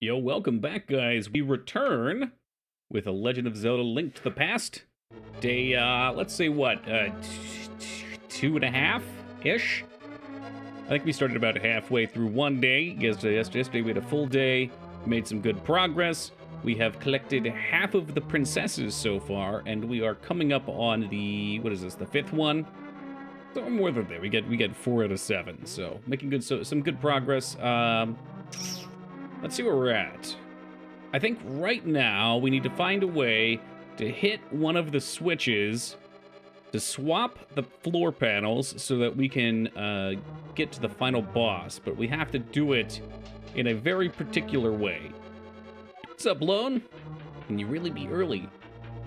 Yo, welcome back, guys. We return with A Legend of Zelda: Link to the Past. Day, let's say what, 2.5-ish? I think we started about halfway through one day. Yesterday we had a full day, made some good progress. We have collected half of the princesses so far, and we are coming up on the, what is this, the fifth one? So more than there. We get 4 out of 7, so making some good progress. Let's see where we're at. I think right now we need to find a way to hit one of the switches to swap the floor panels so that we can get to the final boss, but we have to do it in a very particular way. What's up, Lone? Can you really be early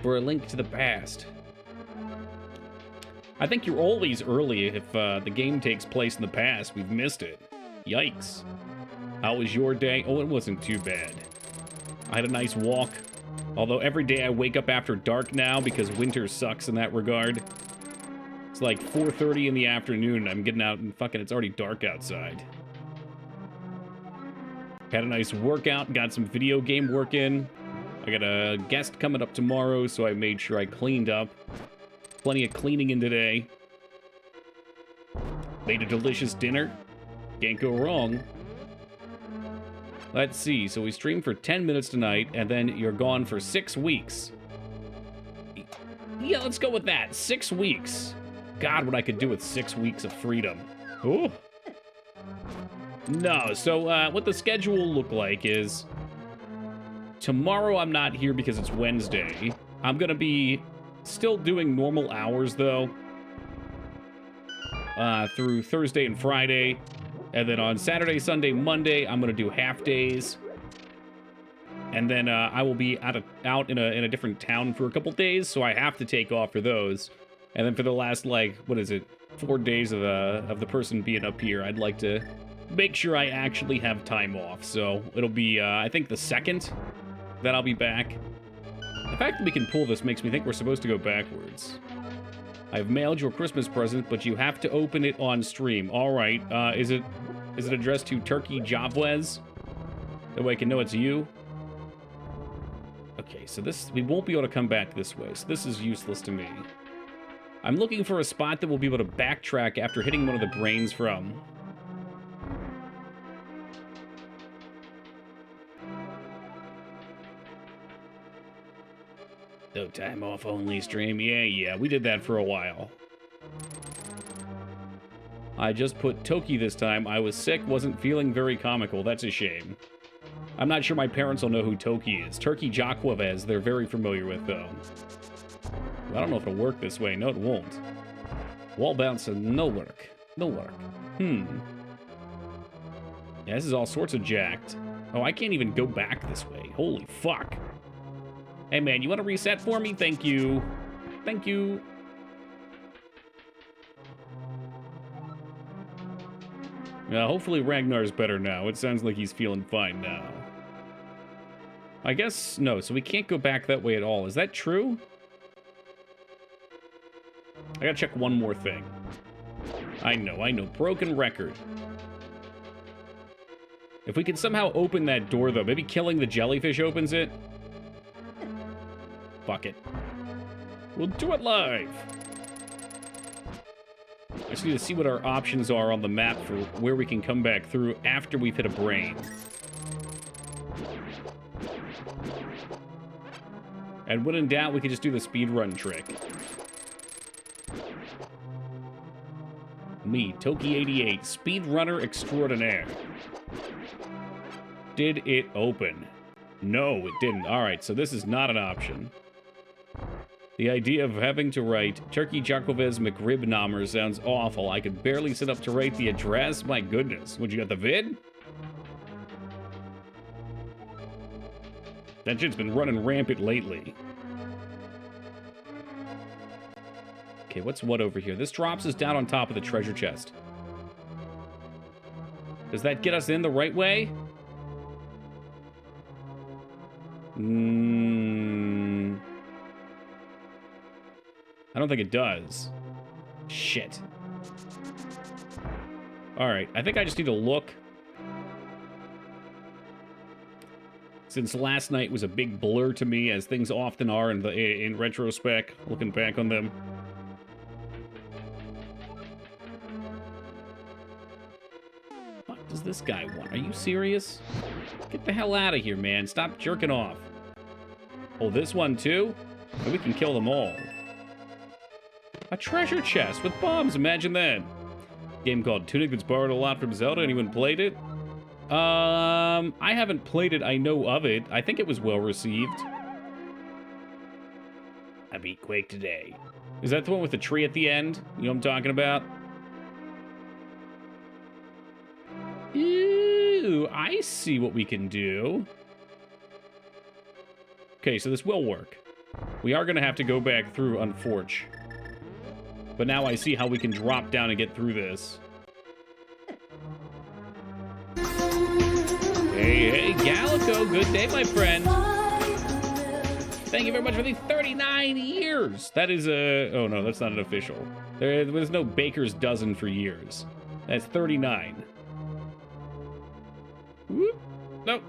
for A Link to the Past? I think you're always early if the game takes place in the past. We've missed it. Yikes. How was your day? Oh, it wasn't too bad. I had a nice walk. Although every day I wake up after dark now because winter sucks in that regard. It's like 4:30 in the afternoon and I'm getting out and fucking it's already dark outside. Had a nice workout, got some video game work in. I got a guest coming up tomorrow, so I made sure I cleaned up. Plenty of cleaning in today. Made a delicious dinner. Can't go wrong. Let's see, so we stream for 10 minutes tonight, and then you're gone for 6 weeks. Yeah, let's go with that. 6 weeks. God, what I could do with 6 weeks of freedom. Ooh. No, so what the schedule will look like is... Tomorrow I'm not here because it's Wednesday. I'm gonna be still doing normal hours, though. Through Thursday and Friday. And then on Saturday, Sunday, Monday, I'm going to do half days. And then I will be out in a different town for a couple days, so I have to take off for those. And then for the last, like, what is it, 4 days of the person being up here, I'd like to make sure I actually have time off. So it'll be, I think, the 2nd that I'll be back. The fact that we can pull this makes me think we're supposed to go backwards. I've mailed your Christmas present, but you have to open it on stream. All right. Is it addressed to Turkey Jobwez? That way I can know it's you. Okay, so we won't be able to come back this way, so this is useless to me. I'm looking for a spot that we'll be able to backtrack after hitting one of the brains from. No time off only stream. Yeah, we did that for a while. I just put Toki this time. I was sick, wasn't feeling very comical. That's a shame. I'm not sure my parents will know who Toki is. Turkey Jacquavez, they're very familiar with, though. I don't know if it'll work this way. No, it won't. Wall bounce and no work. No work. Yeah, this is all sorts of jacked. Oh, I can't even go back this way. Holy fuck. Hey, man, you want to reset for me? Thank you. Thank you. Hopefully Ragnar's better now. It sounds like he's feeling fine now. I guess, no, so we can't go back that way at all. Is that true? I gotta check one more thing. I know. Broken record. If we could somehow open that door, though, maybe killing the jellyfish opens it? Fuck it. We'll do it live. I just need to see what our options are on the map for where we can come back through after we've hit a brain. And when in doubt, we could just do the speedrun trick. Me, Toki88, speedrunner extraordinaire. Did it open? No, it didn't. Alright, so this is not an option. The idea of having to write Turkey Jacquavez McRibnomer sounds awful. I could barely sit up to write the address. My goodness. Would you got the vid? That shit's been running rampant lately. Okay, what's what over here? This drops us down on top of the treasure chest. Does that get us in the right way? I don't think it does. Shit. Alright, I think I just need to look. since last night was a big blur to me, as things often are in retrospect, looking back on them. What does this guy want? Are you serious? Get the hell out of here, man. Stop jerking off. Oh, this one too? And we can kill them all. A treasure chest with bombs, imagine that. Game called Tunic that's borrowed a lot from Zelda. Anyone played it? I haven't played it. I know of it. I think it was well received. I beat Quake today. Is that the one with the tree at the end? You know what I'm talking about? Ooh, I see what we can do. Okay, so this will work. We are going to have to go back through, unfortunately. But now I see how we can drop down and get through this. Hey, Gallico, good day, my friend. Thank you very much for the 39 years. That is a... Oh, no, that's not an official. There's no baker's dozen for years. That's 39. Whoop. No.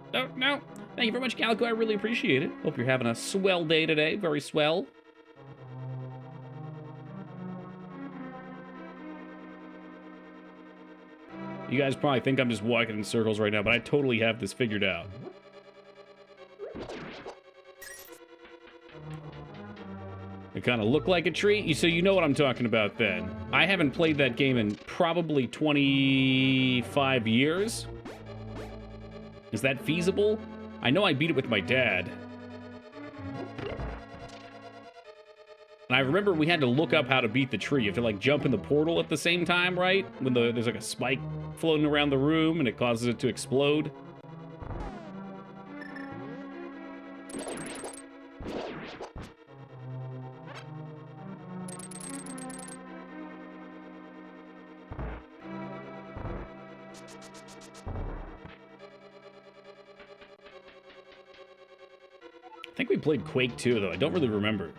Thank you very much, Gallico. I really appreciate it. Hope you're having a swell day today. Very swell. You guys probably think I'm just walking in circles right now, but I totally have this figured out. It kind of looked like a tree, so you know what I'm talking about then. I haven't played that game in probably 25 years. Is that feasible? I know I beat it with my dad. And I remember we had to look up how to beat the tree. You have to, like, jump in the portal at the same time, right? When there's, like, a spike floating around the room and it causes it to explode. I think we played Quake 2, though. I don't really remember.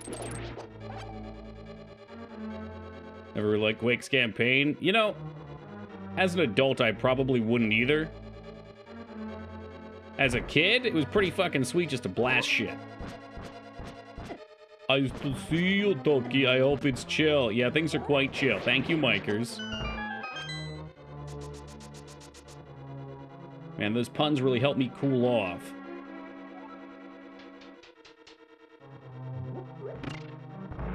Never liked Quake's campaign. You know, as an adult, I probably wouldn't either. As a kid, it was pretty fucking sweet just to blast shit. I used to see you, Toki. I hope it's chill. Yeah, things are quite chill. Thank you, Mikers. Man, those puns really helped me cool off.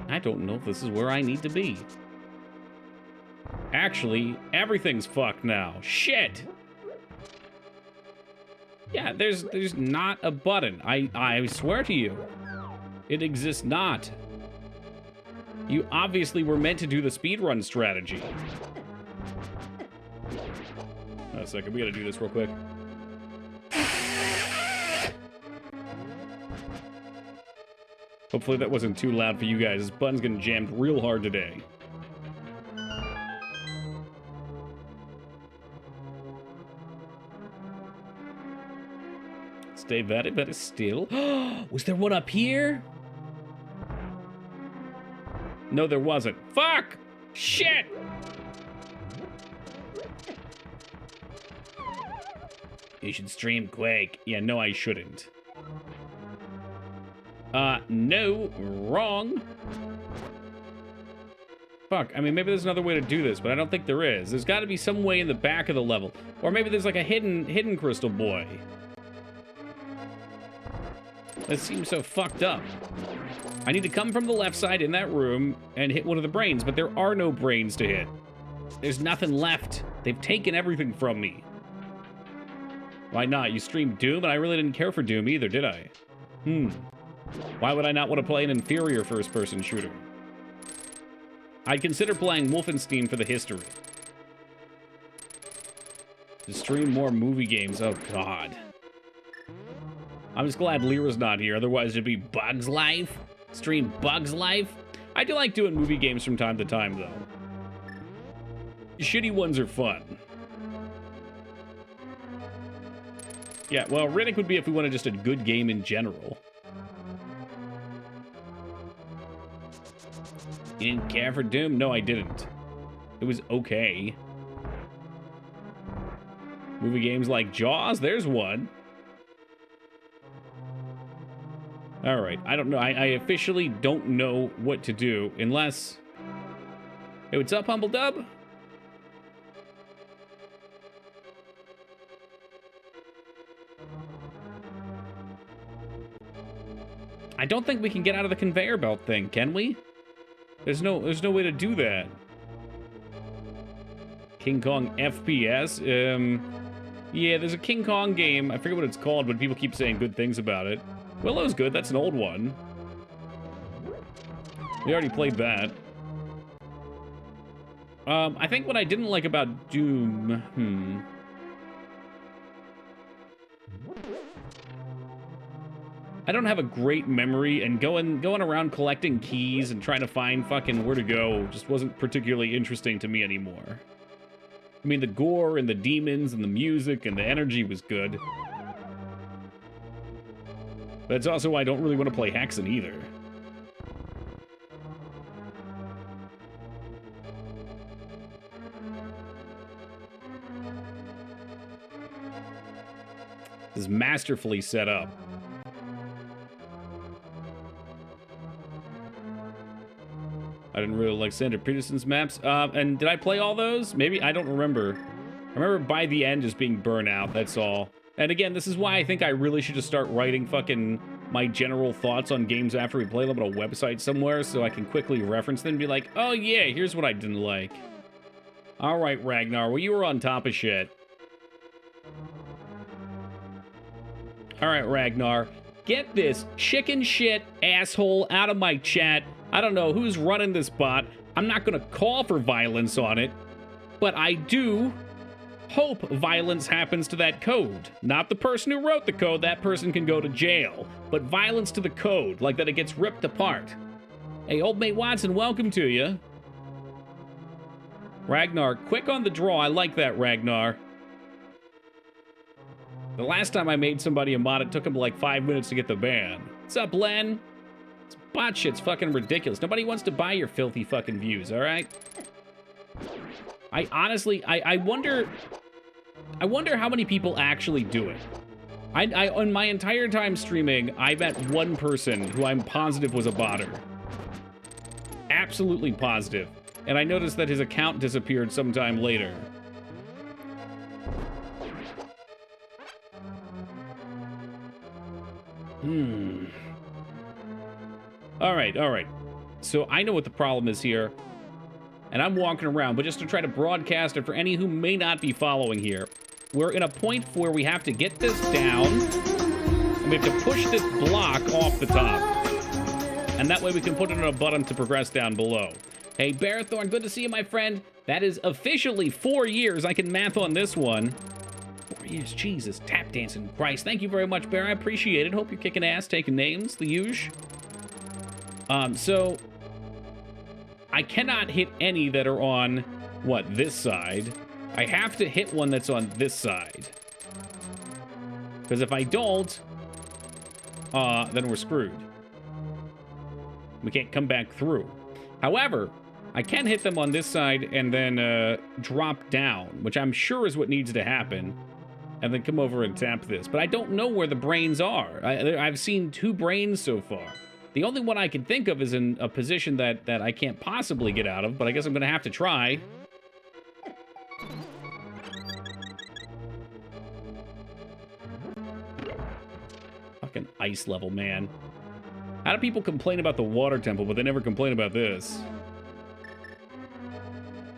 I don't know if this is where I need to be. Actually, everything's fucked now. Shit! Yeah, there's not a button. I swear to you. It exists not. You obviously were meant to do the speedrun strategy. A second, we gotta do this real quick. Hopefully that wasn't too loud for you guys. This button's getting jammed real hard today. Stay very still. Was there one up here? No, there wasn't. Fuck! Shit! You should stream Quake. Yeah, no, I shouldn't. No, wrong. Fuck, I mean, maybe there's another way to do this, but I don't think there is. There's got to be some way in the back of the level. Or maybe there's like a hidden crystal boy. That seems so fucked up. I need to come from the left side in that room and hit one of the brains, but there are no brains to hit. There's nothing left. They've taken everything from me. Why not? You streamed Doom, and I really didn't care for Doom either, did I? Why would I not want to play an inferior first-person shooter? I'd consider playing Wolfenstein for the history. To stream more movie games, oh god. I'm just glad Lyra's not here, otherwise it'd be Bug's Life. Stream Bug's Life. I do like doing movie games from time to time, though. Shitty ones are fun. Yeah, well, Riddick would be if we wanted just a good game in general. You didn't care for Doom? No, I didn't. It was okay. Movie games like Jaws, there's one. All right. I don't know. I officially don't know what to do unless... Hey, what's up, Humble Dub? I don't think we can get out of the conveyor belt thing, can we? There's no way to do that. King Kong FPS? Yeah, there's a King Kong game. I forget what it's called, but people keep saying good things about it. Willow's good. That's an old one. We already played that. I think what I didn't like about Doom... I don't have a great memory, and going around collecting keys and trying to find fucking where to go just wasn't particularly interesting to me anymore. I mean, the gore and the demons and the music and the energy was good. But it's also why I don't really want to play Hexen either. This is masterfully set up. I didn't really like Sandra Peterson's maps. And did I play all those? Maybe, I don't remember. I remember by the end just being burnt out, that's all. And again, this is why I think I really should just start writing fucking my general thoughts on games after we play them on a website somewhere so I can quickly reference them and be like, oh yeah, here's what I didn't like. All right, Ragnar, well, you were on top of shit. All right, Ragnar, get this chicken shit asshole out of my chat. I don't know who's running this bot. I'm not going to call for violence on it, but I do hope violence happens to that code. Not the person who wrote the code. That person can go to jail. But violence to the code, like that it gets ripped apart. Hey, old mate Watson, welcome to you. Ragnar, quick on the draw. I like that, Ragnar. The last time I made somebody a mod, it took him like 5 minutes to get the ban. What's up, Len? This bot shit's fucking ridiculous. Nobody wants to buy your filthy fucking views, all right? I honestly, I wonder how many people actually do it. I on my entire time streaming, I met one person who I'm positive was a botter. Absolutely positive. And I noticed that his account disappeared sometime later. All right. So I know what the problem is here. And I'm walking around, but just to try to broadcast it for any who may not be following here. We're in a point where we have to get this down, and we have to push this block off the top. And that way we can put it on a button to progress down below. Hey, Barathorn, good to see you, my friend. That is officially 4 years. I can math on this one. 4 years, Jesus, tap dancing Christ. Thank you very much, Bear. I appreciate it. Hope you're kicking ass, taking names, the usual. So I cannot hit any that are on, what, this side. I have to hit one that's on this side. Because if I don't, then we're screwed. We can't come back through. However, I can hit them on this side and then drop down, which I'm sure is what needs to happen, and then come over and tap this. But I don't know where the brains are. I've seen 2 brains so far. The only one I can think of is in a position that I can't possibly get out of, but I guess I'm going to have to try. Fucking ice level, man. How do people complain about the water temple, but they never complain about this?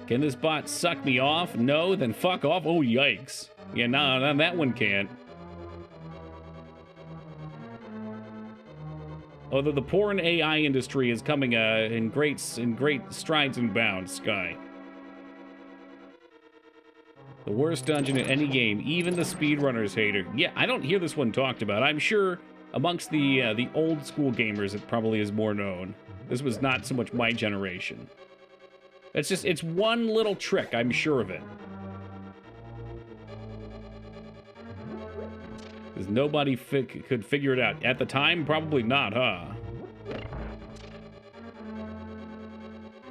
Can this bot suck me off? No? Then fuck off? Oh, yikes. Yeah, nah, that one can't. Although the porn AI industry is coming in great strides and bounds, Sky. The worst dungeon in any game, even the speedrunners hate it. Yeah, I don't hear this one talked about. I'm sure amongst the old school gamers it probably is more known. This was not so much my generation. It's one little trick, I'm sure of it. Because nobody could figure it out. At the time, probably not, huh?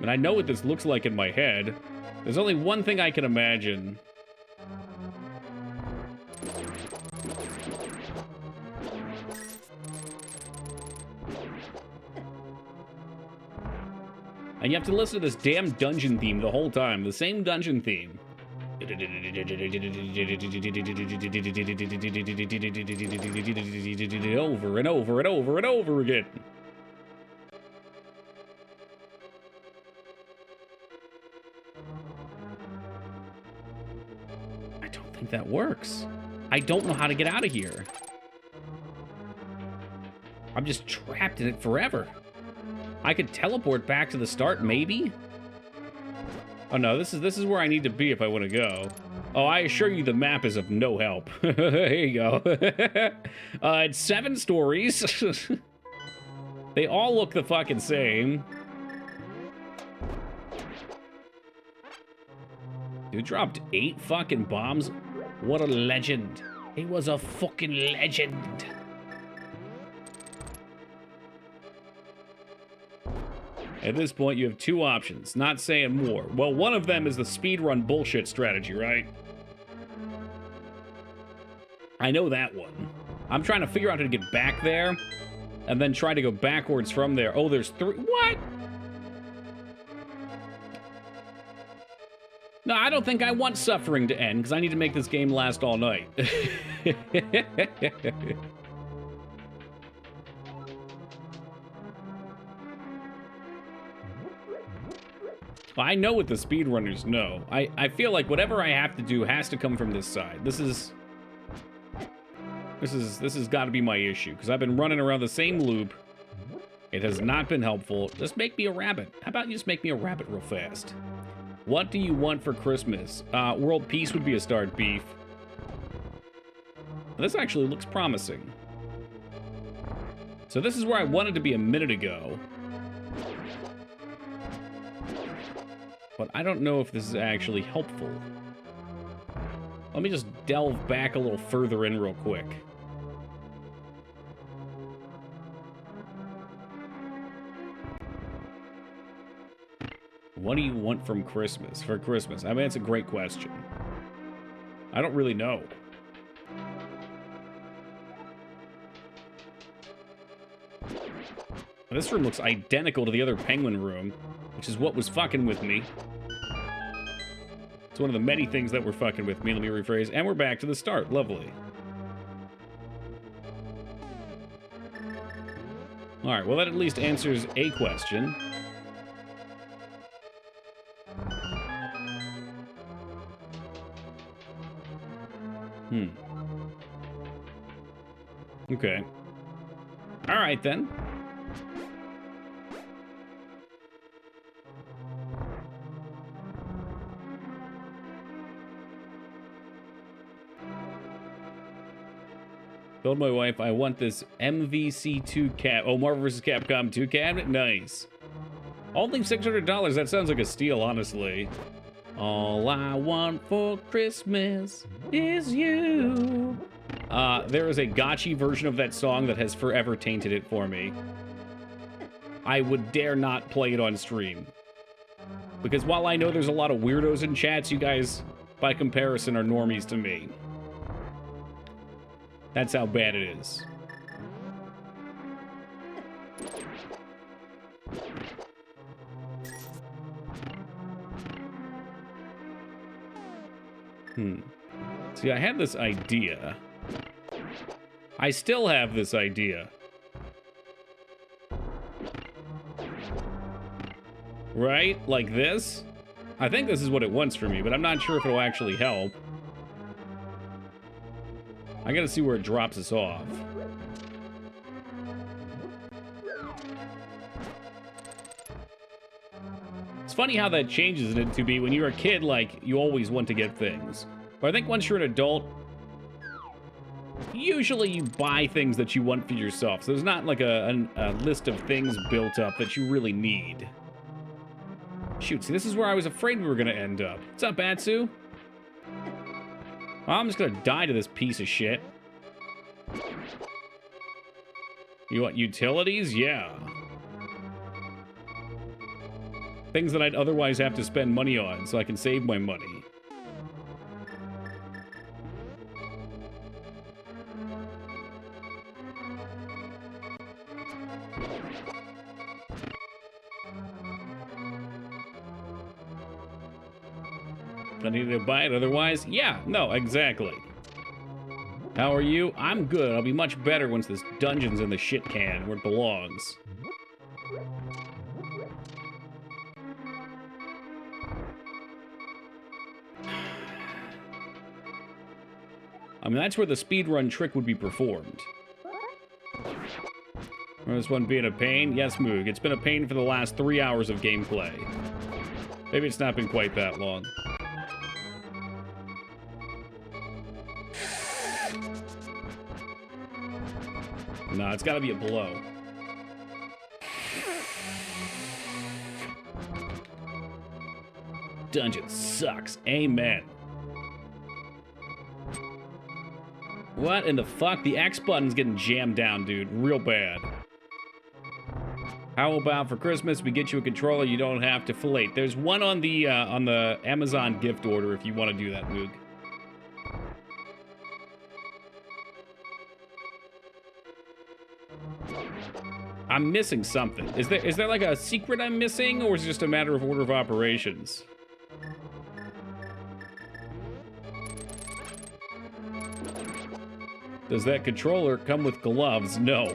And I know what this looks like in my head. There's only one thing I can imagine. And you have to listen to this damn dungeon theme the whole time. The same dungeon theme. Over and over and over and over again. I don't think that works. I don't know how to get out of here. I'm just trapped in it forever. I could teleport back to the start, maybe? Oh no, this is where I need to be if I want to go. Oh, I assure you the map is of no help. Here you go. It's 7 stories. They all look the fucking same. Dude dropped 8 fucking bombs. What a legend. He was a fucking legend. At this point, you have 2 options. Not saying more. Well, one of them is the speedrun bullshit strategy, right? I know that one. I'm trying to figure out how to get back there, and then try to go backwards from there. Oh, there's 3. What? No, I don't think I want suffering to end, because I need to make this game last all night. I know what the speedrunners know. I feel like whatever I have to do has to come from this side. This has got to be my issue, because I've been running around the same loop. It has not been helpful. Just make me a rabbit. How about you just make me a rabbit real fast? What do you want for Christmas? World peace would be a start, beef. This actually looks promising. So this is where I wanted to be a minute ago. But I don't know if this is actually helpful. Let me just delve back a little further in real quick. What do you want from Christmas? For Christmas? I mean, it's a great question. I don't really know. This room looks identical to the other penguin room, which is what was fucking with me. It's one of the many things that were fucking with me. Let me rephrase. And we're back to the start. Lovely. All right, well, that at least answers a question. Okay. All right, then. Told my wife I want this MVC2 cap. Oh, Marvel vs. Capcom 2 cabinet? Nice. Only $600. That sounds like a steal, honestly. All I want for Christmas is you. There is a gotchi version of that song that has forever tainted it for me. I would dare not play it on stream. Because while I know there's a lot of weirdos in chats, you guys, by comparison, are normies to me. That's how bad it is. See, I had this idea. I still have this idea. Right? Like this? I think this is what it wants from me, but I'm not sure if it'll actually help. I gotta see where it drops us off. It's funny how that changes it to be when you're a kid, like, you always want to get things. But I think once you're an adult, usually you buy things that you want for yourself. So there's not like a list of things built up that you really need. Shoot, see, this is where I was afraid we were gonna end up. What's up, Batsu? Well, I'm just gonna die to this piece of shit. You want utilities? Yeah. Things that I'd otherwise have to spend money on so I can save my money. I need to buy it otherwise. Yeah, no, exactly. How are you? I'm good. I'll be much better once this dungeon's in the shit can where it belongs. I mean, that's where the speedrun trick would be performed. Remember this one being a pain? Yes, Moog. It's been a pain for the last 3 hours of gameplay. Maybe it's not been quite that long. No, it's gotta be a blow. Dungeon sucks. Amen. What in the fuck? The X button's getting jammed down, dude. Real bad. How about for Christmas we get you a controller you don't have to fillet? There's one on the Amazon gift order if you want to do that, Moog. I'm missing something. Is there like a secret I'm missing, or is it just a matter of order of operations? Does that controller come with gloves? No.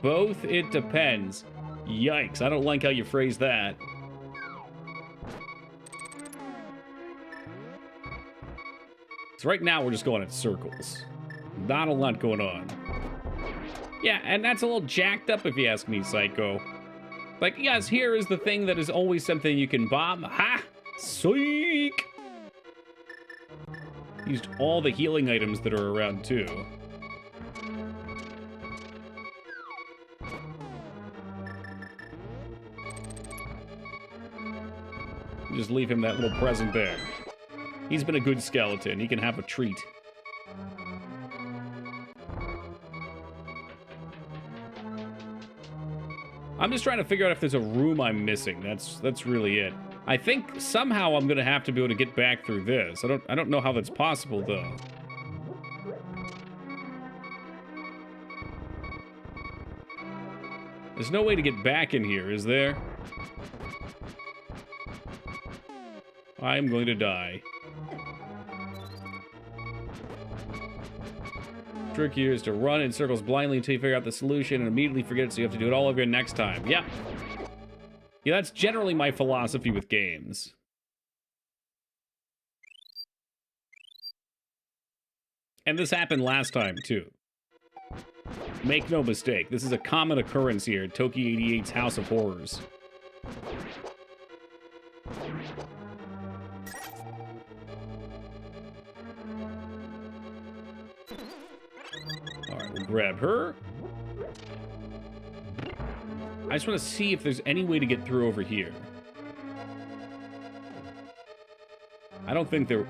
Both, it depends. Yikes, I don't like how you phrase that. So right now we're just going in circles. Not a lot going on. Yeah, and that's a little jacked up if you ask me, Psycho. Like, yes, here is the thing that is always something you can bomb. Ha! Psych! Used all the healing items that are around, too. Just leave him that little present there. He's been a good skeleton. He can have a treat. I'm just trying to figure out if there's a room I'm missing. That's really it. I think somehow I'm gonna have to be able to get back through this. I don't know how that's possible though. There's no way to get back in here, is there? I'm going to die. Trick here is to run in circles blindly until you figure out the solution and immediately forget it, so you have to do it all over again next time. Yeah. Yeah, that's generally my philosophy with games. And this happened last time, too. Make no mistake, this is a common occurrence here at Toki 88's House of Horrors. Alright, we'll grab her. I just want to see if there's any way to get through over here. I don't think there...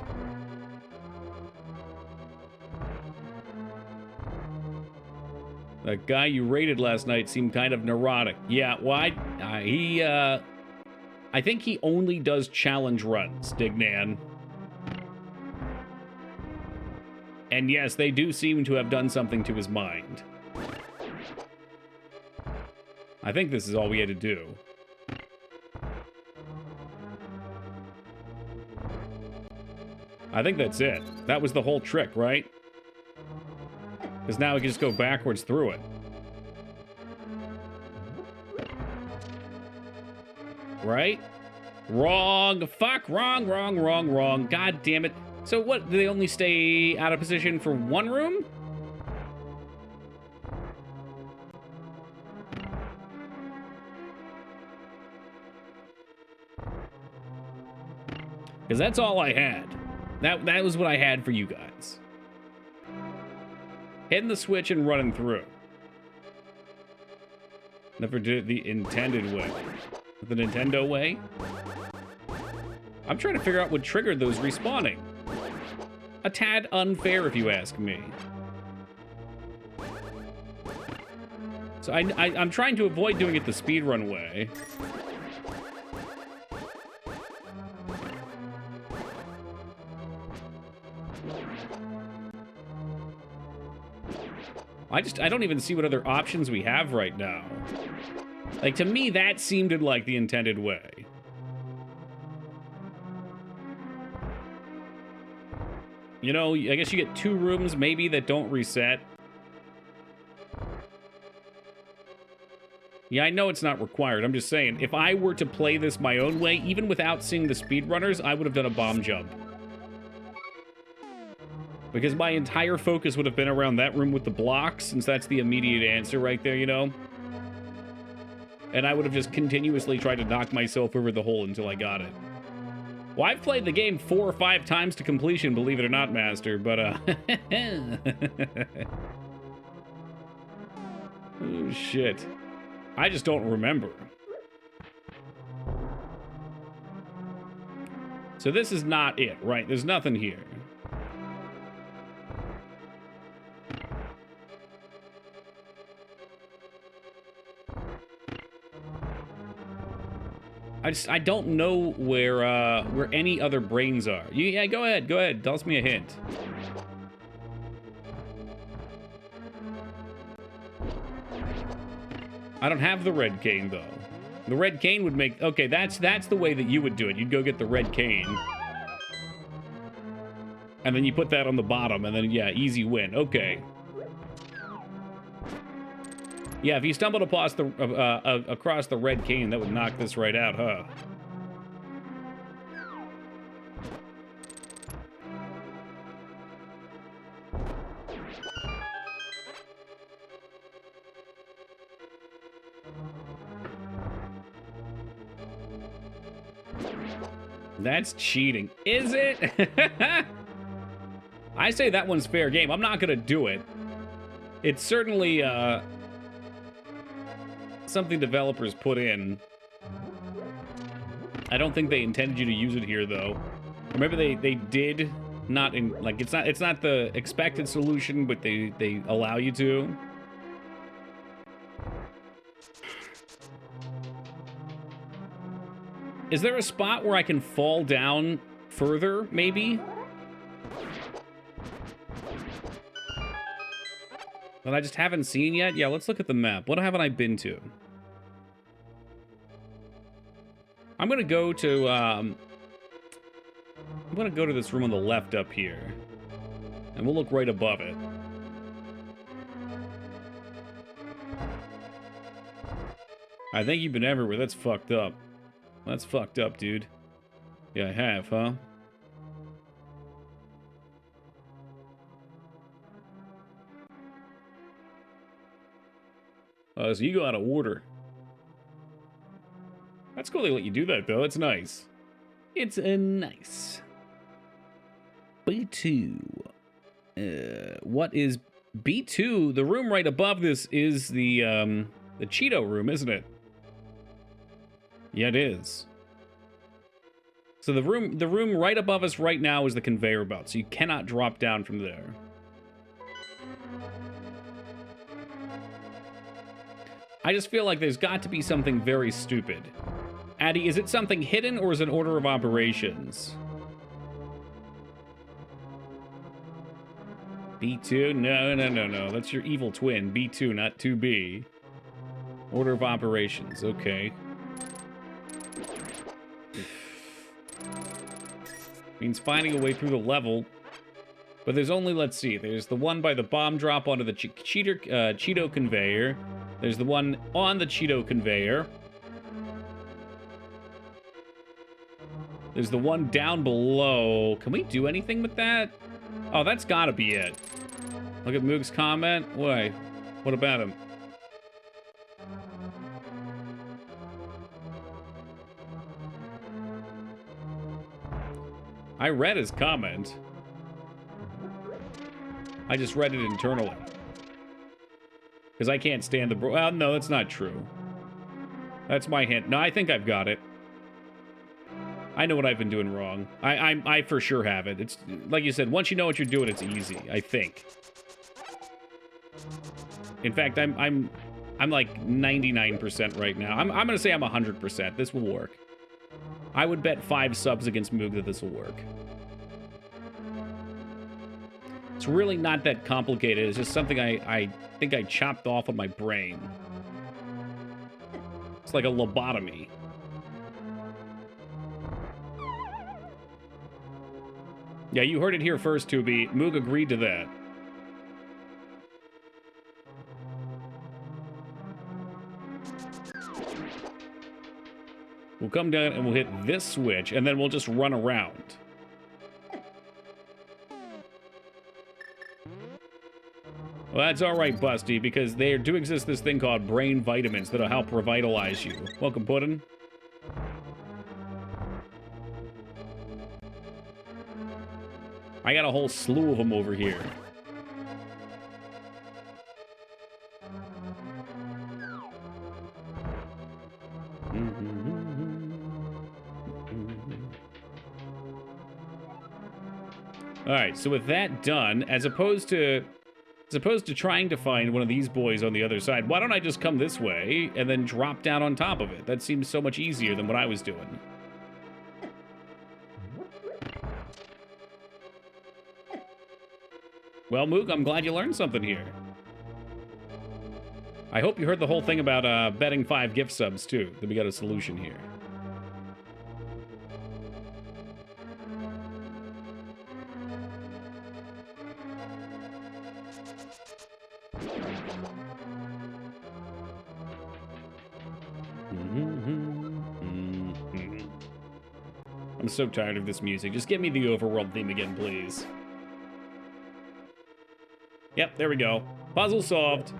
That guy you raided last night seemed kind of neurotic. Yeah, why? I think he only does challenge runs, Dignan. And yes, they do seem to have done something to his mind. I think this is all we had to do. I think that's it. That was the whole trick, right? Because now we can just go backwards through it. Right? Wrong. Fuck. Wrong, wrong, wrong, wrong. God damn it. So what, do they only stay out of position for one room? Because that's all I had. That was what I had for you guys. Hitting the switch and running through. Never did it the intended way. The Nintendo way? I'm trying to figure out what triggered those respawning. A tad unfair, if you ask me. So I'm trying to avoid doing it the speedrun way. I don't even see what other options we have right now. Like, to me, that seemed like the intended way. You know, I guess you get 2 rooms, maybe, that don't reset. Yeah, I know it's not required. I'm just saying, if I were to play this my own way, even without seeing the speedrunners, I would have done a bomb jump. Because my entire focus would have been around that room with the blocks, since that's the immediate answer right there, you know? And I would have just continuously tried to knock myself over the hole until I got it. Well, I've played the game 4 or 5 times to completion, believe it or not, Master, but, oh, shit. I just don't remember. So this is not it, right? There's nothing here. I don't know where any other brains are. Yeah, go ahead. Toss me a hint. I don't have the red cane, though. The red cane would make... Okay, that's the way that you would do it. You'd go get the red cane. And then you put that on the bottom, and then, yeah, easy win. Okay. Yeah, if you stumbled across the red cane, that would knock this right out, huh? That's cheating. Is it? I say that one's fair game. I'm not gonna do it. It's certainly, something developers put in. I don't think they intended you to use it here, though. Or maybe they did, not in, like, it's not the expected solution, but they allow you to. Is there a spot where I can fall down further, maybe? That I just haven't seen yet? Yeah, let's look at the map. What haven't I been to? I'm gonna go to, this room on the left up here. And we'll look right above it. I think you've been everywhere. That's fucked up. That's fucked up, dude. Yeah, I have, huh? So you go out of order. That's cool they let you do that, though. It's nice. It's nice. B2. What is B2? The room right above this is the Cheeto room, isn't it? Yeah, it is. So the room right above us right now is the conveyor belt, so you cannot drop down from there. I just feel like there's got to be something very stupid. Addy, is it something hidden or is it order of operations? B2? No. That's your evil twin. B2, not 2B. Order of operations. Okay. Means finding a way through the level. But there's only, let's see, there's the one by the bomb drop onto the Cheeto conveyor. There's the one on the Cheeto conveyor. There's the one down below. Can we do anything with that? Oh, that's gotta be it. Look at Moog's comment. Why? What about him? I read his comment. I just read it internally. Because I can't stand the... Well, no, that's not true. That's my hint. No, I think I've got it. I know what I've been doing wrong. I for sure have it. It's like you said, once you know what you're doing, it's easy, I think. In fact, I'm like 99% right now. I'm gonna say I'm 100%. This will work. I would bet 5 subs against Moog that this will work. It's really not that complicated. It's just something I think I chopped off on my brain. It's like a lobotomy. Yeah, you heard it here first, Tubi. Moog agreed to that. We'll come down and we'll hit this switch, and then we'll just run around. Well, that's all right, Busty, because there do exist this thing called brain vitamins that'll help revitalize you. Welcome, Puddin'. I got a whole slew of them over here. All right, so with that done, as opposed to trying to find one of these boys on the other side, why don't I just come this way and then drop down on top of it? That seems so much easier than what I was doing. Well, Moog, I'm glad you learned something here. I hope you heard the whole thing about betting 5 gift subs, too, that we got a solution here. I'm so tired of this music. Just give me the overworld theme again, please. Yep, there we go. Puzzle solved.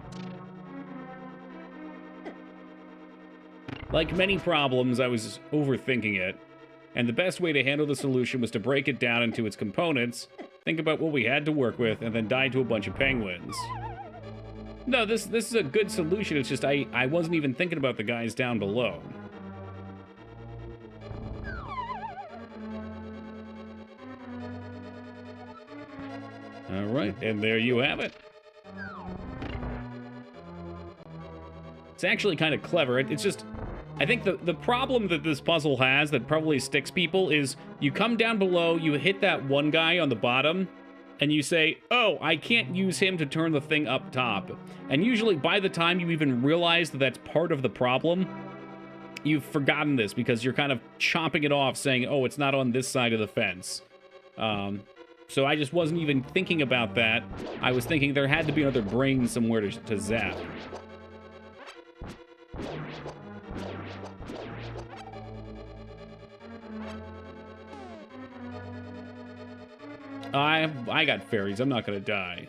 Like many problems, I was overthinking it, and the best way to handle the solution was to break it down into its components, think about what we had to work with, and then die to a bunch of penguins. No, this is a good solution. It's just I wasn't even thinking about the guys down below. All right, and there you have it. It's actually kind of clever. It's just, I think the problem that this puzzle has that probably sticks people is you come down below, you hit that one guy on the bottom, and you say, oh, I can't use him to turn the thing up top. And usually by the time you even realize that that's part of the problem, you've forgotten this because you're kind of chopping it off saying, oh, it's not on this side of the fence. So I just wasn't even thinking about that. I was thinking there had to be another brain somewhere to zap. I got fairies. I'm not gonna die.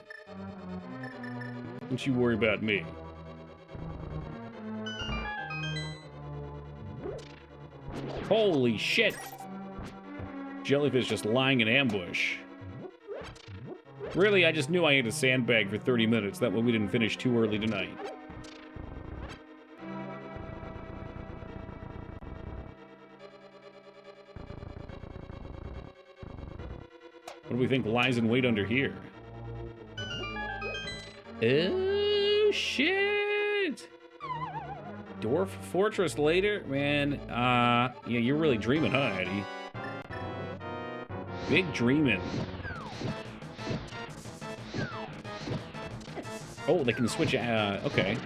Don't you worry about me. Holy shit! Jellyfish just lying in ambush. Really, I just knew I had a sandbag for 30 minutes. That way we didn't finish too early tonight. What do we think lies in wait under here? Oh, shit! Dwarf Fortress later? Man, yeah, you're really dreaming, huh, Eddie? Big dreaming. Oh, they can switch, okay.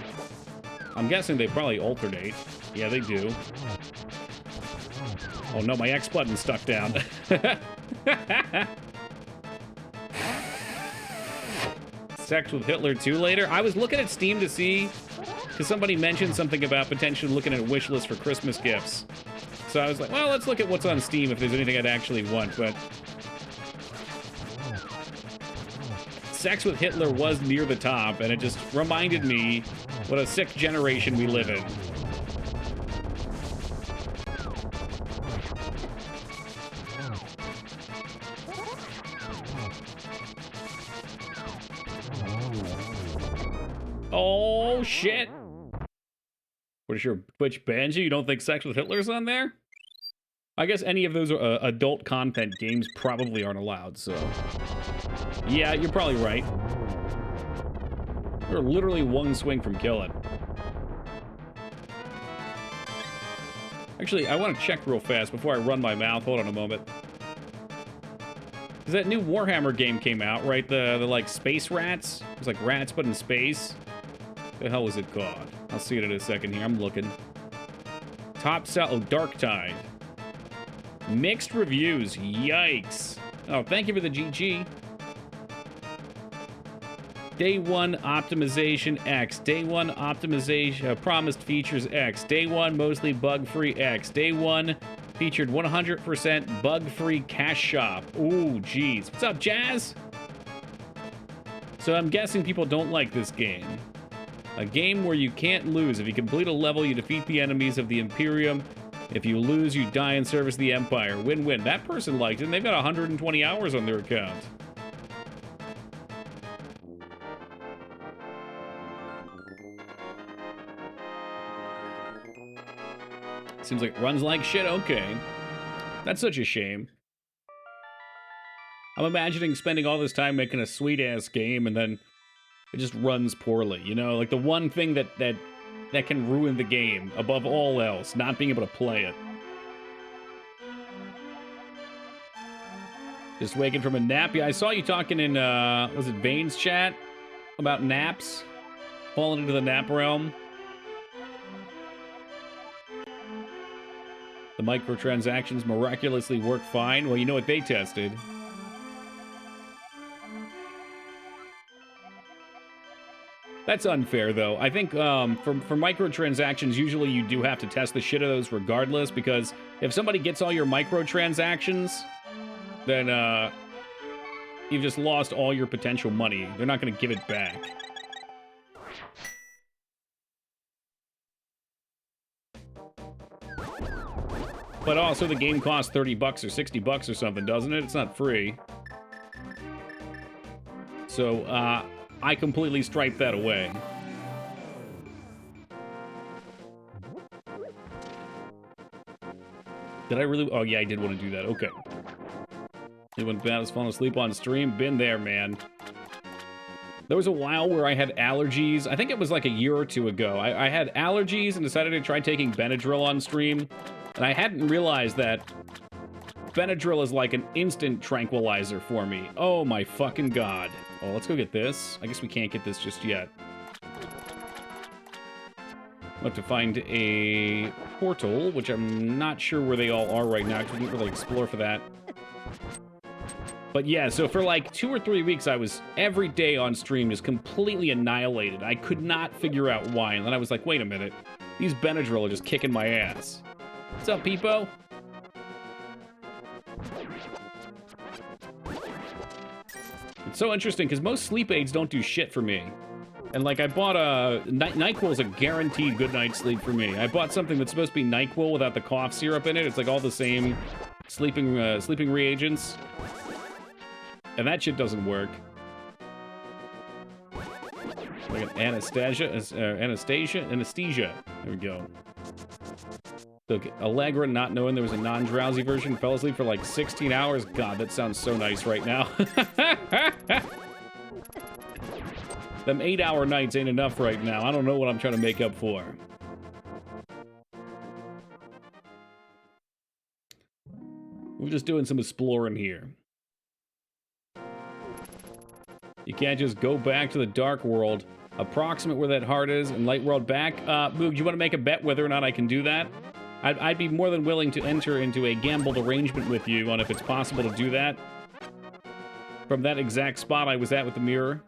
I'm guessing they probably alternate. Yeah, they do. Oh no, my X button's stuck down. Sex with Hitler 2 later? I was looking at Steam to see, because somebody mentioned something about potentially looking at a wish list for Christmas gifts. So I was like, well, let's look at what's on Steam if there's anything I'd actually want, but... Sex with Hitler was near the top, and it just reminded me what a sick generation we live in. Oh, shit. What is your Twitch ban you? You don't think Sex with Hitler's on there? I guess any of those adult content games probably aren't allowed, so... Yeah, you're probably right. We're literally one swing from killing. Actually, I want to check real fast before I run my mouth. Hold on a moment. Because that new Warhammer game came out, right? The like, space rats? It was like rats, but in space. What the hell was it called? I'll see it in a second here. I'm looking. Top sell. Oh, Dark Tide. Mixed reviews. Yikes. Oh, thank you for the GG. Day 1 optimization X. Day 1 optimization promised features X. Day 1 mostly bug-free X. Day 1 featured 100% bug-free cash shop. Ooh, jeez. What's up, Jazz? So I'm guessing people don't like this game. A game where you can't lose. If you complete a level, you defeat the enemies of the Imperium. If you lose, you die in service of the Empire. Win-win. That person liked it, and they've got 120 hours on their account. Seems like it runs like shit. Okay. That's such a shame. I'm imagining spending all this time making a sweet-ass game, and then it just runs poorly, you know? Like, the one thing that can ruin the game, above all else, not being able to play it. Just waking from a nap. Yeah, I saw you talking in, was it Vane's chat? About naps? Falling into the nap realm? The microtransactions miraculously work fine. Well, you know what they tested. That's unfair, though. I think for microtransactions, usually you do have to test the shit of those regardless, because if somebody gets all your microtransactions, then you've just lost all your potential money. They're not going to give it back. But also, the game costs $30 or $60 or something, doesn't it? It's not free. So, I completely striped that away. Did I really? Oh, yeah, I did want to do that. Okay. Anyone bad has fallen asleep on stream? Been there, man. There was a while where I had allergies. I think it was like a year or two ago. I had allergies and decided to try taking Benadryl on stream. And I hadn't realized that Benadryl is like an instant tranquilizer for me. Oh my fucking god. Oh, let's go get this. I guess we can't get this just yet. I'll have to find a portal, which I'm not sure where they all are right now, because we didn't really explore for that. But yeah, so for like 2 or 3 weeks, I was every day on stream just completely annihilated. I could not figure out why. And then I was like, wait a minute. These Benadryl are just kicking my ass. What's up, Peepo? It's so interesting, because most sleep aids don't do shit for me. And, like, I bought a... NyQuil is a guaranteed good night's sleep for me. I bought something that's supposed to be NyQuil without the cough syrup in it. It's, like, all the same sleeping reagents. And that shit doesn't work. Like an anesthesia. There we go. So, Allegra, not knowing there was a non-drowsy version, fell asleep for like 16 hours. God, that sounds so nice right now. Them 8-hour nights ain't enough right now. I don't know what I'm trying to make up for. We're just doing some exploring here. You can't just go back to the Dark World. Approximate where that heart is and Light World back. Moog, do you want to make a bet whether or not I can do that? I'd be more than willing to enter into a gambled arrangement with you on if it's possible to do that. From that exact spot I was at with the mirror.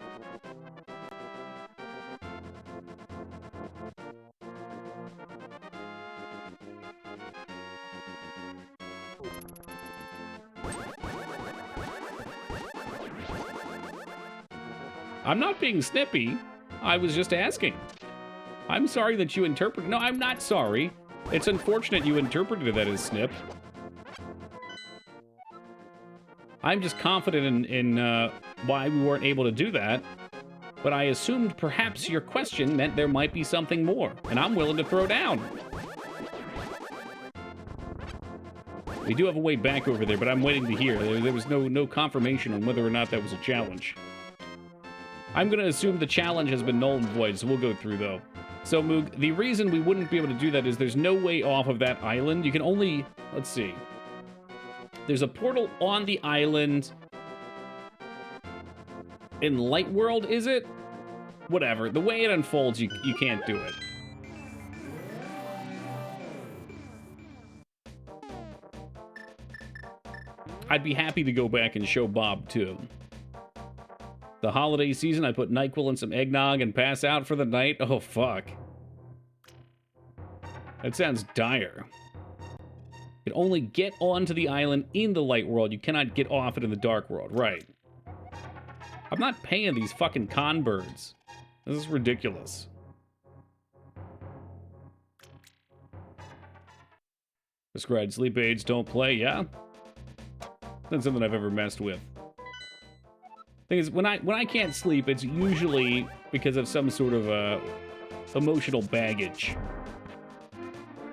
I'm not being snippy. I was just asking. I'm sorry that you interpreted... No, I'm not sorry. It's unfortunate you interpreted that as snip. I'm just confident in why we weren't able to do that. But I assumed perhaps your question meant there might be something more. And I'm willing to throw down. We do have a way back over there, but I'm waiting to hear. There was no confirmation on whether or not that was a challenge. I'm going to assume the challenge has been null and void, so we'll go through, though. So, Moog, the reason we wouldn't be able to do that is there's no way off of that island. You can only... Let's see. There's a portal on the island. In Light World, is it? Whatever. The way it unfolds, you can't do it. I'd be happy to go back and show Bob, too. The holiday season, I put NyQuil in some eggnog and pass out for the night. Oh, fuck. That sounds dire. You can only get onto the island in the light world. You cannot get off it in the dark world. Right. I'm not paying these fucking con birds. This is ridiculous. Prescribed sleep aids don't play, yeah? That's something I've ever messed with. Thing is, when I can't sleep, it's usually because of some sort of emotional baggage.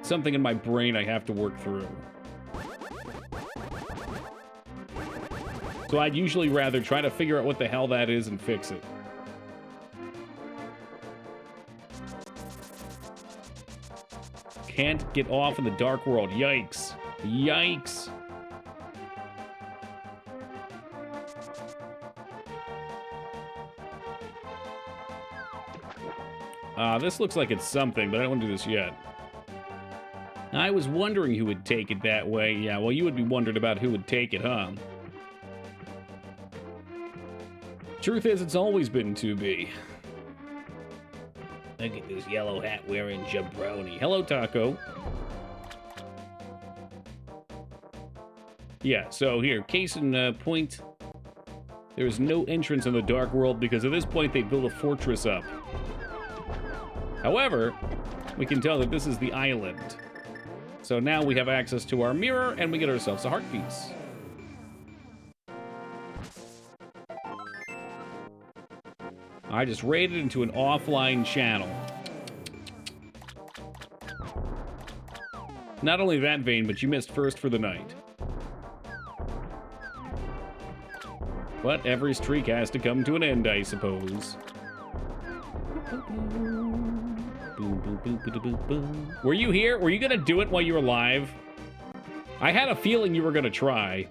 Something in my brain I have to work through. So I'd usually rather try to figure out what the hell that is and fix it. Can't get off in the dark world. Yikes. Yikes. This looks like it's something, but I don't want to do this yet. I was wondering who would take it that way. Yeah, well, you would be wondering about who would take it, huh? Truth is, it's always been 2B. Look at this yellow hat wearing jabroni. Hello, Taco. Yeah, so here, case in point. There is no entrance in the dark world because at this point they build a fortress up. However, we can tell that this is the island. So now we have access to our mirror and we get ourselves a heart piece. I just raided into an offline channel. Not only that, Vane, but you missed first for the night. But every streak has to come to an end, I suppose. Were you here? Were you gonna do it while you were live? I had a feeling you were gonna try.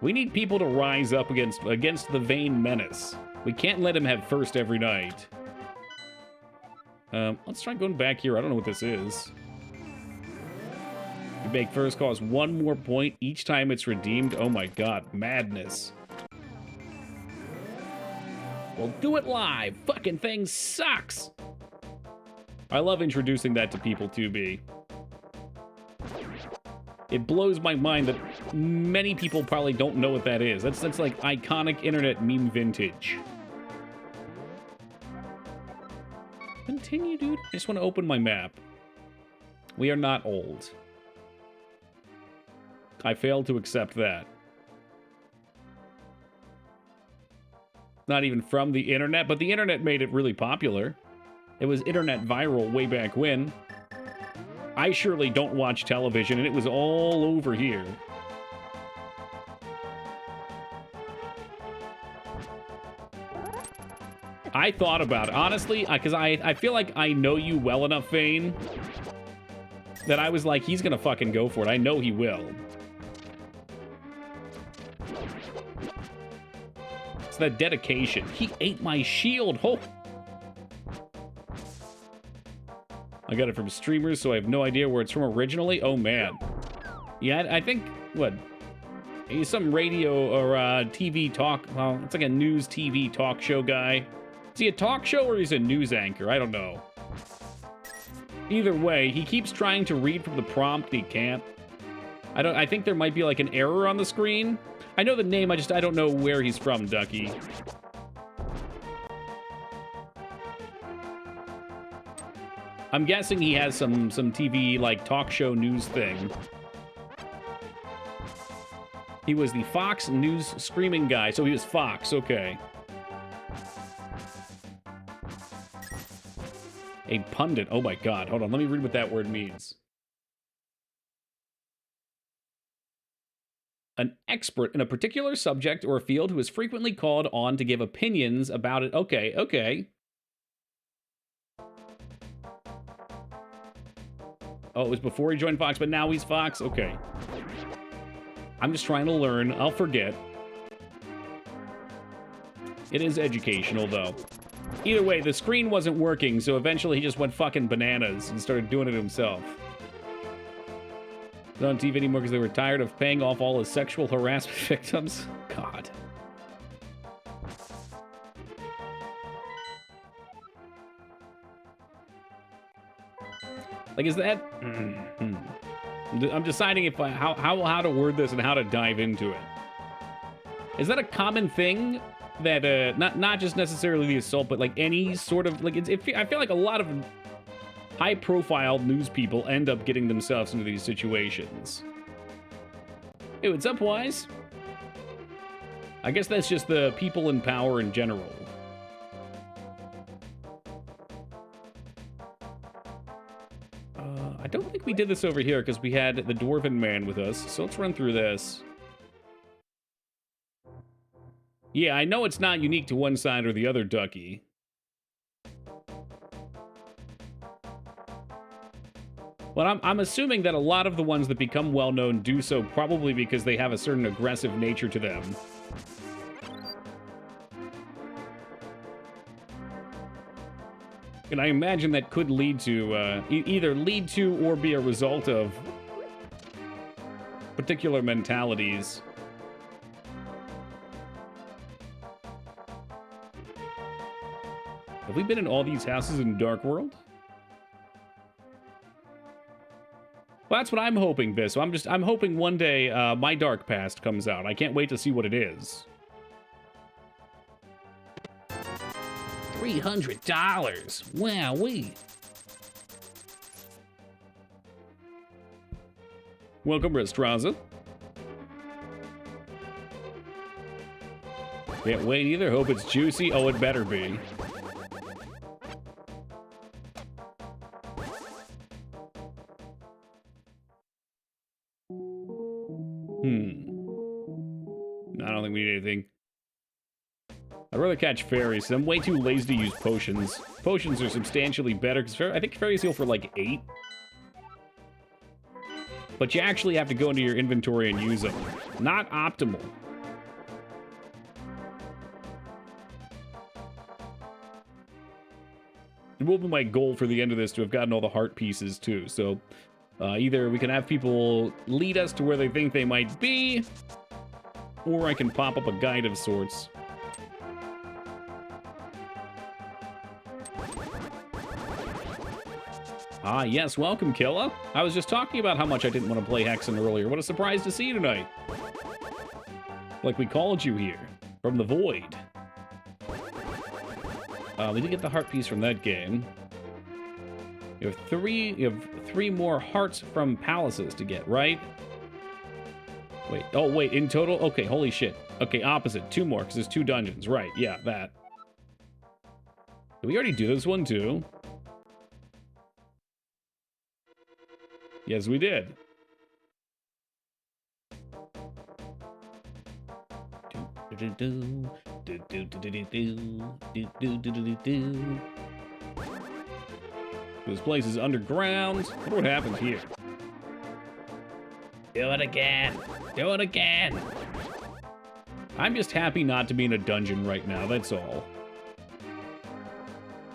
We need people to rise up against the Vane menace. We can't let him have first every night. Let's try going back here. I don't know what this is. You make first cost 1 more point each time it's redeemed. Oh my god, madness. Well, do it live. Fucking thing sucks. I love introducing that to people, 2B. It blows my mind that many people probably don't know what that is. That's like iconic internet meme vintage. Continue, dude. I just want to open my map. We are not old. I failed to accept that. Not even from the internet, but the internet made it really popular. It was internet viral way back when. I surely don't watch television, and it was all over here. I thought about it, honestly, because I feel like I know you well enough, Vane, that I was like, he's gonna fucking go for it. I know he will. It's that dedication. He ate my shield. Oh. I got it from streamers, so I have no idea where it's from originally. Oh, man. Yeah, I think, what? He's some radio or TV talk. Well, it's like a news TV talk show guy. Is he a talk show or he's a news anchor? I don't know. Either way, he keeps trying to read from the prompt. He can't. I think there might be like an error on the screen. I know the name, I don't know where he's from, Ducky. I'm guessing he has some TV, like, talk show news thing. He was the Fox News screaming guy, so he was Fox, okay. A pundit, oh my god. Hold on, let me read what that word means. An expert in a particular subject or field who is frequently called on to give opinions about it. Okay, okay. Oh, it was before he joined Fox, but now he's Fox? Okay. I'm just trying to learn. I'll forget. It is educational, though. Either way, the screen wasn't working, so eventually he just went fucking bananas and started doing it himself. Not on TV anymore because they were tired of paying off all his sexual harassment victims. God. Like, is that... I'm deciding if how to word this and how to dive into it. Is that a common thing? That, not just necessarily the assault, but, like, any sort of... Like, I feel like a lot of high-profile news people end up getting themselves into these situations. Hey, what's up, Wise? I guess that's just the people in power in general. I don't think we did this over here because we had the Dwarven Man with us, so let's run through this. Yeah, I know it's not unique to one side or the other, Ducky. But I'm assuming that a lot of the ones that become well-known do so probably because they have a certain aggressive nature to them. And I imagine that could lead to, either lead to or be a result of particular mentalities. Have we been in all these houses in Dark World? Well, that's what I'm hoping, Biss. So I'm hoping one day my Dark Past comes out. I can't wait to see what it is. $300. Wowee. Welcome, Restraza. Can't wait either. Hope it's juicy. Oh, it better be. I don't think we need anything. I'd rather catch fairies. I'm way too lazy to use potions. Potions are substantially better, because I think fairies heal for like 8. But you actually have to go into your inventory and use them. Not optimal. It will be my goal for the end of this to have gotten all the heart pieces, too. So, either we can have people lead us to where they think they might be, or I can pop up a guide of sorts. Ah, yes, welcome, Killa. I was just talking about how much I didn't want to play Hexen earlier. What a surprise to see you tonight. Like we called you here, from the void. We did get the heart piece from that game. You have three more hearts from palaces to get, right? Wait, oh wait, in total? Okay, holy shit. Okay, opposite, 2 more, because there's 2 dungeons. Right, yeah, that. Did we already do this one, too? Yes, we did. This place is underground. I wonder what happened here. Do it again. Do it again. I'm just happy not to be in a dungeon right now, that's all.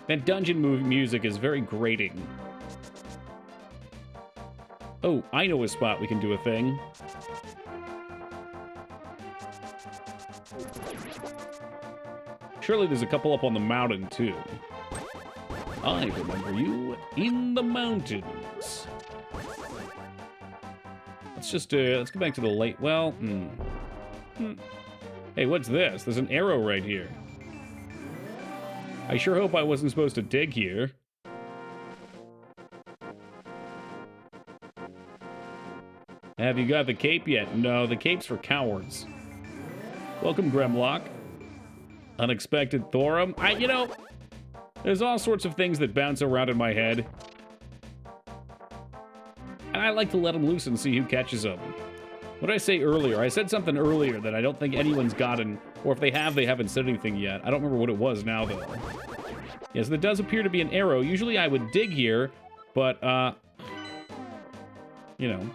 That dungeon music is very grating. Oh, I know a spot we can do a thing. Surely there's a couple up on the mountain, too. I remember you in the mountains. Let's go back to the lake. Well, Hey, what's this? There's an arrow right here. I sure hope I wasn't supposed to dig here. Have you got the cape yet? No, the cape's for cowards. Welcome, Gremlock. Unexpected Thorum. You know, there's all sorts of things that bounce around in my head. And I like to let them loose and see who catches them. What did I say earlier? I said something earlier that I don't think anyone's gotten, or if they have, they haven't said anything yet. I don't remember what it was now, though. Yes, there does appear to be an arrow. Usually I would dig here, but, you know.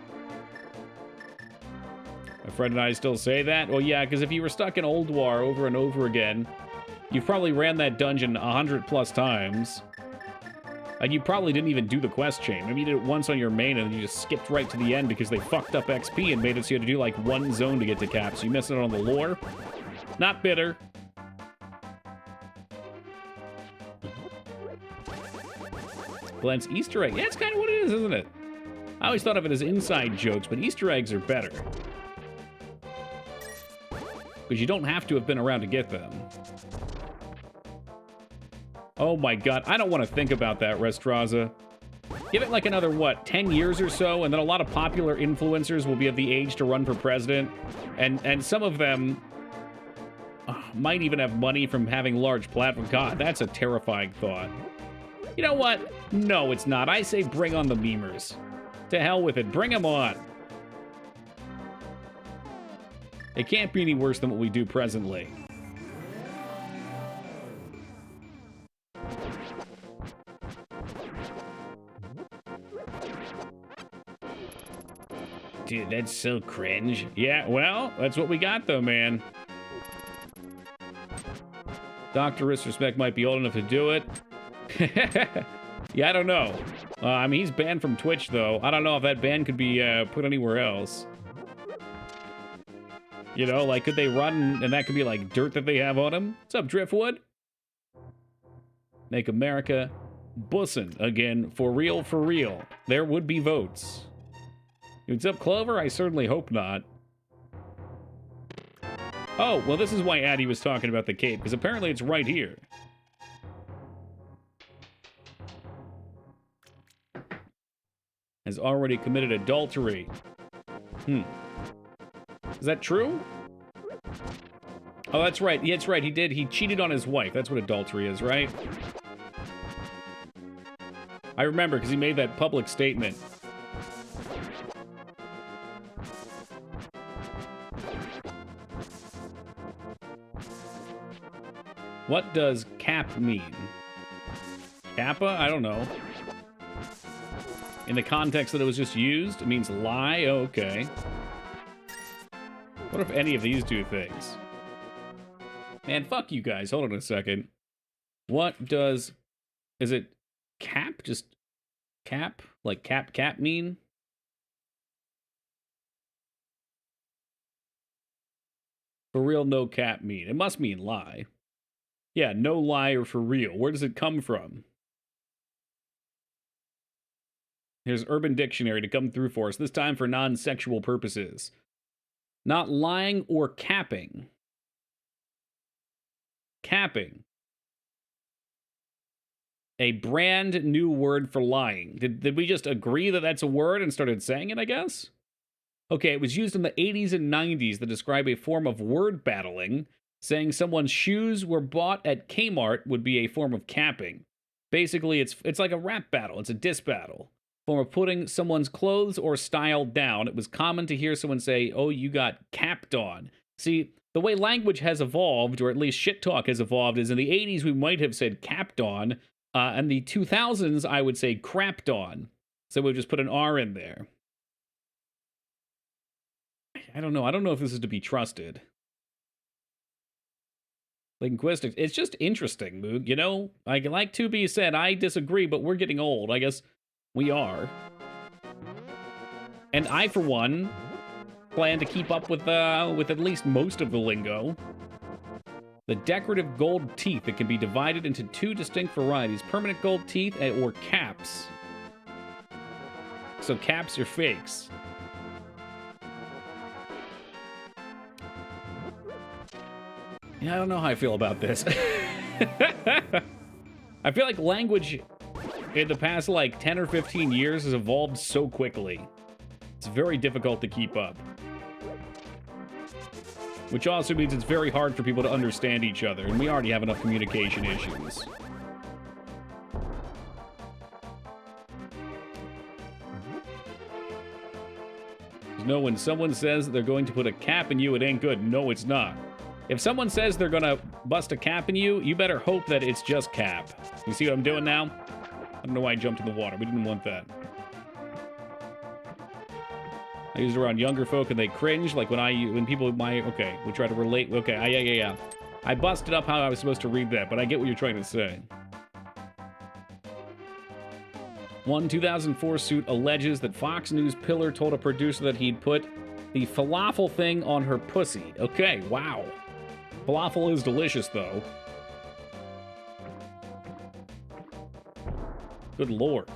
My friend and I still say that. Well, yeah, because if you were stuck in Old War over and over again, You've probably ran that dungeon 100+ times. And you probably didn't even do the quest chain. Maybe you did it once on your main and then you just skipped right to the end because they fucked up XP and made it so you had to do like one zone to get to Cap. So you missed out on the lore. Not bitter. Glenn's Easter egg. Yeah, it's kind of what it is, isn't it? I always thought of it as inside jokes, but Easter eggs are better. Because you don't have to have been around to get them. Oh my god, I don't want to think about that, Restraza. Give it like another, what, 10 years or so, and then a lot of popular influencers will be of the age to run for president. And some of them might even have money from having large platforms. God, that's a terrifying thought. You know what? No, it's not. I say bring on the memers. To hell with it. Bring them on. It can't be any worse than what we do presently. Dude, that's so cringe. Yeah, well, that's what we got, though, man. Dr. Disrespect might be old enough to do it. Yeah, I don't know. I mean, he's banned from Twitch, though. I don't know if that ban could be put anywhere else. You know, like, could they run and that could be, like, dirt that they have on him? What's up, Driftwood? Make America bussin' again. For real, for real. There would be votes. What's up, Clover? I certainly hope not. Oh, well, this is why Addy was talking about the cape, because apparently it's right here. Has already committed adultery. Is that true? Oh, that's right. Yeah, that's right. He did. He cheated on his wife. That's what adultery is, right? I remember, because he made that public statement. What does cap mean? Kappa? I don't know. In the context that it was just used, it means lie? Oh, okay. What if any of these do things? Man, fuck you guys. Hold on a second. What does... Is it cap? Just cap? Like cap mean? For real, no cap mean. It must mean lie. Yeah, no lie or for real. Where does it come from? Here's Urban Dictionary to come through for us, this time for non-sexual purposes. Not lying or capping. Capping. A brand new word for lying. Did we just agree that that's a word and started saying it, I guess? Okay, it was used in the 80s and 90s to describe a form of word battling. Saying someone's shoes were bought at Kmart would be a form of capping. Basically, it's like a rap battle. It's a diss battle. Form of putting someone's clothes or style down. It was common to hear someone say, oh, you got capped on. See, the way language has evolved, or at least shit talk has evolved, is in the 80s we might have said capped on, and the 2000s I would say crapped on. So we'll just put an R in there. I don't know. I don't know if this is to be trusted. Linguistics. It's just interesting, Moog. You know, like 2B said, I disagree, but we're getting old. I guess we are. And I, for one, plan to keep up with at least most of the lingo. The decorative gold teeth that can be divided into two distinct varieties. Permanent gold teeth or caps. So caps are fakes. Yeah, I don't know how I feel about this. I feel like language in the past, like, 10 or 15 years has evolved so quickly. It's very difficult to keep up. Which also means it's very hard for people to understand each other, and we already have enough communication issues. No, when someone says they're going to put a cap in you, it ain't good. No, it's not. If someone says they're gonna bust a cap in you, you better hope that it's just cap. You see what I'm doing now? I don't know why I jumped in the water. We didn't want that. I use it around younger folk and they cringe, like when people okay, we try to relate. Okay, yeah. I busted up how I was supposed to read that, but I get what you're trying to say. One 2004 suit alleges that Fox News Pillar told a producer that he'd put the falafel thing on her pussy. Okay, wow. Falafel is delicious, though. Good lord.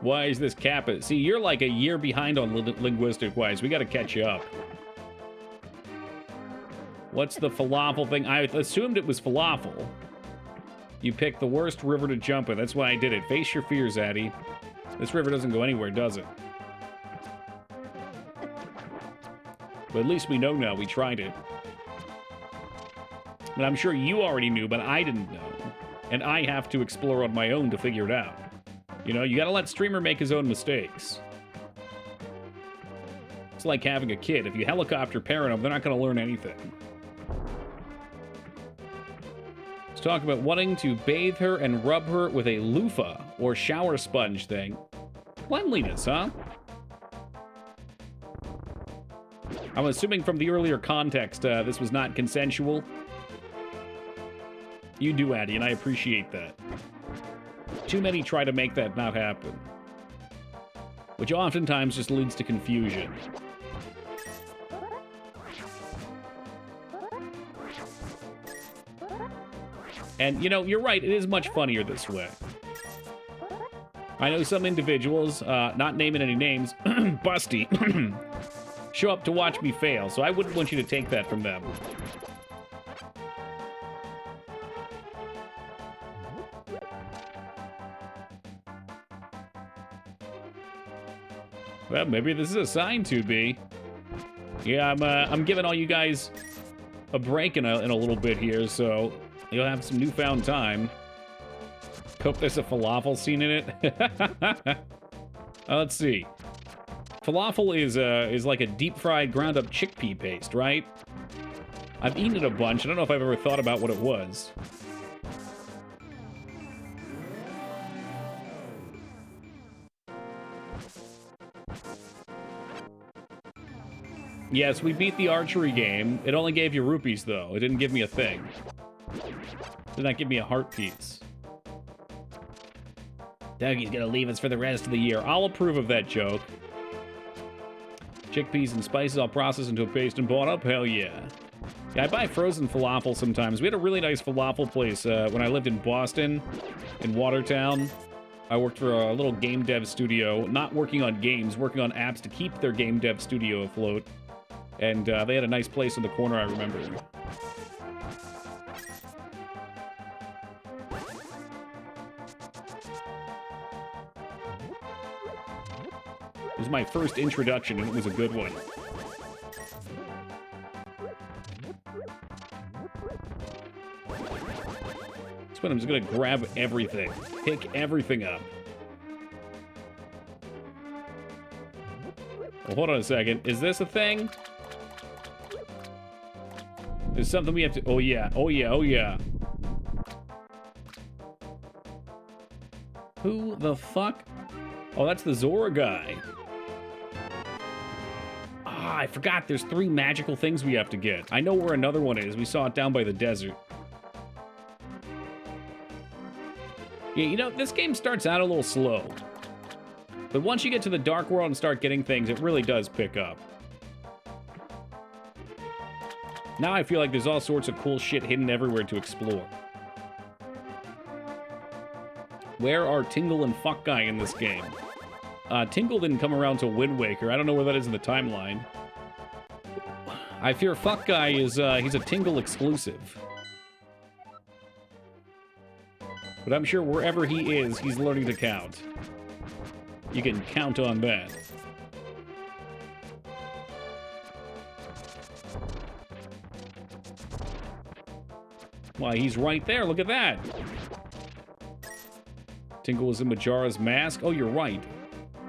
Why is this Kappa? See, you're like a year behind on linguistic-wise. We gotta catch you up. What's the falafel thing? I assumed it was falafel. You picked the worst river to jump in. That's why I did it. Face your fears, Addy. This river doesn't go anywhere, does it? But at least we know now. We tried it. But I'm sure you already knew, but I didn't know. And I have to explore on my own to figure it out. You know, you gotta let streamer make his own mistakes. It's like having a kid. If you helicopter parent them, they're not gonna learn anything. Let's talk about wanting to bathe her and rub her with a loofah or shower sponge thing. Cleanliness, huh? I'm assuming from the earlier context, this was not consensual. You do, Addy, and I appreciate that. Too many try to make that not happen, which oftentimes just leads to confusion. And, you know, you're right, it is much funnier this way. I know some individuals, not naming any names, Busty, show up to watch me fail, so I wouldn't want you to take that from them. Well, maybe this is a sign to be. Yeah, I'm giving all you guys a break in a little bit here, so you'll have some newfound time. Hope there's a falafel scene in it. Let's see. Falafel is like a deep-fried, ground-up chickpea paste, right? I've eaten it a bunch. I don't know if I've ever thought about what it was. Yes, we beat the archery game. It only gave you rupees, though. It didn't give me a thing. It did not give me a heart piece. Dougie's gonna leave us for the rest of the year. I'll approve of that joke. Chickpeas and spices I'll process into a paste and bought up? Hell yeah. Yeah, I buy frozen falafel sometimes. We had a really nice falafel place when I lived in Boston, in Watertown. I worked for a little game dev studio, not working on games, working on apps to keep their game dev studio afloat. And they had a nice place in the corner, I remember. It was my first introduction, and it was a good one. This one I'm just gonna grab everything. Pick everything up. Well, hold on a second. Is this a thing? There's something we have to... Oh, yeah. Oh, yeah. Oh, yeah. Who the fuck? Oh, that's the Zora guy. Ah, I forgot. There's 3 magical things we have to get. I know where another one is. We saw it down by the desert. Yeah, you know, this game starts out a little slow. But once you get to the Dark World and start getting things, it really does pick up. Now I feel like there's all sorts of cool shit hidden everywhere to explore. Where are Tingle and Fuck Guy in this game? Tingle didn't come around till Wind Waker. I don't know where that is in the timeline. I fear Fuck Guy is, he's a Tingle exclusive. But I'm sure wherever he is, he's learning to count. You can count on that. Why, he's right there. Look at that. Tingle was in Majara's mask. Oh, you're right.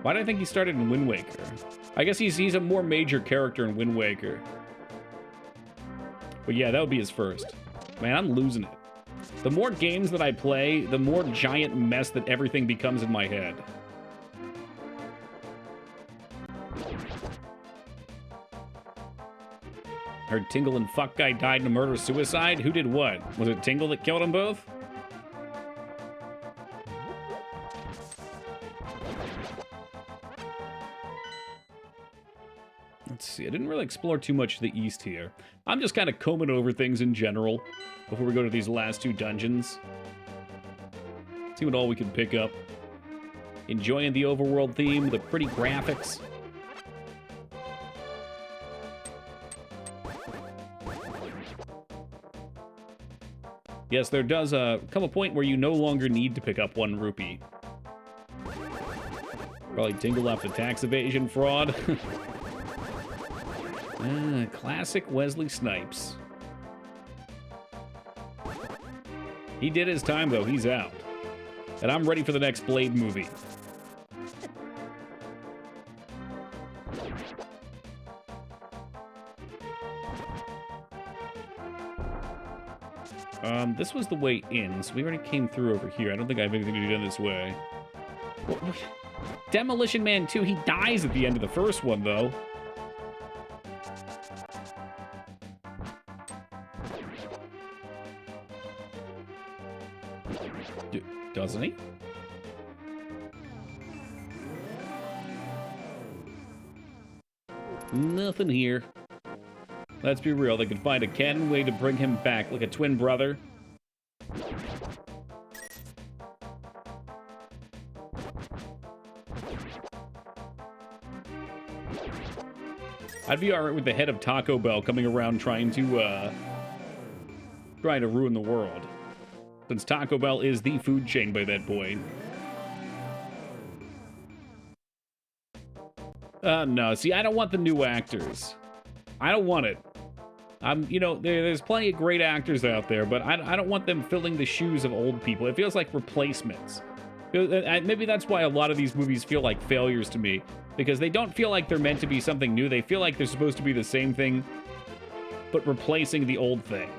Why did I think he started in Wind Waker? I guess he's a more major character in Wind Waker. But yeah, that would be his first. Man, I'm losing it. The more games that I play, the more giant mess that everything becomes in my head. Heard Tingle and Fuck Guy died in a murder-suicide? Who did what? Was it Tingle that killed them both? Let's see, I didn't really explore too much to the east here. I'm just kind of combing over things in general before we go to these last two dungeons. See what all we can pick up. Enjoying the overworld theme, the pretty graphics. Yes, there does come a point where you no longer need to pick up 1 rupee. Probably Tingle off the tax evasion fraud. Classic Wesley Snipes. He did his time, though. He's out. And I'm ready for the next Blade movie. This was the way in, so we already came through over here. I don't think I have anything to do done this way. Demolition Man 2, he dies at the end of the first one, though. Doesn't he? Nothing here. Let's be real, they could find a Ken way to bring him back, like a twin brother. I'd be alright with the head of Taco Bell coming around trying to ruin the world. Since Taco Bell is the food chain by that point. No, see, I don't want the new actors. I don't want it. You know, there's plenty of great actors out there, but I don't want them filling the shoes of old people. It feels like replacements. Maybe that's why a lot of these movies feel like failures to me, because they don't feel like they're meant to be something new. They feel like they're supposed to be the same thing, but replacing the old thing.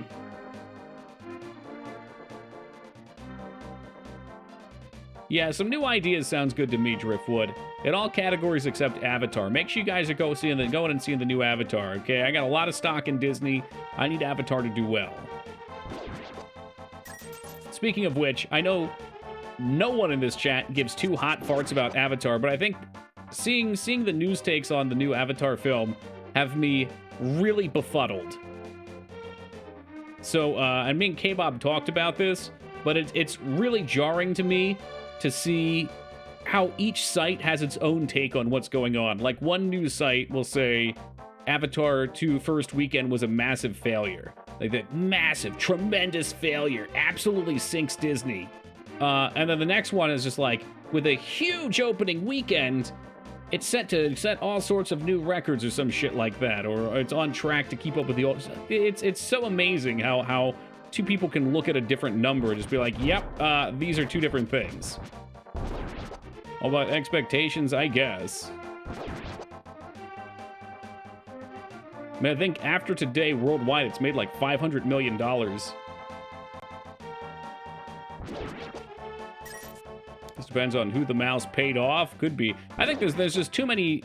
Yeah, some new ideas sounds good to me, Driftwood. In all categories except Avatar. Make sure you guys are going and seeing the new Avatar, okay? I got a lot of stock in Disney. I need Avatar to do well. Speaking of which, I know no one in this chat gives 2 hot farts about Avatar, but I think seeing the news takes on the new Avatar film have me really befuddled. So, and me and K-Bob talked about this, but it's really jarring to me to see how each site has its own take on what's going on. Like, one news site will say Avatar 2 first weekend was a massive failure. Like, that massive, tremendous failure. Absolutely sinks Disney. And then the next one is just like, with a huge opening weekend, it's set to set all sorts of new records or some shit like that. Or it's on track to keep up with the old... It's so amazing how 2 people can look at a different number and just be like, yep, these are 2 different things. All about expectations, I guess. I mean, I think after today, worldwide, it's made like $500 million. This depends on who the mouse paid off. Could be. I think there's just too many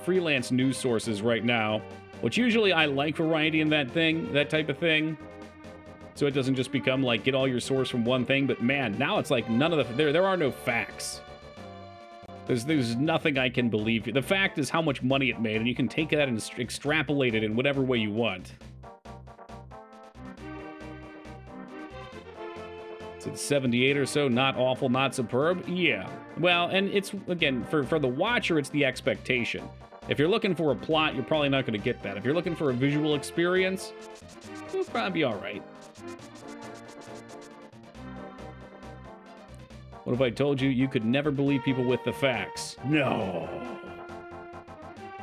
freelance news sources right now. Which usually I like variety in that type of thing. So it doesn't just become like get all your source from one thing. But man, now it's like none of there are no facts. There's nothing I can believe. The fact is how much money it made, and you can take that and extrapolate it in whatever way you want. Is it 78 or so? Not awful, not superb? Yeah. Well, and it's, again, for the watcher, it's the expectation. If you're looking for a plot, you're probably not going to get that. If you're looking for a visual experience, it'll probably be all right. What if I told you you could never believe people with the facts? No.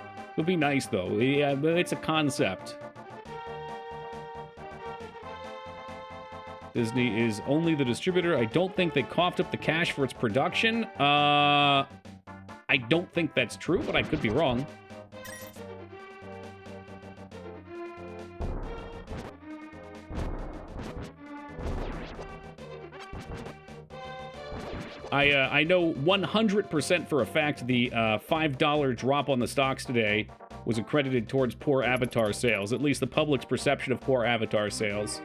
It would be nice, though. Yeah, but it's a concept. Disney is only the distributor. I don't think they coughed up the cash for its production. I don't think that's true, but I could be wrong. I know 100% for a fact the $5 drop on the stocks today was accredited towards poor Avatar sales, at least the public's perception of poor Avatar sales.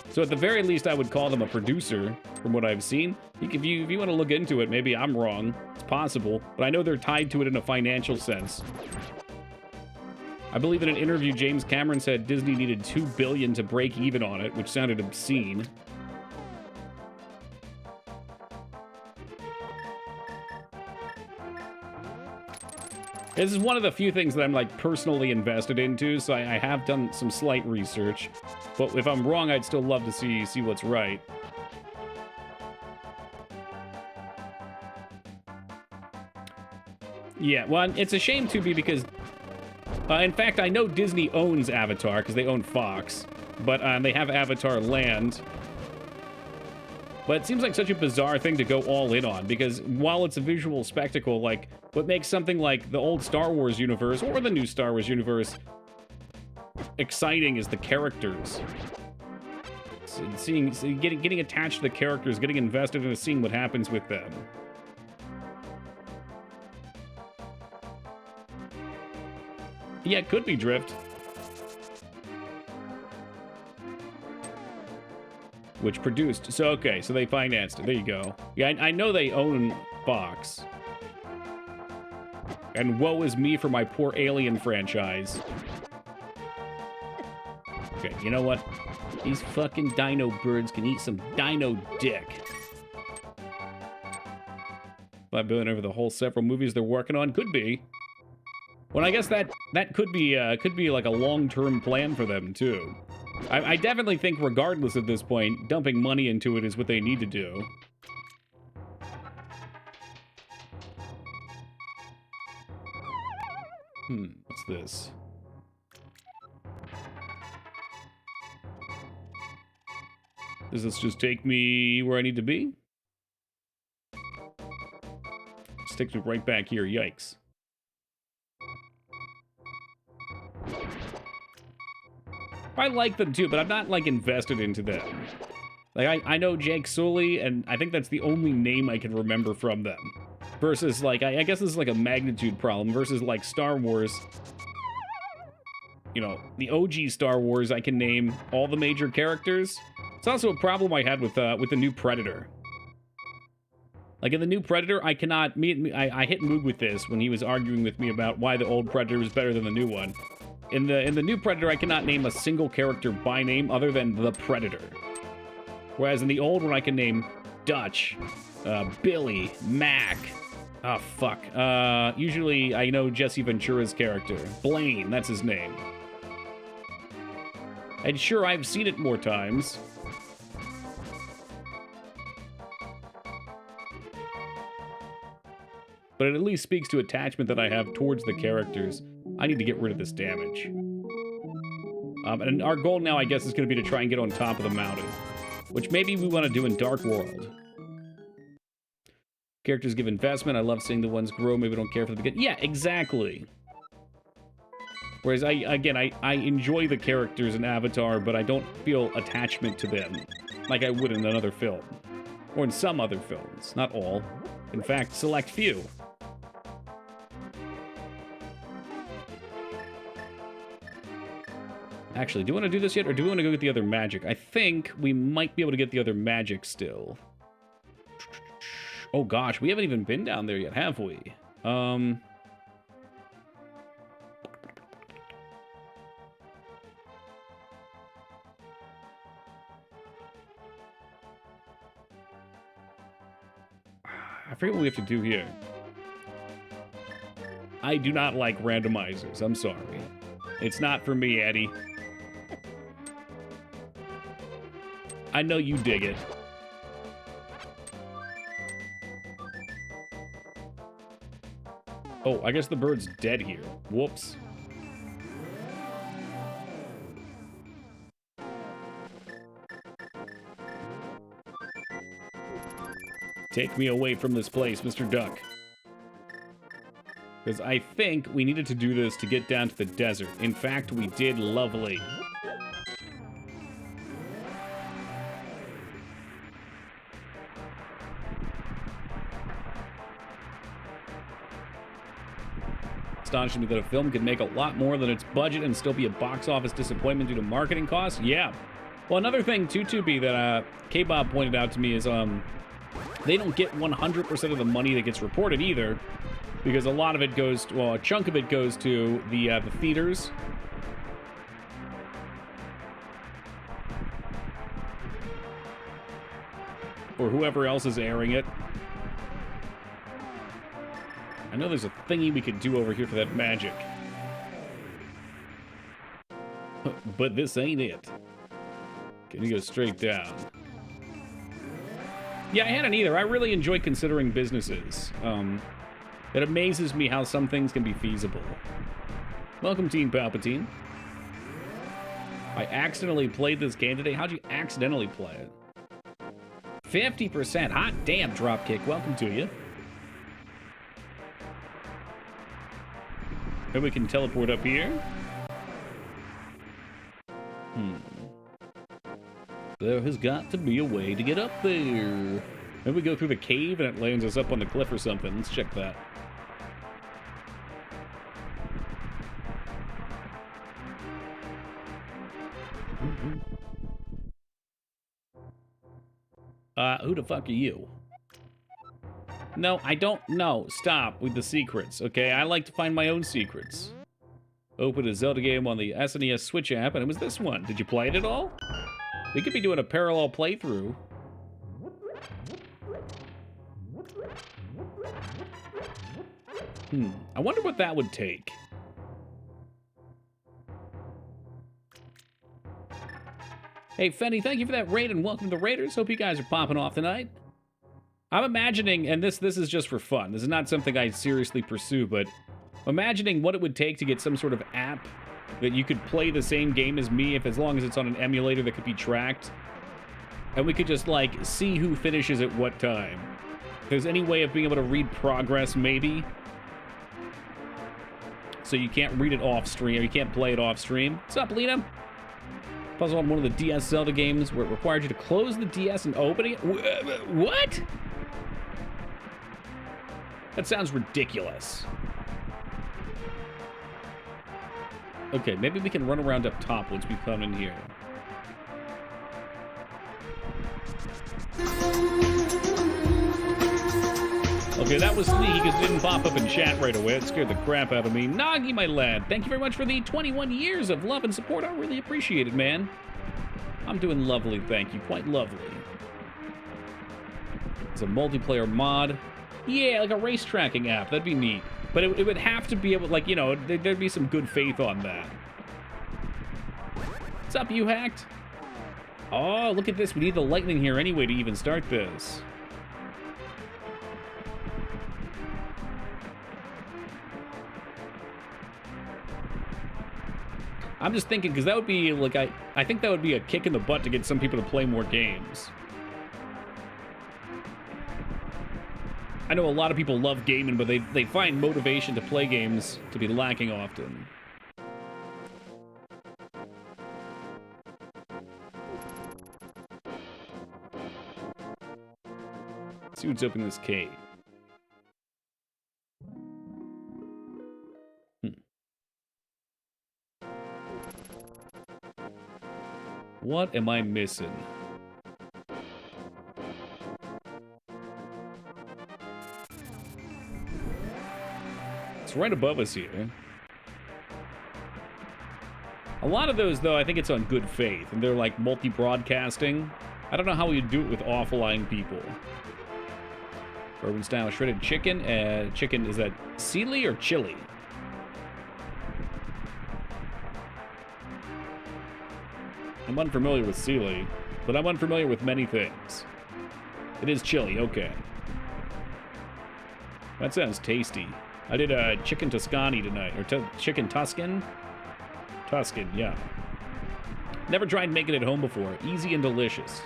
So at the very least, I would call them a producer, from what I've seen. If you want to look into it, maybe I'm wrong. It's possible, but I know they're tied to it in a financial sense. I believe in an interview, James Cameron said Disney needed $2 billion to break even on it, which sounded obscene. This is one of the few things that I'm, like, personally invested into, so I have done some slight research. But if I'm wrong, I'd still love to see what's right. Yeah, well, it's a shame, too, because... in fact, I know Disney owns Avatar, because they own Fox. But they have Avatar Land. But it seems like such a bizarre thing to go all in on, because while it's a visual spectacle, like, what makes something like the old Star Wars universe, or the new Star Wars universe, exciting is the characters. Getting attached to the characters, getting invested in seeing what happens with them. Yeah, it could be Drift. Which produced. So, okay, so they financed it. There you go. Yeah, I know they own Fox. And woe is me for my poor Alien franchise. Okay, you know what? These fucking dino birds can eat some dino dick. $5 billion over the whole several movies they're working on? Could be. Well, I guess that could be like a long-term plan for them, too. I definitely think, regardless at this point, dumping money into it is what they need to do. What's this? Does this just take me where I need to be? Sticks me right back here, yikes. I like them too, but I'm not, like, invested into them. Like, I know Jake Sully, and I think that's the only name I can remember from them. Versus, like, I guess this is, like, a magnitude problem. Versus, like, Star Wars. You know, the OG Star Wars, I can name all the major characters. It's also a problem I had with the new Predator. Like, in the new Predator, I cannot... I hit Moog with this when he was arguing with me about why the old Predator was better than the new one. In the new Predator, I cannot name a single character by name other than the Predator. Whereas in the old one, I can name Dutch, Billy, Mac. Oh, fuck. Usually, I know Jesse Ventura's character. Blaine, that's his name. And sure, I've seen it more times. But it at least speaks to attachment that I have towards the characters. I need to get rid of this damage. And our goal now, I guess, is going to be to try and get on top of the mountain. Which maybe we want to do in Dark World. Characters give investment. I love seeing the ones grow. Maybe don't care for the beginning. Yeah, exactly. Whereas, I enjoy the characters in Avatar, but I don't feel attachment to them. Like I would in another film. Or in some other films. Not all. In fact, select few. Actually, do you want to do this yet, or do we want to go get the other magic? I think we might be able to get the other magic still. Oh gosh, we haven't even been down there yet, have we? I forget what we have to do here. I do not like randomizers, I'm sorry. It's not for me, Eddie. I know you dig it. Oh, I guess the bird's dead here. Whoops. Take me away from this place, Mr. Duck. Because I think we needed to do this to get down to the desert. In fact, we did lovely. astonishes me that a film could make a lot more than its budget and still be a box office disappointment due to marketing costs. Yeah. Well, another thing, too, that K-Bob pointed out to me is they don't get 100% of the money that gets reported either, because a lot of it goes to, well, a chunk of it goes to the theaters. Or whoever else is airing it. I know there's a thingy we could do over here for that magic. But this ain't it. Can you go straight down? Yeah, I hadn't either. I really enjoy considering businesses. It amazes me how some things can be feasible. Welcome, Team Palpatine. I accidentally played this game today. How'd you accidentally play it? 50%. Hot damn, Dropkick. Welcome to you. And we can teleport up here. There has got to be a way to get up there. Maybe we go through the cave and it lands us up on the cliff or something. Let's check that. Who the fuck are you? No, I don't know. Stop with the secrets, okay? I like to find my own secrets. Open a Zelda game on the SNES Switch app, and it was this one. Did you play it at all? We could be doing a parallel playthrough. I wonder what that would take. Hey, Fenny, thank you for that raid, and welcome to the Raiders. Hope you guys are popping off tonight. I'm imagining, and this is just for fun. This is not something I seriously pursue, but imagining what it would take to get some sort of app that you could play the same game as me, as long as it's on an emulator that could be tracked. And we could just, like, see who finishes at what time. If there's any way of being able to read progress, maybe. So you can't read it off stream, or you can't play it off stream. What's up, Lena? Puzzle on one of the DS Zelda games where it required you to close the DS and open it. What? That sounds ridiculous. Okay, maybe we can run around up top once we come in here. Okay, that was sneaky because it didn't pop up in chat right away. It scared the crap out of me. Nagi, my lad, thank you very much for the 21 years of love and support. I really appreciate it, man. I'm doing lovely, thank you. Quite lovely. It's a multiplayer mod. Yeah, like a race tracking app. That'd be neat. But it would have to be able, like, you know, there'd be some good faith on that. What's up, you hacked? Oh, look at this. We need the lightning here anyway to even start this. I'm just thinking, because that would be, like, I think that would be a kick in the butt to get some people to play more games. I know a lot of people love gaming, but they find motivation to play games to be lacking often. Let's see what's up in this cave. What am I missing? It's right above us here. A lot of those, though, I think it's on good faith, and they're like multi-broadcasting. I don't know how we do it with offline people. Urban style shredded chicken. Chicken, is that Sealy or chili? I'm unfamiliar with Sealy, but I'm unfamiliar with many things. It is chili, okay. That sounds tasty. I did a chicken Toscani tonight, or chicken Tuscan? Tuscan, yeah. Never tried making it home before. Easy and delicious.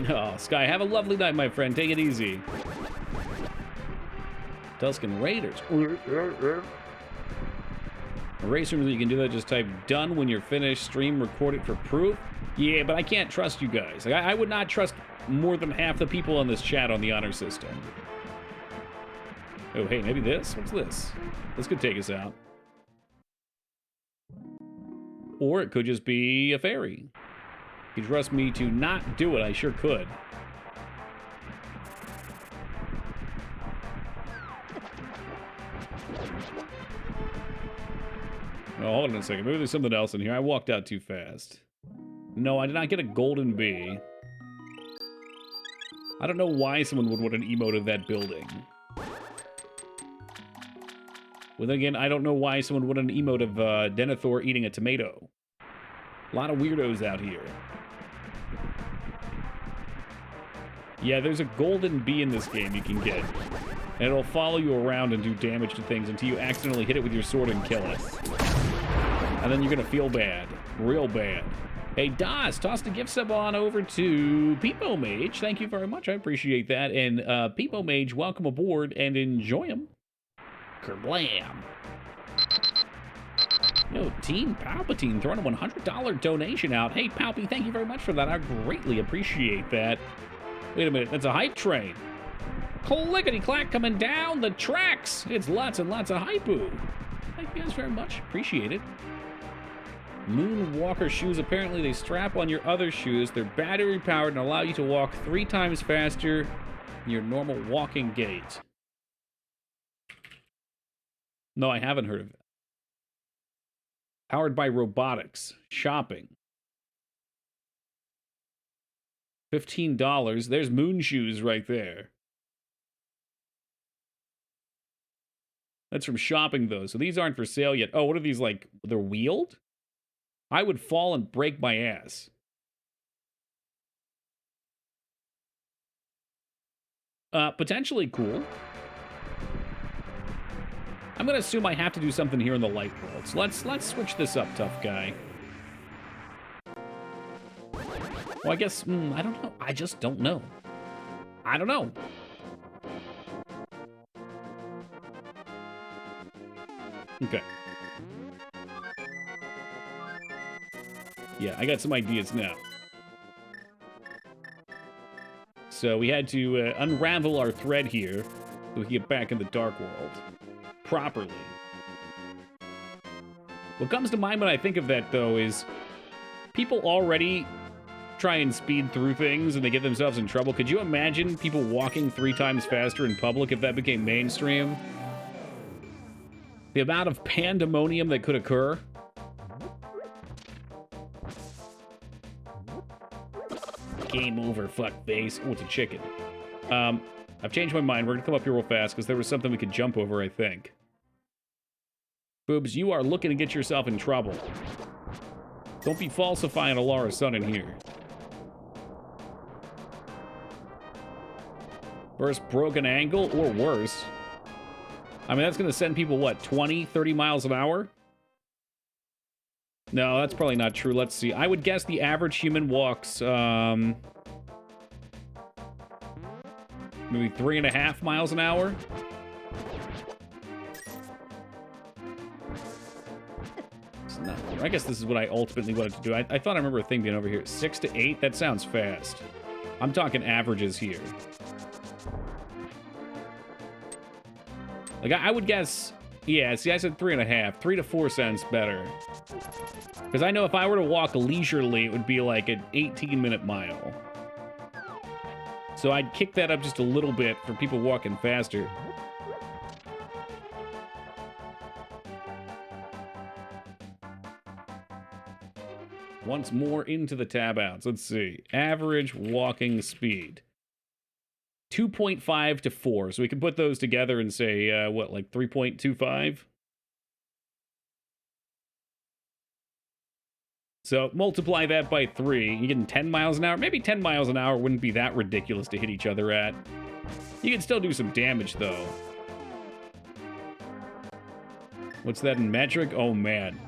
Oh, Sky, have a lovely night, my friend. Take it easy. Tuscan Raiders. Erase room, you can do that. Just type done when you're finished. Stream, record it for proof. Yeah, but I can't trust you guys. Like, I would not trust more than half the people on this chat on the honor system. Oh, hey, maybe this? What's this? This could take us out. Or it could just be a fairy. If you trust me to not do it, I sure could. Oh, hold on a second. Maybe there's something else in here. I walked out too fast. No, I did not get a golden bee. I don't know why someone would want an emote of that building. Well, then again, I don't know why someone would want an emote of Denethor eating a tomato. A lot of weirdos out here. Yeah, there's a golden bee in this game you can get. And it'll follow you around and do damage to things until you accidentally hit it with your sword and kill it. And then you're gonna feel bad. Real bad. Hey, Das, tossed a gift sub on over to Peepo Mage. Thank you very much. I appreciate that. And Peepo Mage, welcome aboard and enjoy them. Kerblam. Yo, Team Palpatine throwing a $100 donation out. Hey, Palpy, thank you very much for that. I greatly appreciate that. Wait a minute, that's a hype train. Clickety-clack coming down the tracks. It's lots and lots of hype-oo. Thank you guys very much. Appreciate it. Moonwalker shoes. Apparently they strap on your other shoes. They're battery-powered and allow you to walk 3 times faster than your normal walking gait. No, I haven't heard of it. Powered by robotics. Shopping. $15. There's moon shoes right there. That's from shopping, though. So these aren't for sale yet. Oh, what are these like? They're wheeled? I would fall and break my ass. Potentially cool. I'm gonna assume I have to do something here in the light world. So let's switch this up, tough guy. Well, I guess, I don't know. I just don't know. I don't know. Okay. Yeah, I got some ideas now. So we had to unravel our thread here so we can get back in the dark world properly. What comes to mind when I think of that, though, is people already try and speed through things and they get themselves in trouble. Could you imagine people walking 3 times faster in public if that became mainstream? The amount of pandemonium that could occur. Game over, fuckface. Oh, it's a chicken. I've changed my mind. We're gonna come up here real fast because there was something we could jump over, I think. Boobs, you are looking to get yourself in trouble. Don't be falsifying Alara's son in here. First broken ankle or worse. I mean, that's going to send people, what, 20, 30 miles an hour? No, that's probably not true. Let's see. I would guess the average human walks, maybe 3.5 miles an hour? It's not, I guess this is what I ultimately wanted to do. I thought I remember a thing being over here. 6 to 8? That sounds fast. I'm talking averages here. Like, I would guess, yeah, see, I said 3.5. 3 to 4 sounds better. Because I know if I were to walk leisurely, it would be like an 18-minute mile. So I'd kick that up just a little bit for people walking faster. Once more into the tab outs. Let's see. Average walking speed. 2.5 to 4. So we can put those together and say, what, like 3.25? So multiply that by 3. You're getting 10 miles an hour. Maybe 10 miles an hour wouldn't be that ridiculous to hit each other at. You can still do some damage, though. What's that in metric? Oh, man.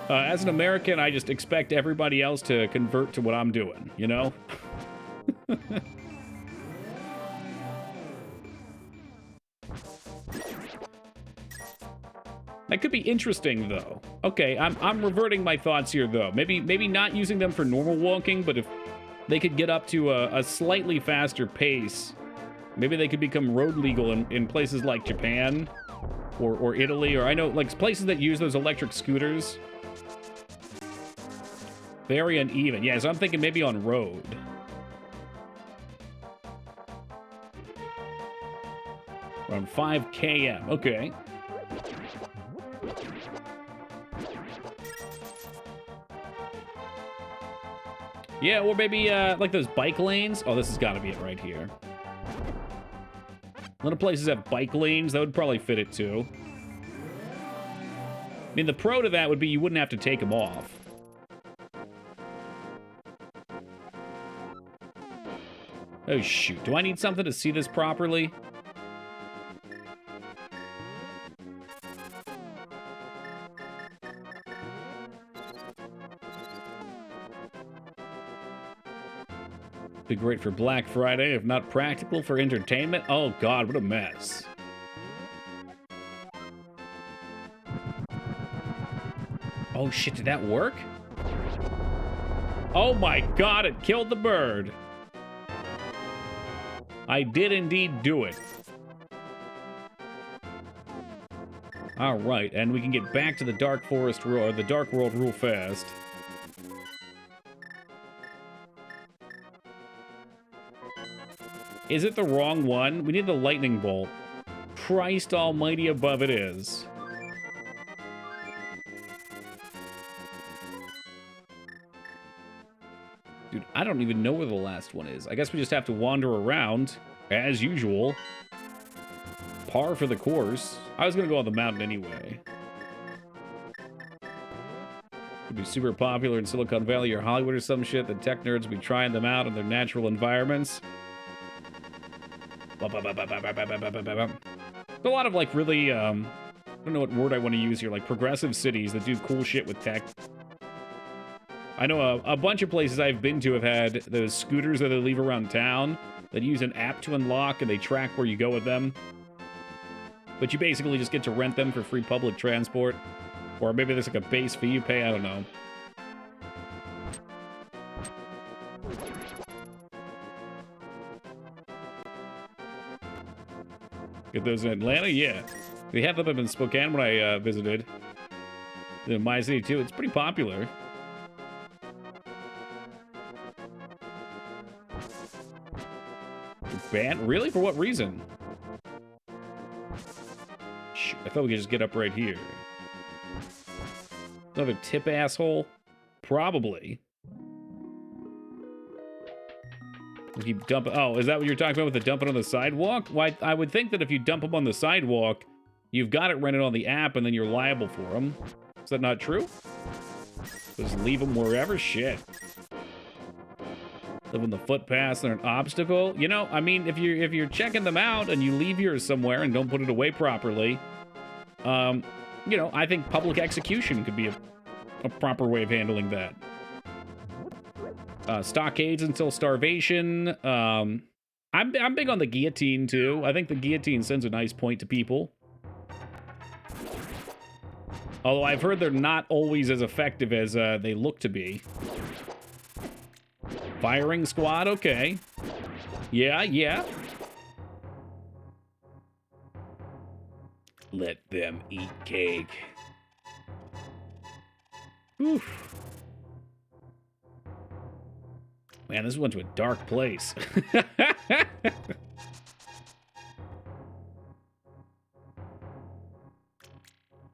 As an American, I just expect everybody else to convert to what I'm doing, you know? That could be interesting, though. Okay, I'm reverting my thoughts here, though. Maybe not using them for normal walking, but if they could get up to a slightly faster pace, maybe they could become road legal in places like Japan or Italy, or I know, like, places that use those electric scooters. Very uneven. Yeah, so I'm thinking maybe on road. Around 5 km. Okay. Yeah, or maybe, like those bike lanes. Oh, this has got to be it right here. A lot of places have bike lanes. That would probably fit it, too. I mean, the pro to that would be you wouldn't have to take them off. Oh, shoot. Do I need something to see this properly? Be great for Black Friday, if not practical for entertainment. Oh, God, what a mess. Oh, shit, did that work? Oh, my God, it killed the bird. I did indeed do it. All right, and we can get back to the Dark Forest, or the Dark World real fast. Is it the wrong one? We need the lightning bolt. Christ almighty above it is. Dude, I don't even know where the last one is. I guess we just have to wander around, as usual. Par for the course. I was gonna go on the mountain anyway. Could be super popular in Silicon Valley or Hollywood or some shit. The tech nerds be trying them out in their natural environments. A lot of, like, really, I don't know what word I want to use here, like, progressive cities that do cool shit with tech. I know a bunch of places I've been to have had those scooters that they leave around town that use an app to unlock, and they track where you go with them. But you basically just get to rent them for free public transport. Or maybe there's, like, a base fee you pay, I don't know. Get those in Atlanta? Yeah. They have them up in Spokane when I visited. In my city, too. It's pretty popular. Banned? Really? For what reason? Shoot, I thought we could just get up right here. Another tip asshole? Probably. We keep dumping. Oh, is that what you're talking about with the dumping on the sidewalk? Why, I would think that if you dump them on the sidewalk, you've got it rented on the app and then you're liable for them. Is that not true? Just leave them wherever? Shit. Live on the footpaths, they're an obstacle. You know, I mean, if you're checking them out and you leave yours somewhere and don't put it away properly, you know, I think public execution could be a proper way of handling that. Stockades until starvation. I'm big on the guillotine, too. I think the guillotine sends a nice point to people. Although I've heard they're not always as effective as they look to be. Firing squad, okay. Yeah. Let them eat cake. Oof. Man, this went to a dark place.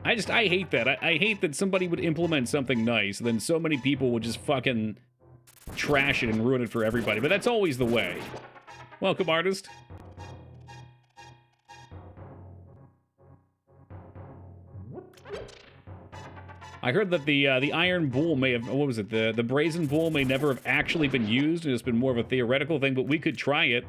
I hate that. I hate that somebody would implement something nice, and then so many people would just fucking trash it and ruin it for everybody. But that's always the way. Welcome, artist. I heard that the Iron Bull may have, what was it, the Brazen Bull may never have actually been used, and it's been more of a theoretical thing, but we could try it.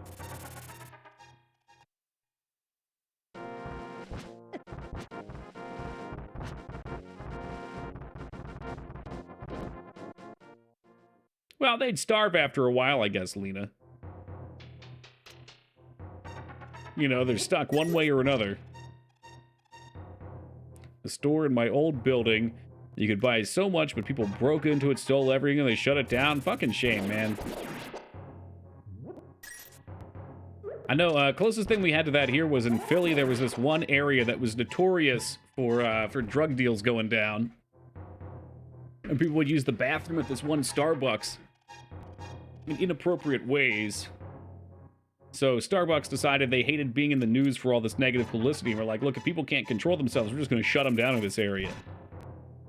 Well, they'd starve after a while, I guess, Lena. You know, they're stuck one way or another. the store in my old building. You could buy so much, but people broke into it, stole everything, and they shut it down. Fucking shame, man. I know, closest thing we had to that here was in Philly. There was this one area that was notorious for drug deals going down. And people would use the bathroom at this one Starbucks in inappropriate ways. So Starbucks decided they hated being in the news for all this negative publicity. And we're like, look, if people can't control themselves, we're just going to shut them down in this area.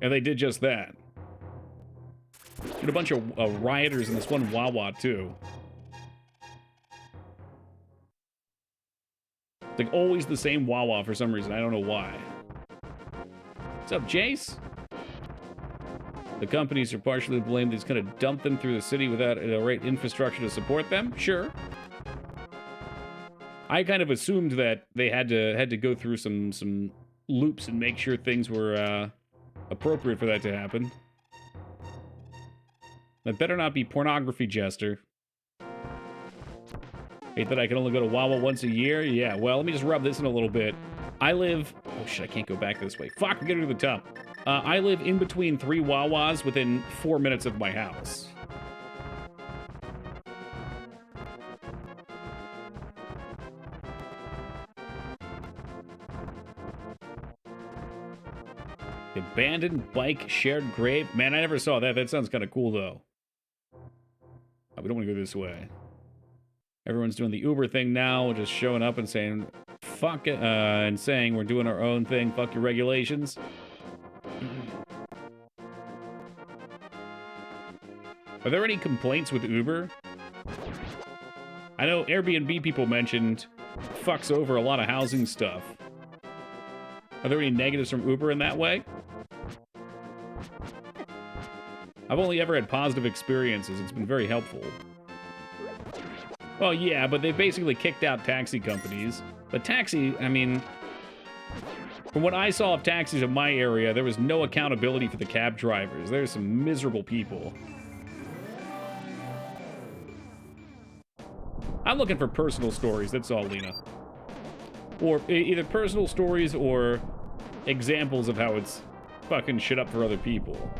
And they did just that. And a bunch of rioters in this one Wawa, too. It's like always the same Wawa for some reason. I don't know why. What's up, Jace? The companies are partially to blame. They just kind of dump them through the city without the right infrastructure to support them. Sure. I kind of assumed that they had to go through some loops and make sure things were appropriate for that to happen. That better not be pornography, Jester. Hate that I can only go to Wawa once a year? Yeah, well, let me just rub this in a little bit. I live... Oh, shit, I can't go back this way. Fuck, I'm getting to the top. I live in between 3 Wawas within 4 minutes of my house. Abandoned bike shared grave. Man, I never saw that. That sounds kind of cool, though. Oh, we don't want to go this way. Everyone's doing the Uber thing now, just showing up and saying, fuck it, and saying we're doing our own thing, fuck your regulations. Are there any complaints with Uber? I know Airbnb people mentioned fucks over a lot of housing stuff. Are there any negatives from Uber in that way? I've only ever had positive experiences. It's been very helpful. Well, yeah, but they basically kicked out taxi companies. But taxi, I mean... From what I saw of taxis in my area, there was no accountability for the cab drivers. There's some miserable people. I'm looking for personal stories, that's all, Lena. Or either personal stories or examples of how it's fucking shit up for other people.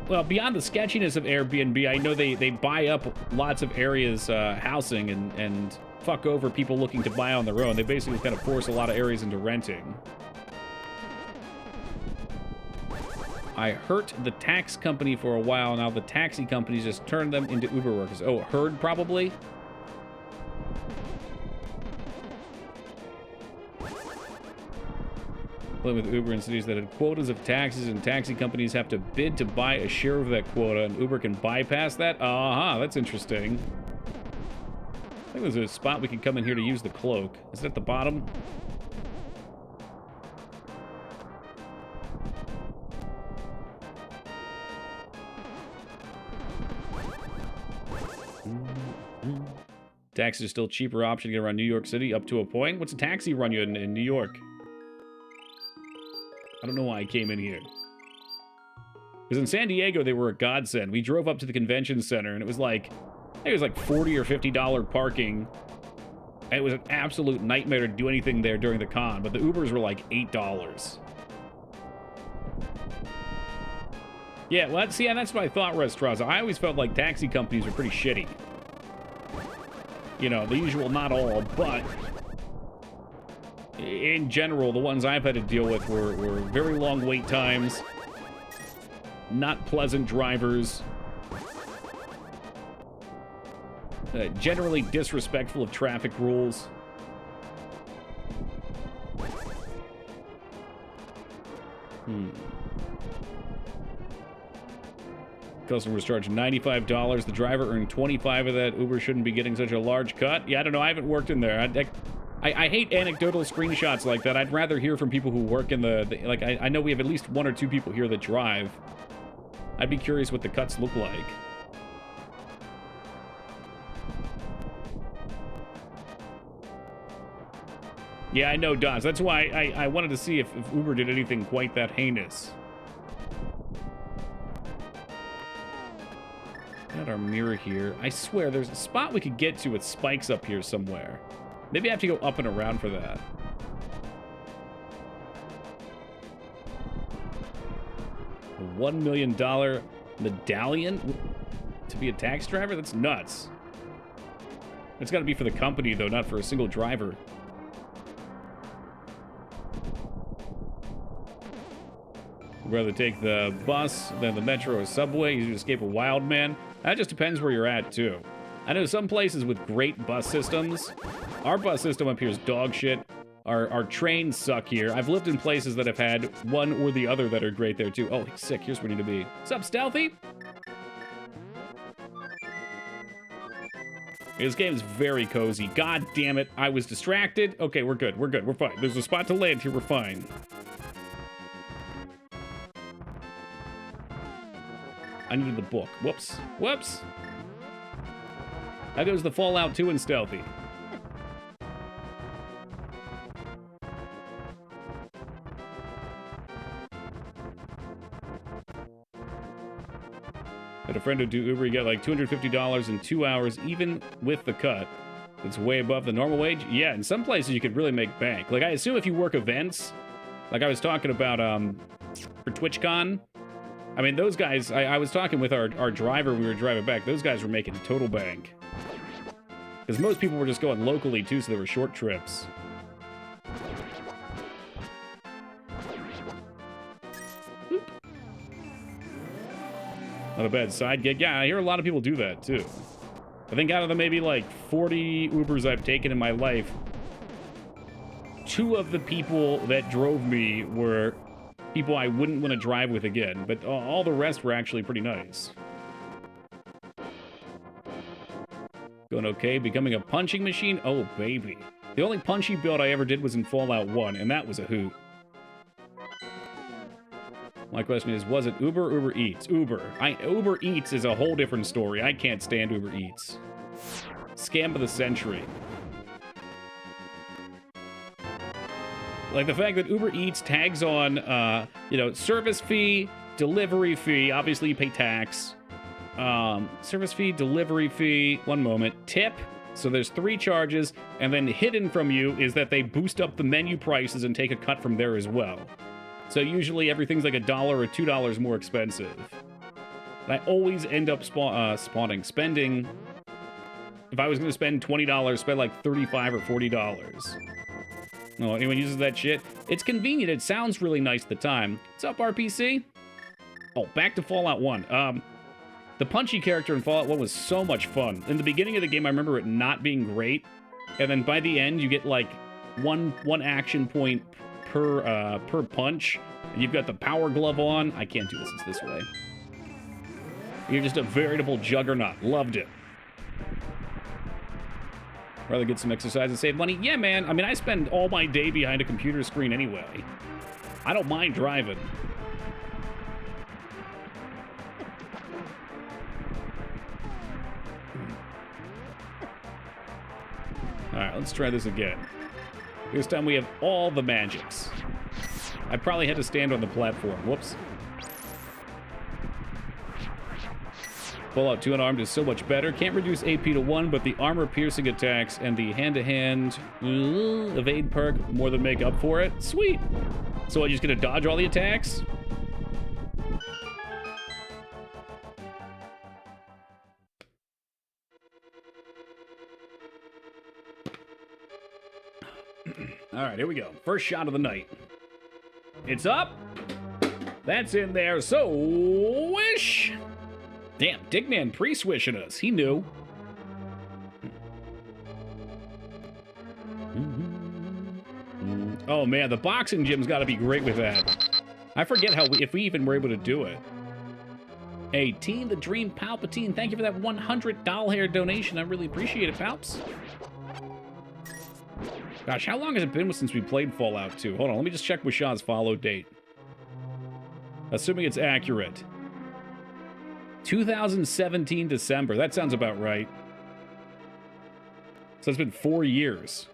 Well, beyond the sketchiness of Airbnb, I know they buy up lots of areas, housing, and fuck over people looking to buy on their own. They basically kind of force a lot of areas into renting. I hurt the tax company for a while. Now the taxi companies just turned them into Uber workers. Oh, herd probably? With Uber in cities that had quotas of taxes, and taxi companies have to bid to buy a share of that quota, and Uber can bypass that? That's interesting. I think there's a spot we can come in here to use the cloak. Is it at the bottom? Taxis are still a cheaper option to get around New York City, up to a point. What's a taxi run you in New York? I don't know why I came in here. Because in San Diego, they were a godsend. We drove up to the convention center, and it was like, I think it was like $40 or $50 parking. And it was an absolute nightmare to do anything there during the con, but the Ubers were like $8. Yeah, well, see, and that's what I thought, Restraza. I always felt like taxi companies were pretty shitty. You know, the usual, not all, but... in general, the ones I've had to deal with were very long wait times, not pleasant drivers, generally disrespectful of traffic rules. Customers charged $95. The driver earned $25 of that. Uber shouldn't be getting such a large cut. Yeah, I don't know. I haven't worked in there. I hate anecdotal screenshots like that. I'd rather hear from people who work in like, I know we have at least 1 or 2 people here that drive. I'd be curious what the cuts look like. Yeah, I know, Daz. That's why I wanted to see if Uber did anything quite that heinous. Got our mirror here. I swear, there's a spot we could get to with spikes up here somewhere. Maybe I have to go up and around for that. A $1 million medallion to be a tax driver? That's nuts. It's got to be for the company, though, not for a single driver. I'd rather take the bus than the metro or subway. You escape a wild man. That just depends where you're at, too. I know some places with great bus systems. Our bus system up here is dog shit. Our trains suck here. I've lived in places that have had one or the other that are great there, too. Oh, sick. Here's where we need to be. What's up, Stealthy? This game is very cozy. God damn it. I was distracted. Okay, we're good. We're good. We're fine. There's a spot to land here. We're fine. I needed the book. Whoops. Whoops. How goes the Fallout 2 and Stealthy? Had a friend who do Uber, you get like $250 in 2 hours, even with the cut. It's way above the normal wage. Yeah, in some places you could really make bank. Like, I assume if you work events, like I was talking about for TwitchCon, I mean, those guys, I was talking with our driver when we were driving back. Those guys were making total bank. Because most people were just going locally, too, so they were short trips. Boop. Not a bad side gig. Yeah, I hear a lot of people do that, too. I think out of the maybe, like, 40 Ubers I've taken in my life, 2 of the people that drove me were people I wouldn't want to drive with again, but all the rest were actually pretty nice. Going okay, becoming a punching machine? Oh, baby. The only punchy build I ever did was in Fallout 1, and that was a hoot. My question is, was it Uber or Uber Eats? Uber. Uber Eats is a whole different story. I can't stand Uber Eats. Scam of the century. Like the fact that Uber Eats tags on, you know, service fee, delivery fee, obviously you pay tax. Service fee, delivery fee, one moment, tip. So there's 3 charges, and then hidden from you is that they boost up the menu prices and take a cut from there as well. So usually everything's like $1 or $2 more expensive. And I always end up spending, if I was going to spend $20, spend like $35 or $40. Oh, anyone uses that shit? It's convenient. It sounds really nice at the time. What's up, RPC? Oh, back to Fallout 1. The punchy character in Fallout 1 was so much fun. In the beginning of the game, I remember it not being great. And then by the end, you get like one action point per punch. And you've got the power glove on. I can't do this. It's this way. You're just a veritable juggernaut. Loved it. Rather get some exercise and save money? Yeah, man. I mean, I spend all my day behind a computer screen anyway. I don't mind driving. Alright, let's try this again. This time we have all the magics. I probably had to stand on the platform. Whoops. Fallout 2 unarmed is so much better. Can't reduce AP to 1, but the armor-piercing attacks and the hand-to-hand evade perk more than make up for it. Sweet! So I'm just gonna dodge all the attacks? Alright, here we go. First shot of the night. It's up! That's in there, so wish! Damn, Digman pre-swishing us. He knew. Oh man, the boxing gym's got to be great with that. I forget if we even were able to do it. Hey, Team the Dream Palpatine, thank you for that $100 hair donation. I really appreciate it, Palps. Gosh, how long has it been since we played Fallout 2? Hold on, let me just check Wishad's follow date. Assuming it's accurate. 2017 December. That sounds about right. So it's been 4 years.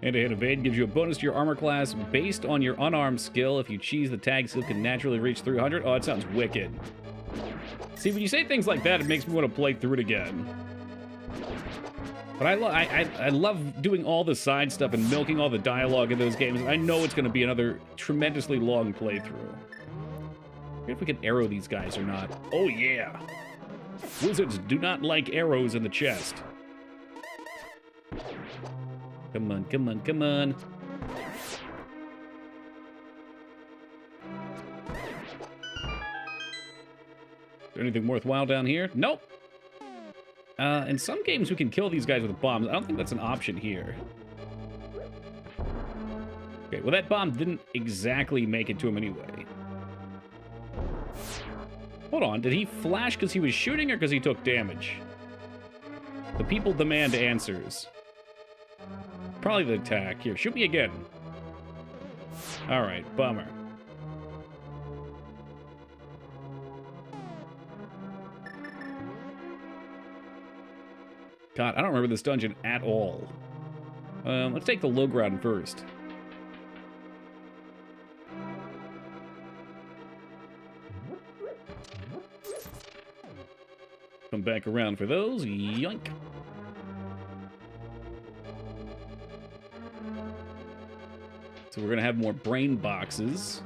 Hand-to-hand evade gives you a bonus to your armor class based on your unarmed skill. If you cheese, the tag skill can naturally reach 300. Oh, that sounds wicked. See, when you say things like that, it makes me want to play through it again. But I love doing all the side stuff and milking all the dialogue in those games. I know it's going to be another tremendously long playthrough. If we can arrow these guys or not. Oh, yeah. Wizards do not like arrows in the chest. Come on, come on, come on. Is there anything worthwhile down here? Nope. In some games, we can kill these guys with bombs. I don't think that's an option here. Okay, well, that bomb didn't exactly make it to him anyway. Hold on, did he flash because he was shooting or because he took damage? The people demand answers. Probably the attack. Here, shoot me again. Alright, bummer. God, I don't remember this dungeon at all. Let's take the low ground first. Come back around for those. Yoink. So we're going to have more brain boxes.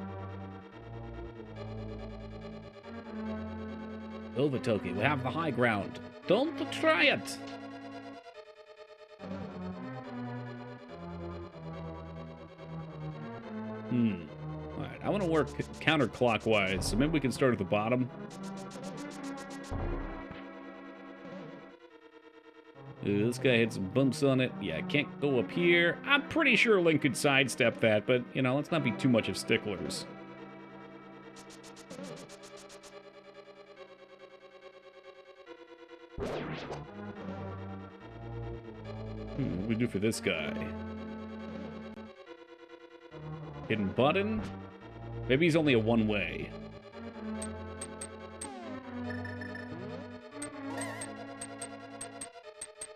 Over, Toki. We have the high ground. Don't try it. Alright, I want to work counterclockwise, so maybe we can start at the bottom. This guy had some bumps on it. Yeah, I can't go up here. I'm pretty sure Link could sidestep that, but, you know, let's not be too much of sticklers. What do we do for this guy? Hidden button? Maybe he's only a one-way.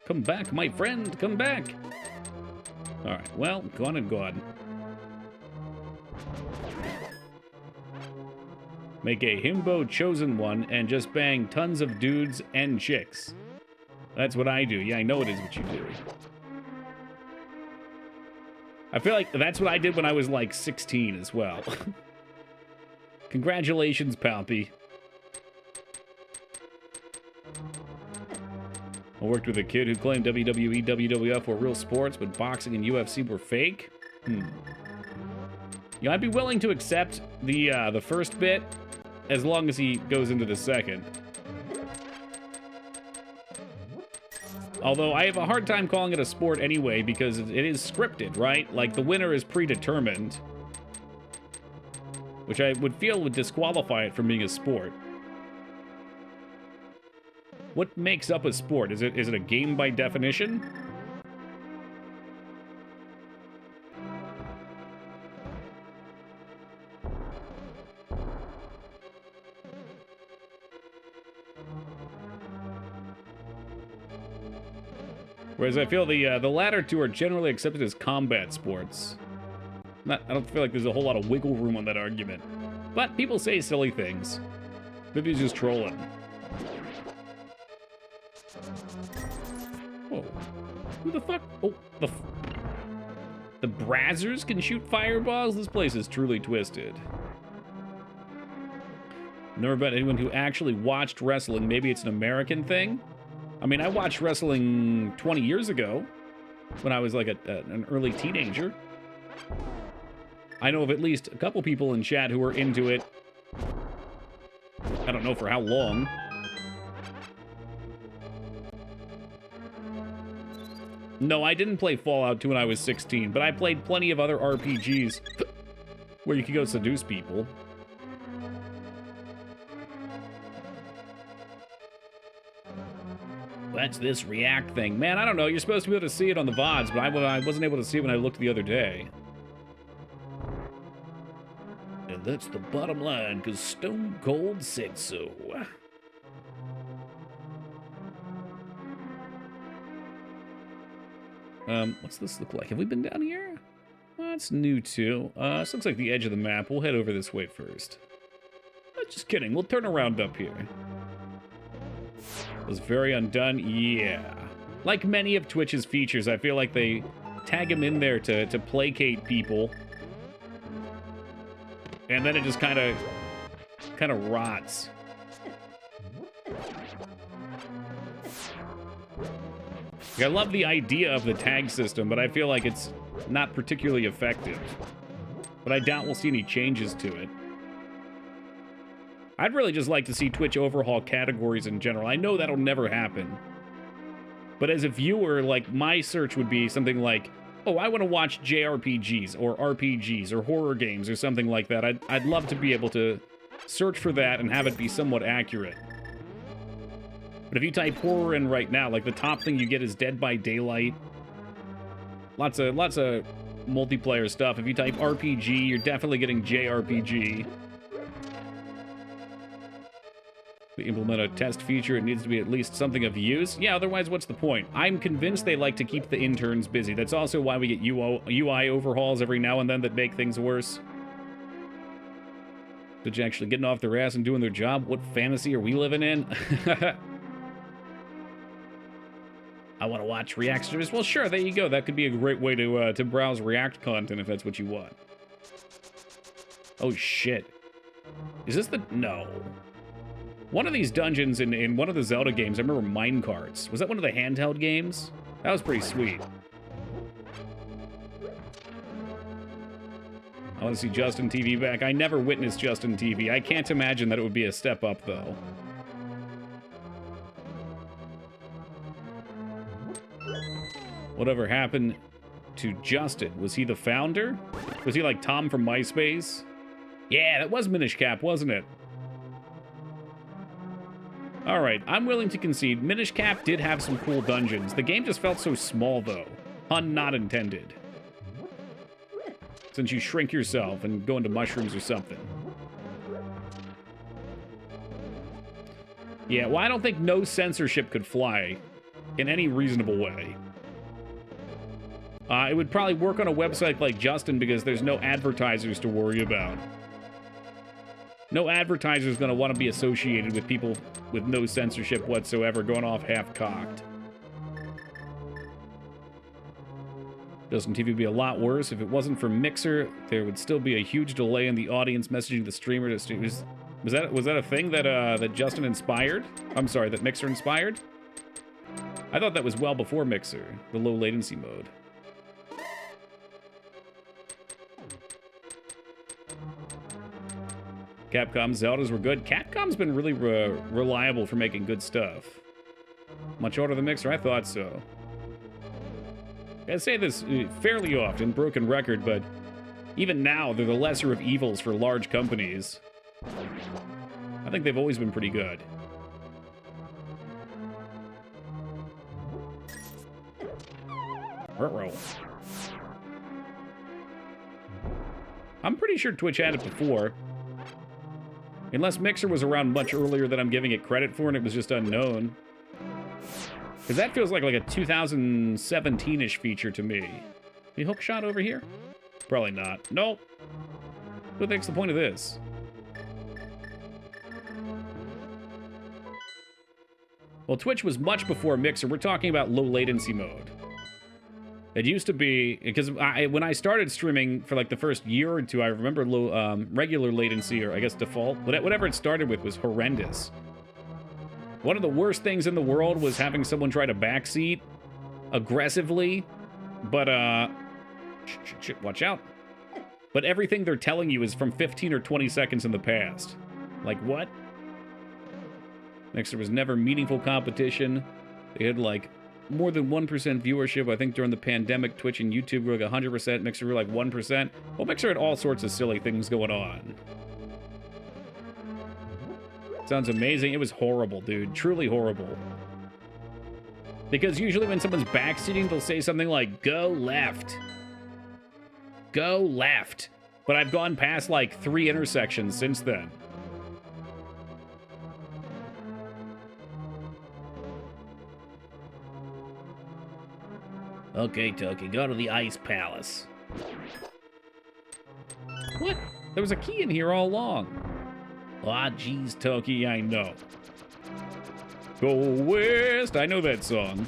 Come back, my friend, come back! Alright, well, gone and gone. Make a himbo chosen one and just bang tons of dudes and chicks. That's what I do. Yeah, I know it is what you do. I feel like that's what I did when I was like 16 as well. Congratulations, Palpy. I worked with a kid who claimed WWE, WWF were real sports, but boxing and UFC were fake. You know, I'd be willing to accept the first bit as long as he goes into the second. Although I have a hard time calling it a sport anyway because it is scripted, right? Like the winner is predetermined, which I would feel would disqualify it from being a sport. What makes up a sport? Is it a game by definition? Whereas I feel the latter two are generally accepted as combat sports. I don't feel like there's a whole lot of wiggle room on that argument. But people say silly things. Maybe he's just trolling. Whoa. Who the fuck? Oh, the Brazzers can shoot fireballs? This place is truly twisted. Never met anyone who actually watched wrestling. Maybe it's an American thing? I mean, I watched wrestling 20 years ago when I was like an early teenager. I know of at least a couple people in chat who were into it. I don't know for how long. No, I didn't play Fallout 2 when I was 16, but I played plenty of other RPGs where you could go seduce people. That's this React thing. Man, I don't know. You're supposed to be able to see it on the VODs, but I wasn't able to see it when I looked the other day. And that's the bottom line, because Stone Cold said so. What's this look like? Have we been down here? That's new too. This looks like the edge of the map. We'll head over this way first. Just kidding. We'll turn around up here. Was very undone. Yeah. Like many of Twitch's features, I feel like they tag him in there to placate people. And then it just kind of rots. Like, I love the idea of the tag system, but I feel like it's not particularly effective. But I doubt we'll see any changes to it. I'd really just like to see Twitch overhaul categories in general. I know that'll never happen. But as a viewer, like, my search would be something like, oh, I want to watch JRPGs or RPGs or horror games or something like that. I'd love to be able to search for that and have it be somewhat accurate. But if you type horror in right now, like, the top thing you get is Dead by Daylight. Lots of multiplayer stuff. If you type RPG, you're definitely getting JRPG. We implement a test feature, it needs to be at least something of use. Yeah, otherwise, what's the point? I'm convinced they like to keep the interns busy. That's also why we get UI overhauls every now and then that make things worse. Did you actually getting off their ass and doing their job? What fantasy are we living in? I want to watch React streamers. Well, sure, there you go. That could be a great way to browse React content if that's what you want. Oh, shit. Is this the... No. One of these dungeons in one of the Zelda games, I remember minecarts. Was that one of the handheld games? That was pretty sweet. I want to see Justin TV back. I never witnessed Justin TV. I can't imagine that it would be a step up, though. Whatever happened to Justin? Was he the founder? Was he like Tom from MySpace? Yeah, that was Minish Cap, wasn't it? All right, I'm willing to concede. Minish Cap did have some cool dungeons. The game just felt so small, though. Pun not intended. Since you shrink yourself and go into mushrooms or something. Yeah, well, I don't think no censorship could fly in any reasonable way. It would probably work on a website like Justin because there's no advertisers to worry about. No advertiser is going to want to be associated with people with no censorship whatsoever going off half-cocked. Justin TV would be a lot worse. If it wasn't for Mixer, there would still be a huge delay in the audience messaging the streamer to stream. Was that a thing that that Justin inspired? I'm sorry, that Mixer inspired? I thought that was well before Mixer, the low latency mode. Capcom's Zeldas were good. Capcom's been really reliable for making good stuff. Much older than Mixer? I thought so. I say this fairly often, broken record, but even now, they're the lesser of evils for large companies. I think they've always been pretty good. Ruh-roh. I'm pretty sure Twitch had it before. Unless Mixer was around much earlier than I'm giving it credit for and it was just unknown. Because that feels like a 2017-ish feature to me. Any hook shot over here? Probably not. Nope. What the heck's the point of this? Well, Twitch was much before Mixer. We're talking about low latency mode. It used to be, because when I started streaming for like the first year or two, I remember regular latency, or I guess default, whatever it started with was horrendous. One of the worst things in the world was having someone try to backseat aggressively, but, shit, watch out. But everything they're telling you is from 15 or 20 seconds in the past. Like, what? Mixer was never meaningful competition. They had, like, more than 1% viewership. I think during the pandemic, Twitch and YouTube were like 100%, Mixer were like 1%. Well, Mixer had all sorts of silly things going on. Sounds amazing. It was horrible, dude. Truly horrible. Because usually when someone's backseating, they'll say something like, go left. Go left. But I've gone past like 3 intersections since then. Okay, Toki, go to the Ice Palace. What? There was a key in here all along. Ah, geez, Toki, I know. Go West! I know that song.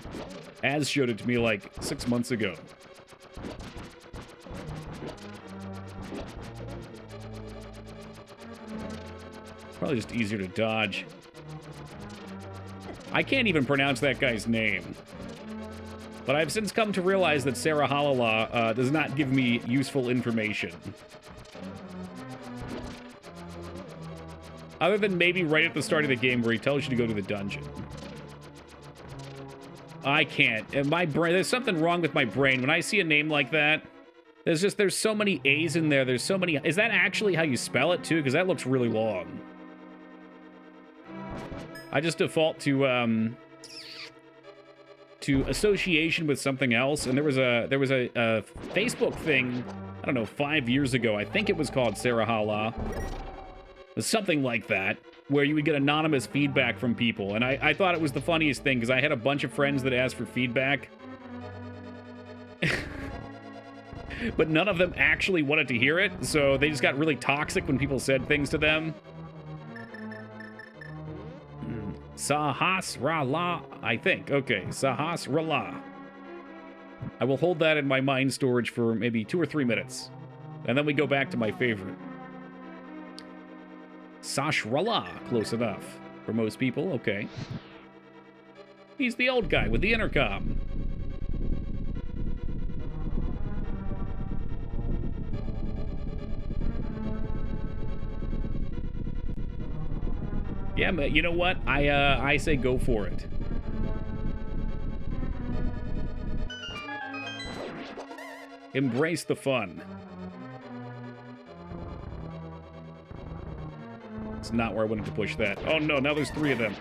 Az showed it to me like 6 months ago. Probably just easier to dodge. I can't even pronounce that guy's name. But I've since come to realize that Sarah Halala does not give me useful information. Other than maybe right at the start of the game where he tells you to go to the dungeon. I can't. And my brain, there's something wrong with my brain. When I see a name like that, there's so many A's in there. There's so many. Is that actually how you spell it too? Because that looks really long. I just default to association with something else. And there was a Facebook thing, I don't know, 5 years ago. I think it was called Sarah Hala. Something like that, where you would get anonymous feedback from people. And I thought it was the funniest thing, because I had a bunch of friends that asked for feedback. But none of them actually wanted to hear it, so they just got really toxic when people said things to them. Sahas Rala, I think. Okay, Sahas Rala. I will hold that in my mind storage for maybe 2 or 3 minutes. And then we go back to my favorite. Sashrala, close enough. For most people, okay. He's the old guy with the intercom. Yeah, but you know what? I say go for it. Embrace the fun. It's not where I wanted to push that. Oh no, now there's 3 of them.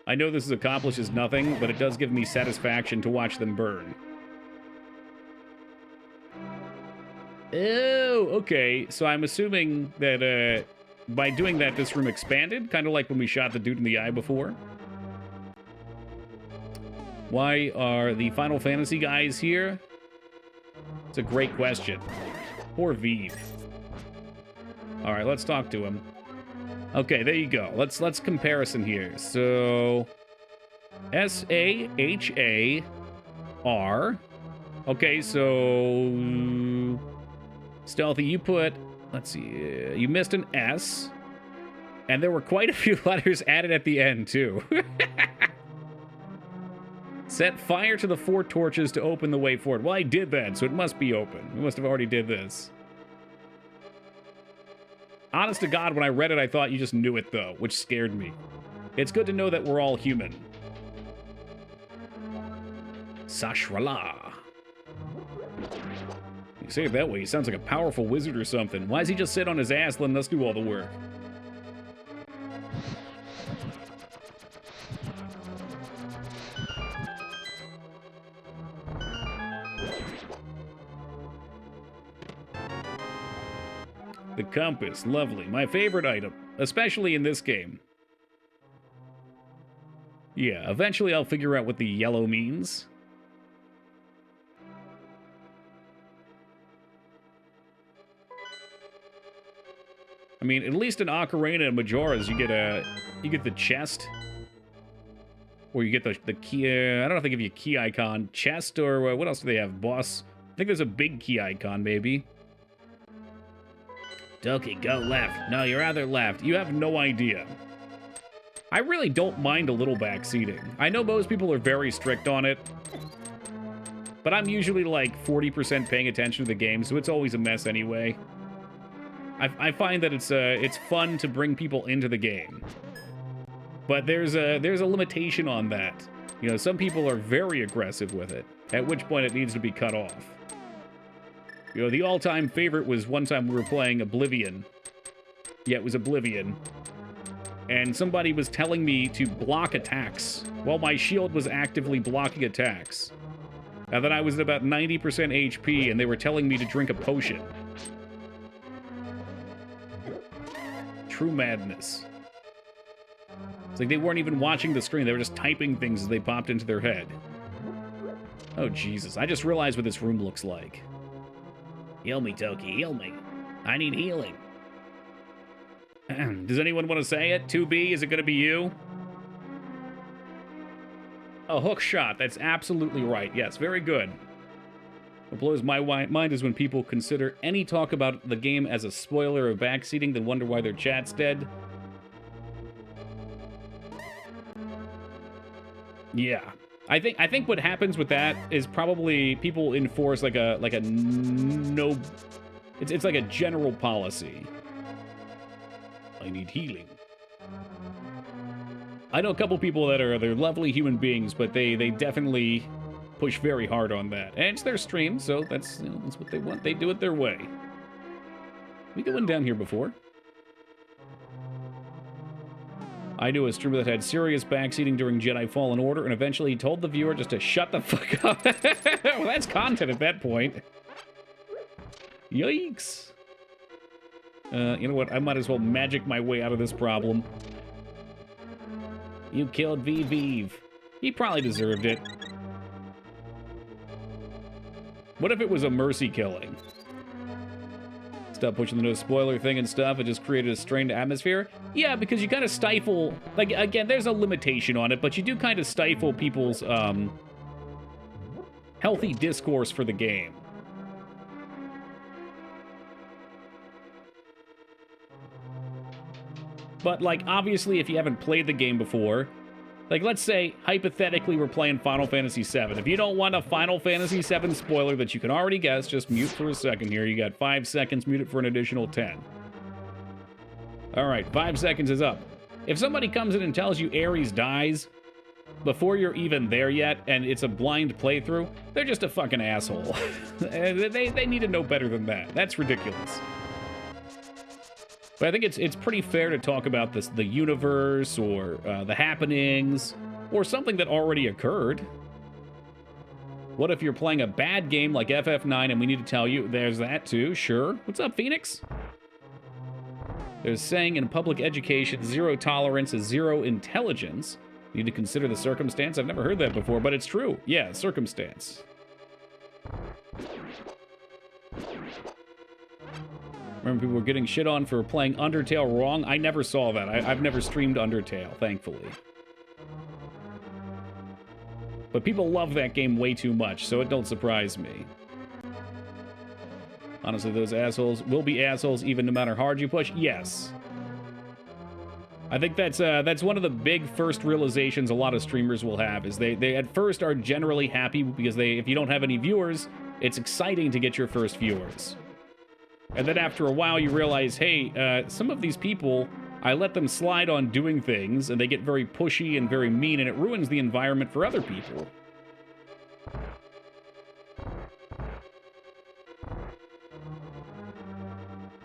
I know this accomplishes nothing, but it does give me satisfaction to watch them burn. Oh, okay. So I'm assuming that by doing that, this room expanded, kind of like when we shot the dude in the eye before. Why are the Final Fantasy guys here? It's a great question. Poor Vive. All right, let's talk to him. Okay, there you go. Let's comparison here. So S-A-H-A-R. Okay, so Stealthy, you put, let's see, you missed an S. And there were quite a few letters added at the end, too. Set fire to the 4 torches to open the way forward. Well, I did that, so it must be open. We must have already did this. Honest to God, when I read it, I thought you just knew it, though, which scared me. It's good to know that we're all human. Sashrala. You say it that way, he sounds like a powerful wizard or something. Why does he just sit on his ass letting us do all the work? The compass, lovely. My favorite item, especially in this game. Yeah, eventually I'll figure out what the yellow means. I mean, at least in Ocarina and Majora's, you get the chest, or you get the key. I don't know if they give you a key icon, chest, or what else do they have? Boss. I think there's a big key icon, maybe. Doki, go left. No, you're either left. You have no idea. I really don't mind a little backseating. I know most people are very strict on it, but I'm usually like 40% paying attention to the game, so it's always a mess anyway. I find that it's fun to bring people into the game, but there's a limitation on that. You know, some people are very aggressive with it, at which point it needs to be cut off. You know, the all-time favorite was one time we were playing Oblivion. Yeah, it was Oblivion. And somebody was telling me to block attacks while my shield was actively blocking attacks. And then I was at about 90% HP, and they were telling me to drink a potion. True madness. It's like they weren't even watching the screen. They were just typing things as they popped into their head. Oh, Jesus. I just realized what this room looks like. Heal me, Toki. Heal me. I need healing. Does anyone want to say it? 2B, is it going to be you? A hook shot. That's absolutely right. Yes, very good. What blows my mind is when people consider any talk about the game as a spoiler of backseating, then wonder why their chat's dead. Yeah. I think what happens with that is probably people enforce like a no. It's like a general policy. I need healing. I know a couple people that they're lovely human beings, but they definitely push very hard on that. And it's their stream, so that's that's what they want. They do it their way. We got one down here before. I knew a streamer that had serious backseating during Jedi Fallen Order, and eventually he told the viewer just to shut the fuck up. Well, that's content at that point. Yikes. You know what? I might as well magic my way out of this problem. You killed Vive. He probably deserved it. What if it was a mercy killing? Stop pushing the no spoiler thing and stuff. It just created a strained atmosphere. Yeah, because you kind of stifle, like, again, there's a limitation on it, but you do kind of stifle people's healthy discourse for the game. But, like, obviously, if you haven't played the game before, like, let's say, hypothetically, we're playing Final Fantasy VII. If you don't want a Final Fantasy VII spoiler that you can already guess, just mute for a second here. You got 5 seconds, mute it for an additional 10. All right, 5 seconds is up. If somebody comes in and tells you Ares dies before you're even there yet, and it's a blind playthrough, they're just a fucking asshole. They need to know better than that. That's ridiculous. But I think it's pretty fair to talk about the universe or the happenings or something that already occurred. What if you're playing a bad game like FF9 and we need to tell you? There's that too, sure. What's up, Phoenix? There's saying in public education, 0 tolerance is 0 intelligence. You need to consider the circumstance. I've never heard that before, but it's true. Yeah, circumstance. Remember people were getting shit on for playing Undertale wrong? I never saw that. I've never streamed Undertale, thankfully. But people love that game way too much, so it don't surprise me. Honestly, those assholes will be assholes even no matter how hard you push. Yes. I think that's one of the big first realizations a lot of streamers will have, is they at first are generally happy because if you don't have any viewers, it's exciting to get your first viewers. And then after a while, you realize, hey, some of these people, I let them slide on doing things, and they get very pushy and very mean, and it ruins the environment for other people.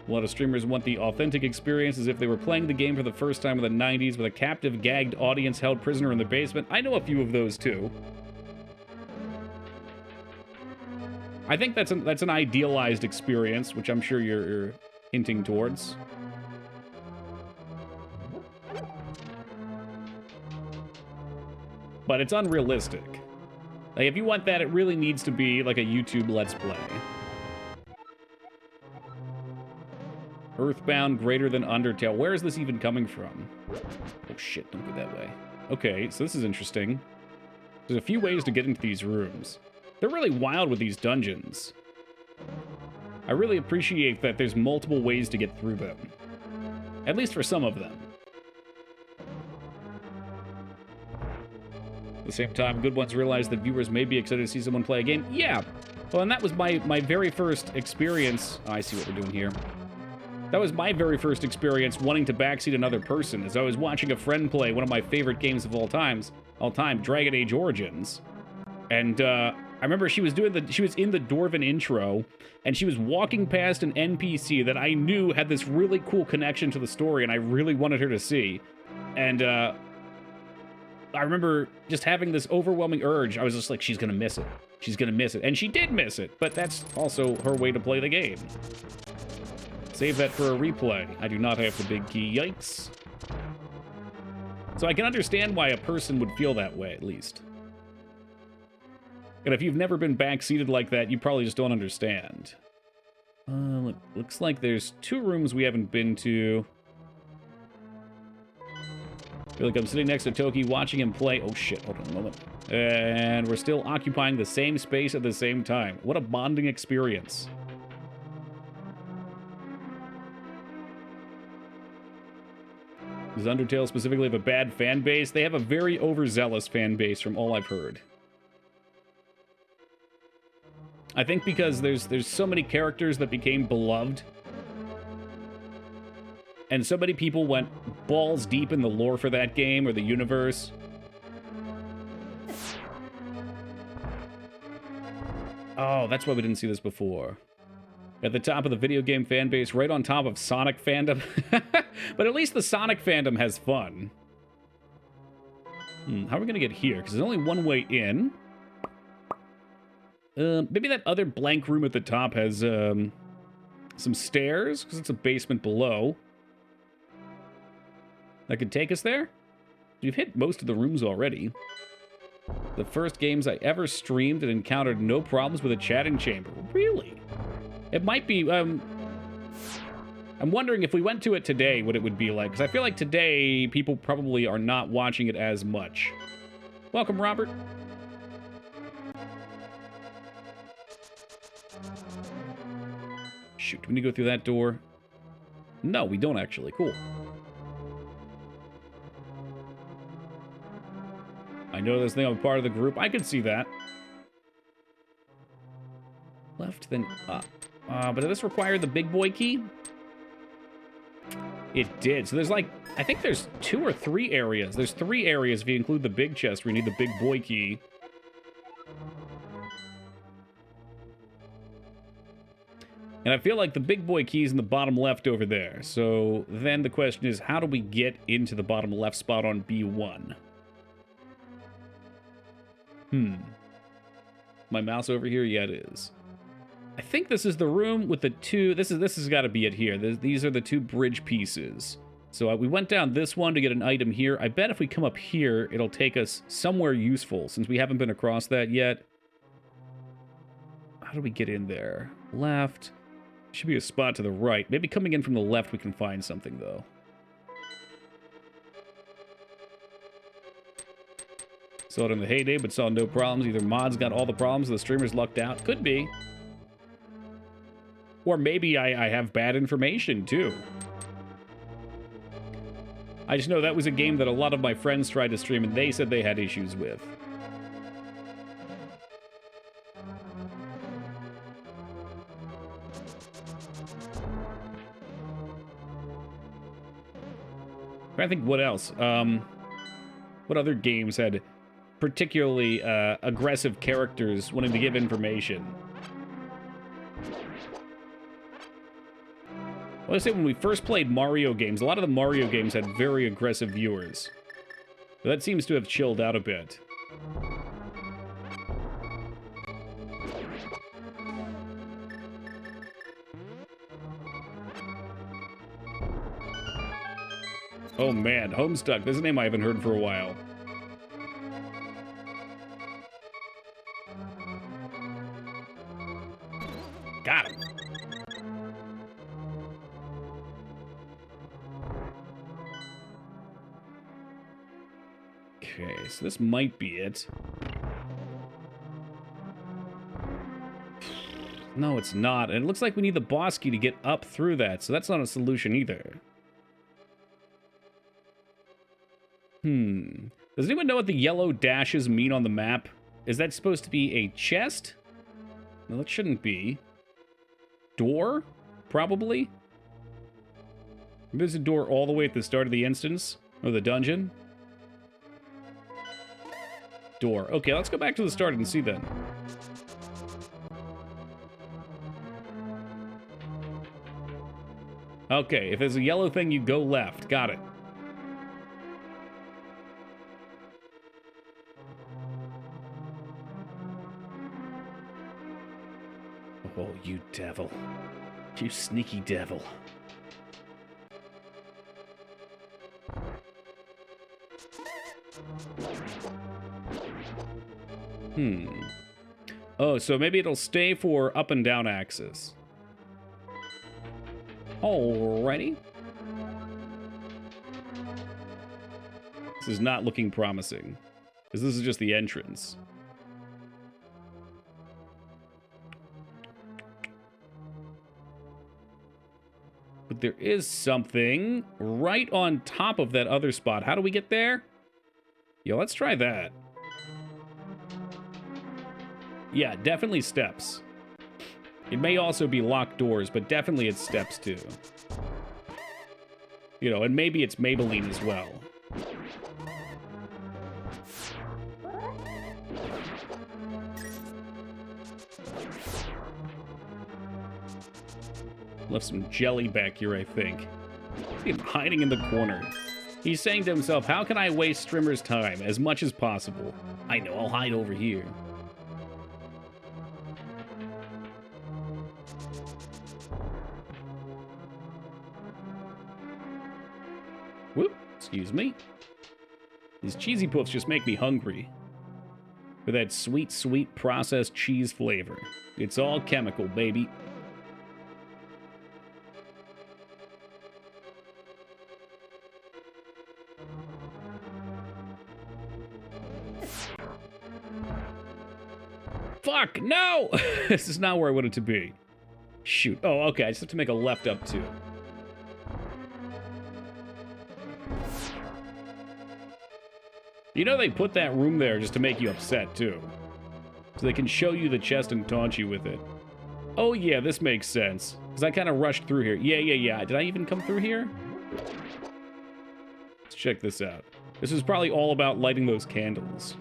A lot of streamers want the authentic experience as if they were playing the game for the first time in the 90s with a captive, gagged audience held prisoner in the basement. I know a few of those, too. I think that's an idealized experience, which I'm sure you're hinting towards. But it's unrealistic. Like, if you want that, it really needs to be like a YouTube Let's Play. Earthbound greater than Undertale. Where is this even coming from? Oh shit, don't go that way. Okay, so this is interesting. There's a few ways to get into these rooms. They're really wild with these dungeons. I really appreciate that there's multiple ways to get through them. At least for some of them. At the same time, good ones realize that viewers may be excited to see someone play a game. Yeah! Well, and that was my very first experience. Oh, I see what we're doing here. That was my very first experience wanting to backseat another person, as I was watching a friend play one of my favorite games of all time, Dragon Age Origins. And, I remember she was in the Dwarven intro, and she was walking past an NPC that I knew had this really cool connection to the story, and I really wanted her to see. And, I remember just having this overwhelming urge. I was just like, she's gonna miss it. She's gonna miss it. And she did miss it, but that's also her way to play the game. Save that for a replay. I do not have the big key. Yikes. So I can understand why a person would feel that way, at least. And if you've never been backseated like that, you probably just don't understand. Looks like there's 2 rooms we haven't been to. feel like I'm sitting next to Toki watching him play. Oh shit, hold on a moment. And we're still occupying the same space at the same time. What a bonding experience. Does Undertale specifically have a bad fan base? They have a very overzealous fan base from all I've heard. I think because there's so many characters that became beloved. And so many people went balls deep in the lore for that game or the universe. Oh, that's why we didn't see this before. At the top of the video game fan base, right on top of Sonic fandom. But at least the Sonic fandom has fun. How are we going to get here? Because there's only one way in. Maybe that other blank room at the top has some stairs, because it's a basement below. That could take us there? We've hit most of the rooms already. The first games I ever streamed and encountered no problems with a chatting chamber. Really? It might be, I'm wondering if we went to it today, what it would be like. Because I feel like today, people probably are not watching it as much. Welcome, Robert. Shoot, do we need to go through that door? No, we don't actually. Cool. I know this thing, I'm part of the group. I can see that. Left, then up. But did this require the big boy key? It did. So there's like, I think there's 2 or 3 areas. There's 3 areas if you include the big chest where you need the big boy key. And I feel like the big boy key is in the bottom left over there. So then the question is, how do we get into the bottom left spot on B1? My mouse over here? Yeah, it is. I think this is the room with the 2... This has got to be it here. These are the 2 bridge pieces. So we went down this one to get an item here. I bet if we come up here, it'll take us somewhere useful, since we haven't been across that yet. How do we get in there? Left. Should be a spot to the right. Maybe coming in from the left we can find something, though. Saw it in the heyday, but saw no problems. Either mods got all the problems, or the streamers lucked out. Could be. Or maybe I have bad information, too. I just know that was a game that a lot of my friends tried to stream, and they said they had issues with. I think what else? What other games had particularly aggressive characters wanting to give information? Well, I say when we first played Mario games, a lot of the Mario games had very aggressive viewers. But that seems to have chilled out a bit. Oh man, Homestuck. This is a name I haven't heard for a while. Got him. Okay, so this might be it. No, it's not. And it looks like we need the boss key to get up through that, so that's not a solution either. Does anyone know what the yellow dashes mean on the map? Is that supposed to be a chest? No, that shouldn't be. Door? Probably? Maybe there's a door all the way at the start of the instance? Or the dungeon? Door. Okay, let's go back to the start and see then. Okay, if there's a yellow thing, you go left. Got it. Oh, you devil. You sneaky devil. Oh, so maybe it'll stay for up and down axis. Alrighty. This is not looking promising. Because this is just the entrance. But there is something right on top of that other spot. How do we get there? Yeah, let's try that. Yeah, definitely steps. It may also be locked doors, but definitely it's steps too. You know, and maybe it's Maybelline as well. Left some jelly back here, I think. See him hiding in the corner. He's saying to himself, how can I waste Strimmer's time as much as possible? I know, I'll hide over here. Whoop, excuse me. These cheesy puffs just make me hungry. With that sweet, sweet processed cheese flavor. It's all chemical, baby. Fuck, no! This is not where I wanted to be. Shoot. Oh, okay, I just have to make a left up too. You know they put that room there just to make you upset too. So they can show you the chest and taunt you with it. Oh yeah, this makes sense. Because I kind of rushed through here. Yeah. Did I even come through here? Let's check this out. This is probably all about lighting those candles.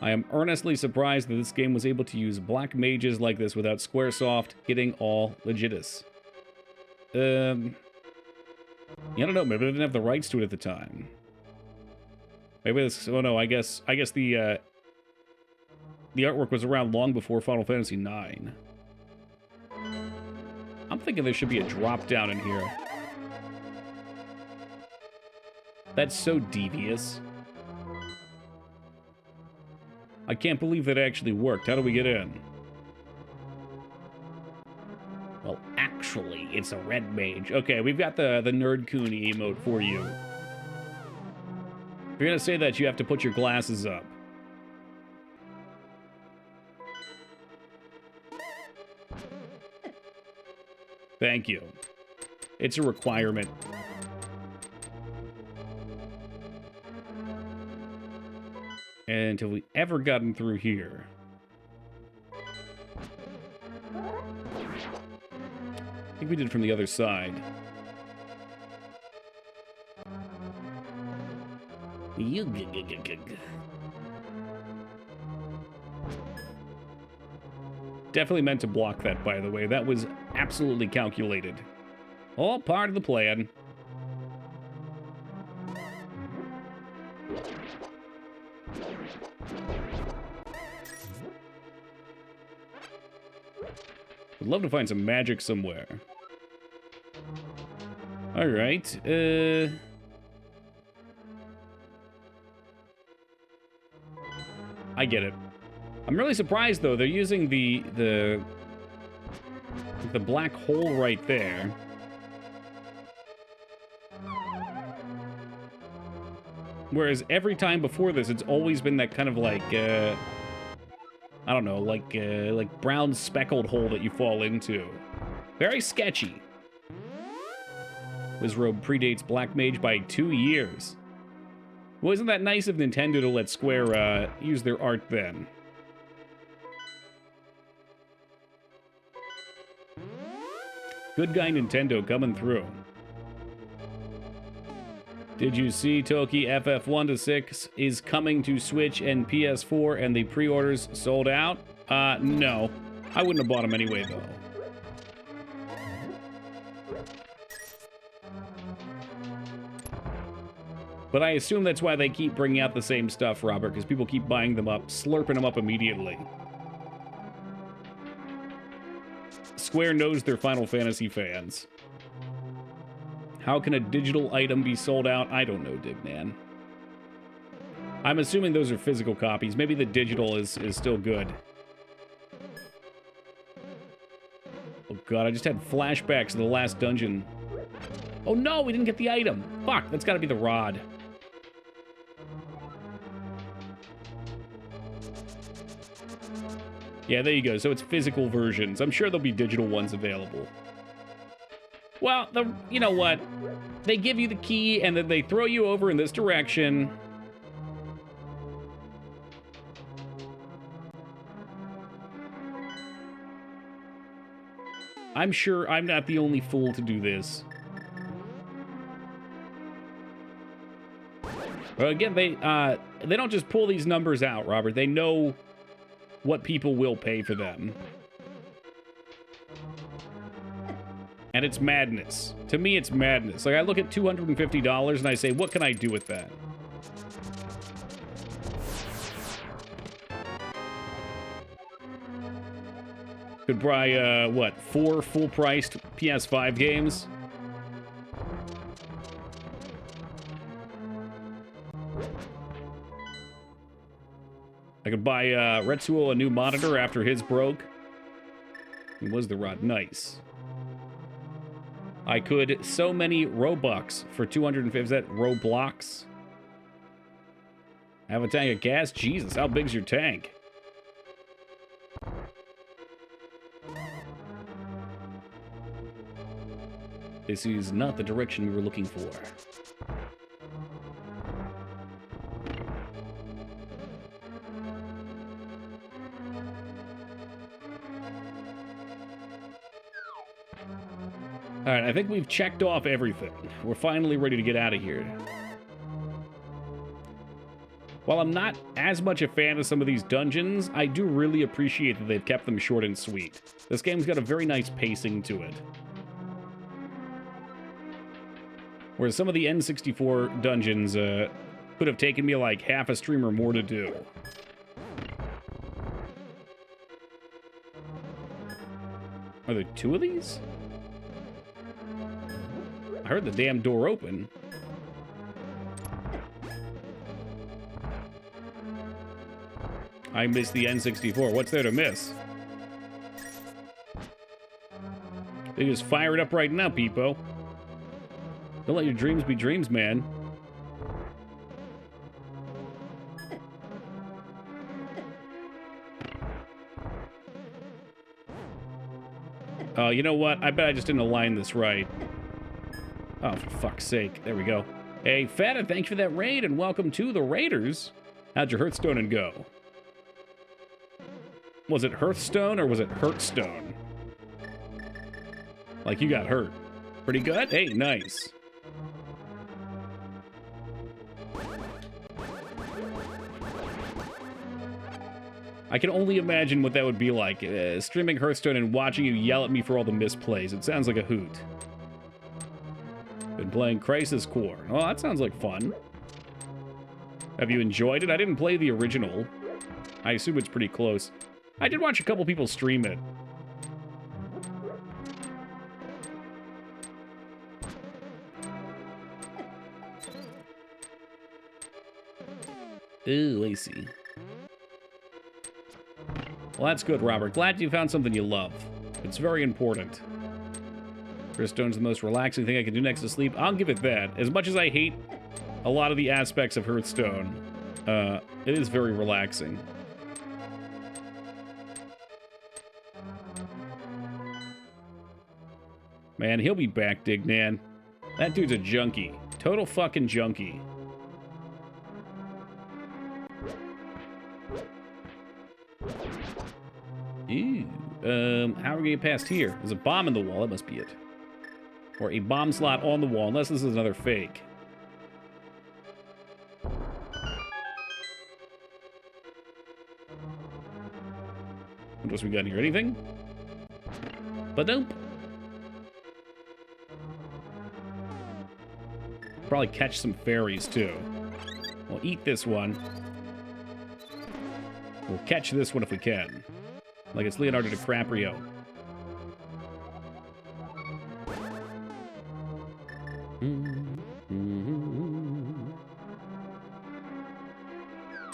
I am earnestly surprised that this game was able to use black mages like this without Squaresoft getting all legitus. Yeah, I don't know. Maybe they didn't have the rights to it at the time. Maybe this. Oh no, I guess the artwork was around long before Final Fantasy IX. I'm thinking there should be a drop down in here. That's so devious. I can't believe that actually worked. How do we get in? Well, actually, it's a red mage. Okay, we've got the Nerd Cooney emote for you. If you're gonna say that, you have to put your glasses up. Thank you. It's a requirement. And have we ever gotten through here? I think we did it from the other side. Definitely meant to block that, by the way. That was absolutely calculated. All part of the plan. Would love to find some magic somewhere. All right. I get it. I'm really surprised though. They're using the black hole right there. Whereas every time before this, it's always been that kind of like I don't know, like brown speckled hole that you fall into. Very sketchy. Wizrobe predates Black Mage by 2 years. Well, isn't that nice of Nintendo to let Square use their art then? Good guy Nintendo coming through. Did you see Toki FF1-6 is coming to Switch and PS4 and the pre-orders sold out? No. I wouldn't have bought them anyway, though. But I assume that's why they keep bringing out the same stuff, Robert, because people keep buying them up, slurping them up immediately. Square knows they're Final Fantasy fans. How can a digital item be sold out? I don't know, Digman. I'm assuming those are physical copies. Maybe the digital is still good. Oh god, I just had flashbacks of the last dungeon. Oh no, we didn't get the item. Fuck, that's gotta be the rod. Yeah, there you go. So it's physical versions. I'm sure there'll be digital ones available. Well, you know what? They give you the key, and then they throw you over in this direction. I'm sure I'm not the only fool to do this. But again, they don't just pull these numbers out, Robert. They know what people will pay for them. And it's madness. To me, it's madness. Like, I look at $250 and I say, what can I do with that? Could buy, what, 4 full-priced PS5 games? I could buy Retsuo a new monitor after his broke. It was the rod. Nice. I could so many Robux for 250. Is that Roblox? Have a tank of gas? Jesus, how big's your tank? This is not the direction we were looking for. All right, I think we've checked off everything. We're finally ready to get out of here. While I'm not as much a fan of some of these dungeons, I do really appreciate that they've kept them short and sweet. This game's got a very nice pacing to it. Whereas some of the N64 dungeons could have taken me like half a stream or more to do. Are there 2 of these? I heard the damn door open. I missed the N64. What's there to miss? They just fire it up right now, Peepo. Don't let your dreams be dreams, man. Oh, you know what? I bet I just didn't align this right. Oh, for fuck's sake. There we go. Hey, Feta, thanks for that raid, and welcome to the Raiders. How'd your Hearthstone go? Was it Hearthstone or was it Hurtstone? Like you got hurt. Pretty good? Hey, nice. I can only imagine what that would be like, streaming Hearthstone and watching you yell at me for all the misplays. It sounds like a hoot. Been playing Crisis Core. Oh, that sounds like fun. Have you enjoyed it? I didn't play the original. I assume it's pretty close. I did watch a couple people stream it. Ooh, I see. Well, that's good, Robert. Glad you found something you love. It's very important. Hearthstone's the most relaxing thing I can do next to sleep. I'll give it that. As much as I hate a lot of the aspects of Hearthstone, it is very relaxing. Man, he'll be back, Dignan. That dude's a junkie. Total fucking junkie. Ew. How are we gonna get past here? There's a bomb in the wall. That must be it. Or a bomb slot on the wall, unless this is another fake. What else we got here? Anything? But nope. Probably catch some fairies, too. We'll eat this one. We'll catch this one if we can. Like it's Leonardo DiCaprio.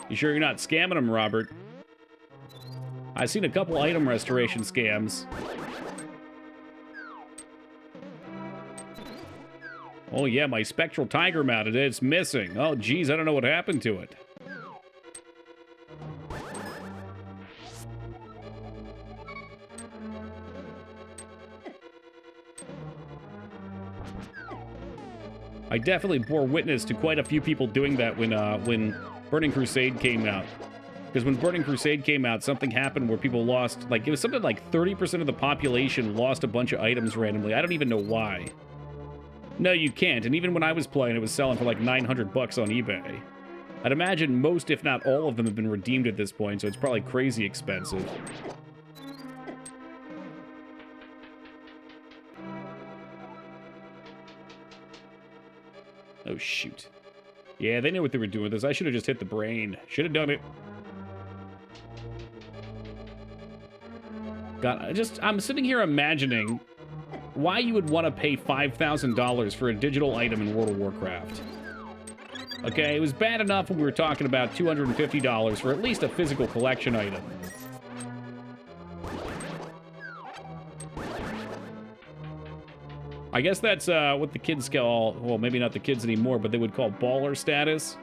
You sure you're not scamming them, Robert? I've seen a couple item restoration scams. Oh yeah, my spectral tiger mounted. It's missing. Oh geez, I don't know what happened to it. I definitely bore witness to quite a few people doing that when Burning Crusade came out. Because when Burning Crusade came out, something happened where people lost, like, it was something like 30% of the population lost a bunch of items randomly. I don't even know why. No, you can't. And even when I was playing, it was selling for like 900 bucks on eBay. I'd imagine most, if not all of them, have been redeemed at this point, so it's probably crazy expensive. Oh, shoot. Yeah, they knew what they were doing with this. I should have just hit the brain. Should have done it. God, I'm sitting here imagining why you would want to pay $5,000 for a digital item in World of Warcraft. Okay, it was bad enough when we were talking about $250 for at least a physical collection item. I guess that's what the kids call, well, maybe not the kids anymore, but they would call baller status.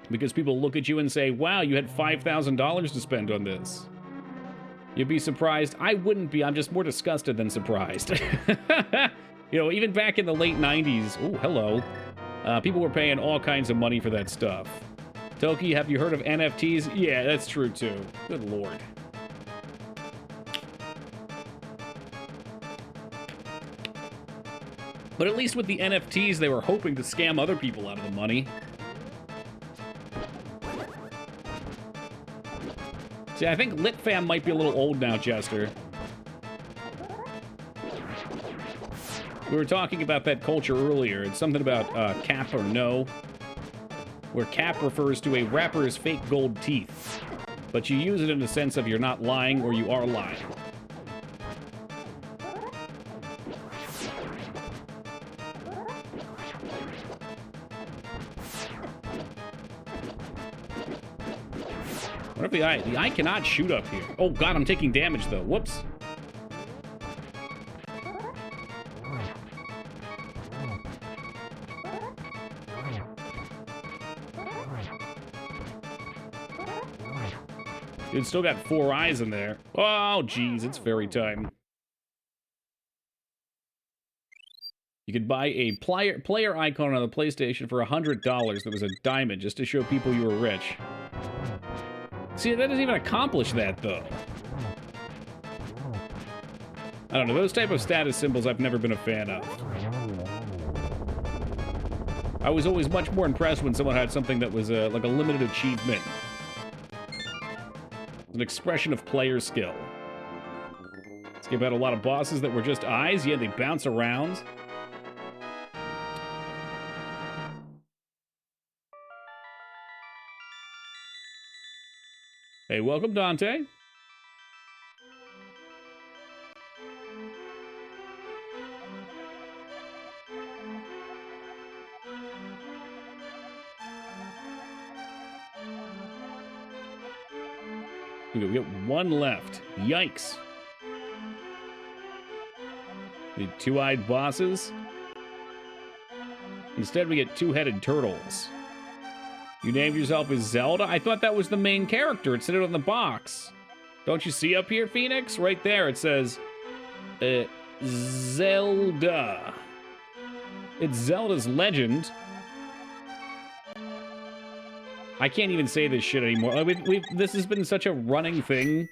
Because people look at you and say, wow, you had $5,000 to spend on this. You'd be surprised. I wouldn't be. I'm just more disgusted than surprised. You know, even back in the late 90s, oh, hello, people were paying all kinds of money for that stuff. Toki, have you heard of NFTs? Yeah, that's true, too. Good lord. But at least with the NFTs, they were hoping to scam other people out of the money. See, I think LitFam might be a little old now, Chester. We were talking about that culture earlier. It's something about cap or no, where cap refers to a rapper's fake gold teeth, but you use it in the sense of you're not lying or you are lying. What if the eye? The eye cannot shoot up here. Oh god, I'm taking damage though. Whoops. Dude, still got 4 eyes in there. Oh, geez, it's fairy time. You could buy a player icon on the PlayStation for $100 that was a diamond just to show people you were rich. See, that doesn't even accomplish that, though. I don't know, those type of status symbols I've never been a fan of. I was always much more impressed when someone had something that was like a limited achievement. An expression of player skill. Skip out a lot of bosses that were just eyes. Yeah, they bounce around. Hey, welcome, Dante. We get 1 left. Yikes. The 2-eyed bosses. Instead, we get 2-headed turtles. You named yourself as Zelda? I thought that was the main character. It said it on the box. Don't you see up here, Phoenix? Right there, it says, Zelda. It's Zelda's Legend. I can't even say this shit anymore. This has been such a running thing.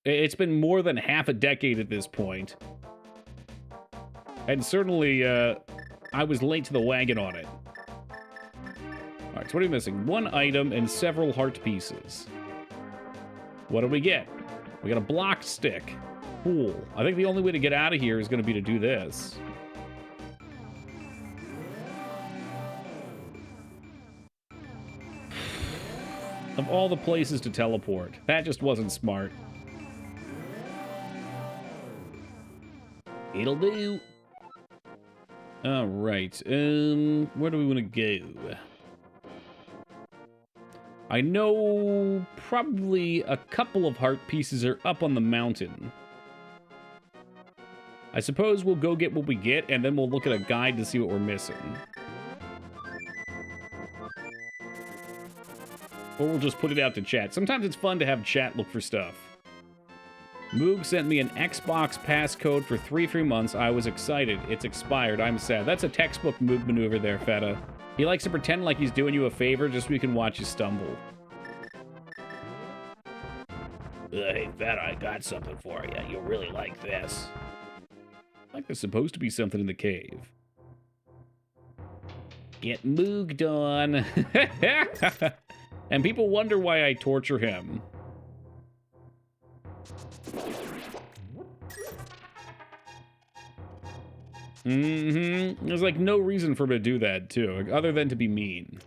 It's been more than half a decade at this point. And certainly, I was late to the wagon on it. Alright, so what are we missing? 1 item and several heart pieces. What do we get? We got a blocked stick. Cool. I think the only way to get out of here is going to be to do this. Of all the places to teleport, that just wasn't smart. It'll do. All right. Where do we want to go? I know probably a couple of heart pieces are up on the mountain. I suppose we'll go get what we get, and then we'll look at a guide to see what we're missing. Or we'll just put it out to chat. Sometimes it's fun to have chat look for stuff. Moog sent me an Xbox passcode for 3 months. I was excited. It's expired. I'm sad. That's a textbook Moog maneuver there, Feta. He likes to pretend like he's doing you a favor just so we can watch you stumble. Hey, Feta, I got something for you. You'll really like this. Like there's supposed to be something in the cave. Get Mooged on. And people wonder why I torture him. There's like no reason for him to do that, too, other than to be mean.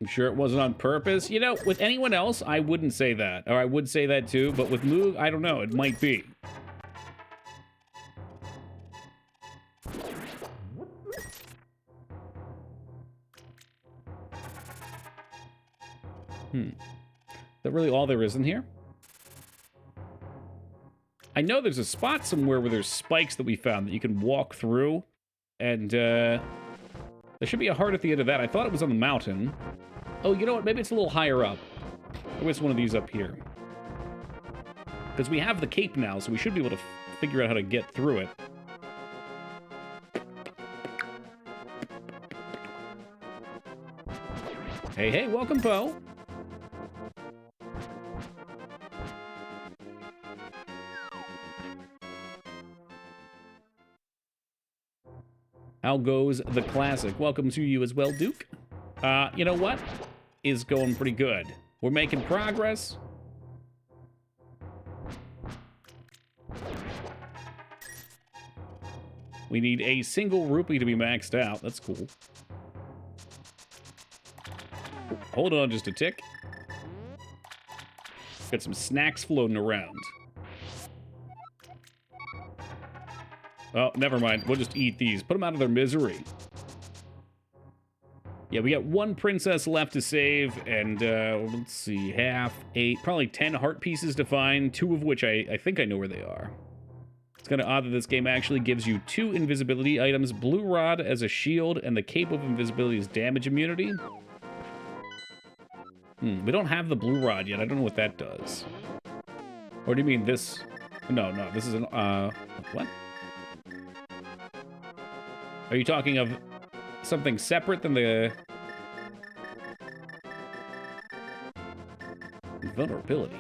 I'm sure it wasn't on purpose. You know, with anyone else, I wouldn't say that. Or I would say that, too. But with Moog, I don't know. It might be. Is that really all there is in here? I know there's a spot somewhere where there's spikes that we found that you can walk through. And, there should be a heart at the end of that. I thought it was on the mountain. Oh, you know what? Maybe it's a little higher up. Maybe it's one of these up here. Because we have the cape now, so we should be able to figure out how to get through it. Hey, hey, welcome, Poe. How goes the classic? Welcome to you as well, Duke. You know what? Is going pretty good. We're making progress. We need a single rupee to be maxed out. That's cool. Hold on just a tick. Got some snacks floating around. Oh, never mind. We'll just eat these. Put them out of their misery. Yeah, we got 1 princess left to save, and, let's see, half, 8, probably 10 heart pieces to find, 2 of which I think I know where they are. It's kind of odd that this game actually gives you 2 invisibility items, Blue Rod as a shield, and the Cape of Invisibility as damage immunity. We don't have the Blue Rod yet. I don't know what that does. Or do you mean this? No, this is an, what? Are you talking of something separate than the vulnerability?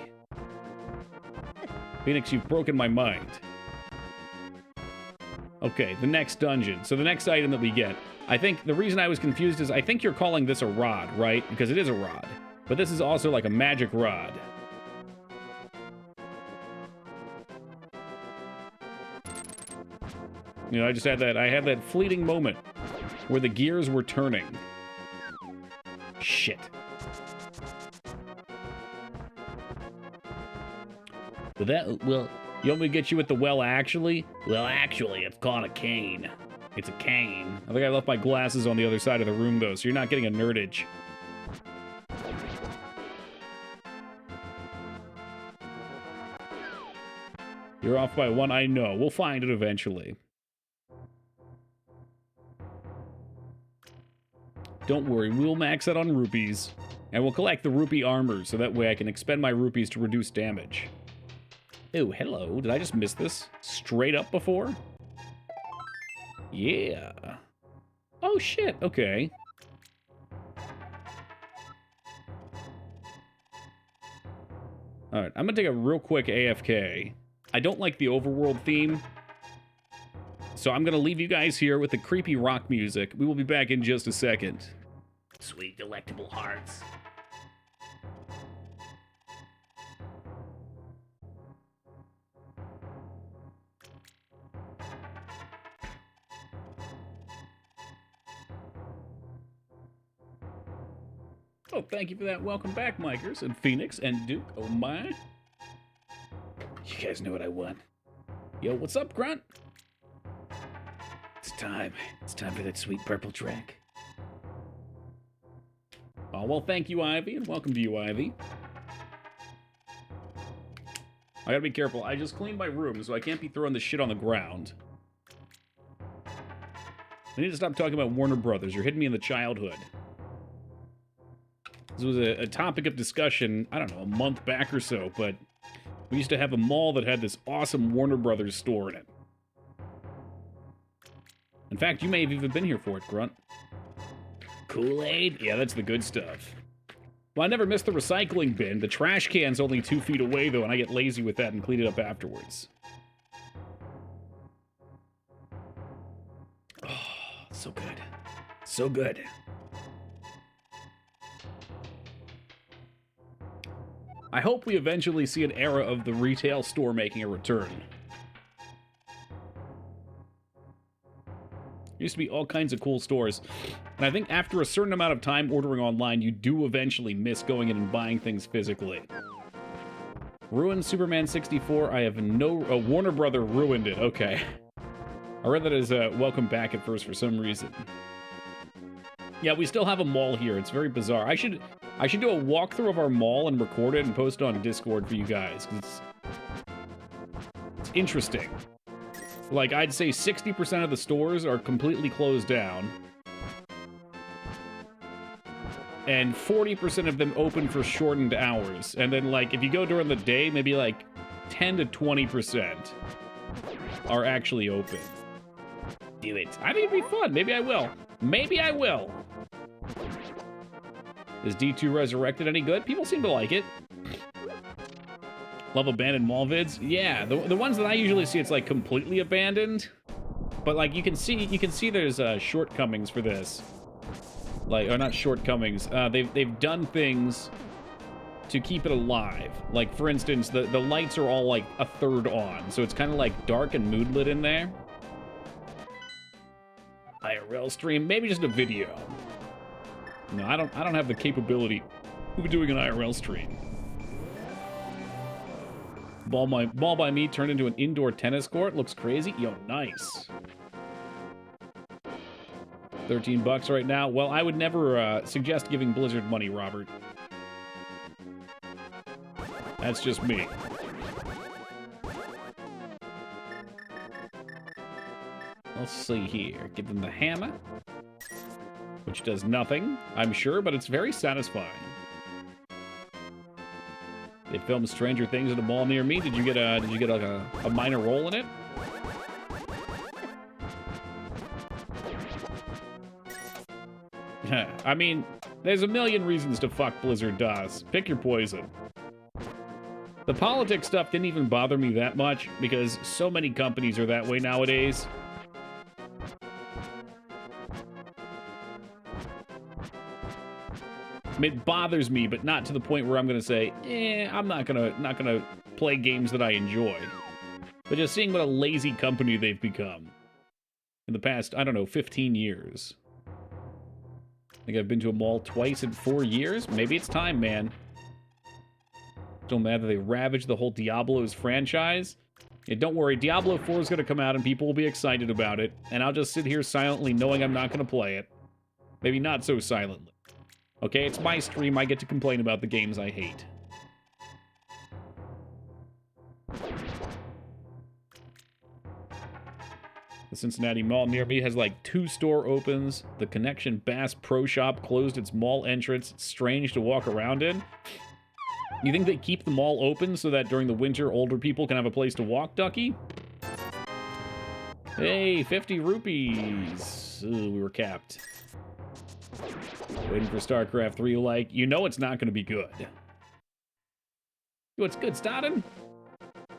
Phoenix, you've broken my mind. Okay, the next dungeon. So the next item that we get. I think the reason I was confused is I think you're calling this a rod, right? Because it is a rod. But this is also like a magic rod. You know, I had that fleeting moment where the gears were turning. Shit. But well, you want me to get you at the well, actually? Well, actually, it's called a cane. It's a cane. I think I left my glasses on the other side of the room, though, so you're not getting a nerdage. You're off by 1, I know. We'll find it eventually. Don't worry, we'll max out on rupees. And we'll collect the rupee armor, so that way I can expend my rupees to reduce damage. Oh, hello. Did I just miss this? Straight up before? Yeah. Oh, shit. Okay. Alright, I'm gonna take a real quick AFK. I don't like the overworld theme, so I'm gonna leave you guys here with the creepy rock music. We will be back in just a second. Sweet, delectable hearts. Oh, thank you for that. Welcome back, Mikers, and Phoenix, and Duke. Oh, my. You guys know what I want. Yo, what's up, Grunt? It's time. It's time for that sweet purple track. Oh, well, thank you, Ivy, and welcome to you, Ivy. I gotta be careful. I just cleaned my room, so I can't be throwing this shit on the ground. I need to stop talking about Warner Brothers. You're hitting me in the childhood. This was a topic of discussion, I don't know, a month back or so, but we used to have a mall that had this awesome Warner Brothers store in it. In fact, you may have even been here for it, Grunt. Kool-Aid? Yeah, that's the good stuff. Well, I never missed the recycling bin. The trash can's only 2 feet away, though, and I get lazy with that and clean it up afterwards. Oh, so good. So good. I hope we eventually see an era of the retail store making a return. There used to be all kinds of cool stores, and I think after a certain amount of time ordering online, you do eventually miss going in and buying things physically. Ruined Superman 64, I have no... Warner Brother ruined it, okay. I read that as welcome back at first for some reason. Yeah, we still have a mall here, it's very bizarre. I should do a walkthrough of our mall and record it and post it on Discord for you guys, because it's interesting. Like, I'd say 60% of the stores are completely closed down. And 40% of them open for shortened hours. And then, like, if you go during the day, maybe, like, 10 to 20% are actually open. Do it. I think it'd be fun. Maybe I will. Maybe I will. Is D2 Resurrected any good? People seem to like it. Love abandoned mall vids? Yeah, the ones that I usually see, it's like completely abandoned. But like you can see there's shortcomings for this. Like, or not shortcomings. They've done things to keep it alive. Like for instance, the lights are all like a third on, so it's kind of like dark and moodlit in there. IRL stream, maybe just a video. No, I don't have the capability of doing an IRL stream. Ball by me turned into an indoor tennis court. Looks crazy. Yo, nice. 13 bucks right now. Well, I would never suggest giving Blizzard money, Robert. That's just me. Let's see here. Give them the hammer, which does nothing, I'm sure, but it's very satisfying. They filmed Stranger Things at a mall near me. Did you get like a minor role in it? I mean, there's a million reasons to fuck Blizzard DOS. Pick your poison. The politics stuff didn't even bother me that much because so many companies are that way nowadays. It bothers me, but not to the point where I'm gonna say, I'm not gonna play games that I enjoy. But just seeing what a lazy company they've become in the past, I don't know, 15 years. I think I've been to a mall twice in 4 years. Maybe it's time, man. Still mad that they ravaged the whole Diablo's franchise. Yeah, don't worry, Diablo 4 is gonna come out and people will be excited about it, and I'll just sit here silently knowing I'm not gonna play it. Maybe not so silently. Okay, it's my stream, I get to complain about the games I hate. The Cincinnati Mall near me has like 2 store opens. The Connection Bass Pro Shop closed its mall entrance. It's strange to walk around in. You think they keep the mall open so that during the winter older people can have a place to walk, Ducky? Hey, 50 rupees. Ooh, we were capped. Waiting for StarCraft 3, like, you know it's not going to be good. What's good, starting?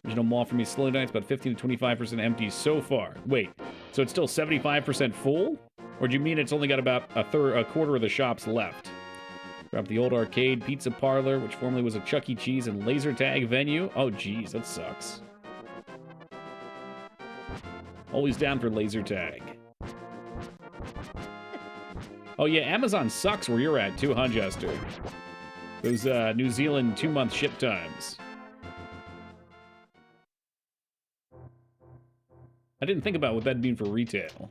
Original mall for me, slow nights, about 15 to 25% empty so far. Wait, so it's still 75% full? Or do you mean it's only got about a quarter of the shops left? Grab the old arcade, pizza parlor, which formerly was a Chuck E. Cheese and laser tag venue. Oh, geez, that sucks. Always down for laser tag. Oh yeah, Amazon sucks where you're at too, huh, Jester? Those New Zealand 2-month ship times. I didn't think about what that'd mean for retail.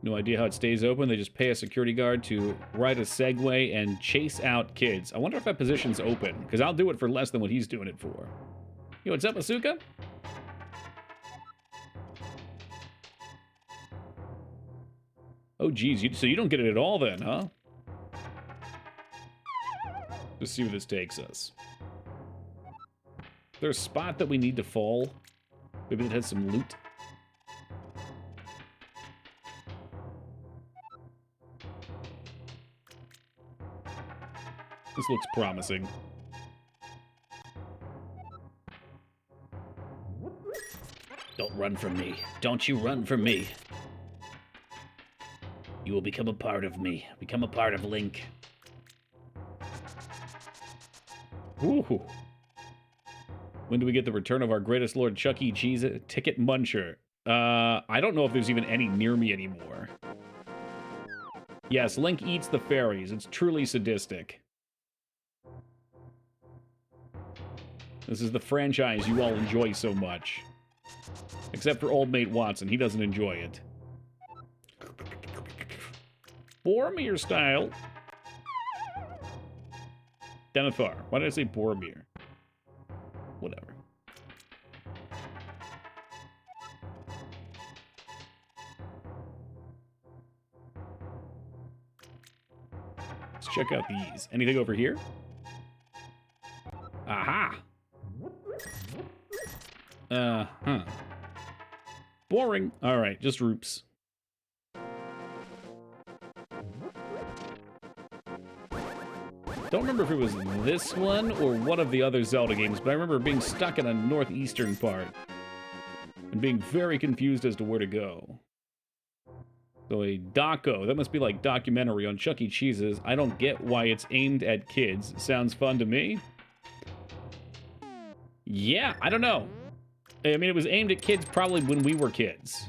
No idea how it stays open. They just pay a security guard to ride a Segway and chase out kids. I wonder if that position's open, because I'll do it for less than what he's doing it for. Yo, what's up, Asuka? Oh, geez. So you don't get it at all then, huh? Let's see where this takes us. Is there a spot that we need to fall? Maybe it has some loot? This looks promising. Don't run from me. Don't you run from me. You will become a part of me. Become a part of Link. Ooh. When do we get the return of our greatest Lord Chuck E. Cheese ticket muncher? I don't know if there's even any near me anymore. Yes, Link eats the fairies. It's truly sadistic. This is the franchise you all enjoy so much. Except for Old Mate Watson. He doesn't enjoy it. Boromir style. Denethor. Why did I say Boromir? Whatever. Let's check out these. Anything over here? Aha! Huh. Boring. Alright, just roops. Don't remember if it was this one or one of the other Zelda games, but I remember being stuck in a northeastern part and being very confused as to where to go. So a doco, that must be like documentary on Chuck E. Cheese's. I don't get why it's aimed at kids. Sounds fun to me. Yeah, I don't know. I mean, it was aimed at kids probably when we were kids.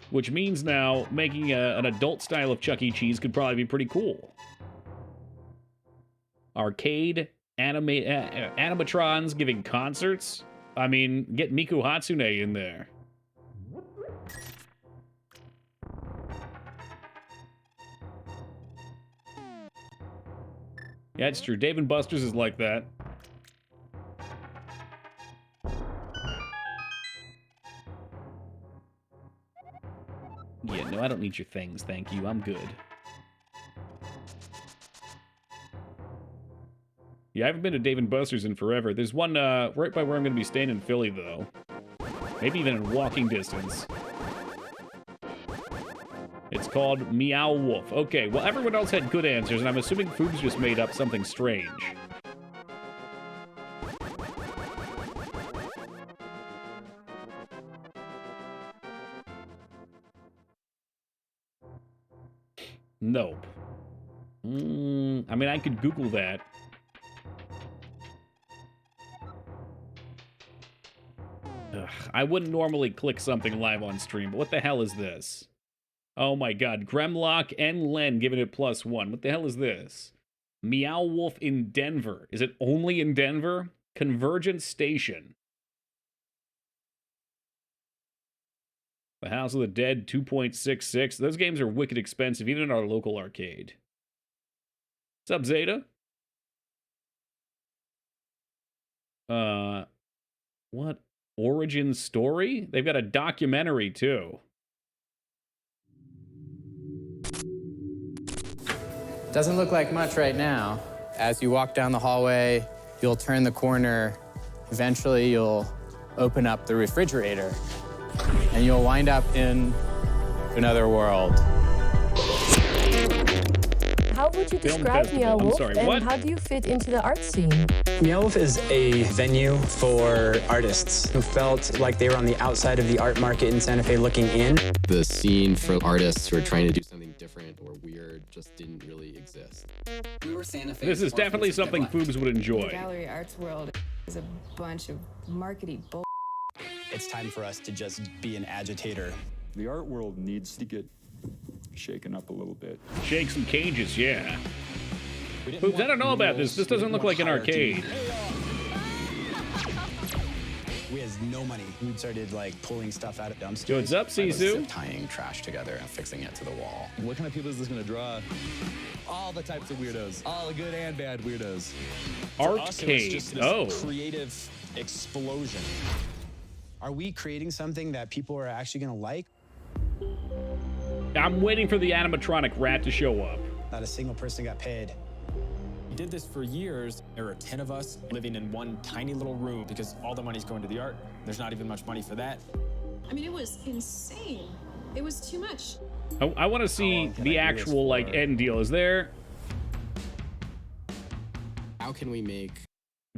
Which means now making an adult style of Chuck E. Cheese could probably be pretty cool. Arcade, animatrons giving concerts. I mean, get Miku Hatsune in there. Yeah, it's true. Dave & Buster's is like that. Yeah, no, I don't need your things, thank you. I'm good. Yeah, I haven't been to Dave & Buster's in forever. There's one right by where I'm going to be staying in Philly, though. Maybe even in walking distance. It's called Meow Wolf. Okay, well, everyone else had good answers, and I'm assuming Foobs just made up something strange. Nope. I mean, I could Google that. Ugh, I wouldn't normally click something live on stream, but what the hell is this? Oh my god, Gremlock and Len giving it +1. What the hell is this? Meow Wolf in Denver. Is it only in Denver? Convergence Station. The House of the Dead 2.66. Those games are wicked expensive, even in our local arcade. What's up, Zeta? What? Origin Story? They've got a documentary, too. Doesn't look like much right now. As you walk down the hallway, you'll turn the corner. Eventually, you'll open up the refrigerator, and you'll wind up in another world. How would you describe Meow Wolf, and what? how do you fit into the art scene? Meow Wolf is a venue for artists who felt like they were on the outside of the art market in Santa Fe looking in. The scene for artists who are trying to do something different or weird just didn't really exist. We were Santa Fe. This is definitely something Foobs would enjoy. The gallery arts world is a bunch of markety bull. It's time for us to just be an agitator. The art world needs to get shaken up a little bit. Shake some cages, yeah. Foobs, I don't know about this. This doesn't look like an arcade. We has no no money. We started like pulling stuff out of dumpsters. Yo, what's up, Sisu? Tying trash together and fixing it to the wall. What kind of people is this gonna draw? All the types of weirdos. All the good and bad weirdos. Arcade. Oh. Creative explosion. Are we creating something that people are actually gonna like? I'm waiting for the animatronic rat to show up. Not a single person got paid. We did this for years. There were 10 of us living in one tiny little room because all the money's going to the art. There's not even much money for that. I mean, it was insane. It was too much. I want to see the actual like end deal. Is there How can we make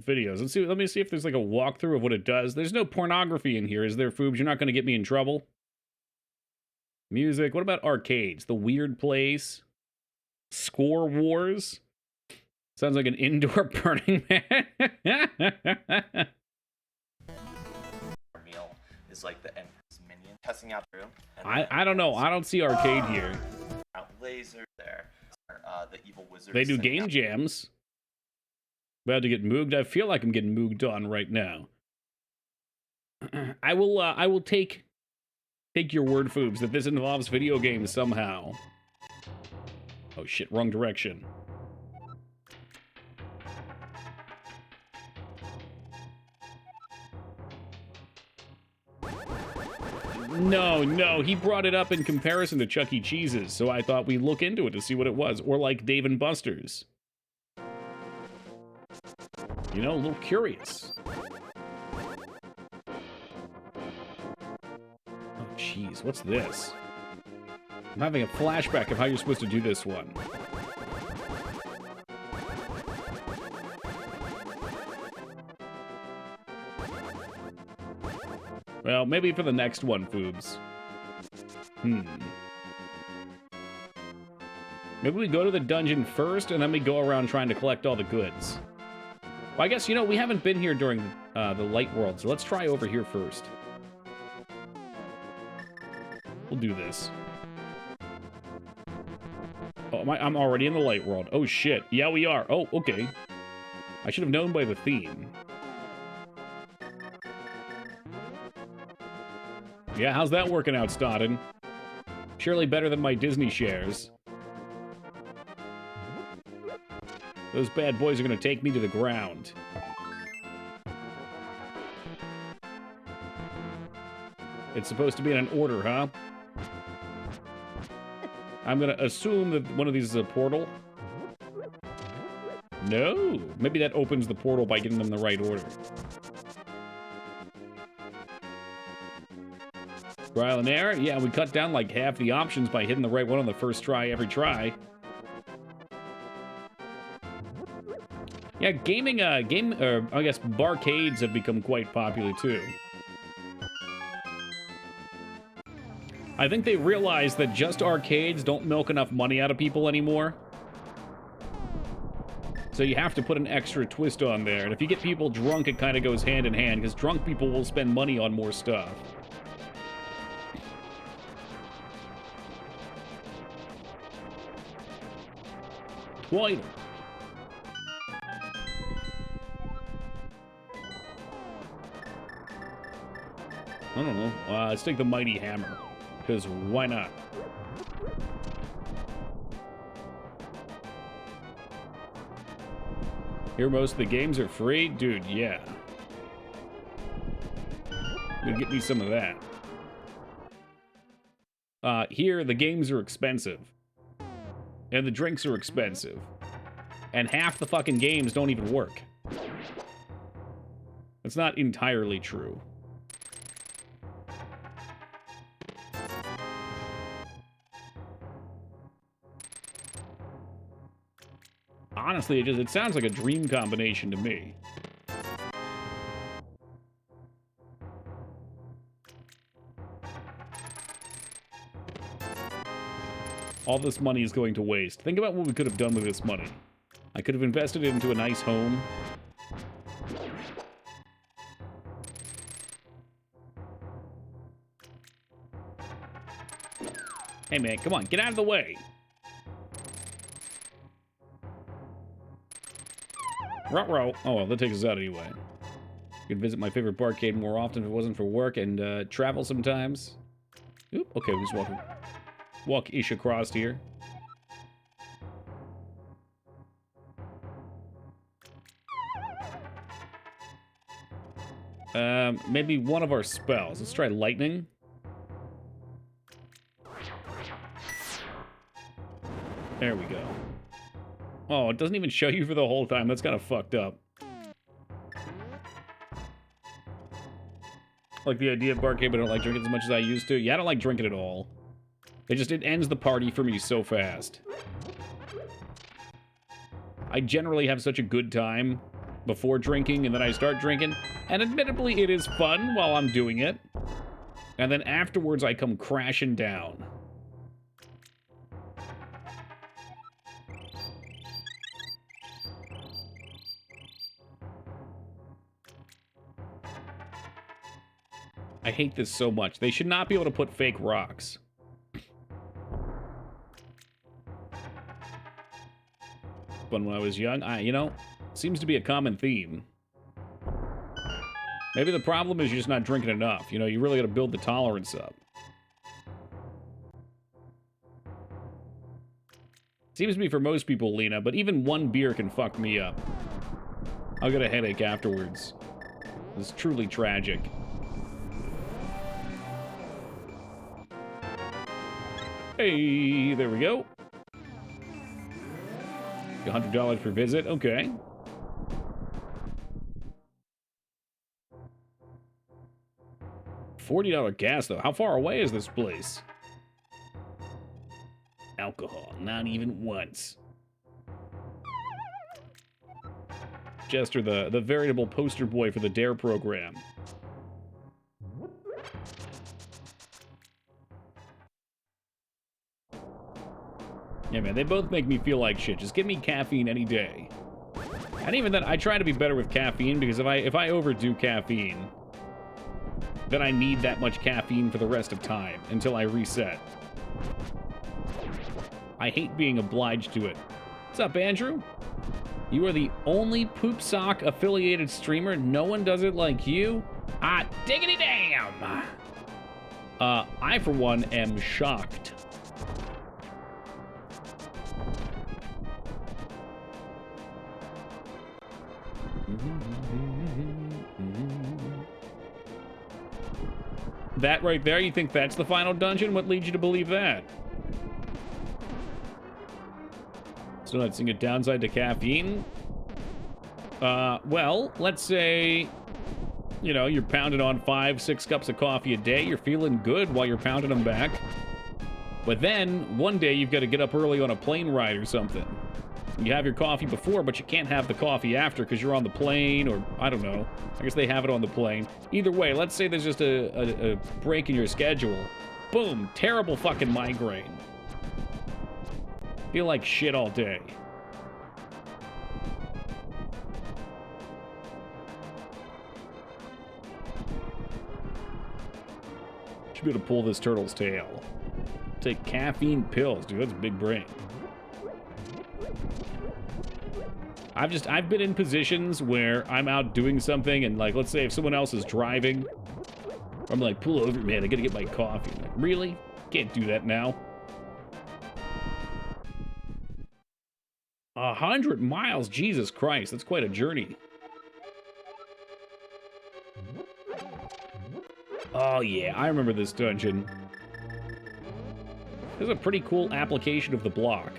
videos? Let's see. Let me see if there's like a walkthrough of what it does. There's no pornography in here, is there, Foobs? You're not going to get me in trouble. Music. What about arcades? The Weird Place. Score Wars. Sounds like an indoor Burning Man. Meal is like the Emperor's minion testing out the room. I don't know. I don't see arcade here. Laser there. The evil wizard. They do game jams. About to get mooged. I feel like I'm getting mooged on right now. I will take your word, Foobs, that this involves video games somehow. Oh shit, wrong direction. No, he brought it up in comparison to Chuck E. Cheese's, so I thought we'd look into it to see what it was. Or like Dave & Buster's. You know, a little curious. Oh, jeez, what's this? I'm having a flashback of how you're supposed to do this one. Well, maybe for the next one, Foobs. Maybe we go to the dungeon first, and then we go around trying to collect all the goods. Well, I guess, you know, we haven't been here during the light world, so let's try over here first. We'll do this. Oh, I'm already in the light world. Oh, shit. Yeah, we are. Oh, okay. I should have known by the theme. Yeah, how's that working out, Stodden? Surely better than my Disney shares. Those bad boys are gonna take me to the ground. It's supposed to be in an order, huh? I'm gonna assume that one of these is a portal. No! Maybe that opens the portal by getting them in the right order. Trial and error? Yeah, we cut down like half the options by hitting the right one on the first try every try. Yeah, I guess barcades have become quite popular too. I think they realize that just arcades don't milk enough money out of people anymore. So you have to put an extra twist on there. And if you get people drunk, it kind of goes hand in hand, because drunk people will spend money on more stuff. Twiddle. I don't know. Let's take the mighty hammer. Because why not? Here most of the games are free? Dude, yeah. Gonna get me some of that. Here, the games are expensive. And the drinks are expensive. And half the fucking games don't even work. That's not entirely true. Honestly, it sounds like a dream combination to me. All this money is going to waste. Think about what we could have done with this money. I could have invested it into a nice home. Hey man, come on, get out of the way. Ruh-roh. Oh, well, that takes us out anyway. Could visit my favorite barcade more often if it wasn't for work and travel sometimes. Oop, okay, we'll just walk-ish across here. Maybe one of our spells. Let's try lightning. There we go. Oh, it doesn't even show you for the whole time. That's kind of fucked up. Like the idea of barcade, but I don't like drinking as much as I used to. Yeah, I don't like drinking at all. It ends the party for me so fast. I generally have such a good time before drinking, and then I start drinking. And admittedly, it is fun while I'm doing it. And then afterwards, I come crashing down. I hate this so much. They should not be able to put fake rocks. Fun when I was young. You know, seems to be a common theme. Maybe the problem is you're just not drinking enough. You know, you really got to build the tolerance up. Seems to be for most people, Lena, but even one beer can fuck me up. I'll get a headache afterwards. It's truly tragic. Hey, there we go. $100 per visit, okay. $40 gas, though. How far away is this place? Alcohol, not even once. Jester, the veritable poster boy for the DARE program. Yeah, man, they both make me feel like shit. Just give me caffeine any day. And even then, I try to be better with caffeine, because if I overdo caffeine, then I need that much caffeine for the rest of time, until I reset. I hate being obliged to it. What's up, Andrew? You are the only Poop Sock affiliated streamer. No one does it like you? Ah, diggity damn! I, for one, am shocked. That right there, you think that's the final dungeon? What leads you to believe that? Still not seeing a downside to caffeine? Well, let's say, you know, you're pounding on 5-6 cups of coffee a day. You're feeling good while you're pounding them back. But then, one day you've got to get up early on a plane ride or something. You have your coffee before, but you can't have the coffee after because you're on the plane, or I don't know. I guess they have it on the plane. Either way, let's say there's just a break in your schedule. Boom, terrible fucking migraine. Feel like shit all day. Should be able to pull this turtle's tail. Take caffeine pills, dude, that's a big brain. I've been in positions where I'm out doing something, and like, let's say if someone else is driving, I'm like, pull over, man, I gotta get my coffee. I'm like, really? Can't do that now. 100 miles, Jesus Christ, that's quite a journey. Oh yeah, I remember this dungeon. This is a pretty cool application of the block.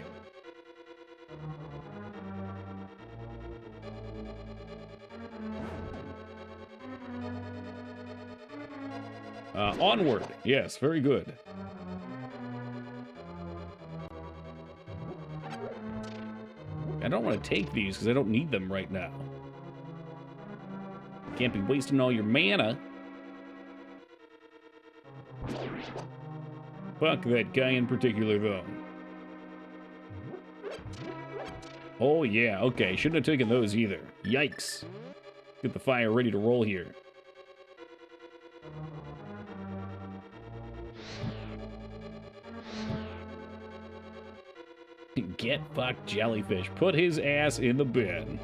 Onward. Yes, very good. I don't want to take these because I don't need them right now. Can't be wasting all your mana. Fuck that guy in particular, though. Oh, yeah, okay. Shouldn't have taken those either. Yikes. Get the fire ready to roll here. Get fucked, jellyfish. Put his ass in the bin.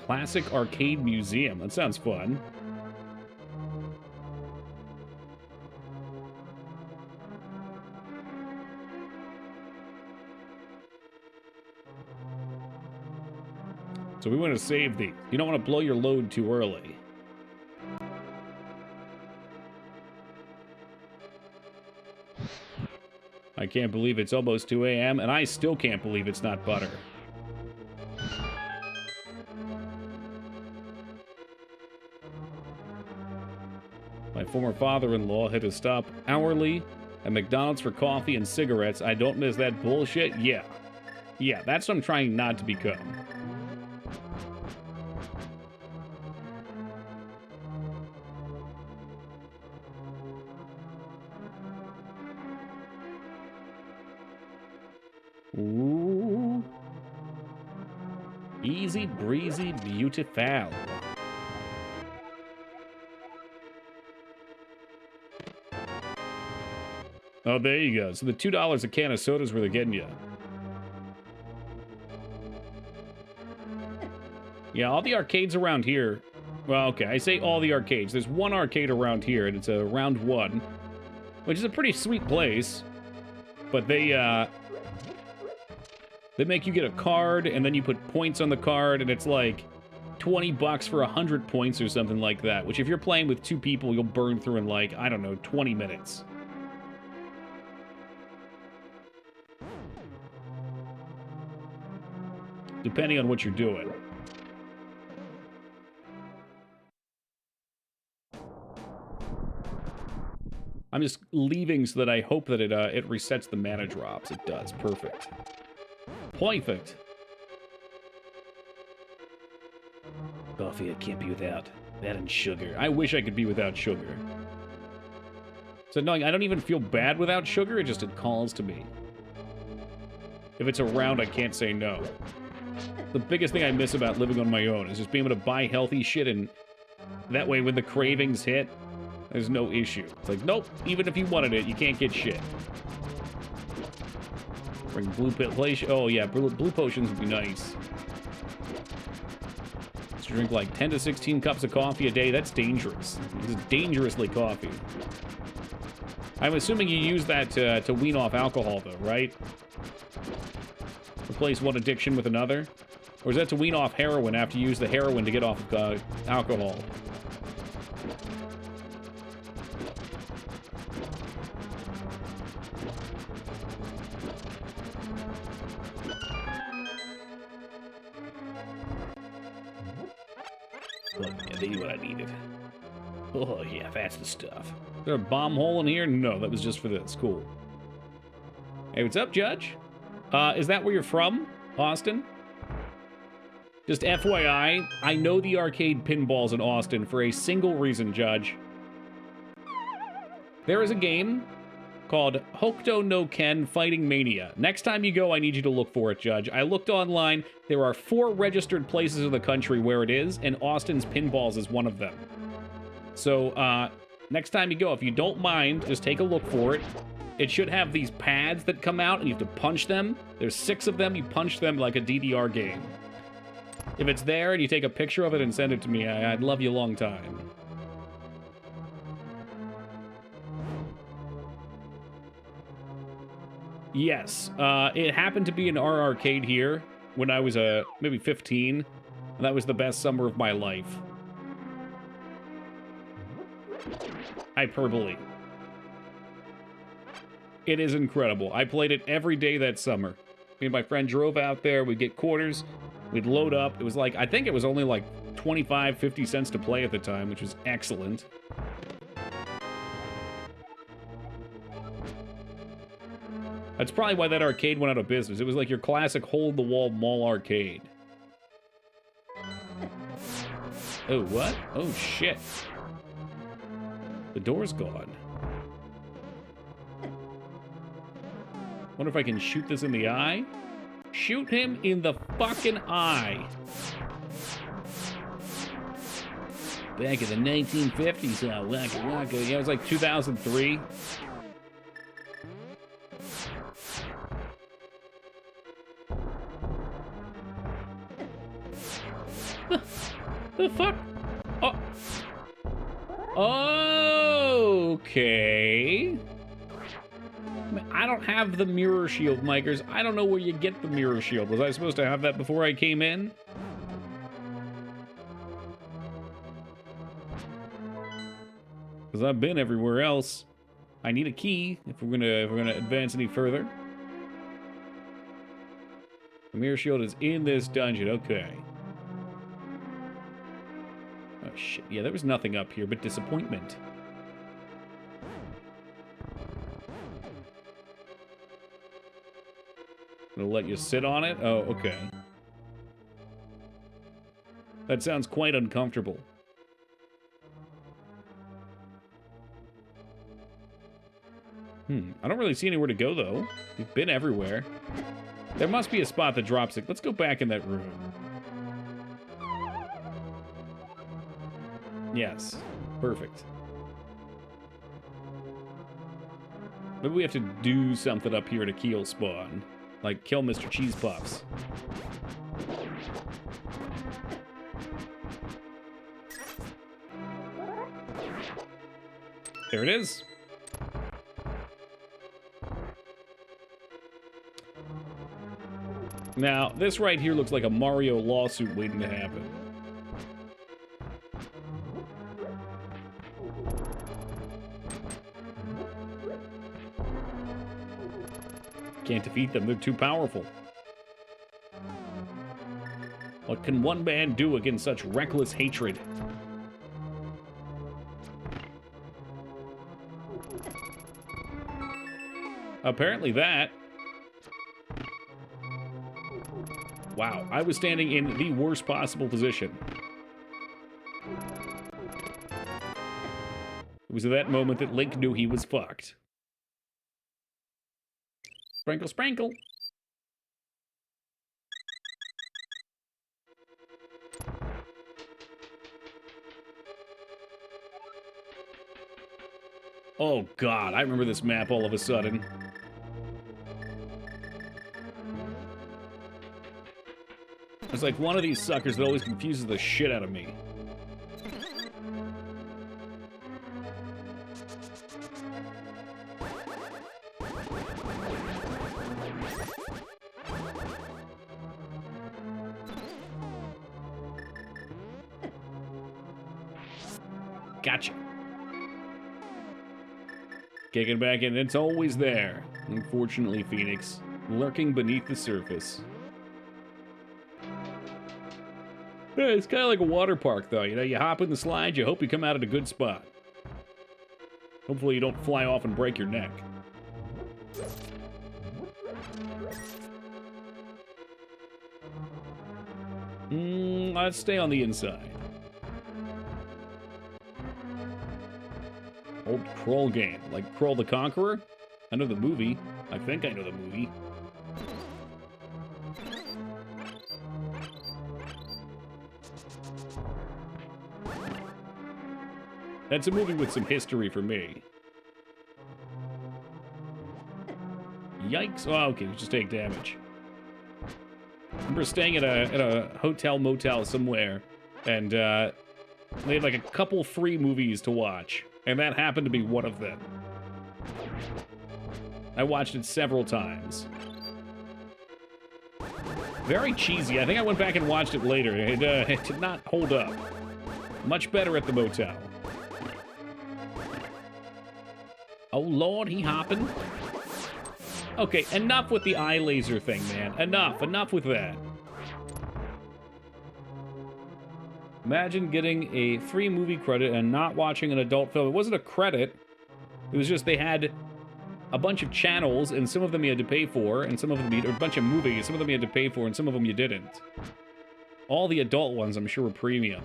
Classic Arcade Museum. That sounds fun. So we want to save these. You don't want to blow your load too early. I can't believe it's almost 2 a.m. and I still can't believe it's not butter. My former father-in-law had to stop hourly at McDonald's for coffee and cigarettes. I don't miss that bullshit. Yeah. Yeah, that's what I'm trying not to become. Ooh. Easy breezy, beautiful. Oh, there you go. So the $2 a can of sodas where they're getting you. Yeah, all the arcades around here. Well, okay, I say all the arcades. There's one arcade around here, and it's a round one, which is a pretty sweet place. But they make you get a card, and then you put points on the card, and it's like $20 for 100 points or something like that, which if you're playing with 2 people, you'll burn through in like, I don't know, 20 minutes. Depending on what you're doing. I'm just leaving so that I hope that it resets the mana drops. It does. Perfect. Perfect. Coffee I can't be without. That and sugar. I wish I could be without sugar. So no, I don't even feel bad without sugar. It calls to me. If it's around, I can't say no. The biggest thing I miss about living on my own is just being able to buy healthy shit, and that way when the cravings hit, there's no issue. It's like, nope, even if you wanted it, you can't get shit. Bring blue potion. Oh yeah, blue potions would be nice. Just drink like 10 to 16 cups of coffee a day. That's dangerous. This is dangerously coffee. I'm assuming you use that to wean off alcohol though, right? Replace one addiction with another? Or is that to wean off heroin after you use the heroin to get off alcohol? Oh, yeah, they knew what I needed. Oh, yeah, that's the stuff. Is there a bomb hole in here? No, that was just for this. Cool. Hey, what's up, Judge? Is that where you're from, Austin? Just FYI, I know the arcade pinballs in Austin for a single reason, Judge. There is a game called Hokuto no Ken Fighting Mania. Next time you go, I need you to look for it, Judge. I looked online. There are 4 registered places in the country where it is, and Austin's Pinballs is one of them. So, next time you go, if you don't mind, just take a look for it. It should have these pads that come out, and you have to punch them. There's 6 of them. You punch them like a DDR game. If it's there and you take a picture of it and send it to me, I'd love you a long time. Yes, it happened to be in our arcade here when I was maybe 15, and that was the best summer of my life. Hyperbole. It is incredible. I played it every day that summer. Me and my friend drove out there, we'd get quarters, we'd load up. It was like, I think it was only like 25, 50 cents to play at the time, which was excellent. That's probably why that arcade went out of business. It was like your classic hole-in-the-wall mall arcade. Oh, what? Oh, shit. The door's gone. Wonder if I can shoot this in the eye? Shoot him in the fucking eye. Back in the 1950s, wacka wacka. Yeah, it was like 2003. The fuck? Oh. Okay. I don't have the mirror shield, Mikers. I don't know where you get the mirror shield. Was I supposed to have that before I came in? Because I've been everywhere else. I need a key if we're gonna advance any further. The mirror shield is in this dungeon. Okay. Oh shit. Yeah, there was nothing up here but disappointment. Gonna let you sit on it? Oh, okay. That sounds quite uncomfortable. I don't really see anywhere to go, though. We've been everywhere. There must be a spot that drops it. Let's go back in that room. Yes. Perfect. Maybe we have to do something up here to kill spawn. Like, kill Mr. Cheese Puffs. There it is. Now, this right here looks like a Mario lawsuit waiting to happen. Can't defeat them, they're too powerful. What can one man do against such reckless hatred? Apparently that. Wow, I was standing in the worst possible position. It was at that moment that Link knew he was fucked. Sprinkle, sprinkle. Oh god, I remember this map all of a sudden. It's like one of these suckers that always confuses the shit out of me. Gotcha. Kicking back in, it's always there. Unfortunately, Phoenix, lurking beneath the surface. Yeah, it's kind of like a water park, though. You know, you hop in the slide, you hope you come out at a good spot. Hopefully you don't fly off and break your neck. Let's stay on the inside. Old Kroll game, like Kroll the Conqueror? I know the movie. I think I know the movie. That's a movie with some history for me. Yikes. Oh, okay, we just take damage. I remember staying at a hotel motel somewhere, and they had like a couple free movies to watch, and that happened to be one of them. I watched it several times. Very cheesy. I think I went back and watched it later. It did not hold up. Much better at the motel. Oh lord, he hopping. Okay, enough with the eye laser thing, man. Enough with that. Imagine getting a free movie credit and not watching an adult film. It wasn't a credit. It was just they had a bunch of channels, and some of them you had to pay for, and some of them or a bunch of movies, some of them you had to pay for, and some of them you didn't. All the adult ones, I'm sure, were premium.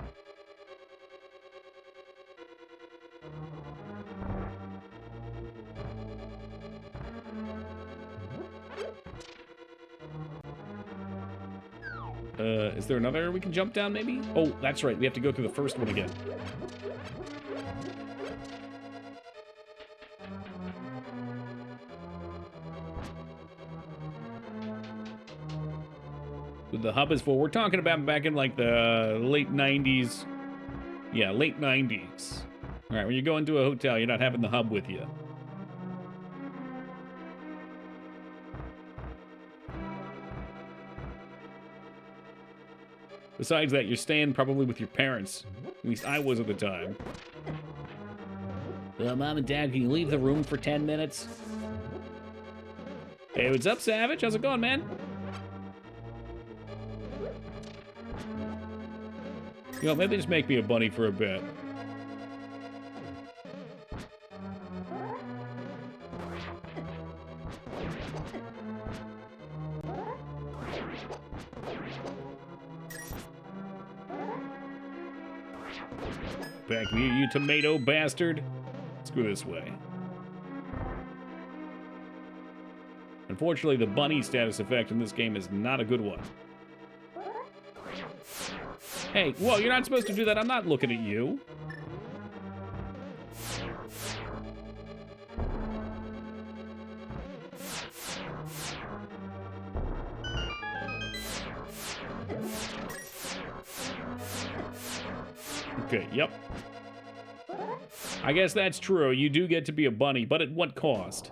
Is there another we can jump down, maybe? Oh, that's right. We have to go through the first one again. The hub is for. We're talking about back in like the late 90s. Yeah, late 90s. All right, when you go into a hotel, you're not having the hub with you. Besides that, you're staying probably with your parents. At least I was at the time. Mom and Dad, can you leave the room for 10 minutes? Hey, what's up, Savage? How's it going, man? You know, maybe just make me a bunny for a bit. Back me, you tomato bastard. Let's go this way. Unfortunately, the bunny status effect in this game is not a good one. Hey, whoa, you're not supposed to do that. I'm not looking at you. Okay, yep. I guess that's true. You do get to be a bunny, but at what cost?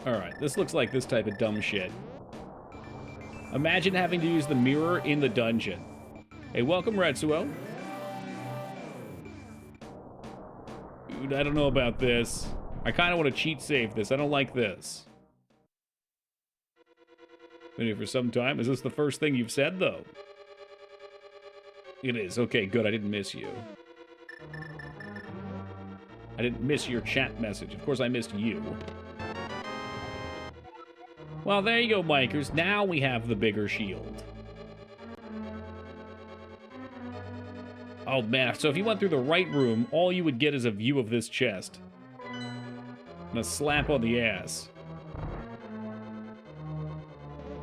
Alright, this looks like this type of dumb shit. Imagine having to use the mirror in the dungeon. Hey, welcome, Retsuo. Dude, I don't know about this. I kind of want to cheat save this. I don't like this. Been here for some time. Is this the first thing you've said, though? It is. Okay, good. I didn't miss you. I didn't miss your chat message. Of course, I missed you. Well, there you go, bikers. Now we have the bigger shield. Oh, man. So if you went through the right room, all you would get is a view of this chest. And a slap on the ass.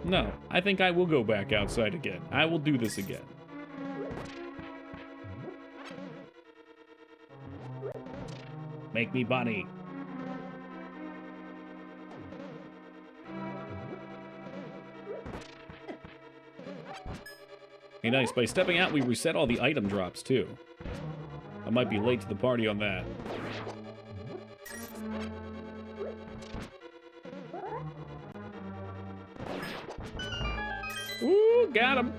No, I think I will go back outside again. I will do this again. Make me bunny. Hey, nice. By stepping out, we reset all the item drops, too. I might be late to the party on that. Ooh, got him.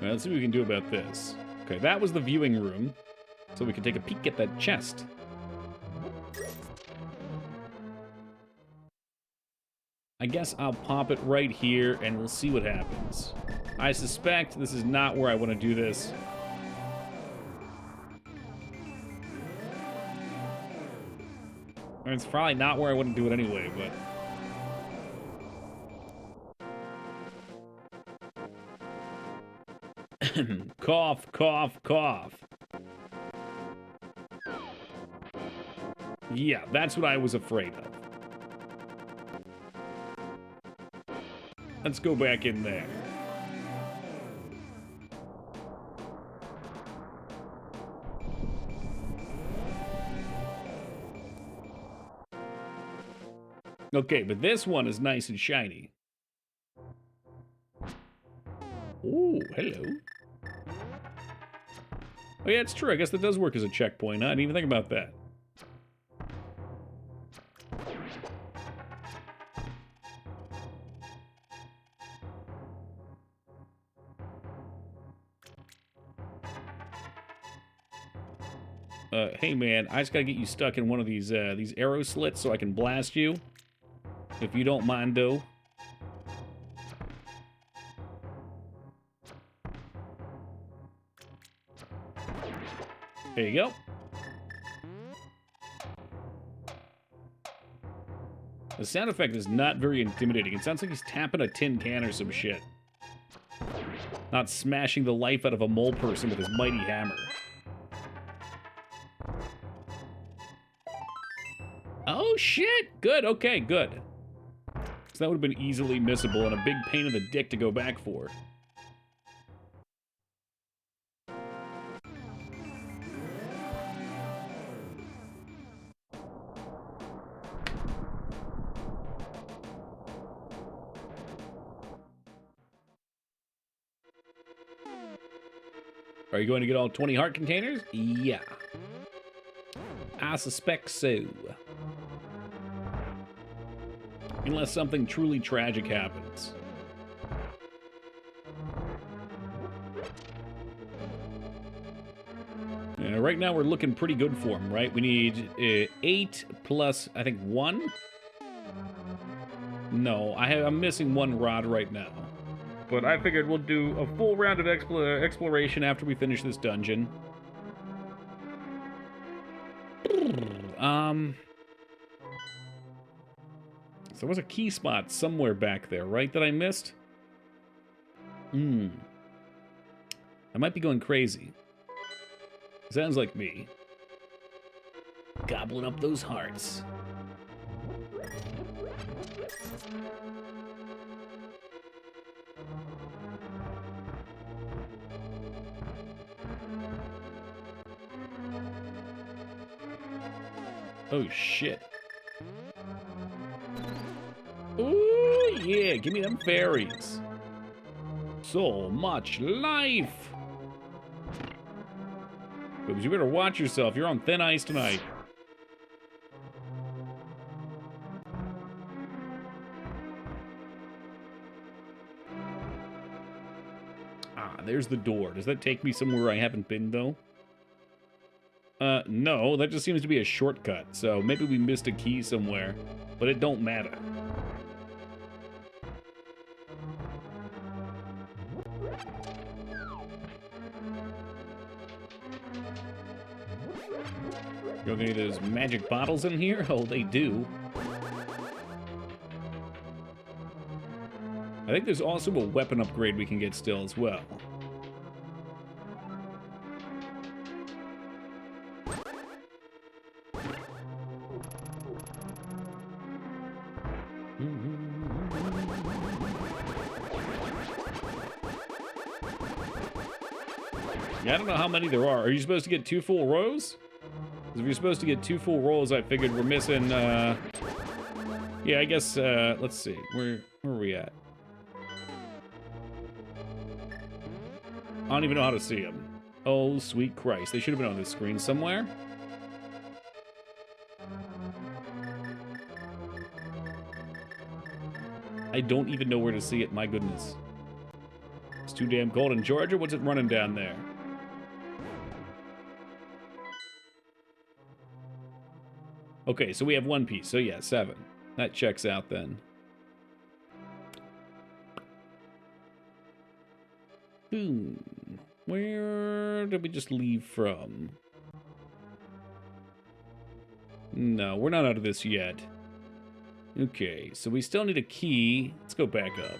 Well, let's see what we can do about this. Okay, that was the viewing room. So we can take a peek at that chest. I guess I'll pop it right here and we'll see what happens. I suspect this is not where I want to do this. It's probably not where I wouldn't do it anyway, but... Cough, cough, cough. Yeah, that's what I was afraid of. Let's go back in there. Okay, but this one is nice and shiny. Ooh, hello. Oh yeah, it's true. I guess that does work as a checkpoint, huh? I didn't even think about that. Hey man, I just gotta get you stuck in one of these arrow slits so I can blast you. If you don't mind, though. There you go. The sound effect is not very intimidating. It sounds like he's tapping a tin can or some shit. Not smashing the life out of a mole person with his mighty hammer. Oh, shit! Good, okay, good. So that would have been easily missable and a big pain in the dick to go back for. Are you going to get all 20 heart containers? Yeah. I suspect so. Unless something truly tragic happens. Right now we're looking pretty good for him, right? We need 8 plus, I think, 1? No, I'm missing 1 rod right now. But I figured we'll do a full round of exploration after we finish this dungeon. So there was a key spot somewhere back there, right, that I missed? I might be going crazy. Sounds like me. Gobbling up those hearts. Oh, shit. Ooh, yeah, give me them fairies. So much life. But you better watch yourself. You're on thin ice tonight. Ah, there's the door. Does that take me somewhere I haven't been, though? No, that just seems to be a shortcut. So maybe we missed a key somewhere, but it don't matter. You got any of those magic bottles in here? Oh, they do. I think there's also a weapon upgrade we can get still as well. Yeah, I don't know how many there are. Are you supposed to get 2 full rows? If you're supposed to get 2 full rolls, I figured we're missing, yeah, I guess, let's see. Where are we at? I don't even know how to see them. Oh, sweet Christ. They should have been on this screen somewhere. I don't even know where to see it, my goodness. It's too damn cold in Georgia. What's it running down there? Okay, so we have 1 piece. So yeah, 7. That checks out then. Where did we just leave from? No, we're not out of this yet. Okay, so we still need a key. Let's go back up.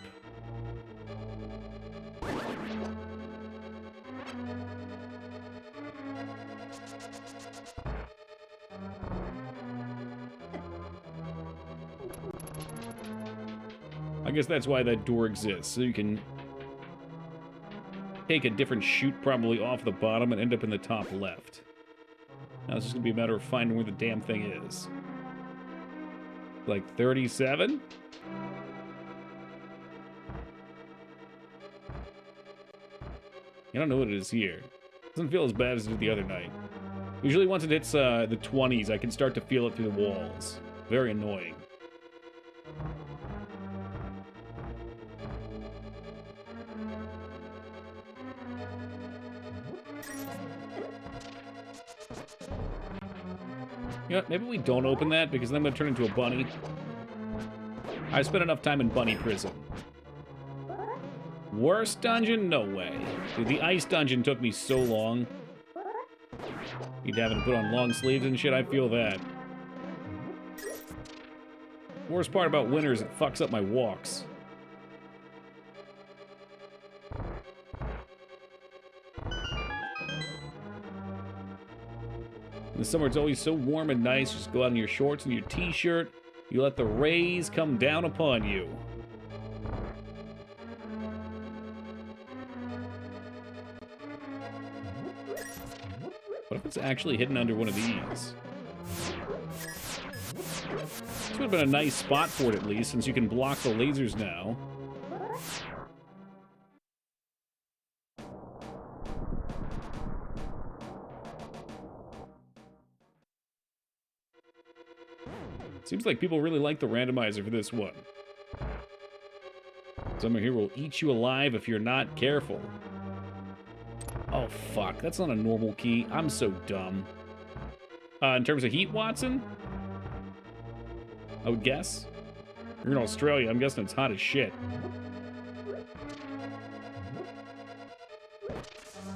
I guess that's why that door exists, so you can take a different chute probably off the bottom and end up in the top left. Now it's just gonna be a matter of finding where the damn thing is. Like 37? I don't know what it is here. Doesn't feel as bad as it did the other night. Usually once it hits the 20s, I can start to feel it through the walls. Very annoying. You know what, maybe we don't open that, because then I'm going to turn into a bunny. I spent enough time in bunny prison. Worst dungeon? No way. Dude, the ice dungeon took me so long. You'd having to put on long sleeves and shit, I feel that. Worst part about winter is it fucks up my walks. In the summer, it's always so warm and nice. Just go out in your shorts and your t-shirt. You let the rays come down upon you. What if it's actually hidden under one of these? This would have been a nice spot for it, at least, since you can block the lasers now. Seems like people really like the randomizer for this one. Someone here will eat you alive if you're not careful. Oh, fuck. That's not a normal key. I'm so dumb. In terms of heat, Watson? I would guess. You're in Australia. I'm guessing it's hot as shit.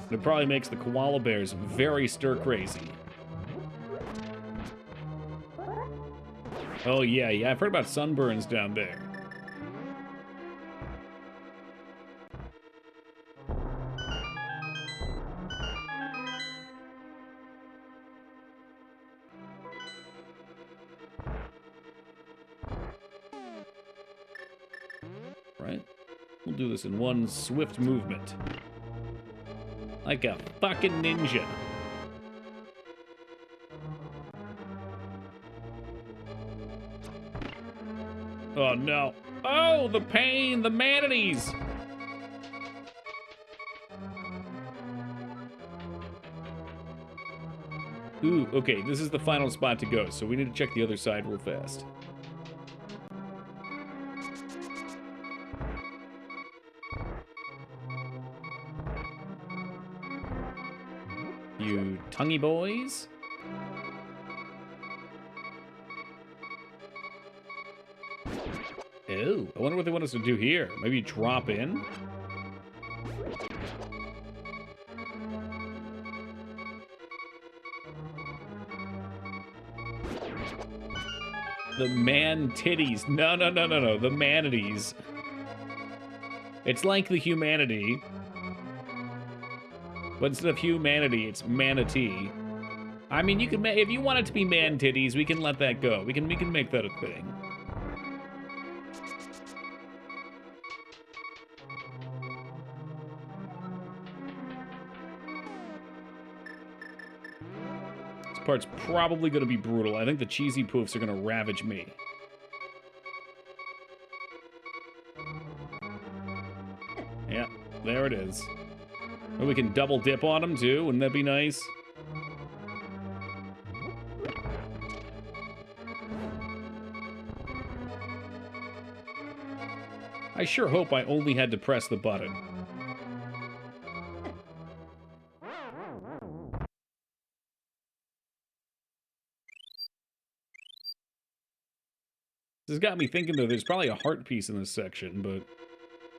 It probably makes the koala bears very stir-crazy. Oh, yeah, I've heard about sunburns down there. Right? We'll do this in one swift movement. Like a fucking ninja. Oh, no. Oh, the pain! The manatees! Ooh, okay, this is the final spot to go, so we need to check the other side real fast. You tonguey boys? Oh, I wonder what they want us to do here. Maybe drop in? The man titties. No. The manatees. It's like the humanity. But instead of humanity, it's manatee. I mean, you can if you want it to be man titties, we can let that go. We can make that a thing. This part's probably going to be brutal. I think the cheesy poofs are going to ravage me. Yeah, there it is. And we can double dip on them too. Wouldn't that be nice? I sure hope I only had to press the button. This has got me thinking, though, there's probably a heart piece in this section, but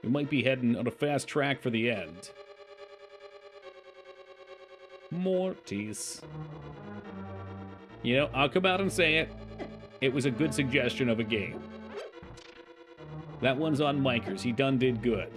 we might be heading on a fast track for the end. Mortis. You know, I'll come out and say it. It was a good suggestion of a game. That one's on Micers. He done did good.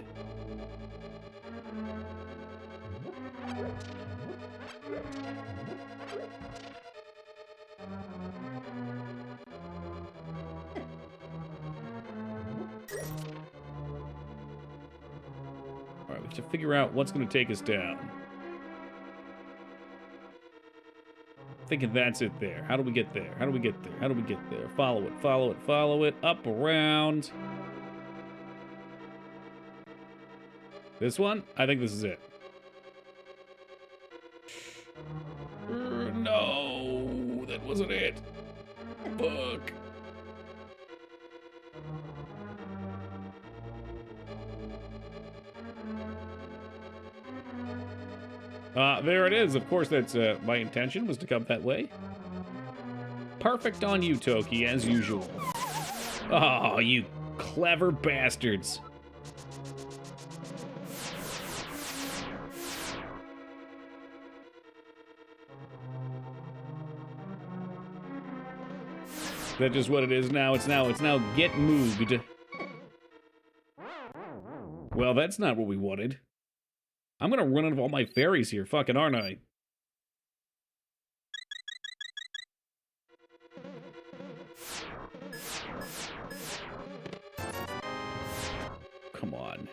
Alright, we have to figure out what's going to take us down. Thinking that's it there. How do we get there? How do we get there? How do we get there? Follow it, follow it, follow it. Up, around. This one? I think this is it. No, that wasn't it. Fuck. There it is. Of course, that's my intention was to come that way. Perfect on you, Toki, as usual. Oh, you clever bastards. Is that just what it is now? It's now get mooged. Well, that's not what we wanted. I'm gonna run out of all my fairies here, fucking aren't I? Come on.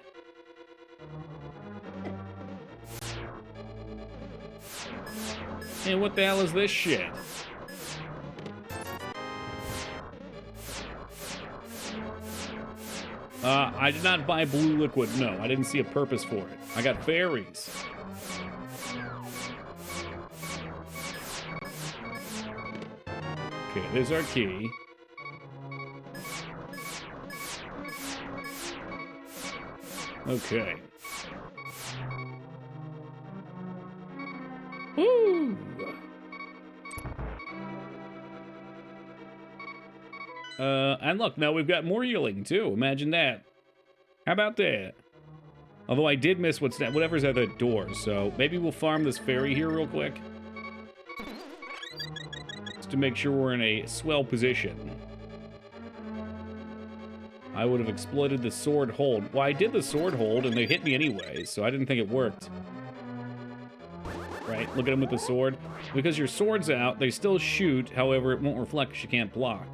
And what the hell is this shit? I did not buy blue liquid. No, I didn't see a purpose for it. I got fairies. Okay, there's our key. Okay. Woo! And look, now we've got more healing, too. Imagine that. How about that? Although I did miss whatever's at the door, so maybe we'll farm this fairy here real quick. Just to make sure we're in a swell position. I would have exploited the sword hold. Well, I did the sword hold, and they hit me anyway, so I didn't think it worked. Right, look at him with the sword. Because your sword's out, they still shoot, however, it won't reflect because you can't block.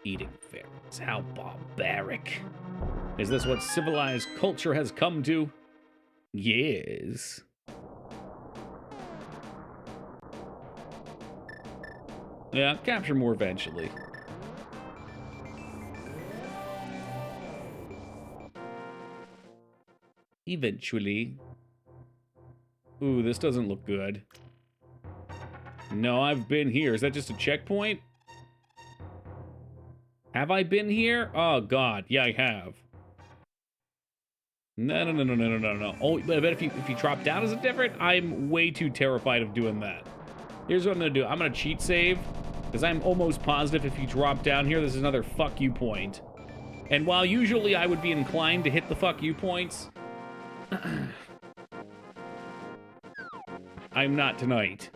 Eating fairies, how barbaric. Is this what civilized culture has come to? Yes. Yeah, capture more eventually. Eventually. Ooh, this doesn't look good. No, I've been here. Is that just a checkpoint? Have I been here? Oh, God. Yeah, I have. No. Oh, but I bet if you drop down, is it different? I'm way too terrified of doing that. Here's what I'm going to do. I'm going to cheat save, because I'm almost positive if you drop down here, this is another fuck you point. And while usually I would be inclined to hit the fuck you points, I'm not tonight.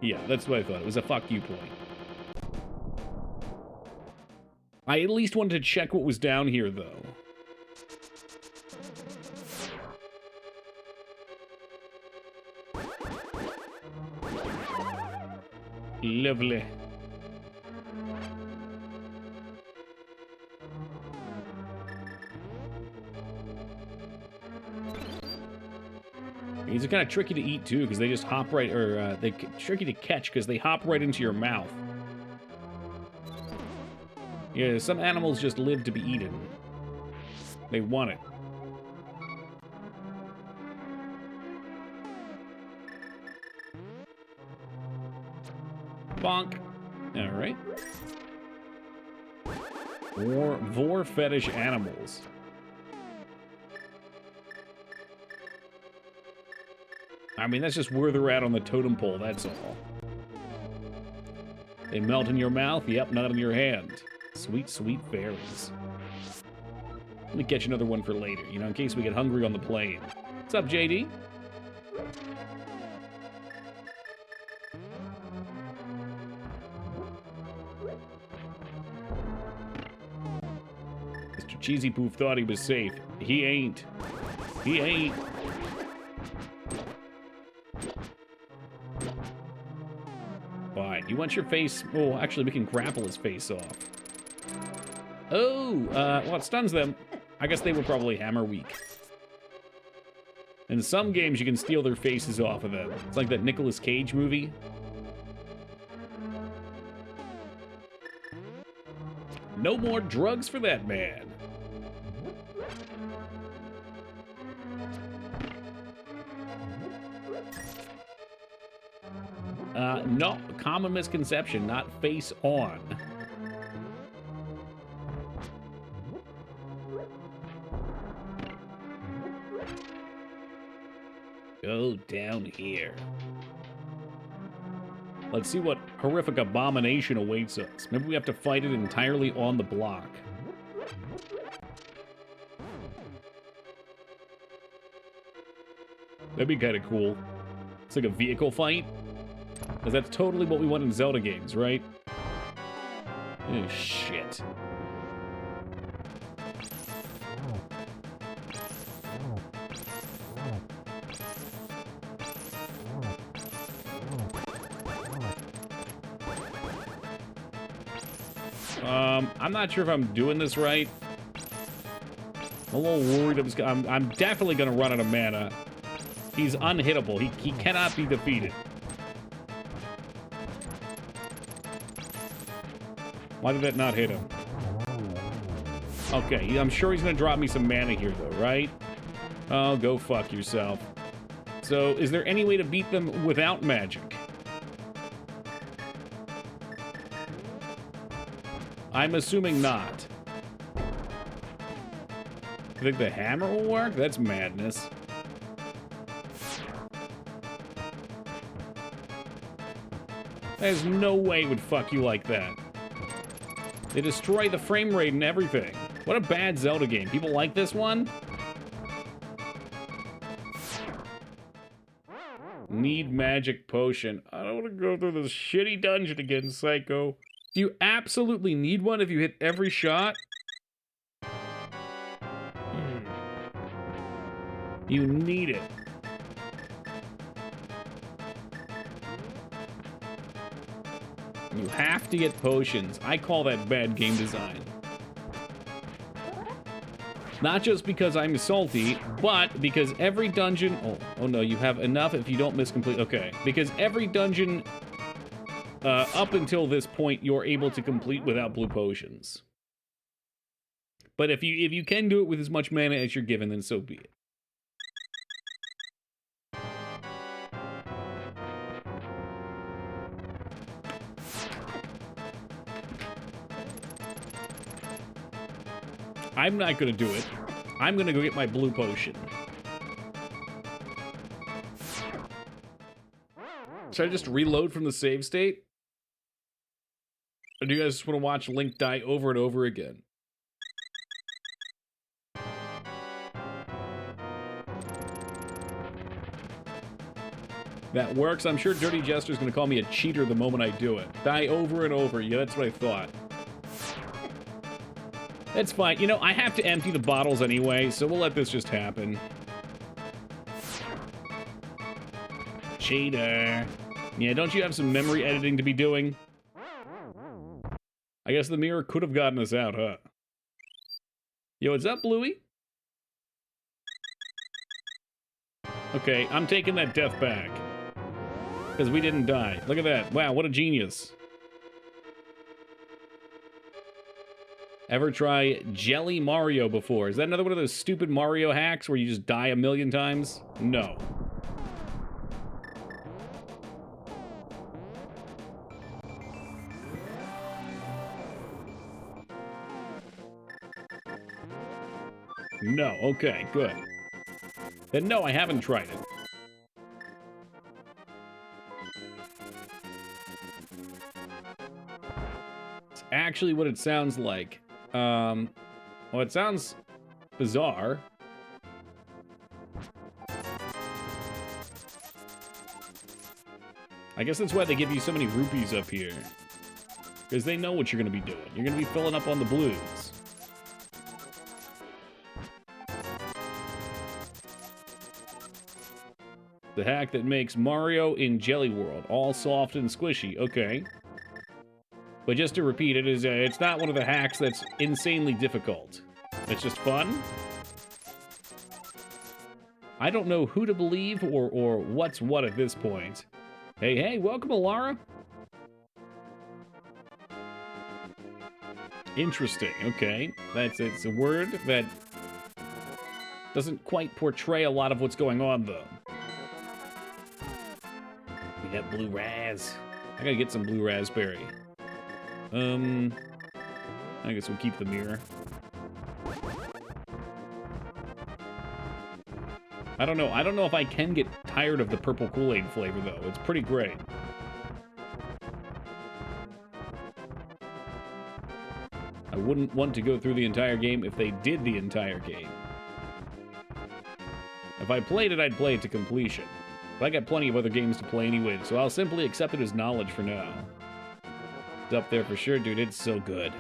Yeah, that's what I thought. It was a fuck you point. I at least wanted to check what was down here, though. Lovely. These are kind of tricky to eat, too, because they just hop right, or they're tricky to catch because they hop right into your mouth. Yeah, some animals just live to be eaten. They want it. Bonk. All right. Vor fetish animals. I mean, that's just where they're at on the totem pole, that's all. They melt in your mouth? Yep, not in your hand. Sweet, sweet fairies. Let me catch another one for later, you know, in case we get hungry on the plane. What's up, JD? Mr. Cheesy Poof thought he was safe. He ain't. He ain't. Fine. You want your face... Oh, actually, we can grapple his face off. Oh, well, it stuns them. I guess they were probably hammer weak. In some games, you can steal their faces off of them. It's like that Nicolas Cage movie. No more drugs for that man. No, common misconception, not face on. Go down here. Let's see what horrific abomination awaits us. Maybe we have to fight it entirely on the block. That'd be kind of cool. It's like a vehicle fight. Because that's totally what we want in Zelda games, right? Oh, shit. I'm not sure if I'm doing this right. I'm a little worried. I'm definitely going to run out of mana. He's unhittable. He cannot be defeated. Why did that not hit him? Okay, I'm sure he's going to drop me some mana here, though, right? Oh, go fuck yourself. So, is there any way to beat them without magic? I'm assuming not. You think the hammer will work? That's madness. There's no way it would fuck you like that. They destroy the frame rate and everything. What a bad Zelda game. People like this one? Need magic potion. I don't want to go through this shitty dungeon again, Psycho. Do you absolutely need one if you hit every shot? You need it. You have to get potions. I call that bad game design. Not just because I'm salty, but because every dungeon... Oh no, you have enough if you don't miss complete... Okay, because every dungeon up until this point, you're able to complete without blue potions. But if you can do it with as much mana as you're given, then so be it. I'm not gonna do it. I'm gonna go get my blue potion. Should I just reload from the save state? Or do you guys just want to watch Link die over and over again? That works. I'm sure Dirty Jester's gonna call me a cheater the moment I do it. Die over and over. Yeah, that's what I thought. That's fine. You know, I have to empty the bottles anyway, so we'll let this just happen. Cheater. Yeah, don't you have some memory editing to be doing? I guess the mirror could have gotten us out, huh? Yo, what's up, Bluey? Okay, I'm taking that death back. Because we didn't die. Look at that. Wow, what a genius. Ever try Jelly Mario before? Is that another one of those stupid Mario hacks where you just die a million times? No. No, okay, good. Then no, I haven't tried it. It's actually what it sounds like. Well, it sounds bizarre. I guess that's why they give you so many rupees up here. Because they know what you're going to be doing. You're going to be filling up on the blues. The hack that makes Mario in Jelly World all soft and squishy. Okay. But just to repeat, it's not one of the hacks that's insanely difficult. It's just fun. I don't know who to believe or what's what at this point. Hey, welcome, Alara. Interesting, okay. It's a word that doesn't quite portray a lot of what's going on, though. We got blue raz. I gotta get some blue raspberry. I guess we'll keep the mirror. I don't know. I don't know if I can get tired of the purple Kool-Aid flavor, though. It's pretty great. I wouldn't want to go through the entire game if they did the entire game. If I played it, I'd play it to completion. But I got plenty of other games to play anyway, so I'll simply accept it as knowledge for now. It's up there for sure, dude. It's so good.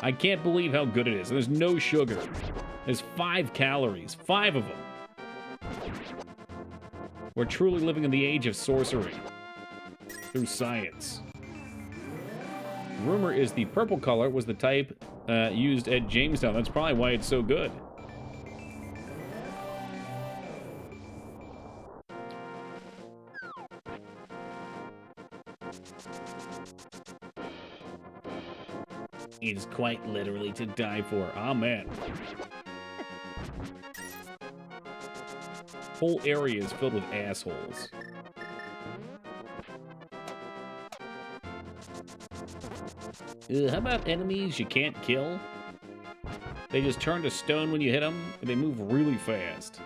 I can't believe how good it is. There's no sugar. There's 5 calories. 5 of them. We're truly living in the age of sorcery. Through science. Rumor is the purple color was the type used at Jamestown. That's probably why it's so good. It is quite literally to die for. Amen. Whole area is filled with assholes. How about enemies you can't kill? They just turn to stone when you hit them, and they move really fast.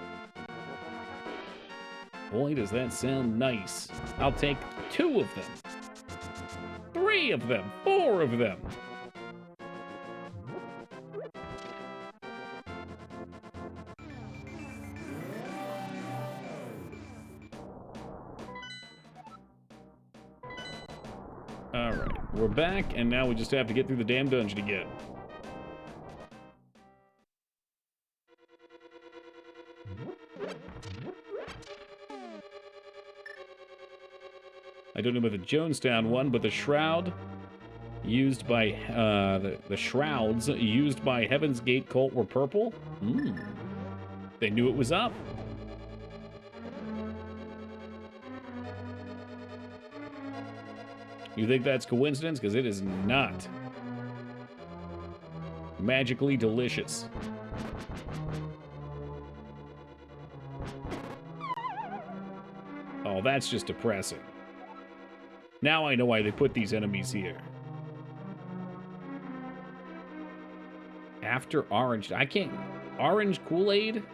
Boy, does that sound nice. I'll take 2 of them. 3 of them. 4 of them. Alright, we're back, and now we just have to get through the damn dungeon again. I don't know about the Jonestown one, but the shroud used by, the shrouds used by Heaven's Gate cult were purple? They knew it was up. You think that's coincidence? Because it is not. Magically delicious. Oh, that's just depressing. Now I know why they put these enemies here. After orange. I can't... Orange Kool-Aid?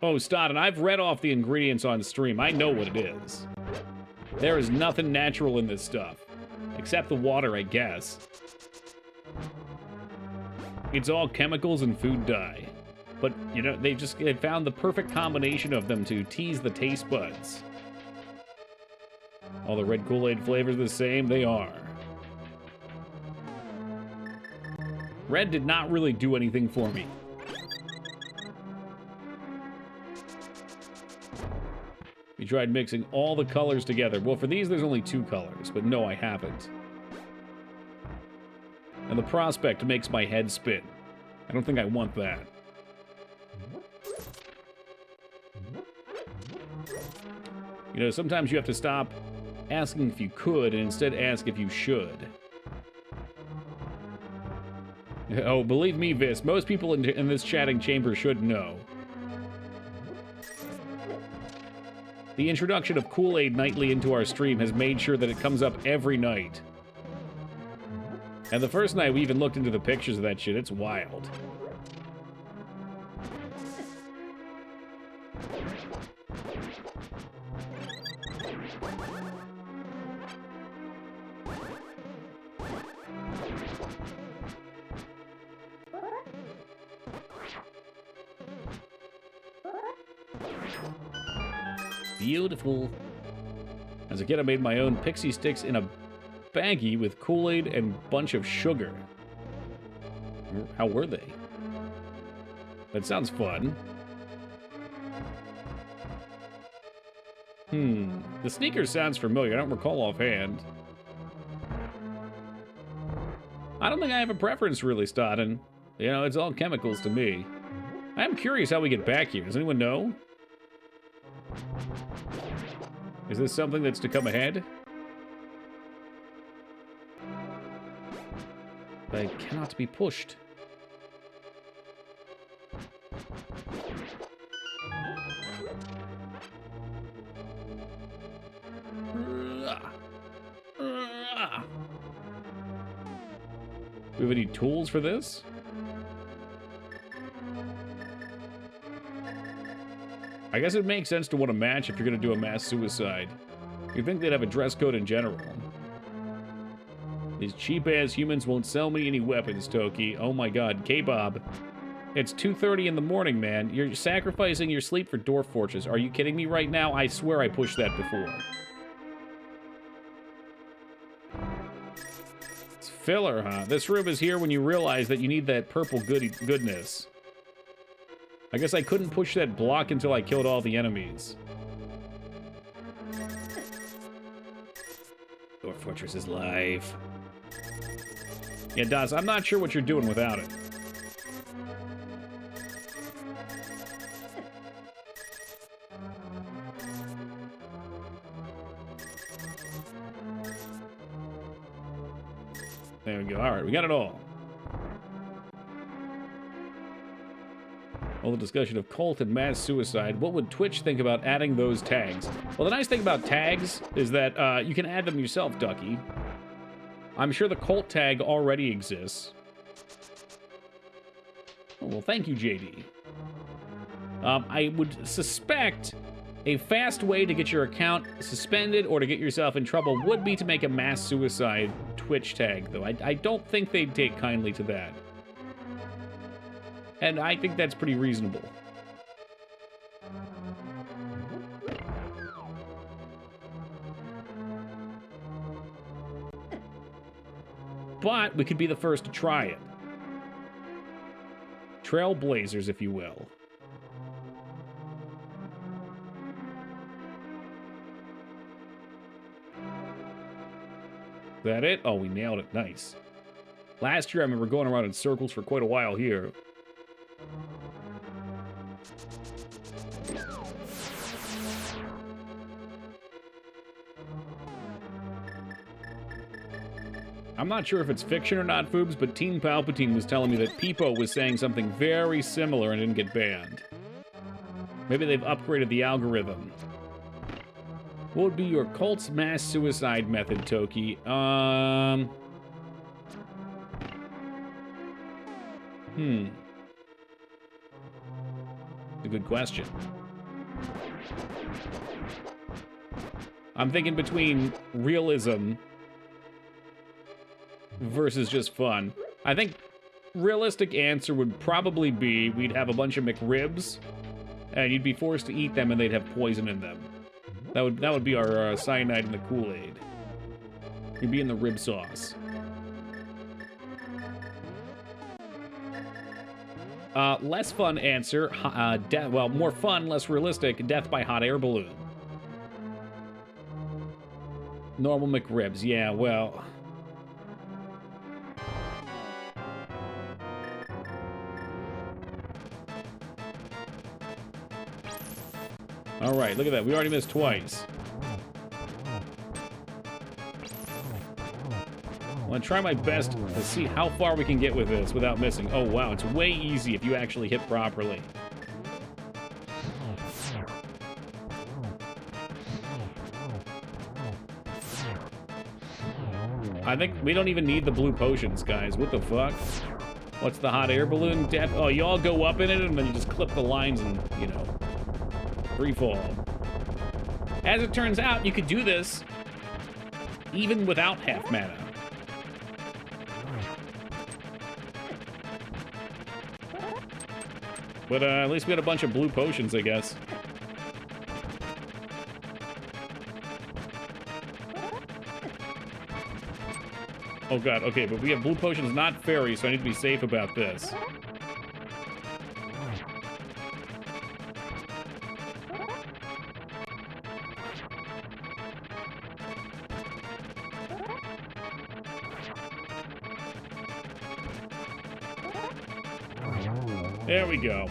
Oh, Stodden, I've read off the ingredients on stream. I know what it is. There is nothing natural in this stuff. Except the water, I guess. It's all chemicals and food dye. But, you know, they found the perfect combination of them to tease the taste buds. All the red Kool-Aid flavors the same? They are. Red did not really do anything for me. We tried mixing all the colors together. Well, for these, there's only 2 colors, but no, I haven't. And the prospect makes my head spin. I don't think I want that. You know, sometimes you have to stop asking if you could and instead ask if you should. Oh, believe me, Vis, most people in this chatting chamber should know. The introduction of Kool-Aid nightly into our stream has made sure that it comes up every night. And the first night we even looked into the pictures of that shit, it's wild. Beautiful. As a kid, I made my own pixie sticks in a baggie with Kool-Aid and a bunch of sugar. How were they? That sounds fun. The sneakers sounds familiar. I don't recall offhand. I don't think I have a preference, really, Stodden. You know, it's all chemicals to me. I am curious how we get back here. Does anyone know? Is this something that's to come ahead? They cannot be pushed. Do we have any tools for this? I guess it makes sense to want a match if you're going to do a mass suicide. You'd think they'd have a dress code in general. These cheap-ass humans won't sell me any weapons, Toki. Oh my god, K-Bob. It's 2:30 in the morning, man. You're sacrificing your sleep for Dwarf Fortress. Are you kidding me right now? I swear I pushed that before. It's filler, huh? This room is here when you realize that you need that purple goodness. I guess I couldn't push that block until I killed all the enemies. Dwarf Fortress is live. Yeah, Daz, I'm not sure what you're doing without it. There we go. All right, we got it all. All the discussion of cult and mass suicide. What would Twitch think about adding those tags? Well, the nice thing about tags is that you can add them yourself, Ducky. I'm sure the cult tag already exists. Oh, well, thank you, JD. I would suspect a fast way to get your account suspended or to get yourself in trouble would be to make a mass suicide Twitch tag, though. I don't think they'd take kindly to that. And I think that's pretty reasonable. But we could be the first to try it. Trailblazers, if you will. Is that it? Oh, we nailed it. Nice. Last year, I remember going around in circles for quite a while here. I'm not sure if it's fiction or not, Foobs, but Teen Palpatine was telling me that Peepo was saying something very similar and didn't get banned. Maybe they've upgraded the algorithm. What would be your cult's mass suicide method, Toki? A good question. I'm thinking between realism versus just fun. I think realistic answer would probably be we'd have a bunch of McRibs, and you'd be forced to eat them, and they'd have poison in them. That would be our cyanide in the Kool-Aid. You'd be in the rib sauce. Less fun answer. Well, more fun, less realistic. Death by hot air balloon. Normal McRibs. Yeah, well. All right, look at that. We already missed twice. I'm gonna try my best to see how far we can get with this without missing. Oh, wow, it's way easy if you actually hit properly. I think we don't even need the blue potions, guys. What the fuck? What's the hot air balloon? Death? Oh, you all go up in it and then you just clip the lines and, you know, free fall. As it turns out, you could do this even without half mana. But at least we had a bunch of blue potions, I guess. Oh god, okay, but we have blue potions, not fairies, so I need to be safe about this. There we go.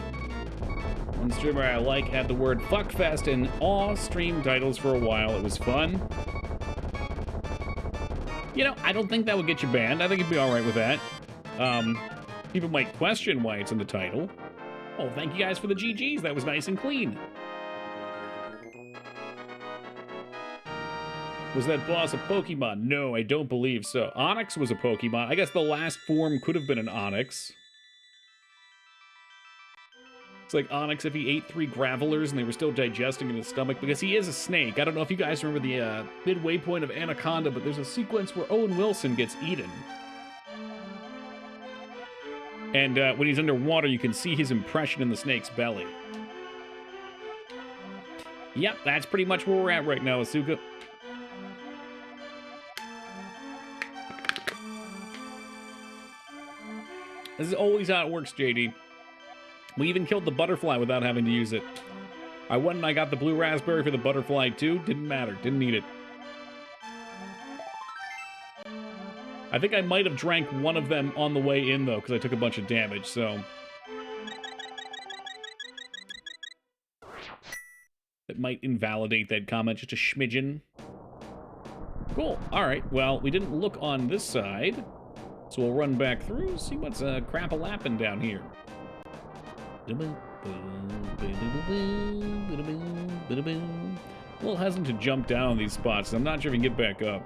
One streamer I like had the word fuckfest in all stream titles for a while. It was fun. You know, I don't think that would get you banned. I think you'd be all right with that. People might question why it's in the title. Oh, thank you guys for the GGs. That was nice and clean. Was that boss a Pokemon? No, I don't believe so. Onyx was a Pokemon. I guess the last form could have been an Onyx. It's like Onyx if he ate 3 Gravelers and they were still digesting in his stomach, because he is a snake. I don't know if you guys remember the midway point of Anaconda, but there's a sequence where Owen Wilson gets eaten. And when he's underwater, you can see his impression in the snake's belly. Yep, that's pretty much where we're at right now, Asuka. This is always how it works, JD. We even killed the butterfly without having to use it. I went and I got the blue raspberry for the butterfly too. Didn't matter. Didn't need it. I think I might have drank one of them on the way in, though, because I took a bunch of damage, so... That might invalidate that comment just a smidgen. Cool. Alright, well, we didn't look on this side, so we'll run back through, see what's crap-a-lappin' down here. Well, hasn't to jump down on these spots. I'm not sure if he can get back up.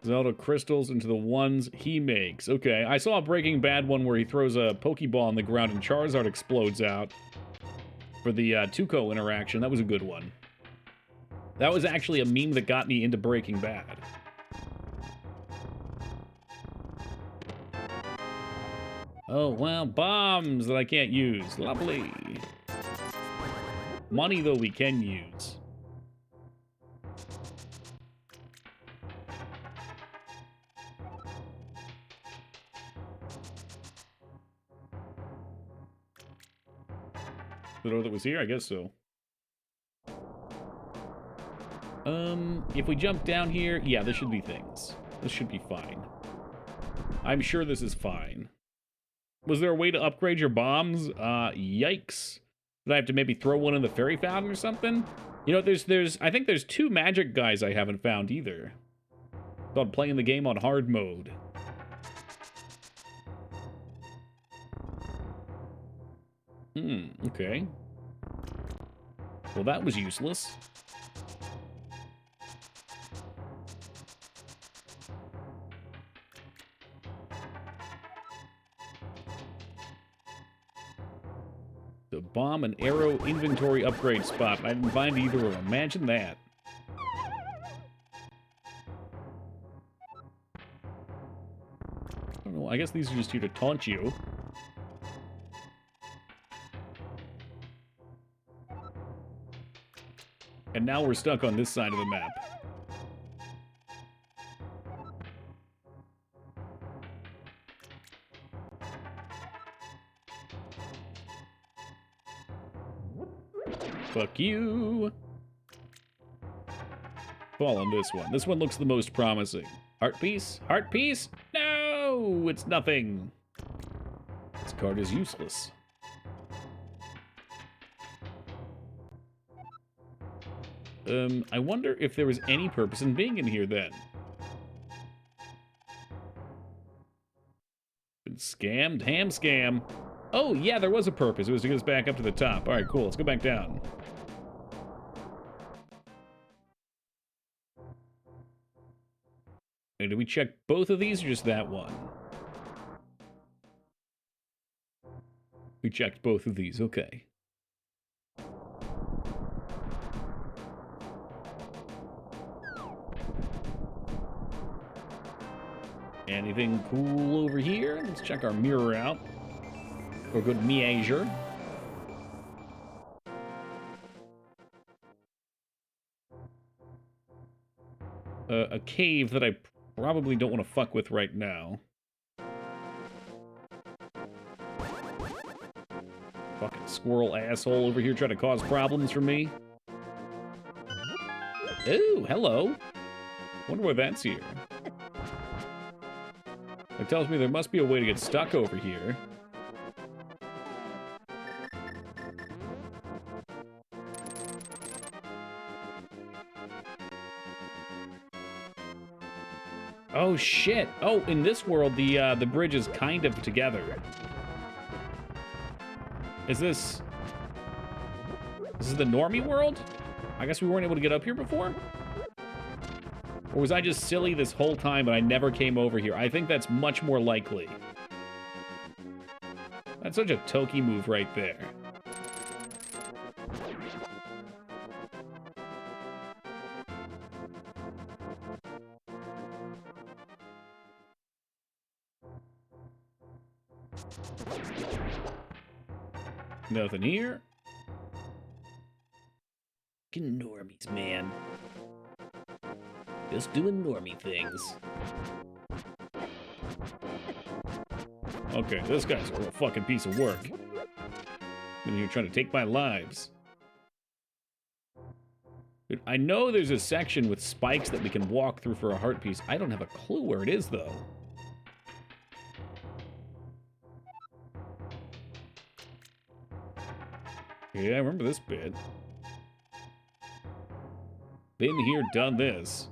Zelda crystals into the ones he makes. Okay, I saw a Breaking Bad one where he throws a Pokeball on the ground and Charizard explodes out for the Tuco interaction. That was a good one. That was actually a meme that got me into Breaking Bad. Oh, well, bombs that I can't use. Lovely. Money, though, we can use. The door that was here? I guess so. If we jump down here, yeah, there should be things. This should be fine. I'm sure this is fine. Was there a way to upgrade your bombs? Yikes. Did I have to maybe throw one in the fairy fountain or something? You know, I think there's 2 magic guys I haven't found either. Called playing the game on hard mode. Okay. Well, that was useless. The bomb and arrow inventory upgrade spot. I didn't find either of them. Imagine that. I don't know. I guess these are just here to taunt you. And now we're stuck on this side of the map. Fuck you. Fall on this one. This one looks the most promising. Heart piece? Heart piece? No! It's nothing. This card is useless. I wonder if there was any purpose in being in here then. Been scammed? Ham scam. Oh, yeah, there was a purpose. It was to get us back up to the top. All right, cool. Let's go back down. Hey, did we check both of these or just that one? We checked both of these. Okay. Anything cool over here? Let's check our mirror out. For a good measure. A cave that I probably don't want to fuck with right now. Fucking squirrel asshole over here trying to cause problems for me. Ooh, hello. Wonder why that's here. It tells me there must be a way to get stuck over here. Oh shit! Oh, in this world, the bridge is kind of together. Is this the normie world? I guess we weren't able to get up here before? Or was I just silly this whole time and I never came over here? I think that's much more likely. That's such a Toki move right there. Nothing here. Fucking normies, man. Just doing normie things. Okay, this guy's a real fucking piece of work. And you're trying to take my lives. Dude, I know there's a section with spikes that we can walk through for a heart piece. I don't have a clue where it is, though. Yeah, I remember this bit. Been here, done this.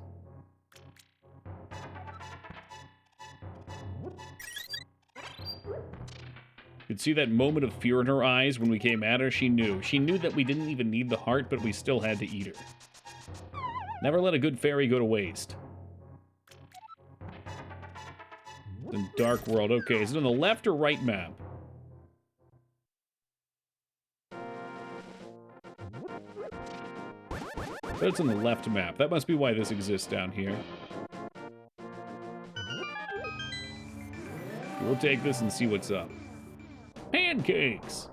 You'd see that moment of fear in her eyes when we came at her. She knew. She knew that we didn't even need the heart, but we still had to eat her. Never let a good fairy go to waste. The Dark World. Okay, is it on the left or right map? But it's on the left map. That must be why this exists down here. We'll take this and see what's up. Pancakes!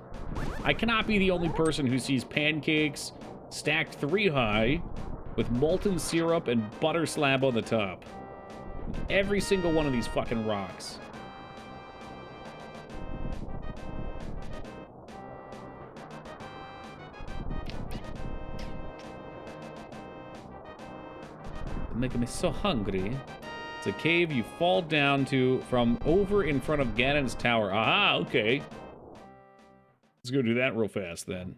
I cannot be the only person who sees pancakes stacked 3 high with molten syrup and butter slab on the top. Every single one of these fucking rocks. They're making me so hungry. It's a cave you fall down to from over in front of Ganon's tower. Aha, okay. Let's go do that real fast then.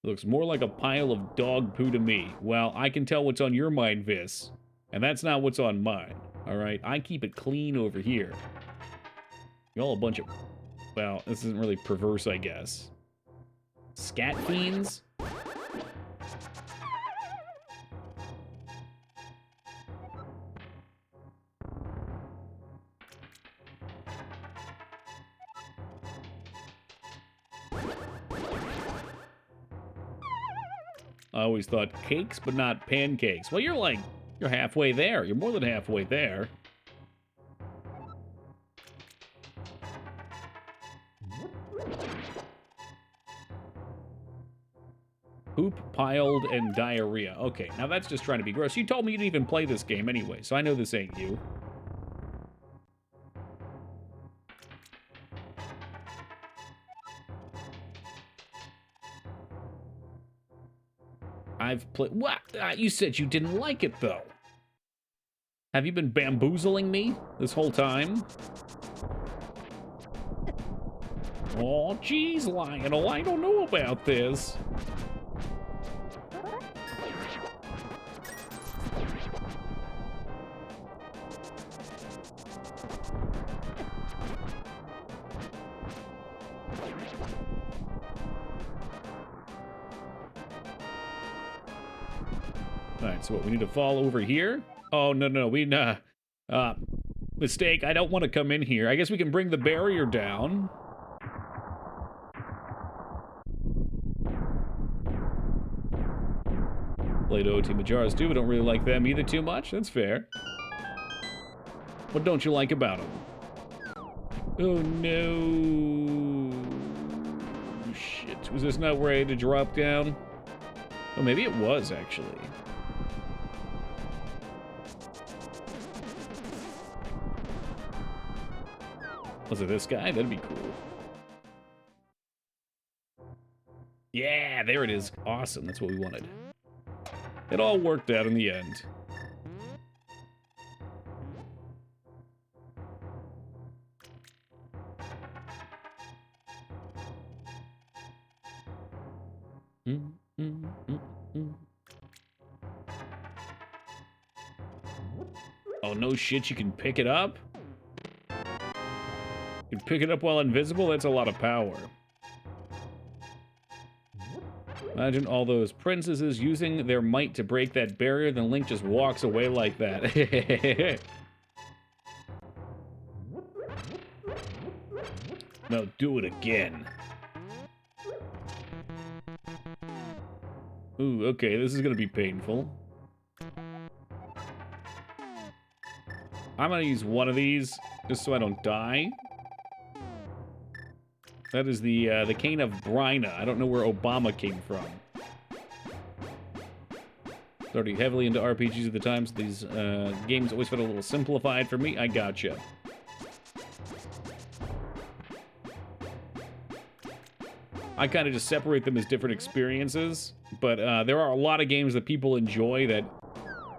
Looks more like a pile of dog poo to me. Well, I can tell what's on your mind, Vis. And that's not what's on mine. Alright, I keep it clean over here. Y'all a bunch of... Well, this isn't really perverse, I guess. Scat fiends? I always thought cakes, but not pancakes. Well, you're halfway there. You're more than halfway there. Poop, piled, and diarrhea. Okay, now that's just trying to be gross. You told me you didn't even play this game anyway, so I know this ain't you. I've played... What? You said you didn't like it, though. Have you been bamboozling me this whole time? Oh, geez, Lionel, I don't know about this. Alright, so what, we need to fall over here? Oh, no, mistake, I don't want to come in here. I guess we can bring the barrier down. Played OT Majora's 2, but don't really like them either too much. That's fair. What don't you like about them? Oh, no. Shit, was this not where I had to drop down? Oh, maybe it was, actually. Was it this guy? That'd be cool. Yeah, there it is. Awesome. That's what we wanted. It all worked out in the end. Oh, no shit, you can pick it up? You can pick it up while invisible? That's a lot of power. Imagine all those princesses using their might to break that barrier, then Link just walks away like that. No, do it again. Ooh, okay, this is gonna be painful. I'm gonna use one of these, just so I don't die. That is the cane of Bryna. I don't know where Obama came from. Already heavily into RPGs at the time, so these games always felt a little simplified for me. I gotcha. I kind of just separate them as different experiences, but there are a lot of games that people enjoy that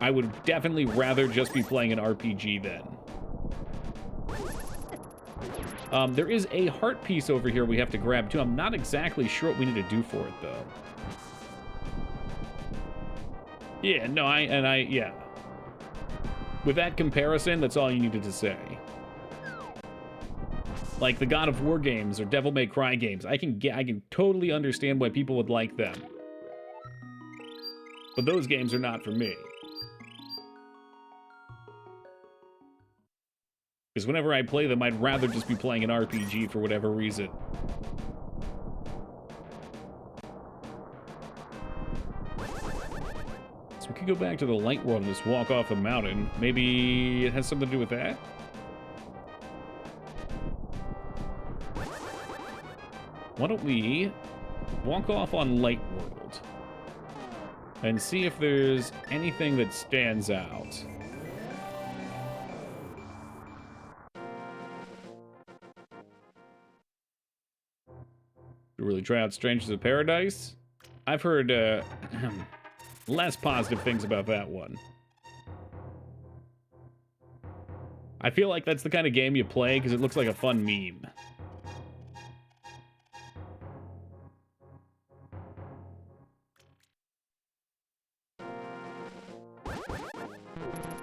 I would definitely rather just be playing an RPG than. There is a heart piece over here we have to grab too. I'm not exactly sure what we need to do for it though. Yeah, no, yeah. With that comparison, that's all you needed to say. Like the God of War games or Devil May Cry games. I can totally understand why people would like them. But those games are not for me. Because whenever I play them, I'd rather just be playing an RPG for whatever reason. So we could go back to the light world and just walk off the mountain. Maybe it has something to do with that? Why don't we walk off on Light World and see if there's anything that stands out. Really try out Strangers of Paradise? I've heard less positive things about that one. I feel like that's the kind of game you play because it looks like a fun meme.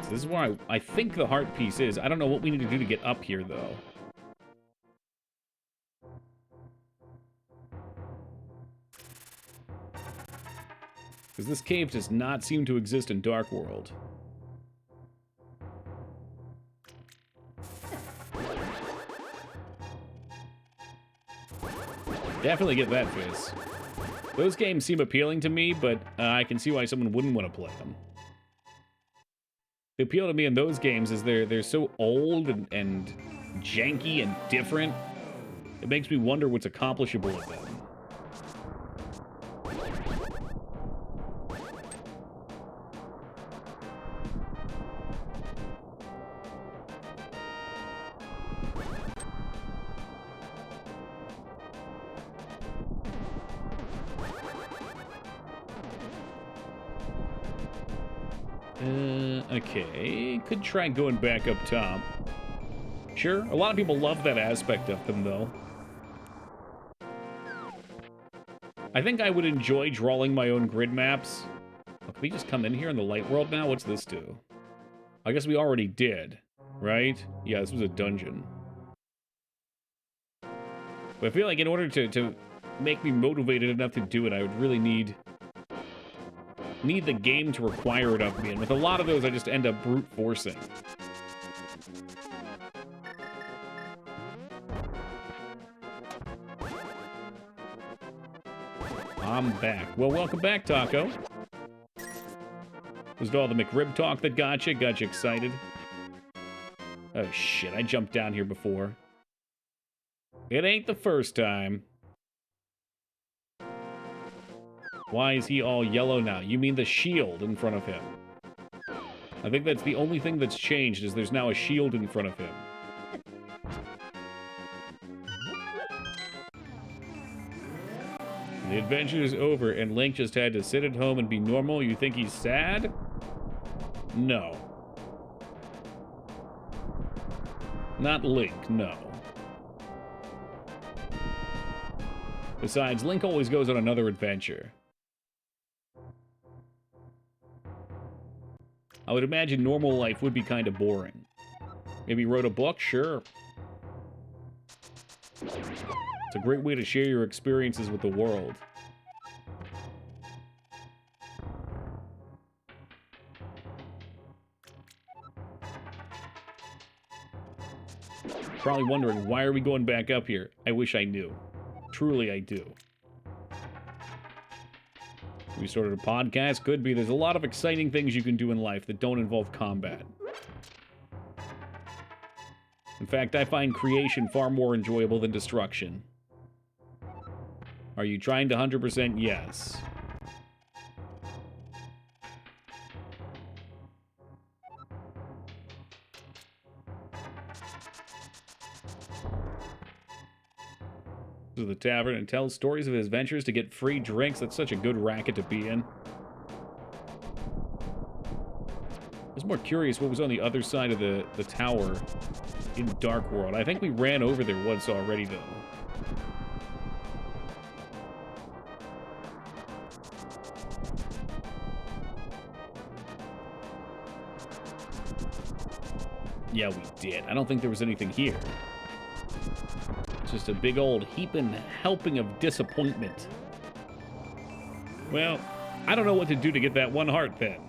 This is where I think the heart piece is. I don't know what we need to do to get up here, though. Because this cave does not seem to exist in Dark World. Definitely get that face. Those games seem appealing to me, but I can see why someone wouldn't want to play them. The appeal to me in those games is they're so old and janky and different. It makes me wonder what's accomplishable with them. Okay, could try going back up top. Sure, a lot of people love that aspect of them, though. I think I would enjoy drawing my own grid maps. Oh, can we just come in here in the light world now? What's this do? I guess we already did, right? Yeah, this was a dungeon. But I feel like in order to make me motivated enough to do it, I would really need the game to require it of me, and with a lot of those I just end up brute forcing. I'm back. Well, welcome back, Taco. Was it all the McRib talk that got you excited? Oh shit, I jumped down here before. It ain't the first time. Why is he all yellow now? You mean the shield in front of him? I think that's the only thing that's changed, is there's now a shield in front of him. The adventure is over, and Link just had to sit at home and be normal. You think he's sad? No. Not Link, no. Besides, Link always goes on another adventure. I would imagine normal life would be kind of boring. Maybe wrote a book? Sure. It's a great way to share your experiences with the world. Probably wondering, why are we going back up here? I wish I knew. Truly, I do. We started a podcast? Could be. There's a lot of exciting things you can do in life that don't involve combat. In fact, I find creation far more enjoyable than destruction. Are you trying to 100%? Yes. To the tavern and tells stories of his adventures to get free drinks. That's such a good racket to be in. I was more curious what was on the other side of the tower in Dark World. I think we ran over there once already, though. Yeah, we did. I don't think there was anything here. Just a big old heaping helping of disappointment. Well, I don't know what to do to get that 1 heart then.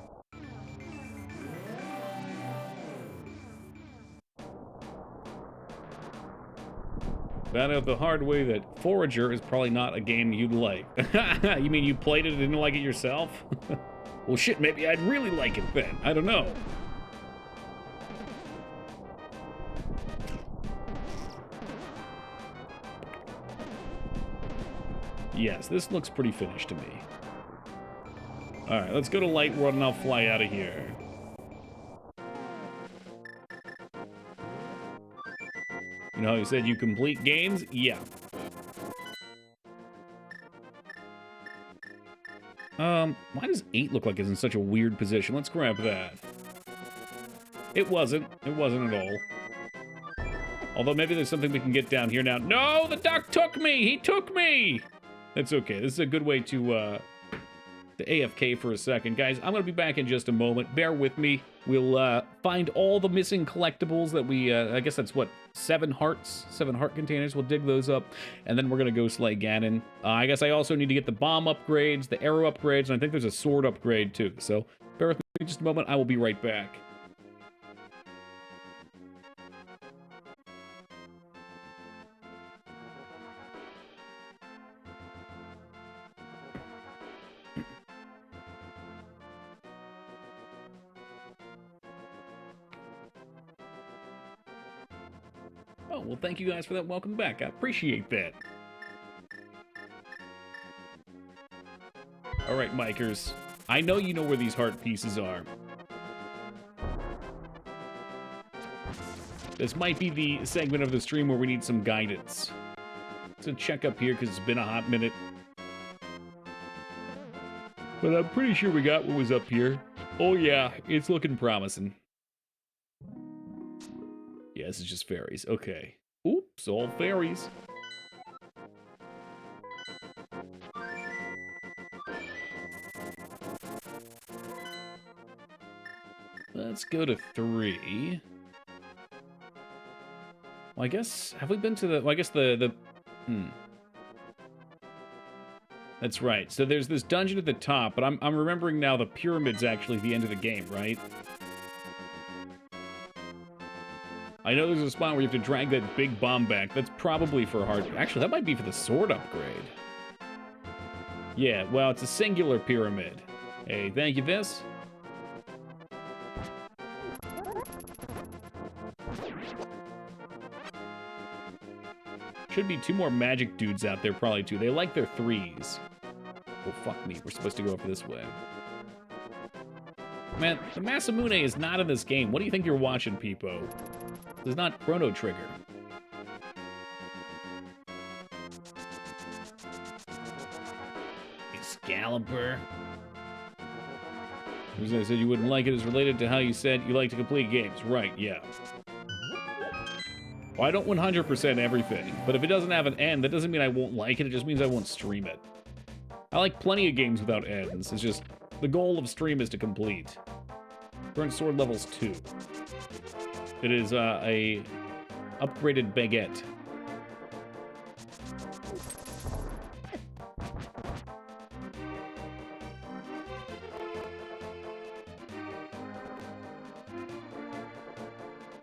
Found out the hard way that Forager is probably not a game you'd like. You mean you played it and didn't like it yourself? Well, shit, maybe I'd really like it then. I don't know. Yes, this looks pretty finished to me. Alright, let's go to Light World and I'll fly out of here. You know how you said you complete games? Yeah. Why does 8 look like it's in such a weird position? Let's grab that. It wasn't. It wasn't at all. Although maybe there's something we can get down here now. No, the duck took me! He took me! That's okay. This is a good way to AFK for a second. Guys, I'm going to be back in just a moment. Bear with me. We'll find all the missing collectibles that we, I guess that's what, 7 hearts? 7 heart containers. We'll dig those up, and then we're going to go slay Ganon. I guess I also need to get the bomb upgrades, the arrow upgrades, and I think there's a sword upgrade too. So bear with me just a moment. I will be right back. Oh, well, thank you guys for that. Welcome back. I appreciate that. All right, Mikers. I know you know where these heart pieces are. This might be the segment of the stream where we need some guidance. Let's check up here because it's been a hot minute. But I'm pretty sure we got what was up here. Oh yeah, it's looking promising. Yeah, this is just fairies. Okay. Oops, all fairies. Let's go to 3. Well, I guess, have we been to the, well, I guess That's right. So there's this dungeon at the top, but I'm remembering now the pyramid's actually the end of the game, right? I know there's a spot where you have to drag that big bomb back. That's probably for hard. Actually, that might be for the sword upgrade. Yeah, well, it's a singular pyramid. Hey, thank you, this. Should be 2 more magic dudes out there, probably, too. They like their 3s. Oh, fuck me. We're supposed to go up this way. Man, the Masamune is not in this game. What do you think you're watching, Peepo? This is not Chrono Trigger. Excalibur. I said you wouldn't like it is related to how you said you like to complete games. Right, yeah. Well, I don't 100% everything, but if it doesn't have an end, that doesn't mean I won't like it. It just means I won't stream it. I like plenty of games without ends. It's just the goal of stream is to complete. Current sword levels 2. It is a upgraded baguette.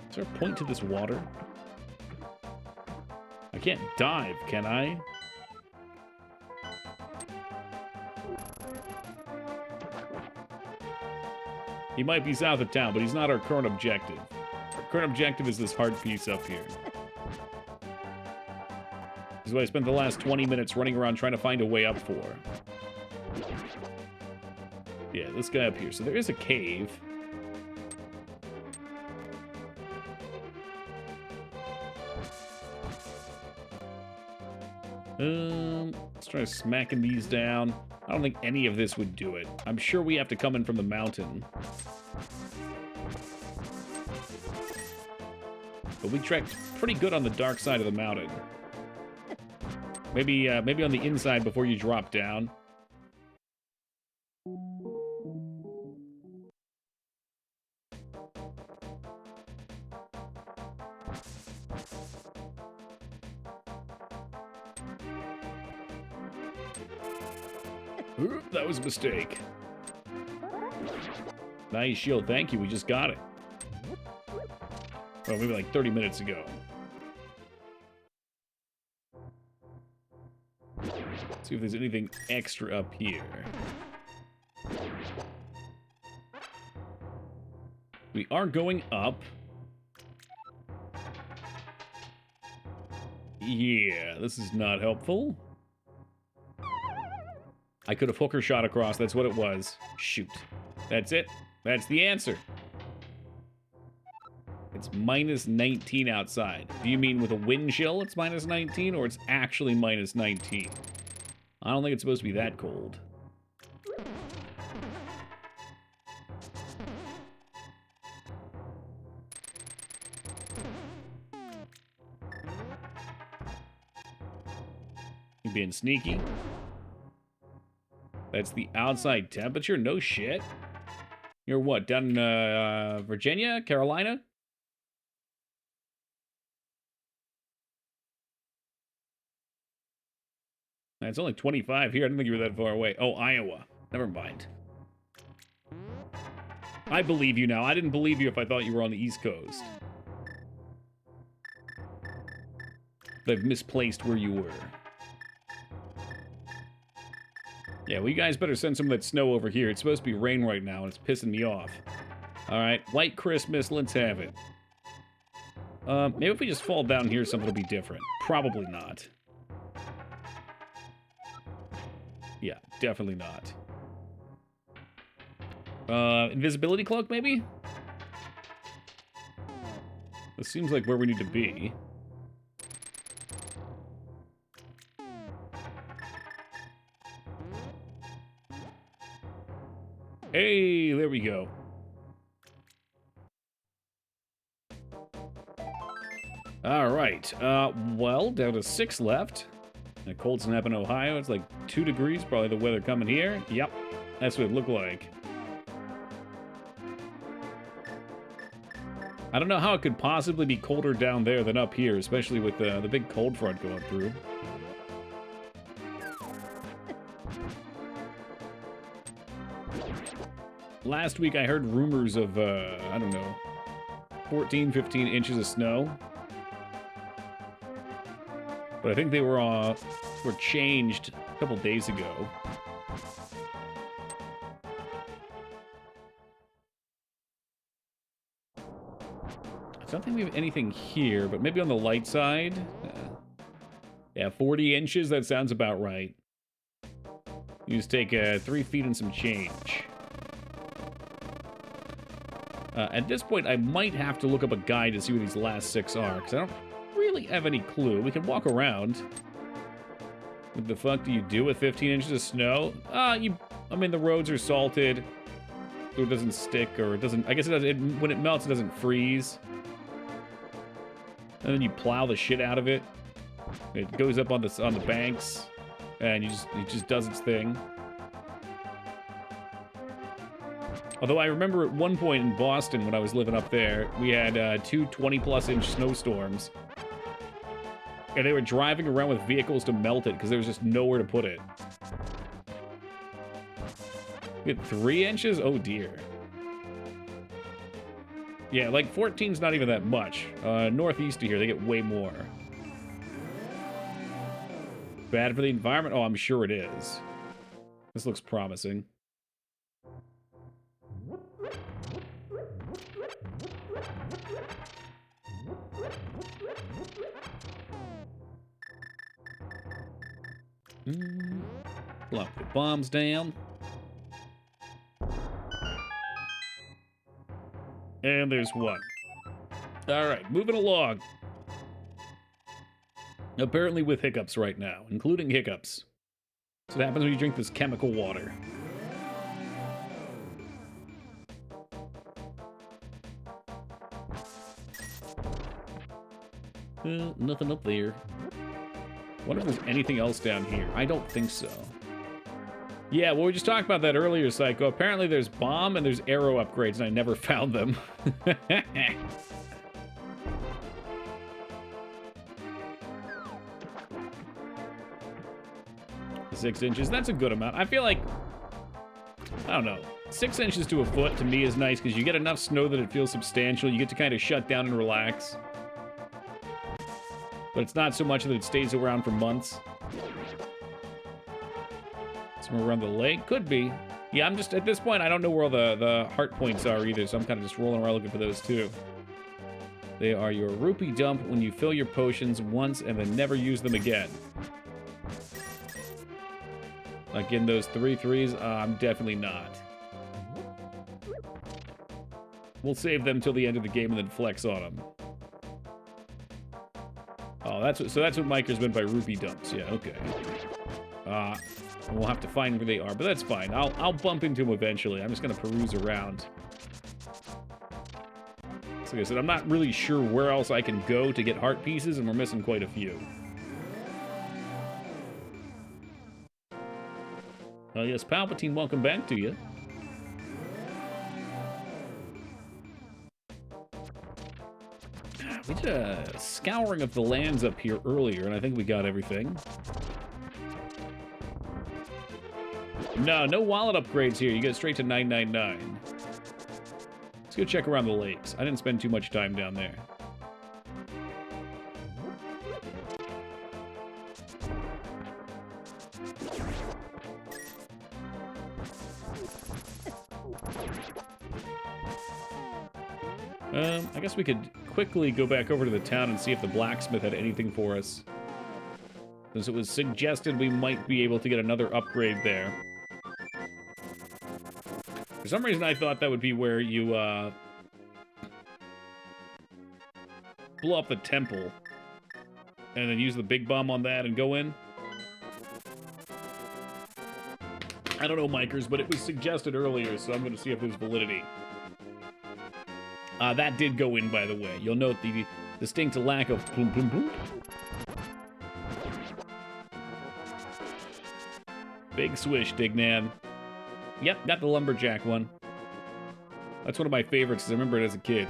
Is there a point to this water? I can't dive, can I? He might be south of town, but he's not our current objective. Our current objective is this hard piece up here. This is what I spent the last 20 minutes running around trying to find a way up for. Yeah, this guy up here. So there is a cave. Let's try smacking these down. I don't think any of this would do it. I'm sure we have to come in from the mountain. But we trekked pretty good on the dark side of the mountain. Maybe on the inside before you drop down. Oop, that was a mistake. Nice shield, thank you. We just got it. Well, maybe like 30 minutes ago. See if there's anything extra up here. We are going up. Yeah, this is not helpful. I could have hooker shot across. That's what it was. Shoot. That's it. That's the answer. It's minus 19 outside. Do you mean with a wind chill it's minus 19, or it's actually minus 19? I don't think it's supposed to be that cold. You being sneaky. That's the outside temperature? No shit. You're what, down in Virginia? Carolina? It's only 25 here. I didn't think you were that far away. Oh, Iowa. Never mind. I believe you now. I didn't believe you if I thought you were on the East Coast. I've misplaced where you were. Yeah, well, you guys better send some of that snow over here. It's supposed to be rain right now, and it's pissing me off. All right, White Christmas, let's have it. Maybe if we just fall down here, something will be different. Probably not. Yeah, definitely not. Invisibility cloak, maybe? This seems like where we need to be. Hey, there we go. All right. Well, down to 6 left. A cold snap in Ohio. It's like 2 degrees. Probably the weather coming here. Yep, that's what it looked like. I don't know how it could possibly be colder down there than up here, especially with the big cold front going through. Last week I heard rumors of, I don't know, 14, 15 inches of snow. But I think they were changed a couple days ago. I don't think we have anything here, but maybe on the light side. Yeah, 40 inches, that sounds about right. You just take 3 feet and some change. At this point, I might have to look up a guide to see where these last 6 are, because I don't really have any clue. We can walk around. What the fuck do you do with 15 inches of snow? I mean, the roads are salted, so it doesn't stick, or it doesn't... I guess it does. When it melts, it doesn't freeze. And then you plow the shit out of it. It goes up on the banks, and it just does its thing. Although I remember at one point in Boston, when I was living up there, we had 2 20-plus inch snowstorms. And they were driving around with vehicles to melt it, because there was just nowhere to put it. We had 3 inches? Oh, dear. Yeah, like 14's not even that much. Northeast of here, they get way more. Bad for the environment? Oh, I'm sure it is. This looks promising. Lock the bombs down. And there's one. Alright, moving along. Apparently with hiccups right now, including hiccups. That's what happens when you drink this chemical water. Nothing up there. Wonder if there's anything else down here. I don't think so. Yeah, well, we just talked about that earlier, Psycho. Apparently there's bomb and there's arrow upgrades, and I never found them. 6 inches. That's a good amount. I feel like, I don't know, 6 inches to a foot to me is nice because you get enough snow that it feels substantial. You get to kind of shut down and relax. But it's not so much that it stays around for months. Somewhere around the lake? Could be. Yeah, I'm just, at this point, I don't know where all the heart points are either, so I'm kind of just rolling around looking for those too. They are your rupee dump when you fill your potions once and then never use them again. Like in those 3 threes, I'm definitely not. We'll save them till the end of the game and then flex on them. Oh, that's what Micers meant by rupee dumps. Yeah, okay. We'll have to find where they are, but that's fine. I'll bump into them eventually. I'm just gonna peruse around. So like I said, I'm not really sure where else I can go to get heart pieces, and we're missing quite a few. Oh yes, Palpatine, welcome back to you. We did a scouring of the lands up here earlier, and I think we got everything. No wallet upgrades here. You go straight to 999. Let's go check around the lakes. I didn't spend too much time down there. I guess we could quickly go back over to the town and see if the blacksmith had anything for us. Since it was suggested we might be able to get another upgrade there. For some reason I thought that would be where you, blow up the temple. And then use the big bomb on that and go in. I don't know, Micers, but it was suggested earlier, so I'm going to see if there's validity. That did go in, by the way. You'll note the distinct lack of boom, boom, boom. Big swish, Dignan. Yep, got the lumberjack one. That's one of my favorites, because I remember it as a kid.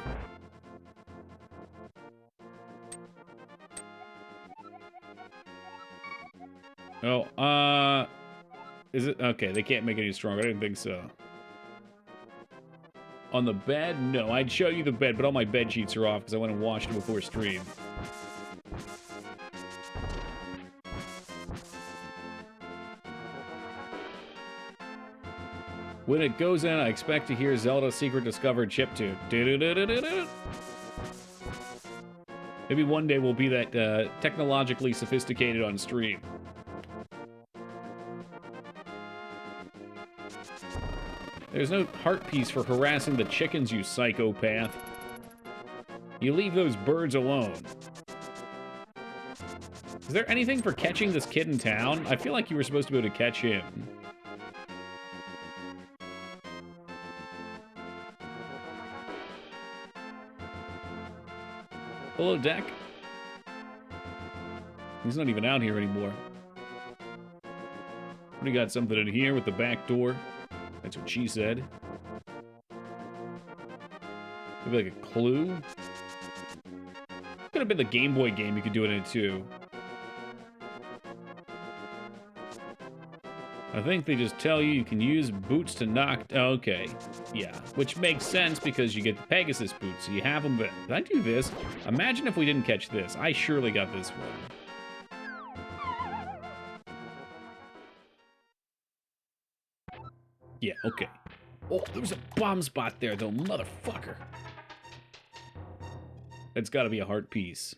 Oh, is it? Okay, they can't make it any stronger. I didn't think so. On the bed? No, I'd show you the bed, but all my bed sheets are off because I went and washed them before stream. When it goes in, I expect to hear Zelda Secret Discovered chiptune. Maybe one day we'll be that technologically sophisticated on stream. There's no heart piece for harassing the chickens, you psychopath. You leave those birds alone. Is there anything for catching this kid in town? I feel like you were supposed to be able to catch him. Hello, Deck. He's not even out here anymore. We got something in here with the back door. That's what she said. Maybe like a clue? Could have been the Game Boy game you could do it in too. I think they just tell you can use boots to knock... Okay. Yeah. Which makes sense because you get the Pegasus boots, so you have them then. Did I do this? Imagine if we didn't catch this. I surely got this one. Yeah, okay. Oh, there was a bomb spot there, though, motherfucker. It's gotta be a heart piece.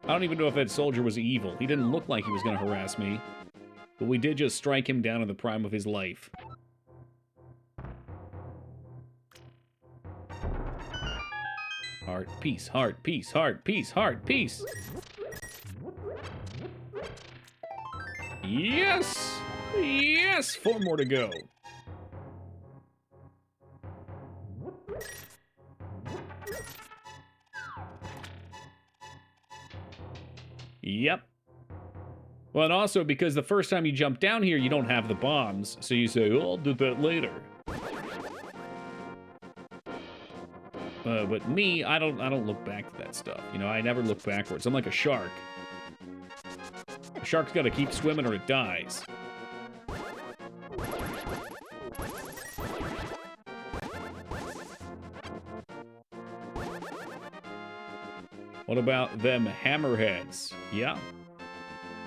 I don't even know if that soldier was evil. He didn't look like he was gonna harass me. But we did just strike him down in the prime of his life. Heart piece, heart piece, heart piece, heart piece. Yes! Yes! 4 more to go. Yep. Well, and also because the first time you jump down here, you don't have the bombs. So you say, oh, I'll do that later. But me, I don't look back to that stuff. You know, I never look backwards. I'm like a shark. A shark's got to keep swimming or it dies. What about them hammerheads? Yeah.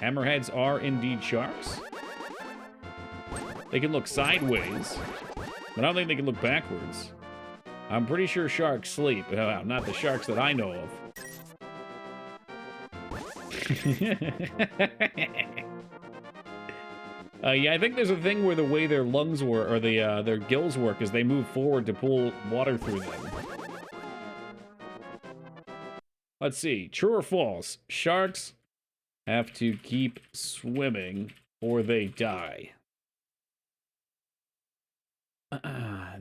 Hammerheads are indeed sharks. They can look sideways, but I don't think they can look backwards. I'm pretty sure sharks sleep. Well, not the sharks that I know of. Yeah, I think there's a thing where the way their lungs work, or their gills work, is they move forward to pull water through them. Let's see. True or false? Sharks have to keep swimming or they die.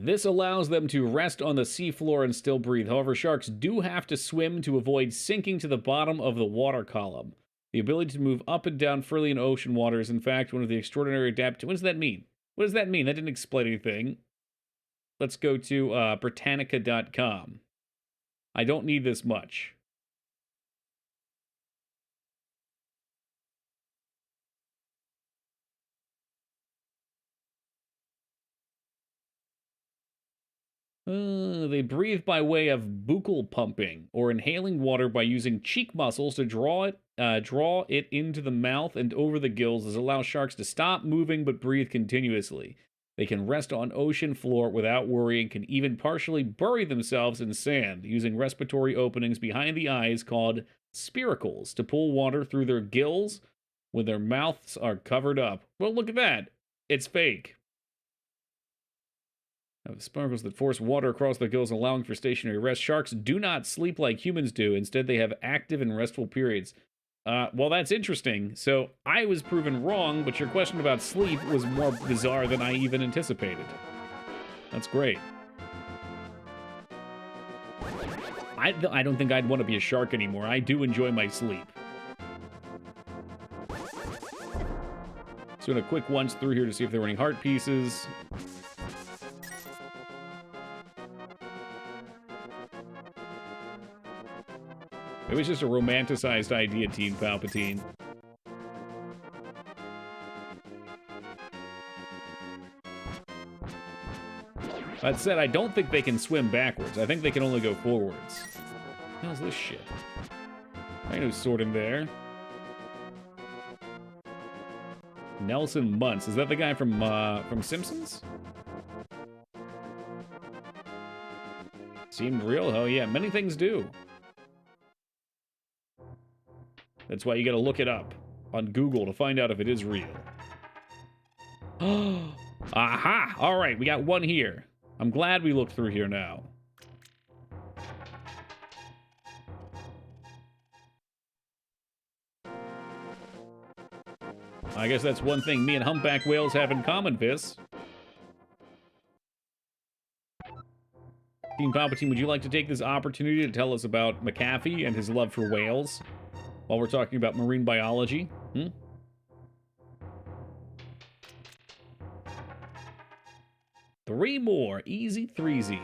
This allows them to rest on the seafloor and still breathe. However, sharks do have to swim to avoid sinking to the bottom of the water column. The ability to move up and down freely in ocean water is, in fact, one of the extraordinary adaptations. What does that mean? What does that mean? That didn't explain anything. Let's go to Britannica.com. I don't need this much. They breathe by way of buccal pumping, or inhaling water by using cheek muscles to draw it into the mouth and over the gills. This allows sharks to stop moving but breathe continuously. They can rest on ocean floor without worry and can even partially bury themselves in sand, using respiratory openings behind the eyes called spiracles to pull water through their gills when their mouths are covered up. Well, look at that. It's fake. Sparkles that force water across their gills, allowing for stationary rest. Sharks do not sleep like humans do. Instead, they have active and restful periods. Well, that's interesting. So I was proven wrong, but your question about sleep was more bizarre than I even anticipated. That's great. I don't think I'd want to be a shark anymore. I do enjoy my sleep. So, doing a quick once through here to see if there were any heart pieces. It was just a romanticized idea, Team Palpatine. That said, I don't think they can swim backwards. I think they can only go forwards. What the hell's this shit? I know sword in there. Nelson Muntz. Is that the guy from Simpsons? Seemed real? Oh yeah, many things do. That's why you gotta look it up on Google to find out if it is real. Aha! Alright, we got one here. I'm glad we looked through here now. I guess that's one thing me and humpback whales have in common, Viz. Team Palpatine, would you like to take this opportunity to tell us about McAfee and his love for whales? While we're talking about marine biology, 3 more, easy threezy.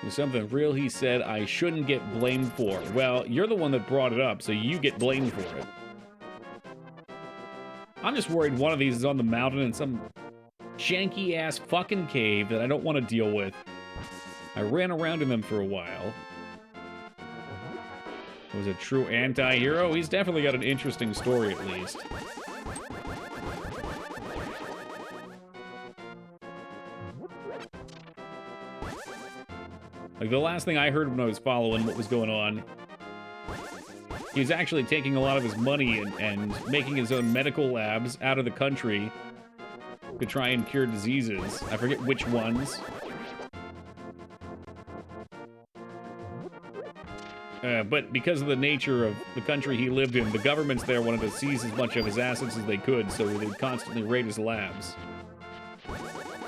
There's something real he said I shouldn't get blamed for. Well, you're the one that brought it up, so you get blamed for it. I'm just worried one of these is on the mountain in some janky-ass fucking cave that I don't want to deal with. I ran around in them for a while. Was a true anti-hero? He's definitely got an interesting story, at least. Like, the last thing I heard when I was following what was going on, he was actually taking a lot of his money and making his own medical labs out of the country to try and cure diseases. I forget which ones. But because of the nature of the country he lived in, the governments there wanted to seize as much of his assets as they could, so they'd constantly raid his labs.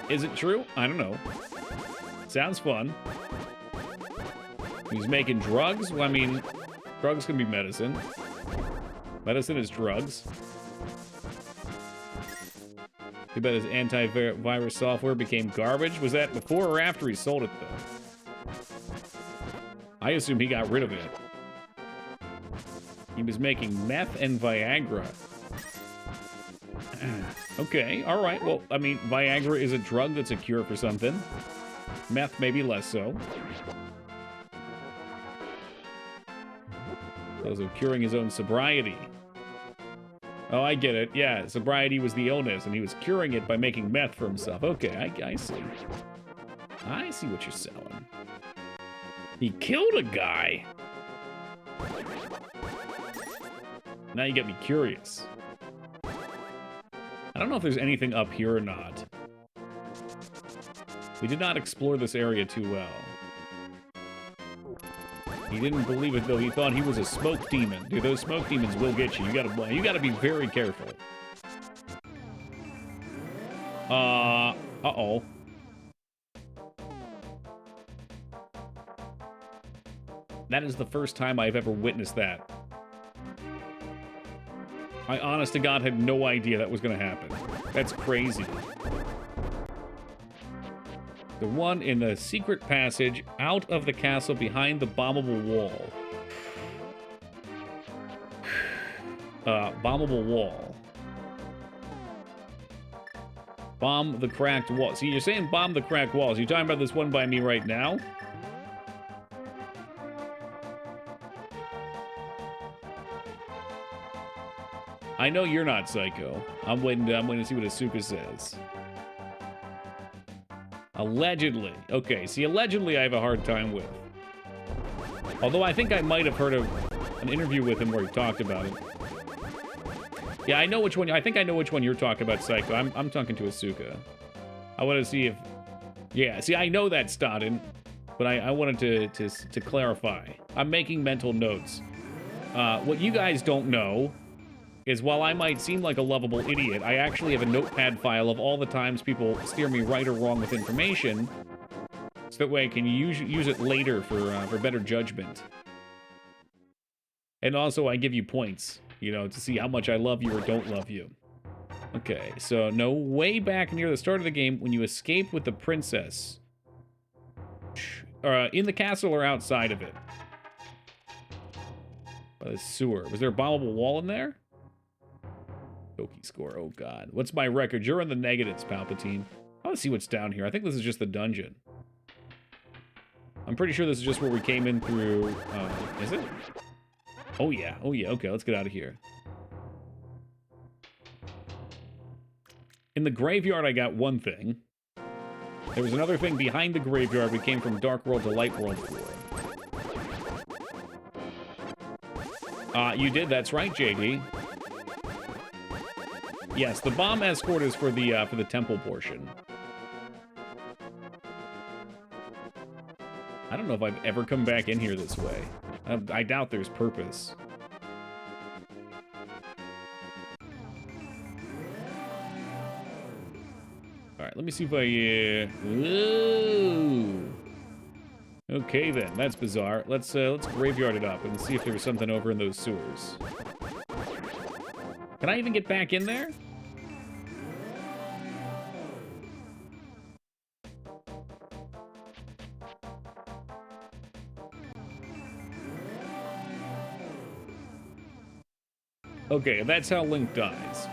Is it true? I don't know. Sounds fun. He's making drugs? Well, I mean, drugs can be medicine. Medicine is drugs. Too bad his antivirus software became garbage. Was that before or after he sold it, though? I assume he got rid of it. He was making meth and Viagra. Okay, all right. Well, I mean, Viagra is a drug that's a cure for something. Meth, maybe less so. Also curing his own sobriety. Oh, I get it. Yeah, sobriety was the illness, and he was curing it by making meth for himself. Okay, I see. I see what you're selling. He killed a guy. Now you get me curious. I don't know if there's anything up here or not. We did not explore this area too well. He didn't believe it, though. He thought he was a smoke demon. Dude, those smoke demons will get you. You gotta be very careful. Uh-oh. That is the first time I've ever witnessed that. I, honest to God, had no idea that was gonna happen. That's crazy. The one in the secret passage out of the castle behind the bombable wall. Bombable wall. Bomb the cracked wall. See, you're saying bomb the cracked walls. You're talking about this one by me right now? I know you're not psycho. I'm waiting to see what Asuka says. Allegedly. Okay, see, allegedly I have a hard time with. Although I think I might have heard of an interview with him where he talked about it. Yeah, I know which one. I think I know which one you're talking about, Psycho. I'm talking to Asuka. I want to see if... Yeah, see, I know that's Stodden, but I wanted to clarify. I'm making mental notes. What you guys don't know is while I might seem like a lovable idiot, I actually have a notepad file of all the times people steer me right or wrong with information, so that way I can use it later for better judgment. And also, I give you points, you know, to see how much I love you or don't love you. Okay, so no, way back near the start of the game, when you escape with the princess, in the castle or outside of it? By the sewer. Was there a bombable wall in there? Okie score, oh god. What's my record? You're in the negatives, Palpatine. I want to see what's down here. I think this is just the dungeon. I'm pretty sure this is just where we came in through, is it? Oh yeah, okay, let's get out of here. In the graveyard, I got one thing. There was another thing behind the graveyard we came from Dark World to Light World for. You did, that's right, JD. Yes, the bomb escort is for the temple portion. I don't know if I've ever come back in here this way. I doubt there's purpose. All right, let me see if I. Ooh. Okay then, that's bizarre. Let's graveyard it up and see if there's something over in those sewers. Can I even get back in there? Okay, that's how Link dies.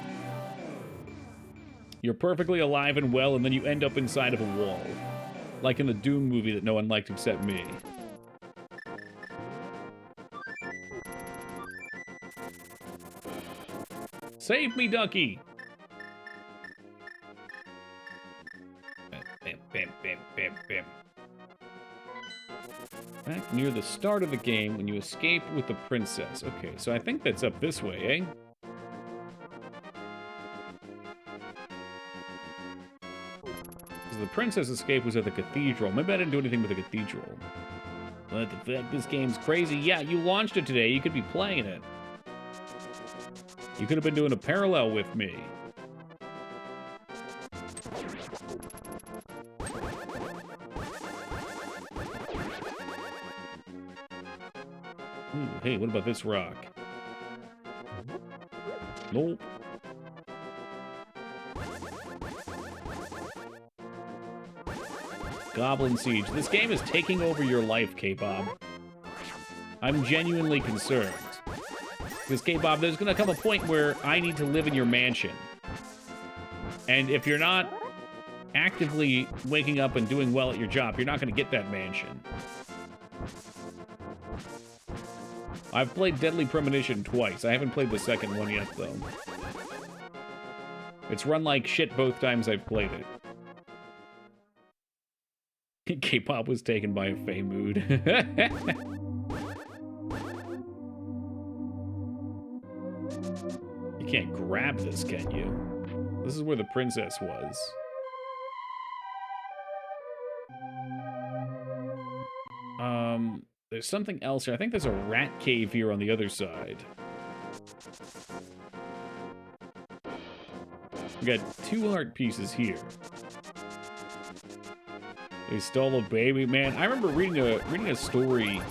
You're perfectly alive and well, and then you end up inside of a wall. Like in the Doom movie that no one liked except me. Save me, Ducky! Bam, bam, bam, bam, bam. Back near the start of the game when you escape with the princess. Okay, so I think that's up this way, eh? Because the princess escape was at the cathedral. Maybe I didn't do anything with the cathedral. What the fuck, this game's crazy. Yeah, you launched it today. You could be playing it. You could have been doing a parallel with me. Ooh, hey, what about this rock? Nope. Goblin Siege. This game is taking over your life, K-Bob. I'm genuinely concerned. Because, K-Bob, there's going to come a point where I need to live in your mansion. And if you're not actively waking up and doing well at your job, you're not going to get that mansion. I've played Deadly Premonition twice. I haven't played the second one yet, though. It's run like shit both times I've played it. K-pop was taken by a Fey mood. You can't grab this, can you? This is where the princess was. There's something else here. I think there's a rat cave here on the other side. We got 2 art pieces here. They stole a baby. Man, I remember reading a story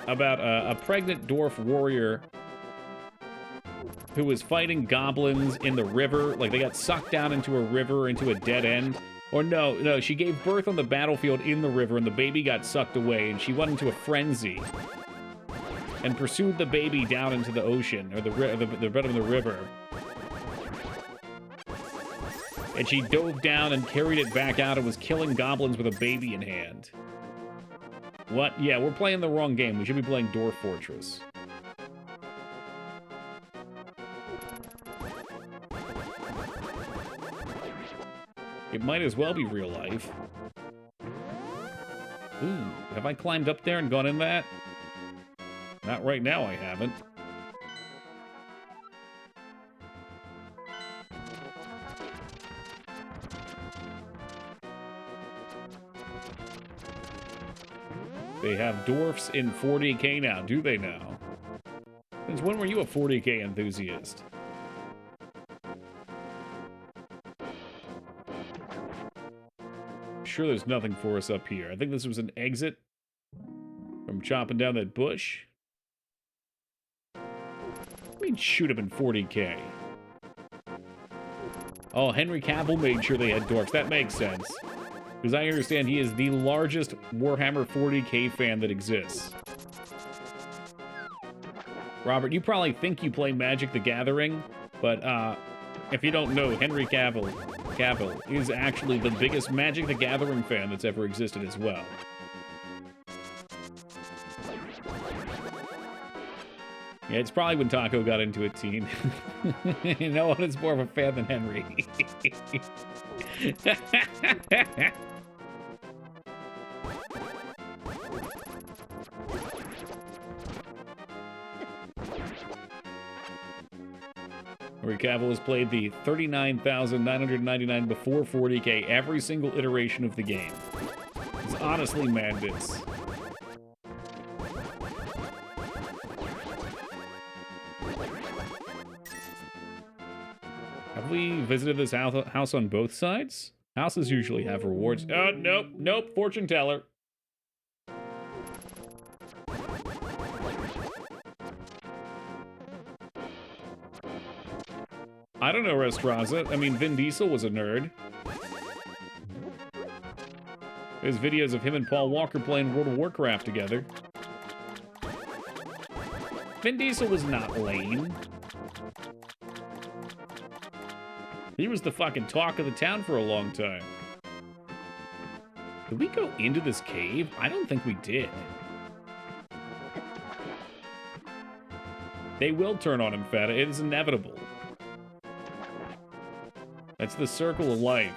about a pregnant dwarf warrior who was fighting goblins in the river. Like, they got sucked down into a river, into a dead end. Or no, she gave birth on the battlefield in the river, and the baby got sucked away, and she went into a frenzy and pursued the baby down into the ocean, or the bed of the river. And she dove down and carried it back out and was killing goblins with a baby in hand. What? Yeah, we're playing the wrong game. We should be playing Dwarf Fortress. It might as well be real life. Ooh, have I climbed up there and gone in that? Not right now, I haven't. They have dwarfs in 40k now, do they now? Since when were you a 40k enthusiast? Sure there's nothing for us up here. I think this was an exit from chopping down that bush. I mean, shoot him in 40k. Oh, Henry Cavill made sure they had dwarfs. That makes sense. Because I understand he is the largest Warhammer 40k fan that exists. Robert, you probably think you play Magic the Gathering, but if you don't know, Henry Cavill is actually the biggest Magic the Gathering fan that's ever existed as well. Yeah, it's probably when Taco got into it, teen. No one is more of a fan than Henry. Henry Cavill has played the 39,999 before 40k every single iteration of the game. It's honestly madness. Have we visited this house on both sides? Houses usually have rewards. Oh, nope, fortune teller. I don't know Restraza. I mean, Vin Diesel was a nerd. There's videos of him and Paul Walker playing World of Warcraft together. Vin Diesel was not lame. He was the fucking talk of the town for a long time. Did we go into this cave? I don't think we did. They will turn on him, Feta. It is inevitable. That's the circle of life.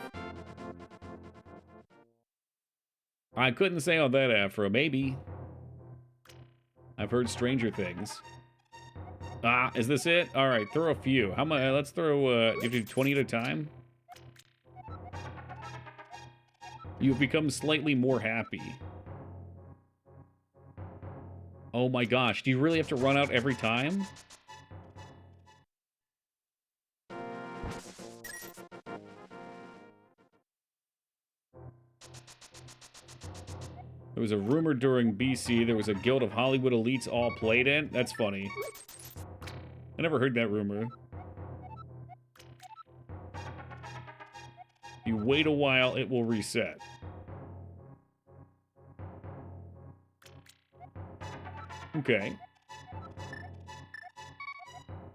I couldn't say on that afro. Maybe. I've heard stranger things. Ah, is this it? All right, throw a few. How much? Let's throw. You do 20 at a time. You've become slightly more happy. Oh my gosh! Do you really have to run out every time? There was a rumor during BC there was a guild of Hollywood elites all played in. That's funny. I never heard that rumor. If you wait a while, it will reset. Okay.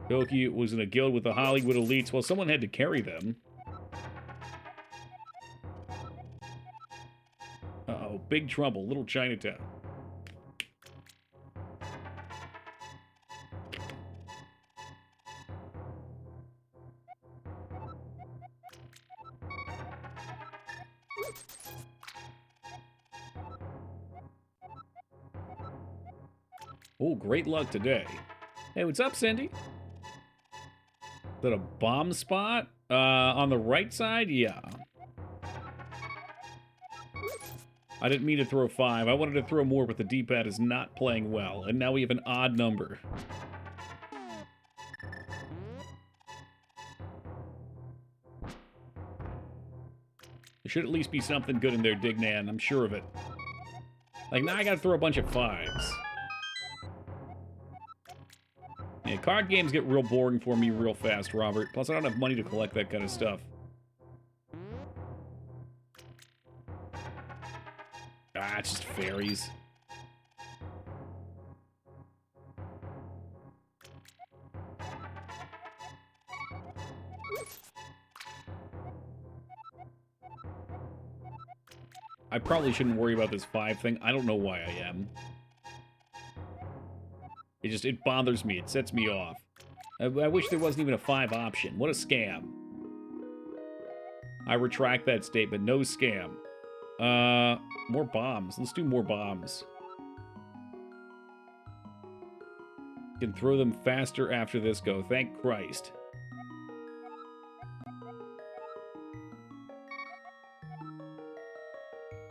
Doki was in a guild with the Hollywood elites. Well, someone had to carry them. Uh-oh, big trouble. Little Chinatown. Oh, great luck today. Hey, what's up, Cindy? Is that a bomb spot? On the right side? Yeah. I didn't mean to throw 5. I wanted to throw more, but the D-pad is not playing well. And now we have an odd number. There should at least be something good in there, Dignan. I'm sure of it. Like, now I gotta throw a bunch of 5s. Yeah, card games get real boring for me real fast, Robert. Plus, I don't have money to collect that kind of stuff. Ah, it's just fairies. I probably shouldn't worry about this 5 thing. I don't know why I am. It bothers me. It sets me off. I wish there wasn't even a 5 option. What a scam. I retract that statement. No scam. More bombs. Let's do more bombs. Can throw them faster after this go. Thank Christ.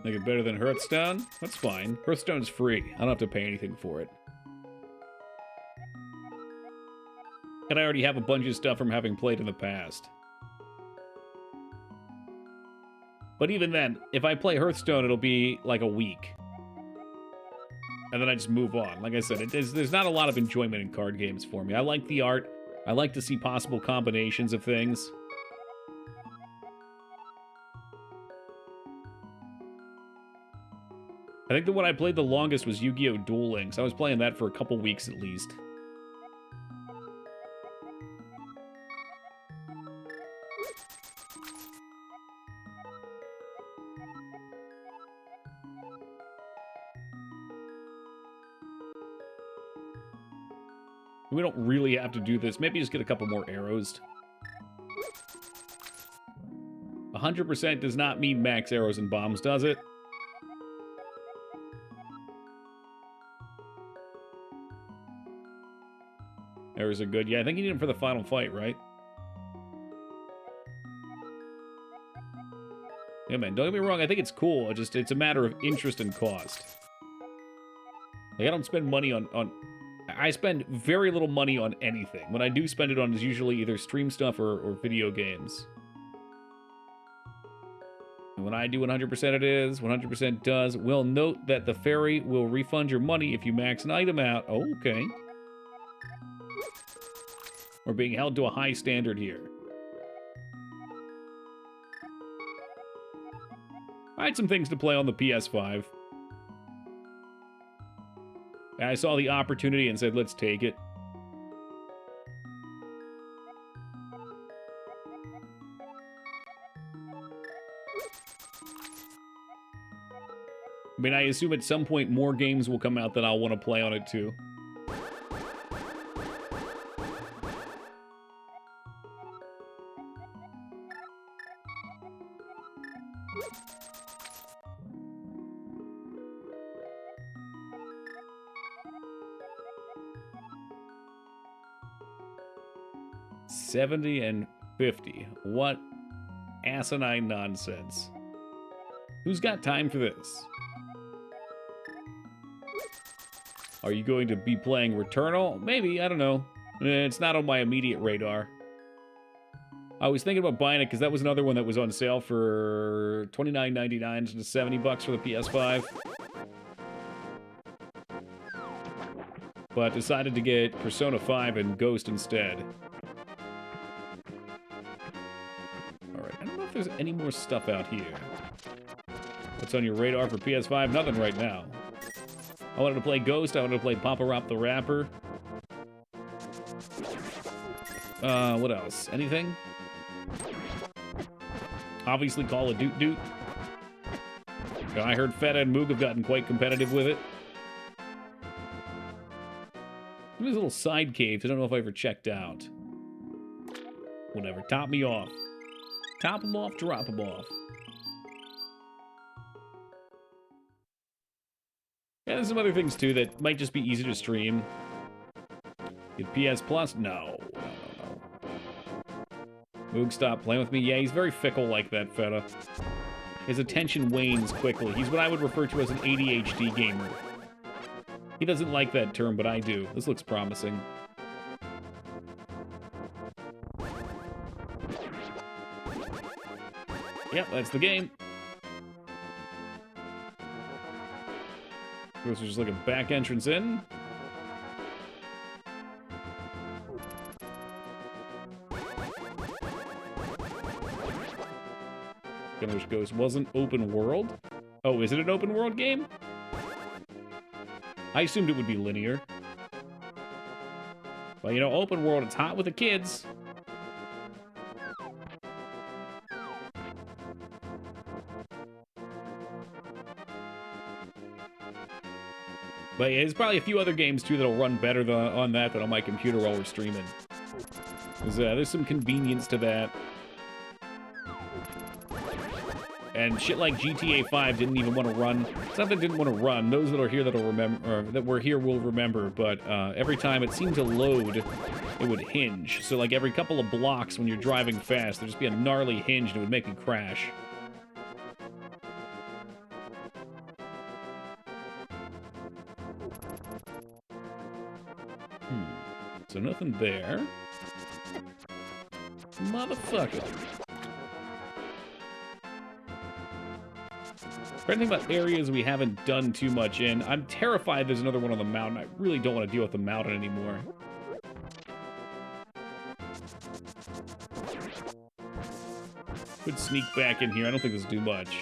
Make it better than Hearthstone? That's fine. Hearthstone's free. I don't have to pay anything for it. And I already have a bunch of stuff from having played in the past. But even then, if I play Hearthstone, it'll be like a week. And then I just move on. Like I said, there's not a lot of enjoyment in card games for me. I like the art. I like to see possible combinations of things. I think the one I played the longest was Yu-Gi-Oh! Duel Links. I was playing that for a couple weeks at least. We don't really have to do this. Maybe just get a couple more arrows. 100% does not mean max arrows and bombs, does it? Arrows are good. Yeah, I think you need them for the final fight, right? Yeah, man, don't get me wrong. I think it's cool. It's a matter of interest and cost. Like, I don't spend money on... I spend very little money on anything. When I do spend it on, is usually either stream stuff or video games. And when I do 100% it is, 100% does. Will note that the fairy will refund your money if you max an item out. Oh, okay. We're being held to a high standard here. I had some things to play on the PS5. I saw the opportunity and said, let's take it. I mean, I assume at some point more games will come out that I'll want to play on it too. $70 and $50. What asinine nonsense. Who's got time for this? Are you going to be playing Returnal? Maybe, I don't know. It's not on my immediate radar. I was thinking about buying it because that was another one that was on sale for $29.99 to $70 for the PS5. but decided to get Persona 5 and Ghost instead. Alright, I don't know if there's any more stuff out here. What's on your radar for PS5? Nothing right now. I wanted to play Ghost, I wanted to play Papa Rop the Rapper. What else? Anything? Obviously Call of Duty. I heard Feta and Moog have gotten quite competitive with it. These little side caves, I don't know if I ever checked out. Whatever, top me off. Top them off, drop them off. Yeah, there's some other things too that might just be easy to stream. Get PS Plus? No. Moog, stop playing with me. Yeah, he's very fickle like that, Feta. His attention wanes quickly. He's what I would refer to as an ADHD gamer. He doesn't like that term, but I do. This looks promising. Yep, that's the game. This is just like a back entrance in. Which Ghost wasn't open world? Oh, is it an open world game? I assumed it would be linear. But you know, open world, it's hot with the kids. But yeah, there's probably a few other games too that'll run better on that than on my computer while we're streaming. There's some convenience to that. And shit like GTA 5 didn't even want to run. It's not that it didn't want to run. Those that are here that'll remember, or that were here will remember. But every time it seemed to load, it would hinge. So like every couple of blocks when you're driving fast, there'd just be a gnarly hinge and it would make it crash. So nothing there. Motherfucker. Trying to think about areas we haven't done too much in. I'm terrified there's another one on the mountain. I really don't want to deal with the mountain anymore. Could sneak back in here. I don't think this will do much.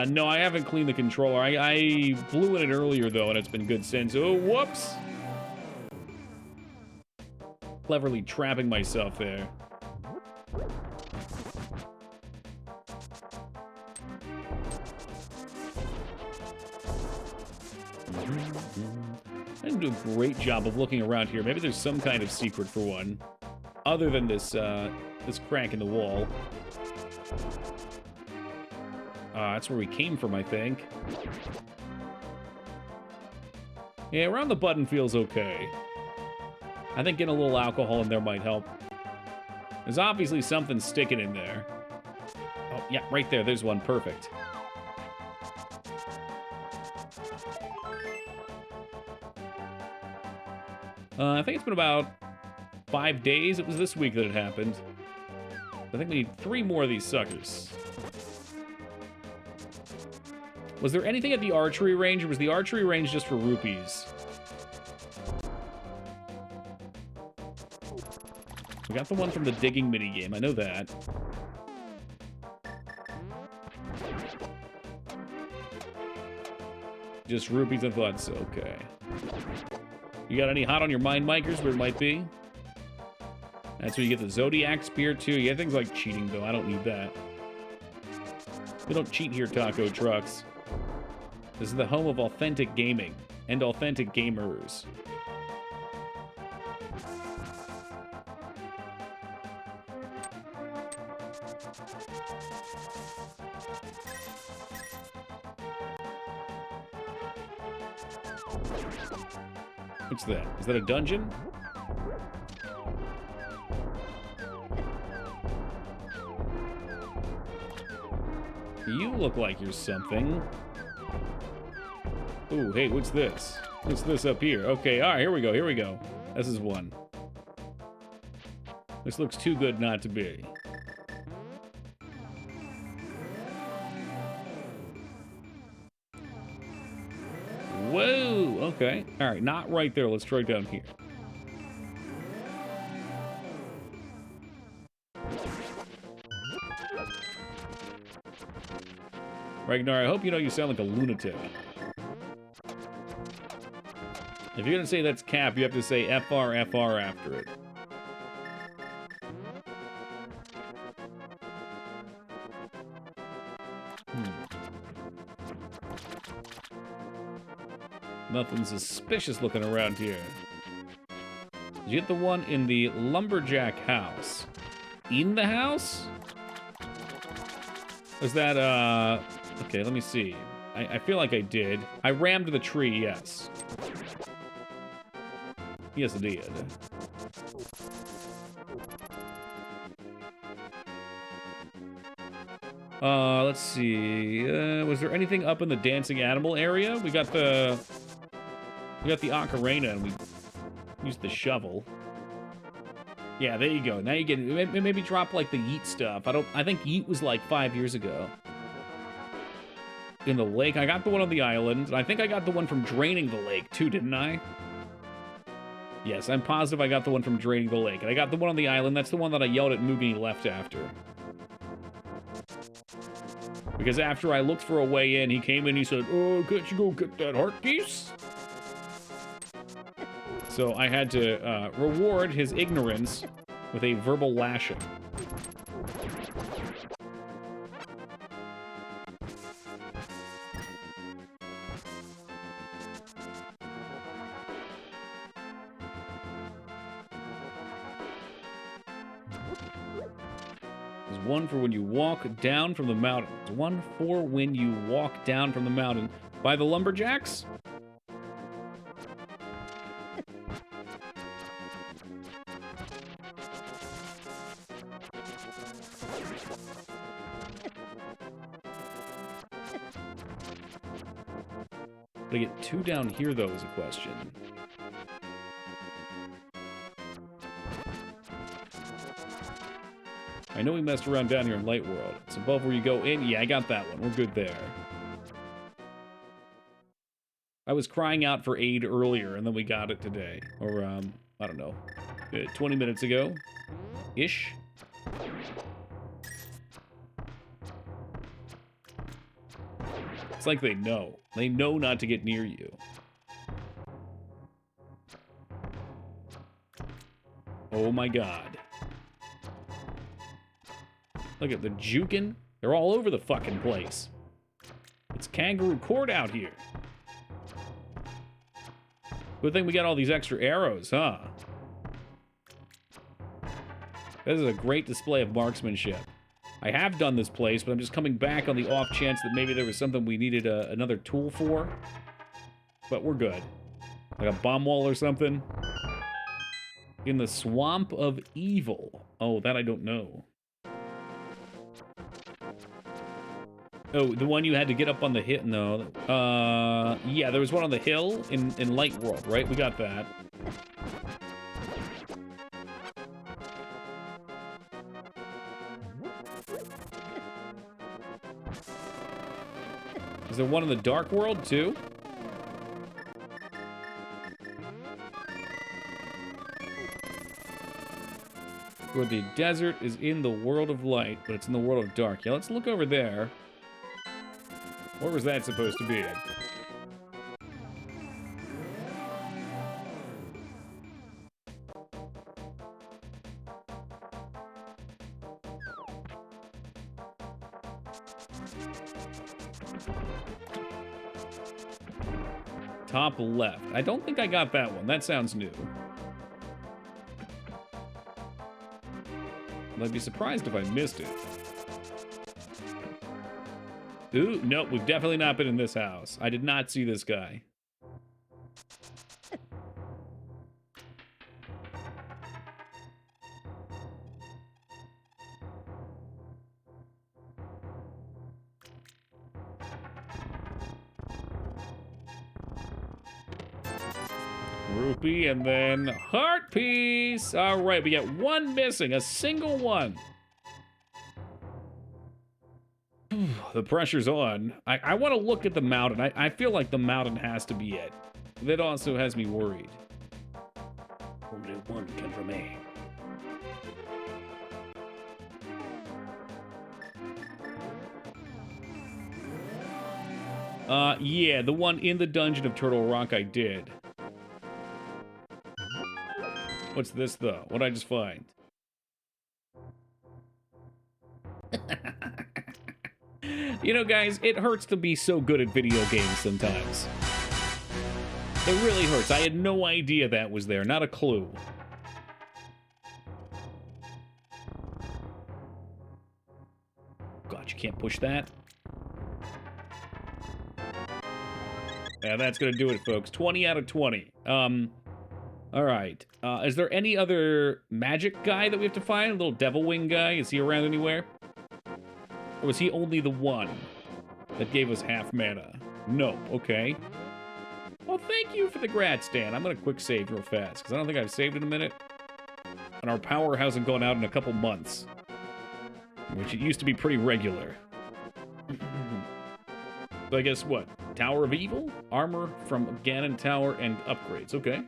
No, I haven't cleaned the controller. I blew in it earlier, though, and it's been good since. Oh, whoops! Cleverly trapping myself there. I didn't do a great job of looking around here. Maybe there's some kind of secret for one. Other than this, this crack in the wall. That's where we came from, I think. Yeah, around the button feels okay. I think getting a little alcohol in there might help. There's obviously something sticking in there. Oh, yeah, right there. There's one. Perfect. I think it's been about 5 days. It was this week that it happened. I think we need 3 more of these suckers. Was there anything at the archery range, or was the archery range just for rupees? We got the one from the digging minigame. I know that. Just rupees and thoughts. Okay. You got any hot on your mind, Mikers, where it might be? That's where you get the Zodiac Spear, too. You get things like cheating, though. I don't need that. We don't cheat here, Taco Trucks. This is the home of authentic gaming and authentic gamers. What's that? Is that a dungeon? You look like you're something. Ooh, hey, what's this? What's this up here? Okay, all right, here we go, here we go. This is one. This looks too good not to be. Whoa, Okay. All right, not right there. Let's try down here. Ragnar, I hope you know you sound like a lunatic. If you're gonna say that's cap, you have to say FR after it. Nothing suspicious looking around here. Did you get the one in the lumberjack house? In the house? Was that, okay, let me see. I feel like I did. I rammed the tree, yes. Yes, I did. Let's see. Was there anything up in the dancing animal area? We got the ocarina and we used the shovel. Yeah, there you go. Now you get maybe drop like the yeet stuff. I think yeet was like 5 years ago. In the lake. I got the one on the island. I think I got the one from draining the lake too, didn't I? Yes, I'm positive I got the one from draining the lake. And I got the one on the island. That's the one that I yelled at Mugen he left after. Because after I looked for a way in, he came in, he said, "Oh, can't you go get that heart piece?" So I had to reward his ignorance with a verbal lashing. There's one for when you walk down from the mountain. There's one for when you walk down from the mountain. By the lumberjacks? Did I get two down here, though, is a question. I know we messed around down here in Light World. It's above where you go in. Yeah, I got that one. We're good there. I was crying out for aid earlier, and then we got it today. Or, I don't know, 20 minutes ago? Ish? It's like they know. They know not to get near you. Oh my god. Look at the jukin'. They're all over the fucking place. It's kangaroo court out here. Good thing we got all these extra arrows, huh? This is a great display of marksmanship. I have done this place, but I'm just coming back on the off chance that maybe there was something we needed another tool for. But we're good. Like a bomb wall or something. In the Swamp of Evil. Oh, that I don't know. Oh, the one you had to get up on the hill? No. Yeah, there was one on the hill in Light World, right? We got that. Is there one in the Dark World, too? Where the desert is in the world of light, but it's in the world of dark. Yeah, let's look over there. Where was that supposed to be? Top left. I don't think I got that one. That sounds new. I'd be surprised if I missed it. Ooh, nope, we've definitely not been in this house. I did not see this guy. Rupee and then heart piece. All right, we got one missing, a single one. The pressure's on. I want to look at the mountain. I feel like the mountain has to be it. that also has me worried. Only one can remain. Yeah, the one in the dungeon of Turtle Rock I did. What's this, though? What'd I just find? You know, guys, it hurts to be so good at video games sometimes. It really hurts. I had no idea that was there. Not a clue. God, you can't push that? Yeah, that's gonna do it, folks. 20 out of 20. Alright. Is there any other magic guy that we have to find? A little devil wing guy? Is he around anywhere? Or was he only the one that gave us half mana? No. Okay. Well, thank you for the grad stand. I'm gonna quick save real fast, because I don't think I've saved in a minute. And our power hasn't gone out in a couple months. Which it used to be pretty regular. So I guess what? Tower of Evil? Armor from Ganon Tower and upgrades. Okay.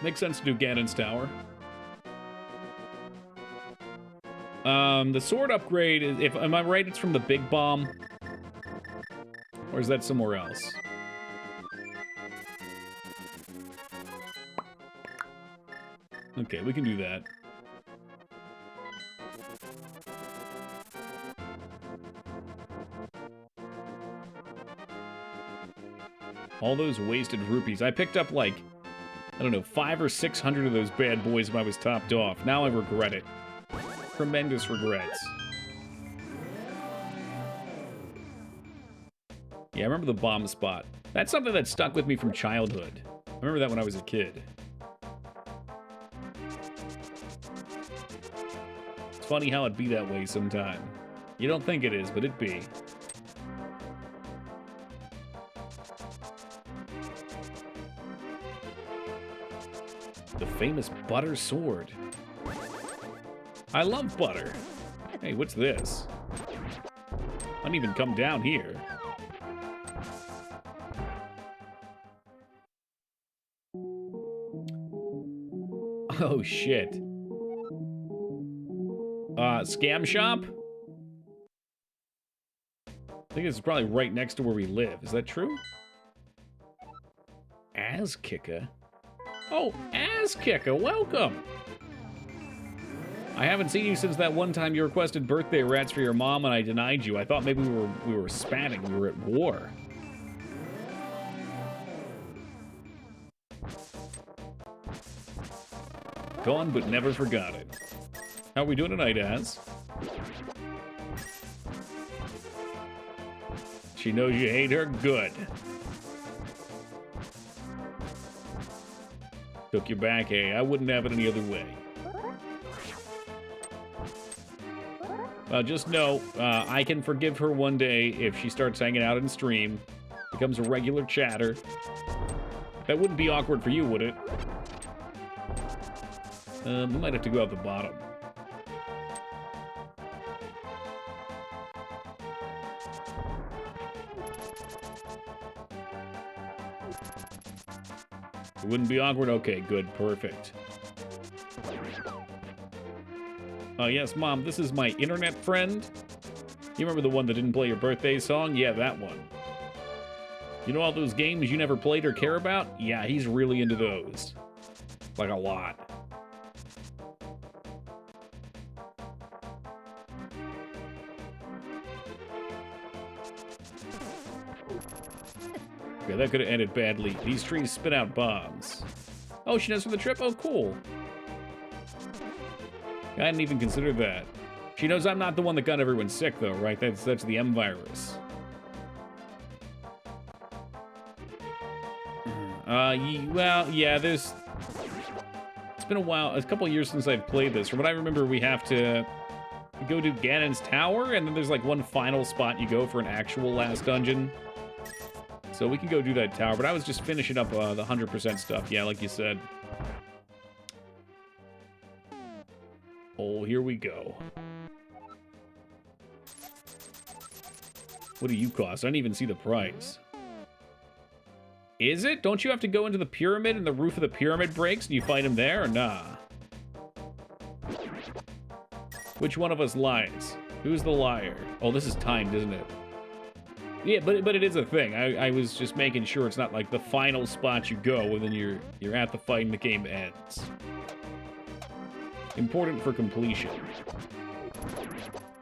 Makes sense to do Ganon's Tower. The sword upgrade, am I right, it's from the Big Bomb? Or is that somewhere else? Okay, we can do that. All those wasted rupees. I picked up like, I don't know, 500 or 600 of those bad boys when I was topped off. Now I regret it. Tremendous regrets. Yeah, I remember the bomb spot. That's something that stuck with me from childhood. I remember that when I was a kid. It's funny how it be that way sometime. You don't think it is, but it be. The famous butter sword. I love butter. Hey, what's this? I didn't even come down here. Oh, shit. Scam shop? I think it's probably right next to where we live. Is that true? Azkicker? Oh, Azkicker, welcome! I haven't seen you since that one time you requested birthday rats for your mom and I denied you. I thought maybe we were spatting. We were at war. Gone but never forgotten. How are we doing tonight, Az? She knows you hate her? Good. Took you back, hey? I wouldn't have it any other way. Well, just know, I can forgive her one day if she starts hanging out in stream, becomes a regular chatter. That wouldn't be awkward for you, would it? We might have to go out the bottom. It wouldn't be awkward? Okay, good, perfect. Yes, Mom, this is my internet friend. You remember the one that didn't play your birthday song? Yeah, that one. You know all those games you never played or care about? Yeah, he's really into those. Like a lot. Okay, that could have ended badly. These trees spit out bombs. Oh, she knows for the trip? Oh, cool. I hadn't even considered that. She knows I'm not the one that got everyone sick, though, right? That's the M virus. Well, yeah, there's... It's been a while, a couple years since I've played this. From what I remember, we have to go to Ganon's Tower, and then there's like one final spot you go for an actual last dungeon. So we can go do that tower, but I was just finishing up the 100% stuff, yeah, like you said. Oh, here we go. What do you cost? I didn't even see the price. Is it? Don't you have to go into the pyramid and the roof of the pyramid breaks and you fight him there, or nah? Which one of us lies? Who's the liar? Oh, this is timed, isn't it? Yeah, but it is a thing. I was just making sure it's not like the final spot you go and then you're at the fight and the game ends. Important for completion.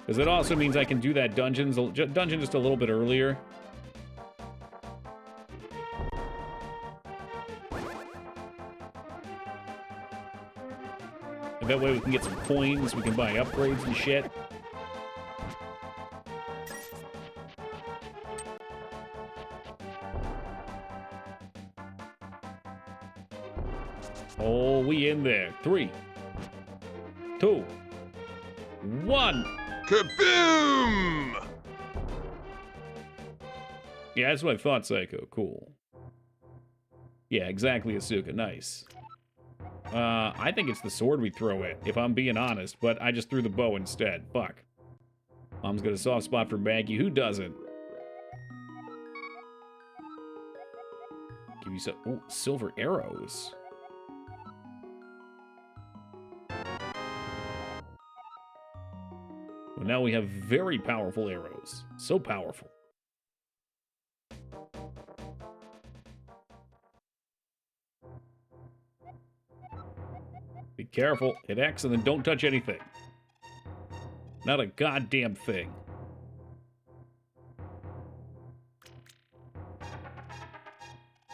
Because it also means I can do that dungeon just a little bit earlier. And that way we can get some coins, we can buy upgrades and shit. Oh, we in there. 3, 2, 1. Kaboom! Yeah, that's what I thought, Psycho. Cool. Yeah, exactly, Asuka. Nice. I think it's the sword we throw in, if I'm being honest, but I just threw the bow instead. Fuck. Mom's got a soft spot for Maggie. Who doesn't? Give you some... Oh, silver arrows. Well, now we have very powerful arrows. So powerful. Be careful. Hit X and then don't touch anything. Not a goddamn thing.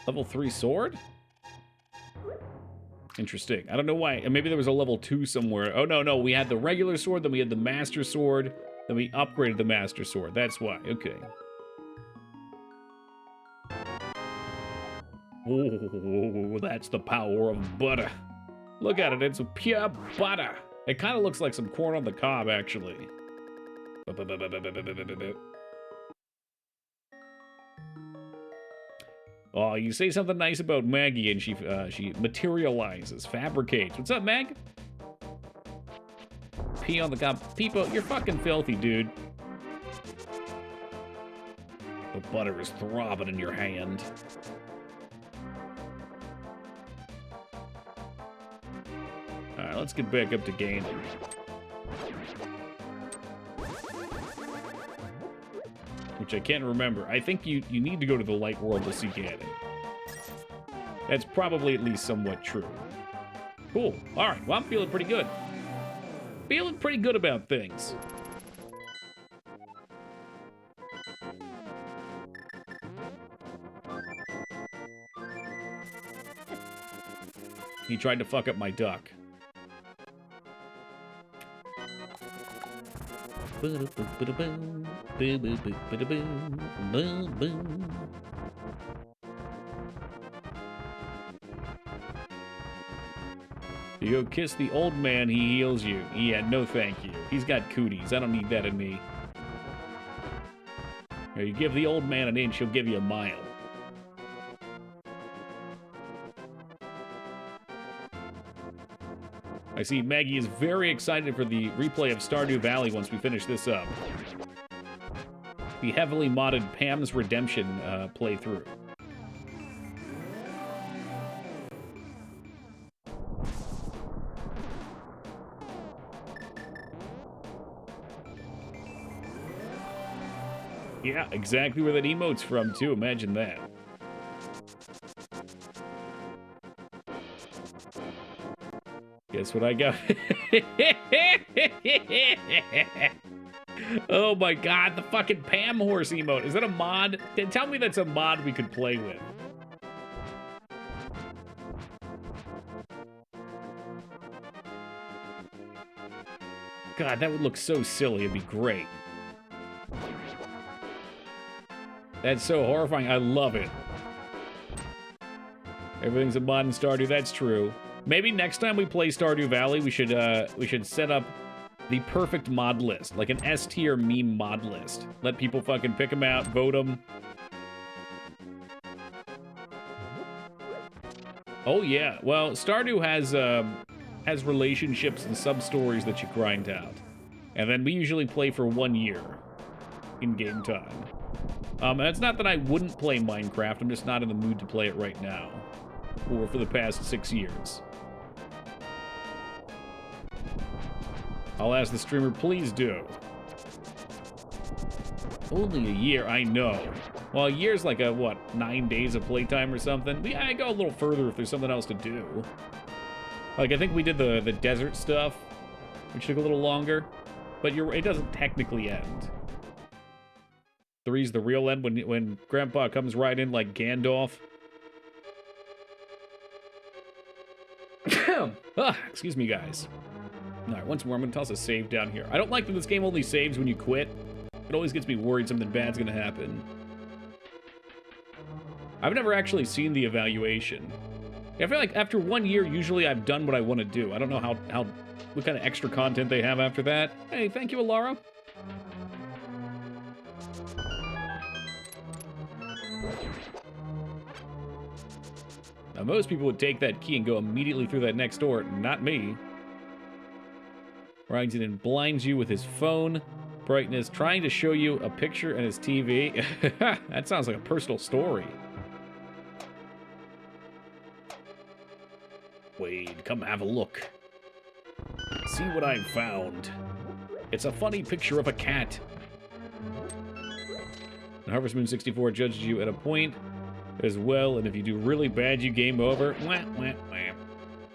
Level 3 sword? Interesting. I don't know why. Maybe there was a level 2 somewhere. Oh, no. We had the regular sword, then we had the master sword, then we upgraded the master sword. That's why. Okay. Oh, that's the power of butter. Look at it. It's pure butter. It kind of looks like some corn on the cob, actually. Oh, you say something nice about Maggie and she materializes, fabricates. What's up, Mag? Pee on the cob. People, you're fucking filthy, dude. The butter is throbbing in your hand. Alright, let's get back up to Ganon. Which I can't remember. I think you need to go to the light world to see Ganon. That's probably at least somewhat true. Cool. Alright, well, I'm feeling pretty good. Feeling pretty good about things. He tried to fuck up my duck. You go kiss the old man, he heals you. Yeah, no thank you. He's got cooties. I don't need that in me. You give the old man an inch, he'll give you a mile. I see Maggie is very excited for the replay of Stardew Valley once we finish this up. The heavily modded Pam's Redemption playthrough. Yeah, exactly where that emote's from, too. Imagine that. Guess what I got? Oh my god, the fucking Pam horse emote. Is that a mod? Tell me that's a mod we could play with. God, that would look so silly. It'd be great. That's so horrifying. I love it. Everything's a mod in Stardew. That's true. Maybe next time we play Stardew Valley, we should set up the perfect mod list, like an S tier meme mod list. Let people fucking pick them out, vote them. Oh yeah. Well, Stardew has has relationships and sub-stories that you grind out. And then we usually play for 1 year in game time. And it's not that I wouldn't play Minecraft, I'm just not in the mood to play it right now. Or for the past 6 years. I'll ask the streamer, please do. Only a year, I know. Well, a year's like a, what, 9 days of playtime or something? I go a little further if there's something else to do. Like, I think we did the desert stuff, which took a little longer. But it doesn't technically end. 3's the real end when Grandpa comes right in like Gandalf. Excuse me, guys. All right, once more, I'm going to toss a save down here. I don't like that this game only saves when you quit. It always gets me worried something bad's going to happen. I've never actually seen the evaluation. I feel like after 1 year, usually I've done what I want to do. I don't know what kind of extra content they have after that. Hey, thank you, Alara. Now, most people would take that key and go immediately through that next door. Not me. Ryington blinds you with his phone brightness, trying to show you a picture and his TV. That sounds like a personal story. Wade, come have a look. See what I've found. It's a funny picture of a cat. And Harvest Moon 64 judges you at a point as well, and if you do really bad, you game over. Wah, wah, wah.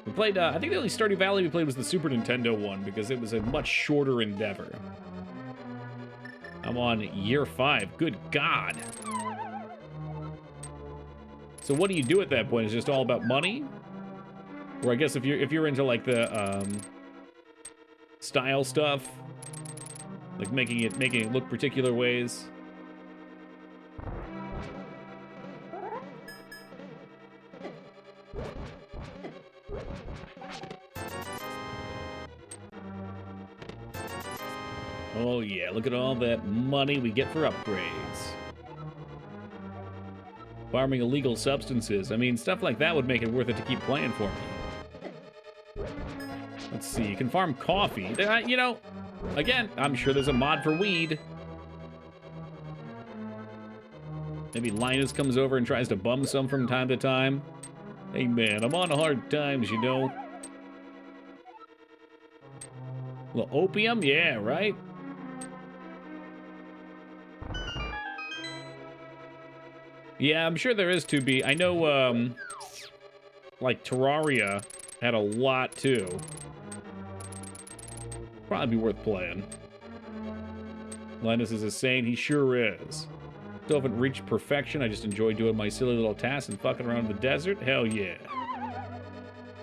We played, I think the only Stardew Valley we played was the Super Nintendo one, because it was a much shorter endeavor. I'm on year 5. Good God. So what do you do at that point? Is it just all about money? Or I guess if you're into like the style stuff, like making it look particular ways. Oh yeah, look at all that money we get for upgrades. Farming illegal substances. I mean, stuff like that would make it worth it to keep playing for me. Let's see, you can farm coffee. You know, again, I'm sure there's a mod for weed. Maybe Linus comes over and tries to bum some from time to time. Hey man, I'm on hard times, you know. Well, opium? Yeah, right? Yeah, I'm sure there is to be. I know, like, Terraria had a lot, too. Probably be worth playing. Linus is a saint. He sure is. Still haven't reached perfection. I just enjoy doing my silly little tasks and fucking around in the desert. Hell yeah.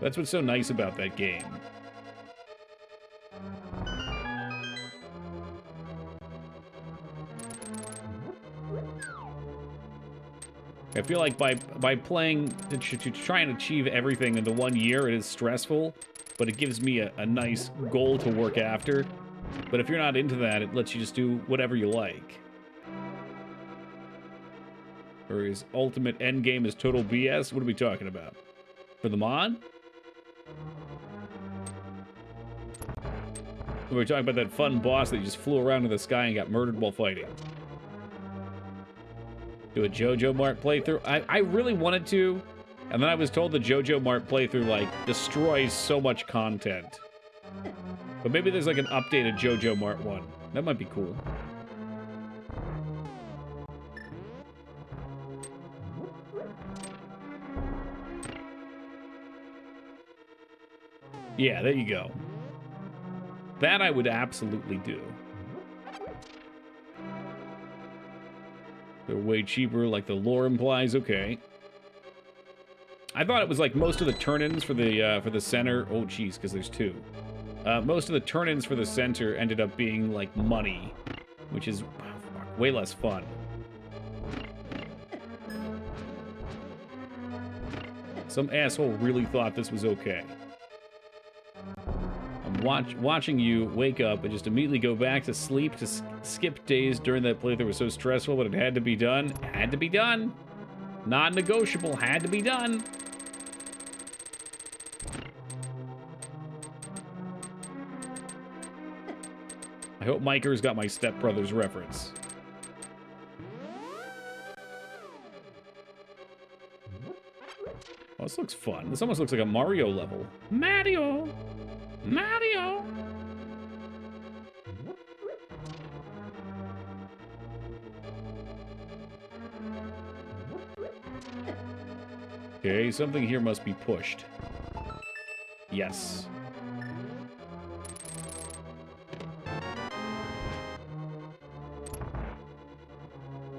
That's what's so nice about that game. I feel like by playing to try and achieve everything in the 1 year, it is stressful, but it gives me a nice goal to work after. But if you're not into that, it lets you just do whatever you like. Or his ultimate endgame is total BS? What are we talking about? For the mod? We were talking about that fun boss that just flew around in the sky and got murdered while fighting. Do a JoJo Mart playthrough. I really wanted to, and then I was told the JoJo Mart playthrough, like, destroys so much content. But maybe there's, like, an updated JoJo Mart one. That might be cool. Yeah, there you go. That I would absolutely do. They're way cheaper, like the lore implies. Okay. I thought it was like most of the turn-ins for the center. Oh, geez, because there's 2. Most of the turn-ins for the center ended up being like money, which is way less fun. Some asshole really thought this was okay. I'm watching you wake up and just immediately go back to sleep to skip days during that playthrough was so stressful, but it had to be done. Had to be done. Non-negotiable. Had to be done. I hope Miker's got my Step Brothers reference. Oh, this looks fun. This almost looks like a Mario level. Mario! Mario! Okay, something here must be pushed. Yes.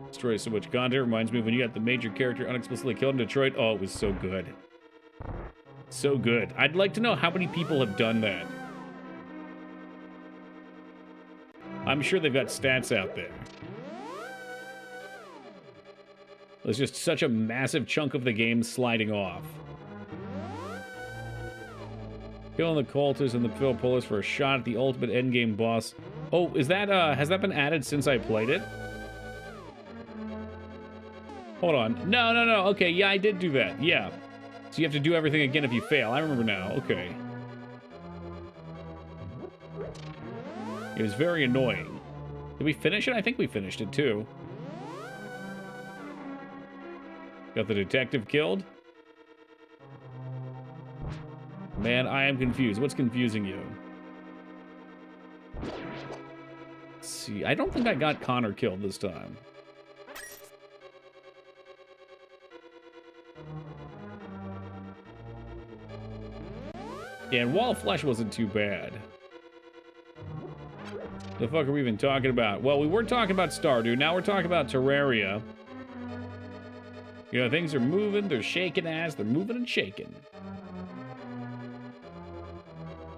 Destroy so much content. Reminds me of when you got the major character unexplicitly killed in Detroit. Oh, it was so good. So good. I'd like to know how many people have done that. I'm sure they've got stats out there. There's just such a massive chunk of the game sliding off. Killing the cultists and the Phil Pullers for a shot at the ultimate endgame boss. Oh, is that, has that been added since I played it? Hold on. No. Okay, yeah, I did do that. Yeah. So you have to do everything again if you fail. I remember now. Okay. It was very annoying. Did we finish it? I think we finished it, too. Got the detective killed. Man, I am confused. What's confusing you? Let's see. I don't think I got Connor killed this time. Yeah, and Wall of Flesh wasn't too bad. The fuck are we even talking about? Well, we were talking about Stardew. Now we're talking about Terraria. You know, things are moving. They're shaking ass. They're moving and shaking.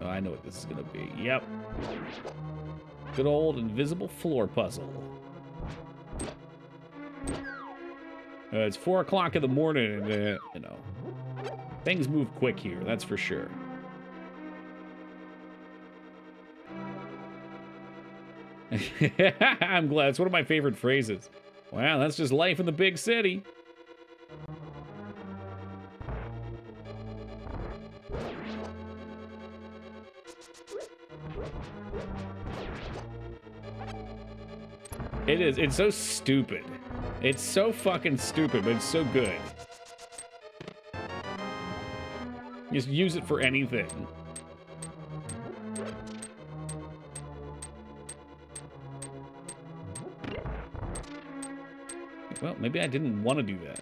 Oh, I know what this is going to be. Yep. Good old invisible floor puzzle. It's 4 o'clock in the morning, and, you know, things move quick here, that's for sure. I'm glad. It's one of my favorite phrases. Wow, that's just life in the big city. It is. It's so stupid. It's so fucking stupid, but it's so good. Just use it for anything. Well, maybe I didn't want to do that.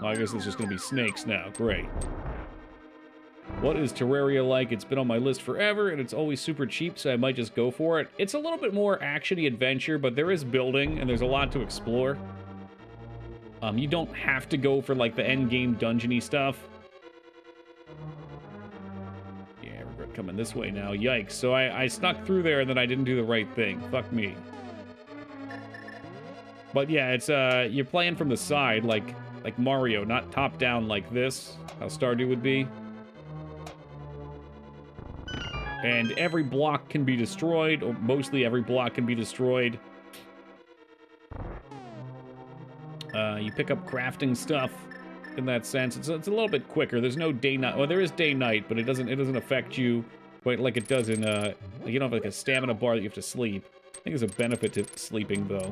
Oh, I guess it's just going to be snakes now. Great. What is Terraria like? It's been on my list forever, and it's always super cheap, so I might just go for it. It's a little bit more action-y adventure, but there is building, and there's a lot to explore. You don't have to go for, like, the endgame dungeon-y stuff. Yeah, regret coming this way now. Yikes. So I snuck through there, and then I didn't do the right thing. Fuck me. But yeah, it's, you're playing from the side, like Mario, not top-down like this, how Stardew would be. And every block can be destroyed, or mostly every block can be destroyed. You pick up crafting stuff in that sense. It's a little bit quicker. There's no day-night. Well, there is day-night, but it doesn't affect you quite like it does in, like you don't have like a stamina bar that you have to sleep. I think there's a benefit to sleeping, though.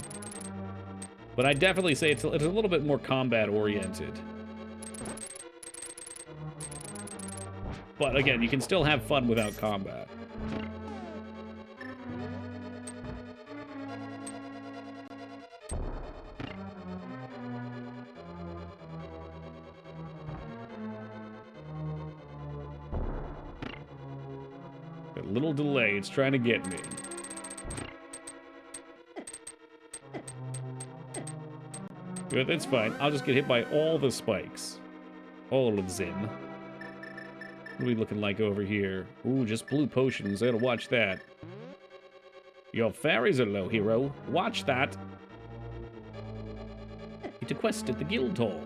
But I definitely say it's a little bit more combat-oriented. But again, you can still have fun without combat. A little delay, it's trying to get me. Good, that's fine. I'll just get hit by all the spikes. All of them. What are we looking like over here? Ooh, just blue potions. I gotta watch that. Your fairies are low, hero. Watch that. It's a quest at the guild hall.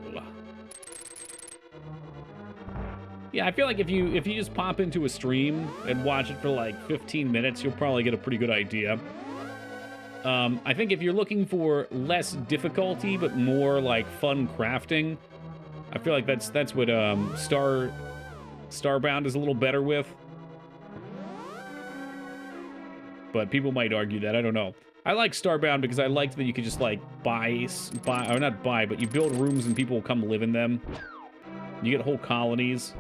Yeah, I feel like if you just pop into a stream and watch it for like 15 minutes, you'll probably get a pretty good idea. I think if you're looking for less difficulty but more like fun crafting, I feel like that's what Starbound is a little better with. but people might argue that. I don't know. I like Starbound because I liked that you could just, like, buy, or not buy, but you build rooms and people will come live in them. You get whole colonies.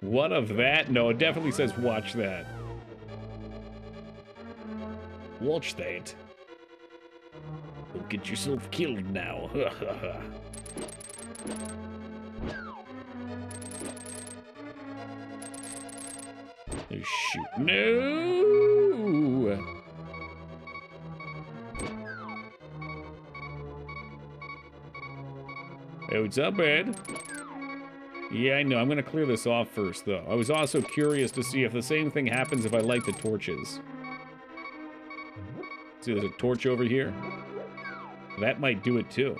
What of that? No, it definitely says watch that. Watch that. Don't get yourself killed now. Oh, shoot. No! Hey, what's up, Ed? Yeah, I know. I'm gonna clear this off first, though. I was also curious to see if the same thing happens if I light the torches. See, there's a torch over here. That might do it, too.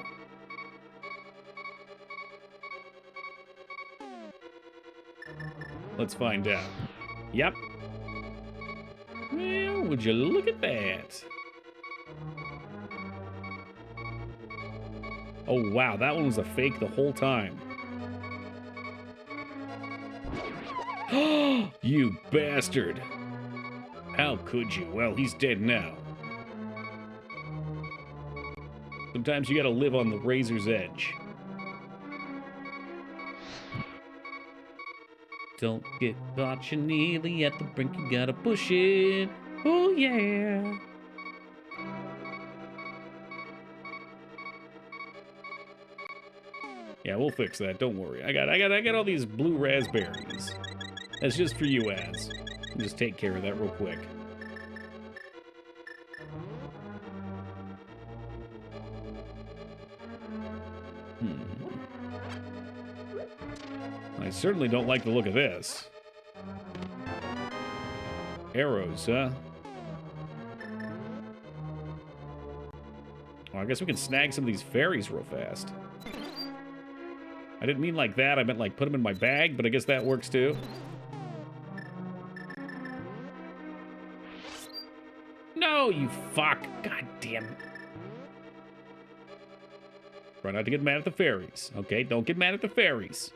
Let's find out. Yep. Well, would you look at that? Oh, wow. That one was a fake the whole time. You bastard. How could you? Well, he's dead now. Sometimes you gotta live on the razor's edge. Don't get caught, you're nearly at the brink, you gotta push it. Oh yeah. Yeah, we'll fix that, don't worry. I got all these blue raspberries. That's just for you, Az. I'll just take care of that real quick. I certainly don't like the look of this. Arrows, huh? Well, I guess we can snag some of these fairies real fast. I didn't mean like that. I meant like put them in my bag, but I guess that works too. No, you fuck. God damn it. Try not to get mad at the fairies. Okay, don't get mad at the fairies.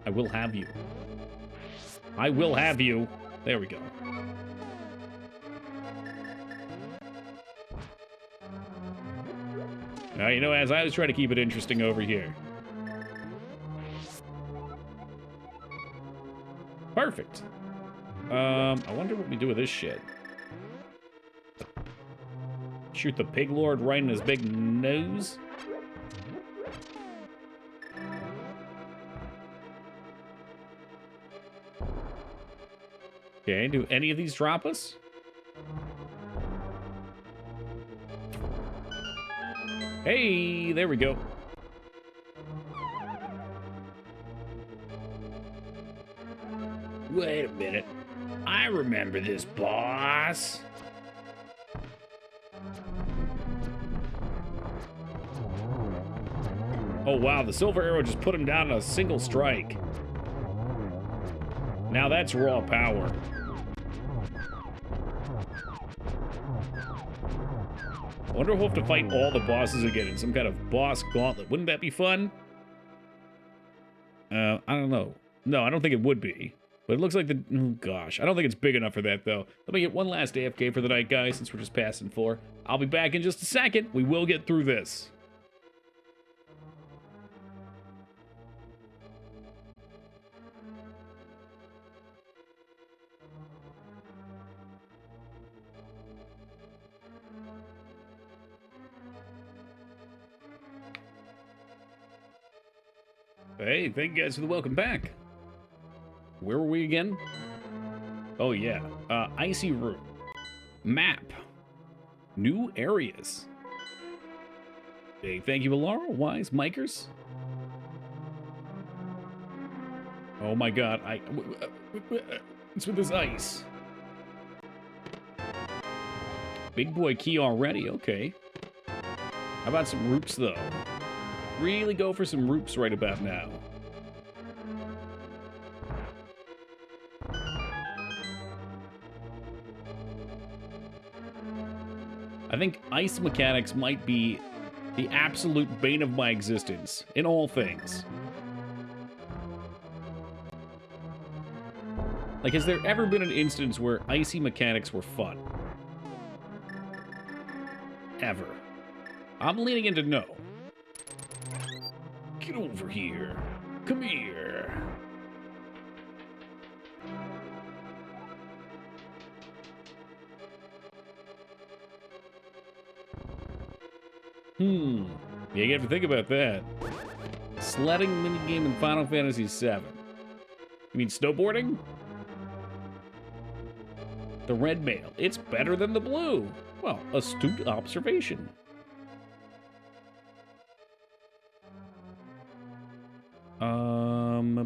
I will have you. I will have you. There we go. Now, you know, as I was trying to keep it interesting over here. Perfect. I wonder what we do with this shit. Shoot the pig lord right in his big nose? Okay, do any of these drop us? Hey, there we go. Wait a minute. I remember this boss. Oh, wow, the silver arrow just put him down in a single strike. Now that's raw power. I wonder if we'll have to fight all the bosses again in some kind of boss gauntlet. Wouldn't that be fun? I don't know. No, I don't think it would be. But it looks like the... Oh, gosh. I don't think it's big enough for that, though. Let me get one last AFK for the night, guys, since we're just passing for. I'll be back in just a second. We will get through this. Hey, thank you guys for the welcome back. Where were we again? Oh, yeah. Icy Room. Map. New areas. Hey, thank you, Alara. Wise Mikers. Oh, my God. What's with this ice? Big boy key already. Okay. How about some roots, though? Really go for some roots right about now. I think ice mechanics might be the absolute bane of my existence in all things. Like, has there ever been an instance where icy mechanics were fun? Ever. I'm leaning into no. Get over here. Come here. Yeah, you have to think about that. Sledding minigame in Final Fantasy VII. You mean snowboarding? The red mail. It's better than the blue. Well, astute observation. I wonder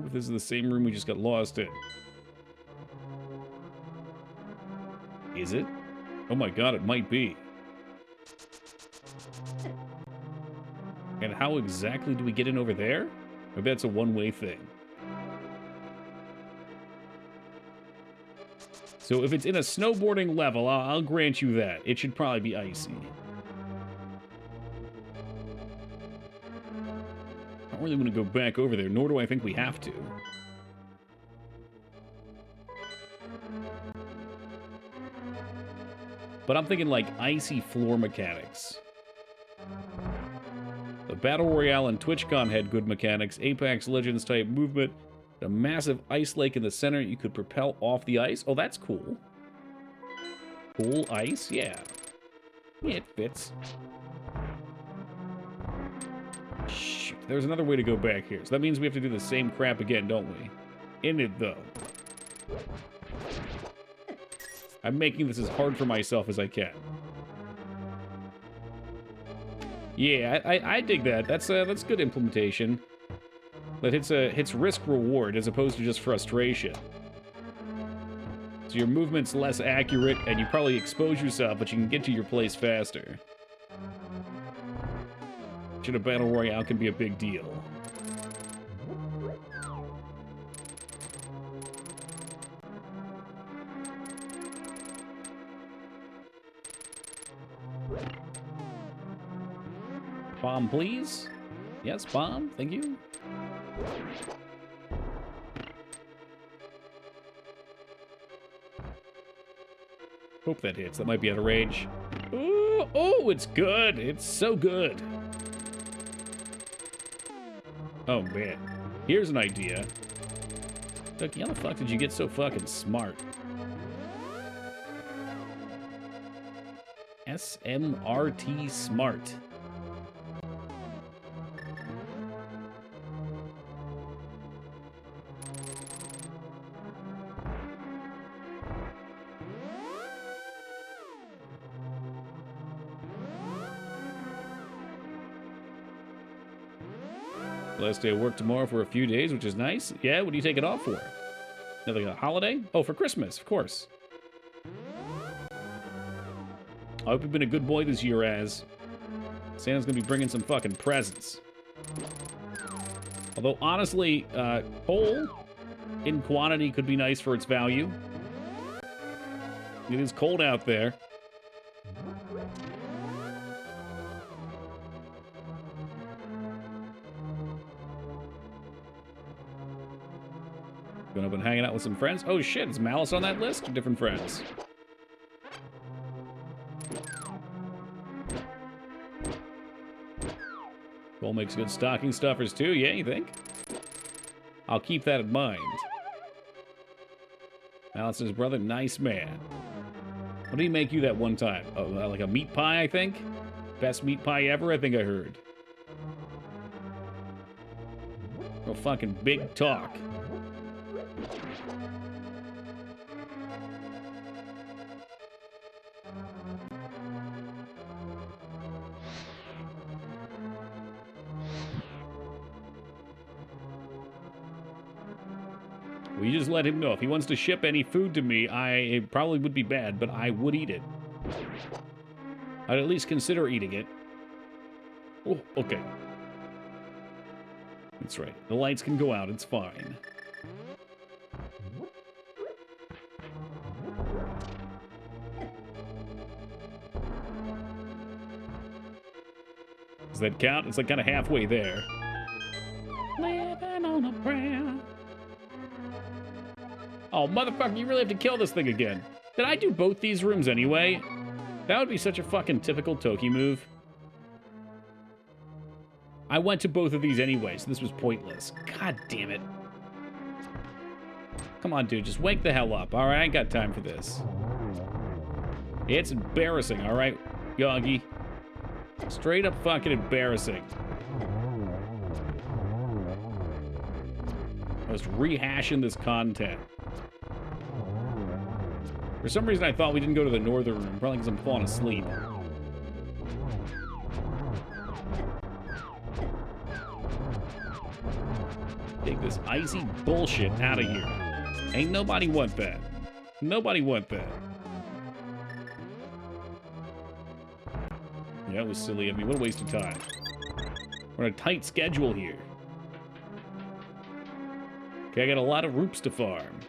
if this is the same room we just got lost in. Is it? Oh my god, it might be. And how exactly do we get in over there? Maybe that's a one-way thing. So if it's in a snowboarding level, I'll grant you that. It should probably be icy. I don't really want to go back over there, nor do I think we have to. But I'm thinking like icy floor mechanics. The Battle Royale and TwitchCon had good mechanics, Apex Legends type movement, a massive ice lake in the center you could propel off the ice. Oh, that's cool. Cool ice, yeah. Yeah, it fits. Shoot, there's another way to go back here. So that means we have to do the same crap again, don't we? In it, though. I'm making this as hard for myself as I can. Yeah, I dig that. That's good implementation. But it's risk reward as opposed to just frustration. So your movement's less accurate, and you probably expose yourself, but you can get to your place faster. Which in a battle royale can be a big deal. Bomb, please. Yes, bomb. Thank you. Hope that hits. That might be out of range. Ooh, oh, it's good. It's so good. Oh, man. Here's an idea. Ducky, how the fuck did you get so fucking smart? SMRT smart. Last day of work tomorrow for a few days, which is nice. Yeah, what do you take it off for? Another holiday? Oh, for Christmas, of course. I hope you've been a good boy this year, Az. Santa's gonna be bringing some fucking presents. Although, honestly, coal in quantity could be nice for its value. It is cold out there. Going up and hanging out with some friends. Oh shit, is Malice on that list? Or different friends? Cole makes good stocking stuffers too, yeah, you think? I'll keep that in mind. Malice and his brother, nice man. What did he make you that one time? Oh, like a meat pie, I think? Best meat pie ever, I think I heard. Oh, fucking big talk. We just let him know. If he wants to ship any food to me, it probably would be bad, but I would eat it. I'd at least consider eating it. Oh, okay. That's right. The lights can go out. It's fine. Does that count? It's like kind of halfway there. Living on a prayer. Oh, motherfucker, you really have to kill this thing again. Did I do both these rooms anyway? That would be such a fucking typical Toki move. I went to both of these anyway, so this was pointless. God damn it. Come on, dude, just wake the hell up. All right, I ain't got time for this. It's embarrassing, all right, Yagi? Straight up fucking embarrassing. Just rehashing this content. For some reason, I thought we didn't go to the northern room, probably because I'm falling asleep. Take this icy bullshit out of here. Ain't nobody want that. Nobody want that. Yeah, it was silly of me. What a waste of time. We're on a tight schedule here. Okay, I got a lot of roops to farm.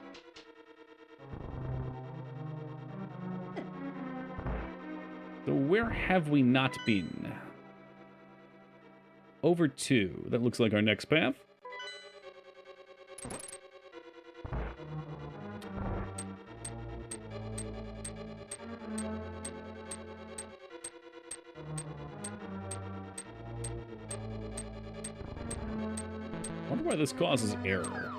So where have we not been? Over 2. That looks like our next path. I wonder why this causes error.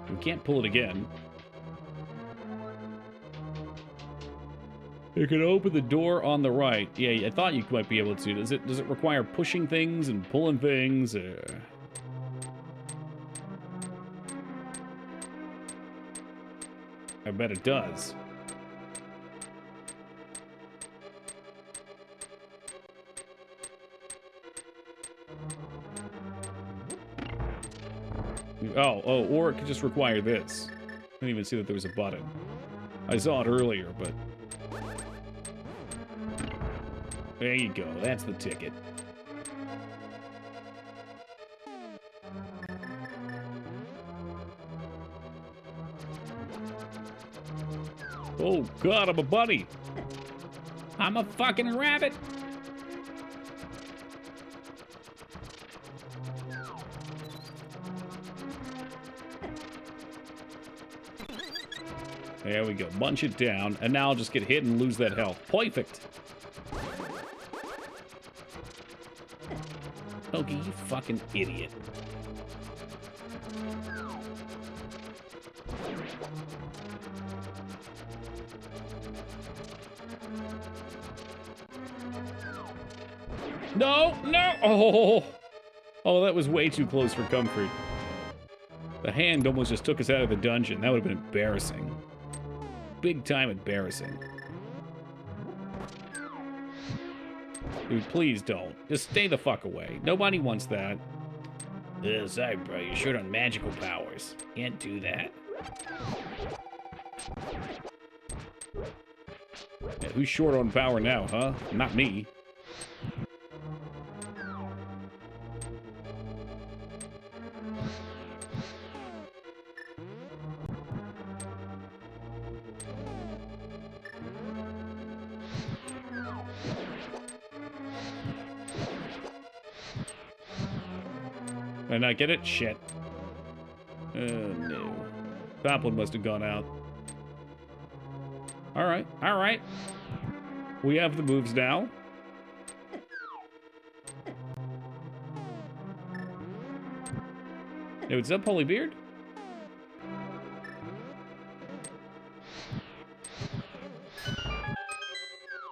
We can't pull it again. You can open the door on the right. Yeah, I thought you might be able to. Does it require pushing things and pulling things? I bet it does. Oh, or it could just require this. I didn't even see that there was a button. I saw it earlier, but... There you go, that's the ticket. Oh god, I'm a bunny! I'm a fucking rabbit! There we go. Bunch it down, and now I'll just get hit and lose that health. Perfect. Okay, you fucking idiot. No, no! Oh, that was way too close for comfort. The hand almost just took us out of the dungeon. That would have been embarrassing. Big time embarrassing. Dude, please don't. Just stay the fuck away. Nobody wants that. Sorry, bro. You're short on magical powers. Can't do that. Yeah, who's short on power now, huh? Not me. Did I not get it? Shit. Oh, no. That one must have gone out. Alright, alright. We have the moves now. Hey, what's up, Holy Beard?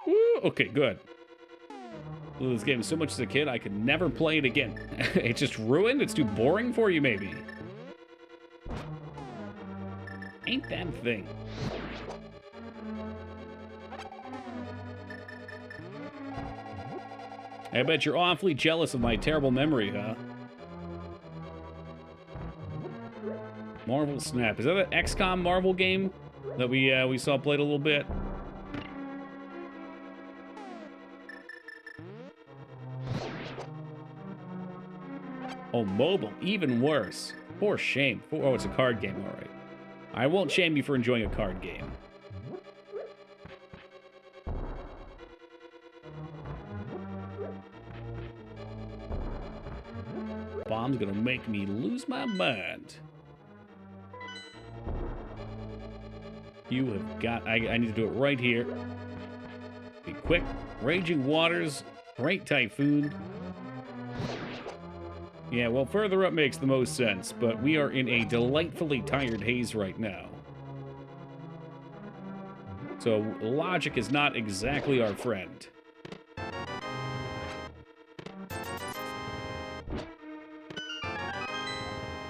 Woo! Okay, good. This game so much as a kid, I could never play it again. It's just ruined? It's too boring for you, maybe? Ain't that thing. I bet you're awfully jealous of my terrible memory, huh? Marvel Snap. Is that an XCOM Marvel game that we saw played a little bit? Oh, mobile, even worse. For shame. Oh, it's a card game, all right. I won't shame you for enjoying a card game. bomb's gonna make me lose my mind. You have got... I need to do it right here. Be quick. Raging waters. Great typhoon. Yeah, well, further up makes the most sense, but we are in a delightfully tired haze right now. So logic is not exactly our friend.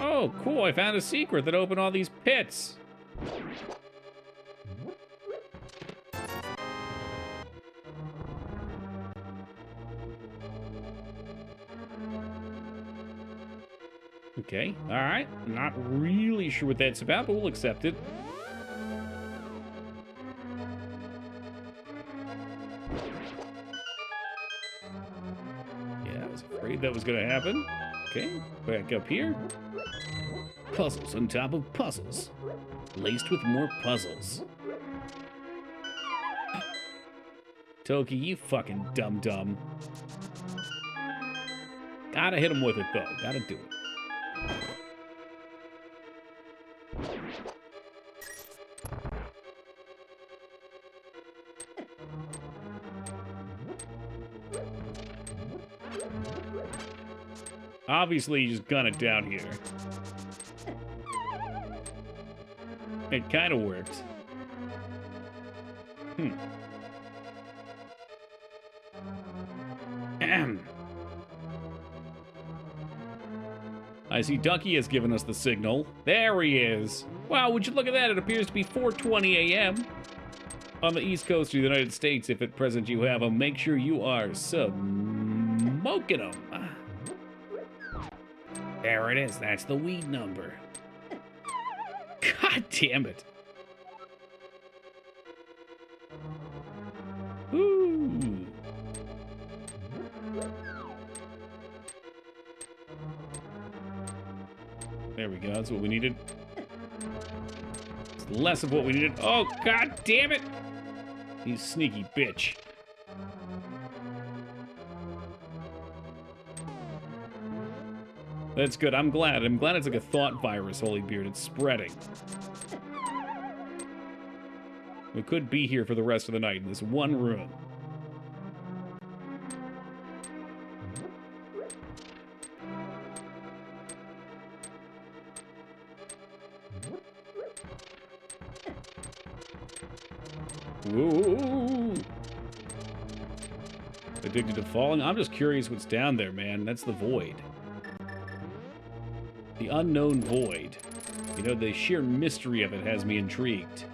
Oh, cool, I found a secret that opened all these pits. Okay, alright. Not really sure what that's about, but we'll accept it. Yeah, I was afraid that was gonna happen. Okay, back up here. Puzzles on top of puzzles. Laced with more puzzles. Toki, you fucking dum-dum. Gotta hit him with it, though. Gotta do it. Obviously, you just gun it down here. It kind of works. I see Ducky has given us the signal. There he is. Wow, would you look at that? It appears to be 4:20 a.m. on the east coast of the United States. If at present you have them, make sure you are smoking them. There it is. That's the weed number. God damn it. Ooh. There we go. That's what we needed. It's less of what we needed. Oh, god damn it. You sneaky bitch. That's good. I'm glad. I'm glad it's like a thought virus, Holybeard. It's spreading. We could be here for the rest of the night in this one room. Ooh. Addicted to falling? I'm just curious what's down there, man. That's the void. The unknown void. You know, the sheer mystery of it has me intrigued.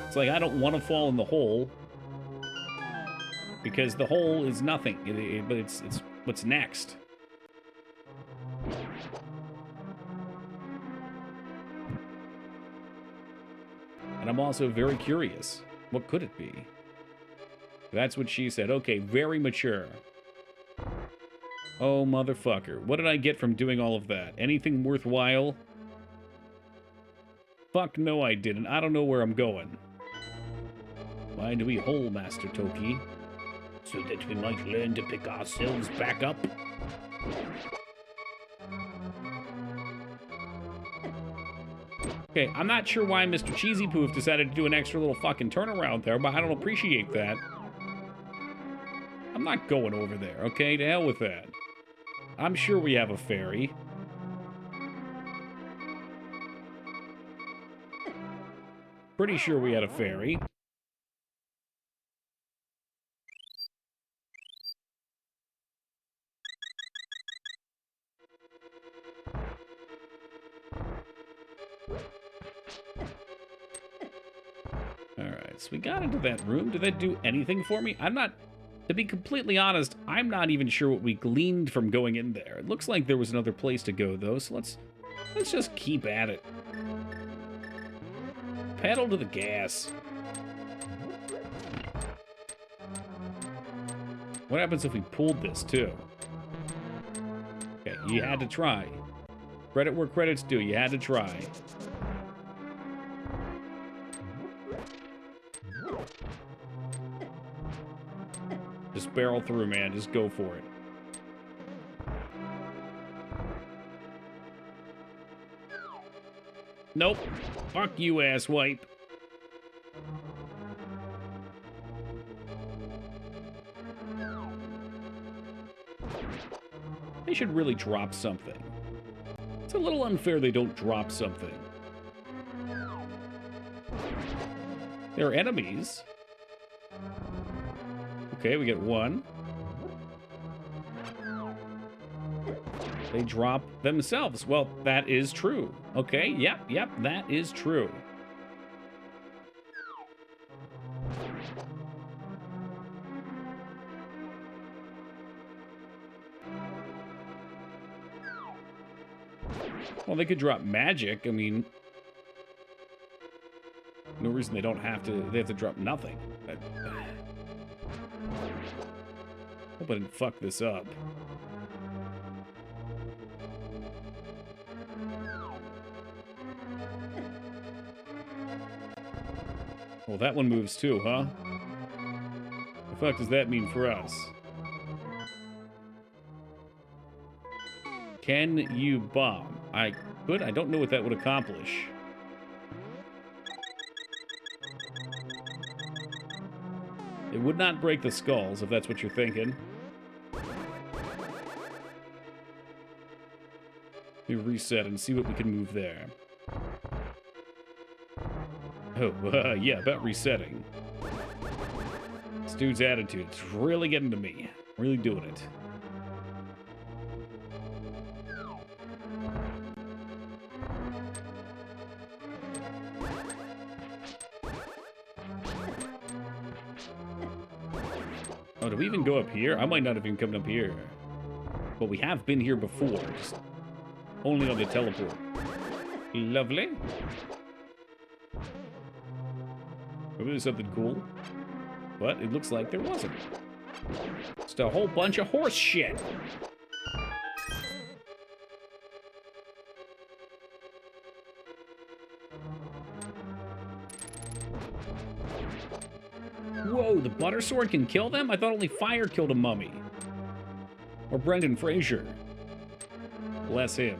It's like I don't want to fall in the hole because the hole is nothing, but it's what's next. And I'm also very curious. What could it be? That's what she said. Okay, very mature. Oh, motherfucker. What did I get from doing all of that? Anything worthwhile? Fuck no, I didn't. I don't know where I'm going. Why do we hole, Master Toki? So that we might learn to pick ourselves back up? Okay, I'm not sure why Mr. Cheesy Poof decided to do an extra little fucking turnaround there, but I don't appreciate that. I'm not going over there, okay? To hell with that. I'm sure we have a ferry. Pretty sure we had a ferry. Alright, so we got into that room. Did that do anything for me? I'm not... To be completely honest, I'm not even sure what we gleaned from going in there. It looks like there was another place to go, though, so let's just keep at it. Pedal to the gas. What happens if we pulled this, too? Okay, you had to try. Credit where credit's due. You had to try. Just barrel through, man. Just go for it. Nope. Fuck you, asswipe. They should really drop something. It's a little unfair they don't drop something. They're enemies. Okay, we get one. They drop themselves. Well, that is true. Okay, yep, that is true. Well, they could drop magic. I mean, no reason they don't have to. They have to drop nothing. Hope I didn't fuck this up. Well, that one moves too, huh? The fuck does that mean for us? Can you bomb? I could. I don't know what that would accomplish. It would not break the skulls, if that's what you're thinking. Let me reset and see what we can move there. Oh, yeah, about resetting. This dude's attitude, it's really getting to me. Really doing it. Oh, do we even go up here? I might not have even come up here. But we have been here before, just only on the teleport. Lovely. Maybe there's something cool. But it looks like there wasn't. Just a whole bunch of horse shit. Whoa, the butter sword can kill them? I thought only fire killed a mummy. Or Brendan Fraser. Bless him.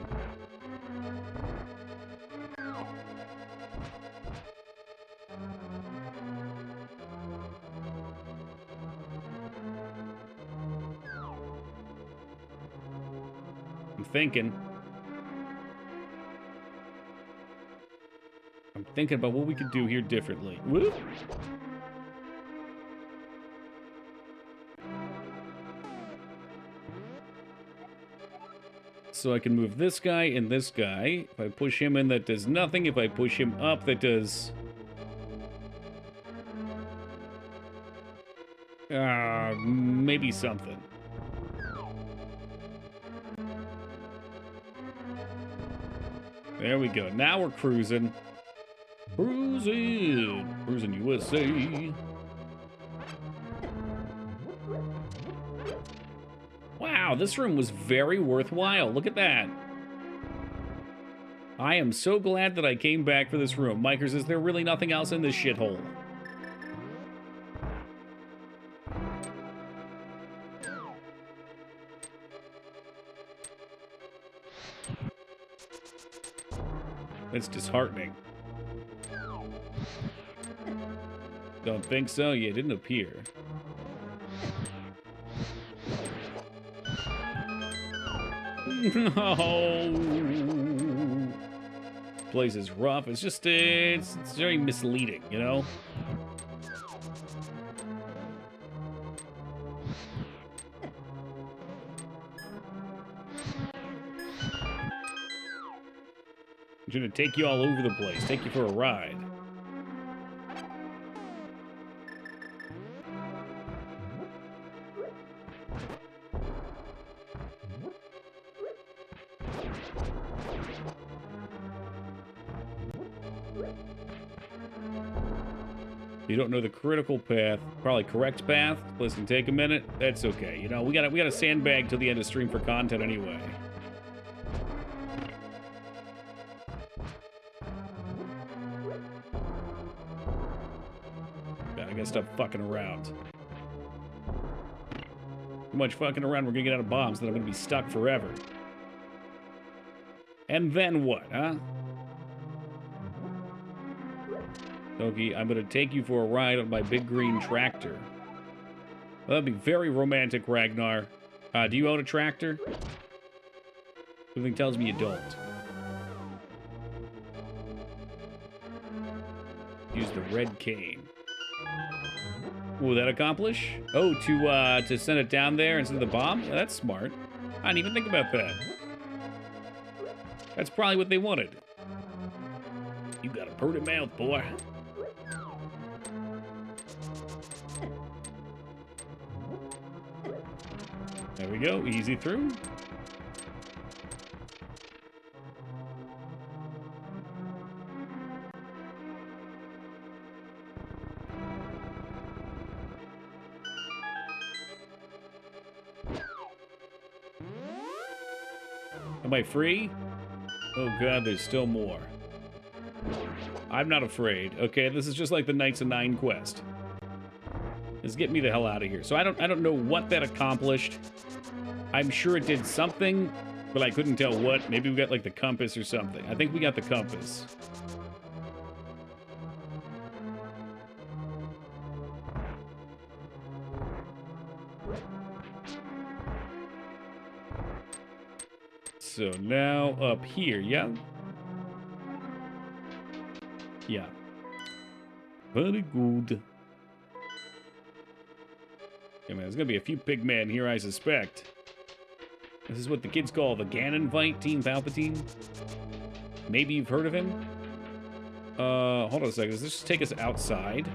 I'm thinking about what we could do here differently. Whoop. So I can move this guy and this guy. If I push him in, that does nothing. If I push him up, that does... maybe something. There we go. Now we're cruising. Cruising. Cruising USA. Wow, this room was very worthwhile. Look at that. I am so glad that I came back for this room. Mikers, is there really nothing else in this shithole? That's disheartening. Don't think so? Yeah, it didn't appear. No. Place is rough. It's just, it's very misleading, you know? I'm gonna take you all over the place, take you for a ride. You don't know the critical path, probably correct path. This can take a minute. That's okay. You know, we gotta sandbag till the end of stream for content anyway. God, I gotta stop fucking around. Too much fucking around, we're gonna get out of bombs, then I'm gonna be stuck forever. And then what, huh? Toki, I'm gonna take you for a ride on my big green tractor. Well, that'd be very romantic, Ragnar. Do you own a tractor? Something tells me you don't. Use the red cane. What will that accomplish? Oh, to send it down there instead of the bomb? Yeah, that's smart. I didn't even think about that. That's probably what they wanted. You got a pretty mouth, boy. There we go, easy through. Am I free? Oh god, there's still more. I'm not afraid. Okay, this is just like the Knights of Nine quest. Just get me the hell out of here. So I don't know what that accomplished. I'm sure it did something, but I couldn't tell what. Maybe we got like the compass or something. I think we got the compass. So now up here, yeah? Yeah. Very good. Yeah, man, there's gonna be a few pig men here, I suspect. This is what the kids call the Ganon fight, Team Palpatine. Maybe you've heard of him? Hold on a second. Does this just take us outside?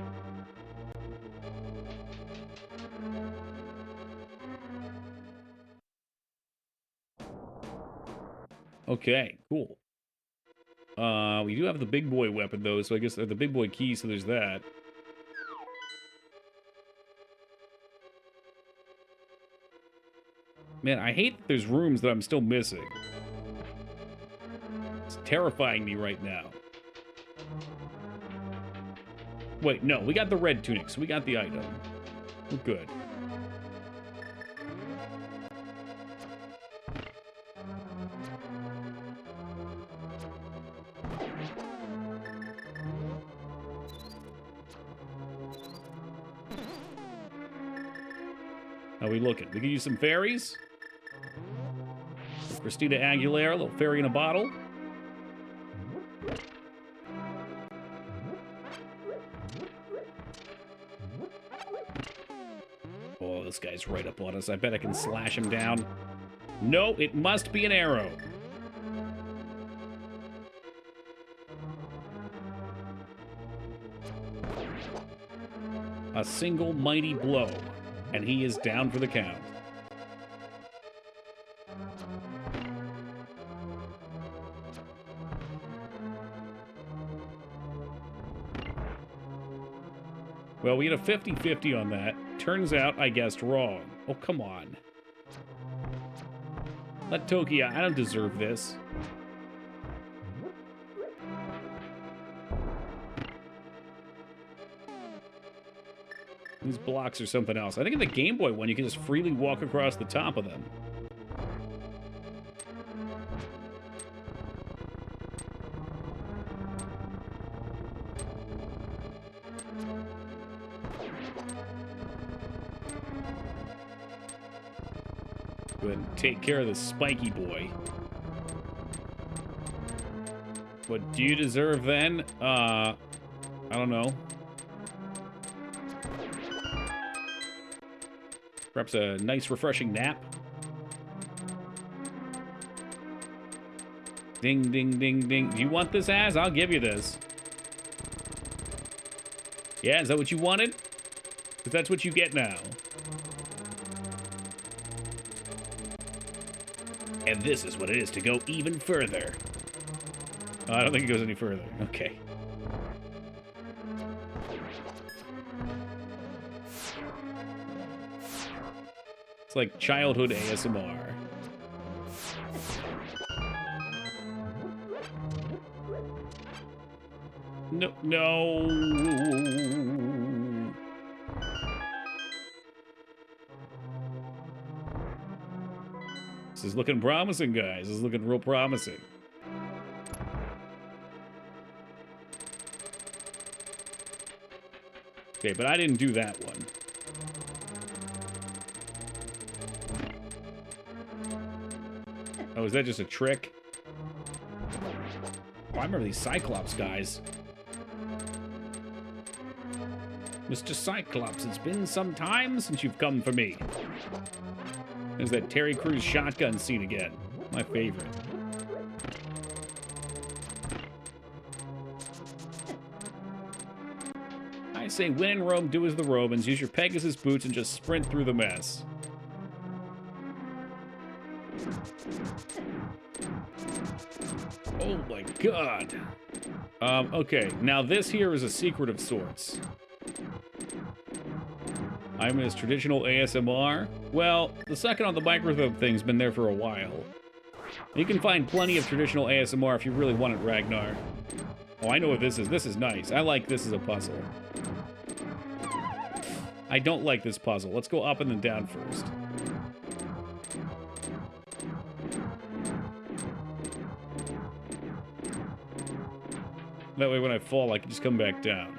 Okay, cool. We do have the big boy weapon, though, so I guess the big boy key, so there's that. Man, I hate that there's rooms that I'm still missing. It's terrifying me right now. Wait, no, we got the red tunic, so we got the item. We're good. How are we looking? We can use some fairies. Christina Aguilera, a little fairy in a bottle. Oh, this guy's right up on us. I bet I can slash him down. No, it must be an arrow. A single mighty blow, and he is down for the count. Well, we had a 50-50 on that. Turns out I guessed wrong. Oh, come on. Let Toki out. I don't deserve this. These blocks are something else. I think in the Game Boy one, you can just freely walk across the top of them. Go ahead and take care of the spiky boy. What do you deserve then? I don't know. Perhaps a nice, refreshing nap. Ding, ding, ding, ding. Do you want this ass? I'll give you this. Yeah, is that what you wanted? Because that's what you get now. And this is what it is to go even further. Oh, I don't think it goes any further. Okay. It's like childhood ASMR. No, no. This is looking promising, guys. This is looking real promising. Okay, but I didn't do that one. Oh, is that just a trick? Oh, I remember these Cyclops guys. Mr. Cyclops, it's been some time since you've come for me. There's that Terry Crews shotgun scene again. My favorite. I say when in Rome, do as the Romans. Use your Pegasus boots and just sprint through the mess. Oh my god. Okay, now this here is a secret of sorts. I'm in his traditional ASMR. Well, the second on the microphone thing's been there for a while. You can find plenty of traditional ASMR if you really want it, Ragnar. Oh, I know what this is. This is nice. I like this as a puzzle. I don't like this puzzle. Let's go up and then down first. That way when I fall, I can just come back down.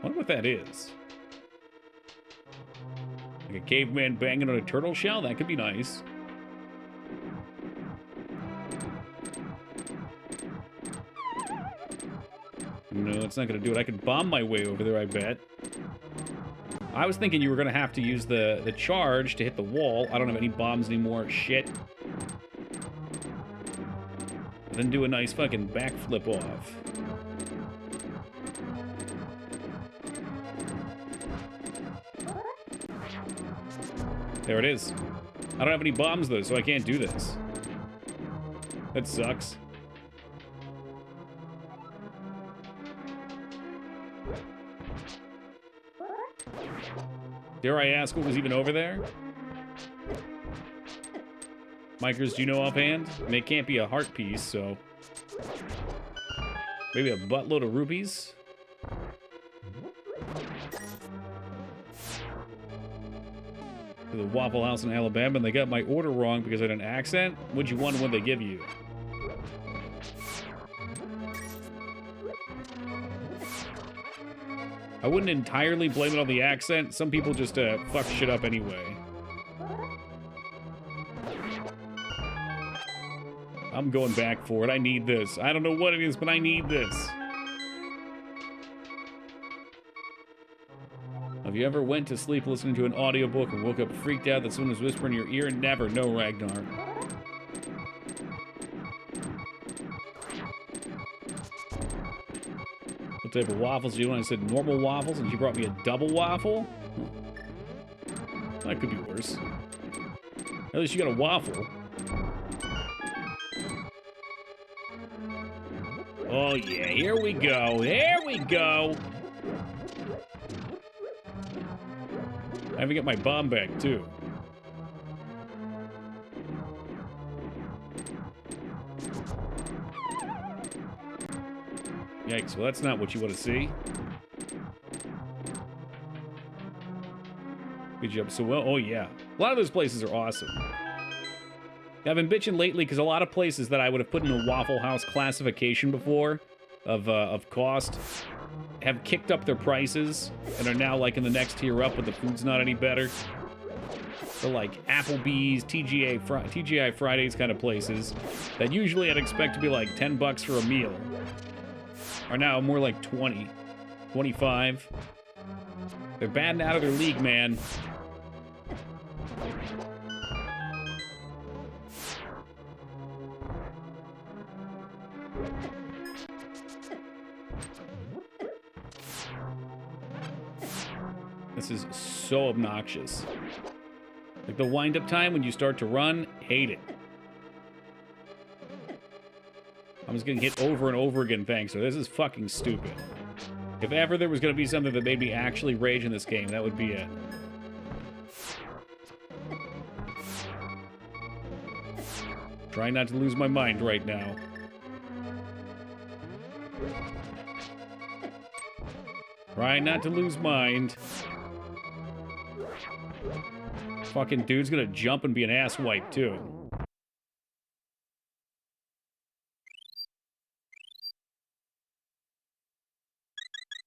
I wonder what that is. Like a caveman banging on a turtle shell? That could be nice. No, it's not going to do it. I could bomb my way over there, I bet. I was thinking you were going to have to use the charge to hit the wall. I don't have any bombs anymore. Shit. Then do a nice fucking backflip off. There it is. I don't have any bombs, though, so I can't do this. That sucks. Dare I ask what was even over there? Micers, do you know offhand? I mean, it can't be a heart piece, so... Maybe a buttload of rupees? To the Waffle House in Alabama, and they got my order wrong because I had an accent? What'd you want and what'd they give you? I wouldn't entirely blame it on the accent. Some people just fuck shit up anyway. I'm going back for it. I need this. I don't know what it is, but I need this. Have you ever went to sleep listening to an audiobook and woke up freaked out that someone was whispering in your ear? Never. No, Ragnar. What type of waffles do you want? I said normal waffles, and she brought me a double waffle? That could be worse. At least you got a waffle. Oh yeah, here we go. Here we go. I haven't got my bomb back, too. Yikes, well, that's not what you want to see. Good job. So, well, oh, yeah. A lot of those places are awesome. I've been bitching lately because a lot of places that I would have put in a Waffle House classification before of cost have kicked up their prices and are now like in the next tier up, but the food's not any better. So like Applebee's, TGI Fridays kind of places that usually I'd expect to be like 10 bucks for a meal are now more like 20, 25. They're batting out of their league, man. This is so obnoxious. Like the wind-up time when you start to run, hate it. I'm just getting hit over and over again, thanks. So this is fucking stupid. If ever there was going to be something that made me actually rage in this game, that would be it. Trying not to lose my mind right now. Trying not to lose mind. Fucking dude's gonna jump and be an asswipe, too.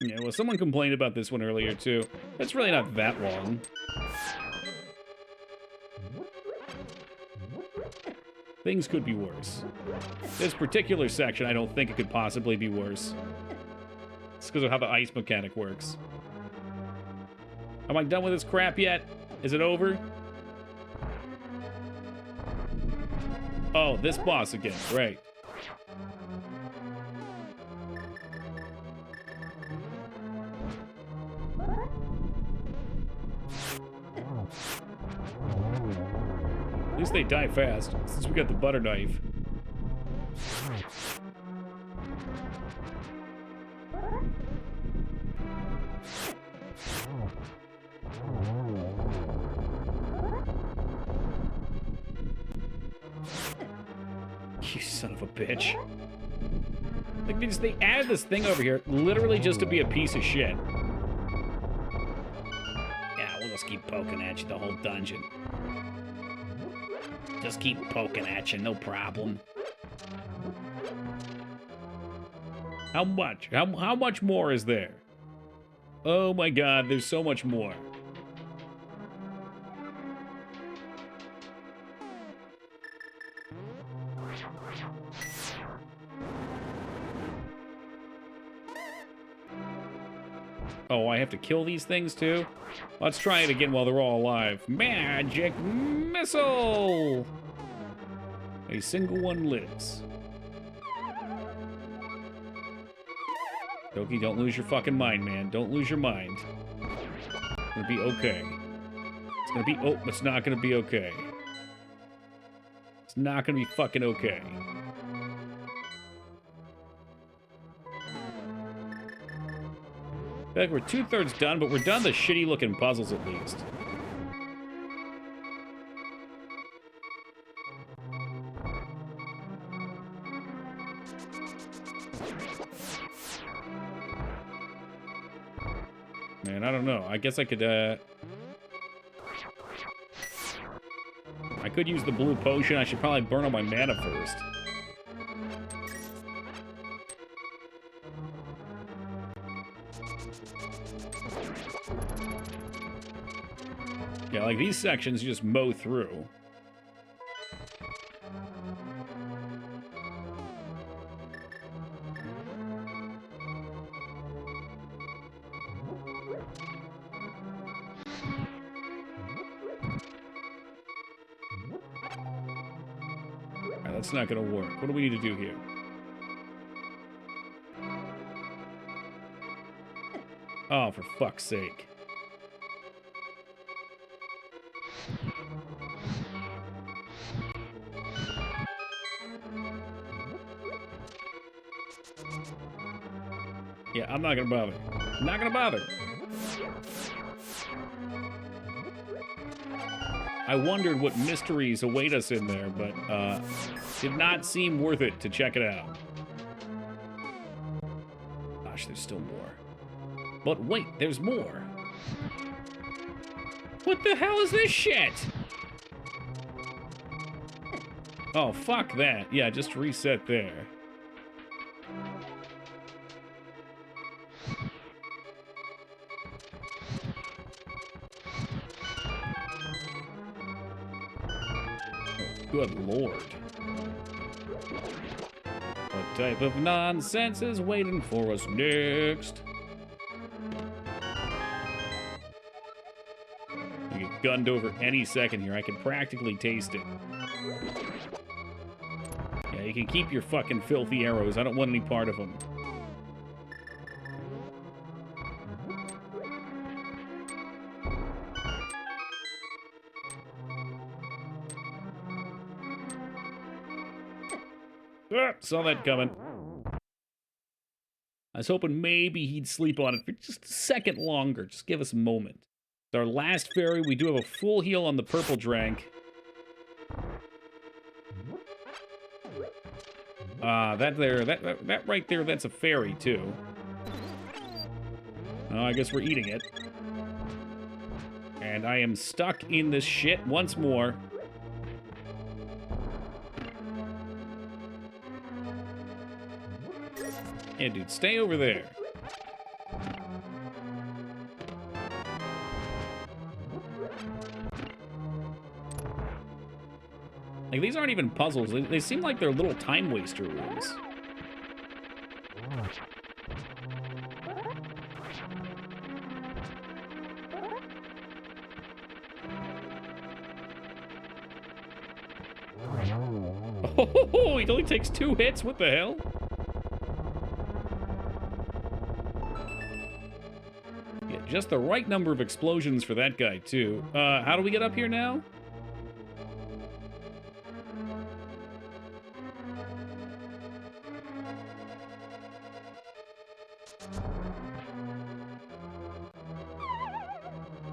Yeah, well, someone complained about this one earlier, too. It's really not that long. Things could be worse. This particular section, I don't think it could possibly be worse. It's because of how the ice mechanic works. Am I done with this crap yet? Is it over? Oh, this boss again, right. At least they die fast, since we got the butter knife. You son of a bitch. Like, they added this thing over here literally just to be a piece of shit. Yeah, we'll just keep poking at you the whole dungeon. Just keep poking at you, no problem. How much? How much more is there? Oh my god, there's so much more. Oh, I have to kill these things too? Let's try it again while they're all alive. Magic missile! A single one lives. Doki, don't lose your fucking mind, man. Don't lose your mind. It's gonna be okay. It's gonna be, oh, it's not gonna be okay. It's not gonna be fucking okay. I feel like we're 2/3 done, but we're done the shitty looking puzzles at least. Man, I don't know. I guess I could use the blue potion. I should probably burn all my mana first. Yeah, like these sections you just mow through. Alright, that's not gonna work. What do we need to do here? Oh, for fuck's sake. Yeah, I'm not gonna bother. I'm not gonna bother. I wondered what mysteries await us in there, but did not seem worth it to check it out. Gosh, there's still more. But wait, there's more. What the hell is this shit? Oh, fuck that. Yeah, just reset there. Good lord. What type of nonsense is waiting for us next? We get gunned over any second here. I can practically taste it. Yeah, you can keep your fucking filthy arrows. I don't want any part of them. Saw that coming. I was hoping maybe he'd sleep on it for just a second longer. Just give us a moment. It's our last fairy. We do have a full heal on the purple drank. That right there, that's a fairy too. Oh, I guess we're eating it. And I am stuck in this shit once more. Yeah, dude, stay over there. Like, these aren't even puzzles. They seem like they're little time waster rooms. Oh, it only takes 2 hits? What the hell? Yeah, just the right number of explosions for that guy, too. How do we get up here now?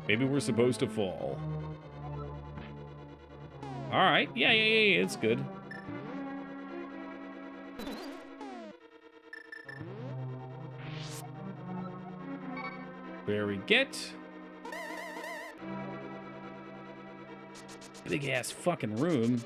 Maybe we're supposed to fall. Alright, yeah, it's good. Where we get big ass fucking room.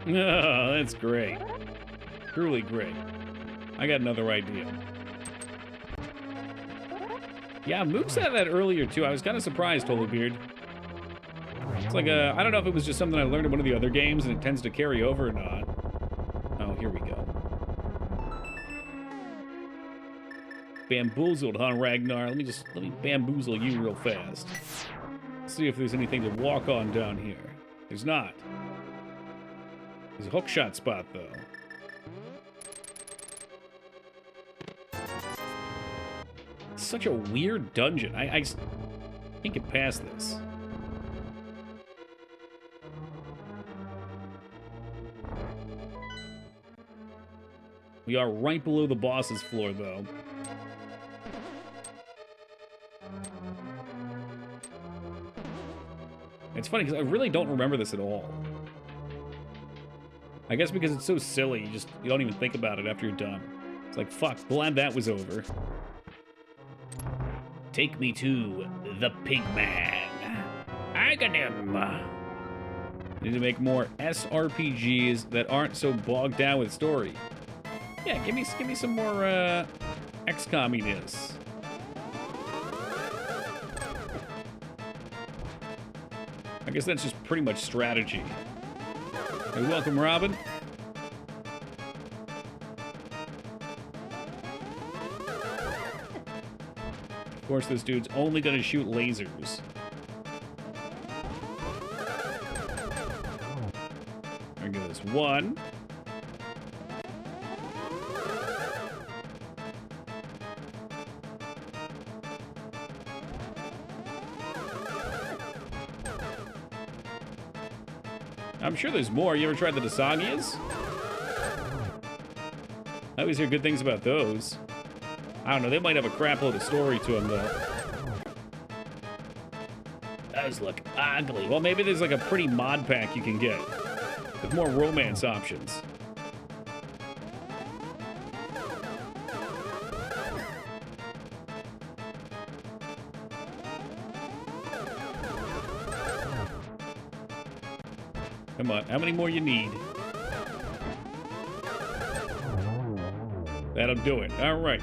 Oh, that's great. Truly great. I got another idea. Yeah, Mook said that earlier too. I was kind of surprised, Holybeard. It's like I don't know if it was just something I learned in one of the other games and it tends to carry over or not. Oh, here we go. Bamboozled, huh, Ragnar? Let me bamboozle you real fast. See if there's anything to walk on down here. There's not. There's a hookshot spot, though. It's such a weird dungeon. I can't get past this. We are right below the boss's floor, though. It's funny, because I really don't remember this at all. I guess because it's so silly, you don't even think about it after you're done. It's like, fuck, glad that was over. Take me to the Pigman. I got him. Need to make more SRPGs that aren't so bogged down with story. Yeah, give me some more XCOM-iness. I guess that's just pretty much strategy. Hey, welcome, Robin. Of course, this dude's only gonna shoot lasers. I'm gonna give this 1. I'm sure there's more. You ever tried the Dasagias? I always hear good things about those. I don't know, they might have a crap load of story to them, though. Those look ugly. Well, maybe there's like a pretty mod pack you can get with more romance options. Come on, how many more you need? That'll do it. All right.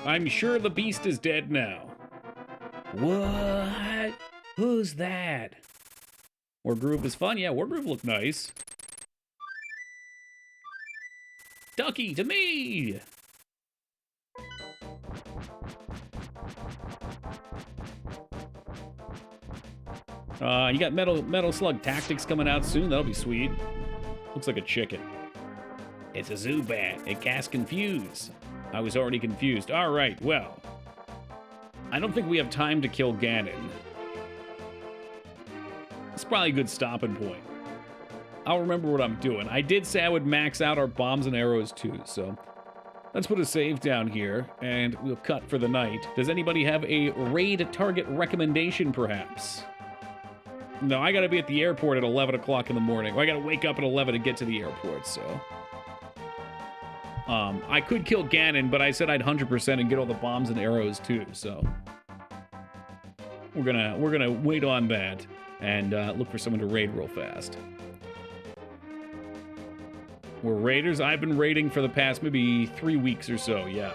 I'm sure the beast is dead now. What? Who's that? Wargroove is fun. Yeah, Wargroove looked nice. Ducky, to me! You got Metal Slug Tactics coming out soon. That'll be sweet. Looks like a chicken. It's a Zubat. It casts Confuse. I was already confused. All right, well. I don't think we have time to kill Ganon. It's probably a good stopping point. I'll remember what I'm doing. I did say I would max out our bombs and arrows too, so let's put a save down here, and we'll cut for the night. Does anybody have a raid target recommendation, perhaps? No, I gotta be at the airport at 11 o'clock in the morning. Or I gotta wake up at 11 to get to the airport, so. I could kill Ganon, but I said I'd 100% and get all the bombs and arrows too, so. We're gonna wait on that and look for someone to raid real fast. We're raiders. I've been raiding for the past maybe 3 weeks or so, yeah.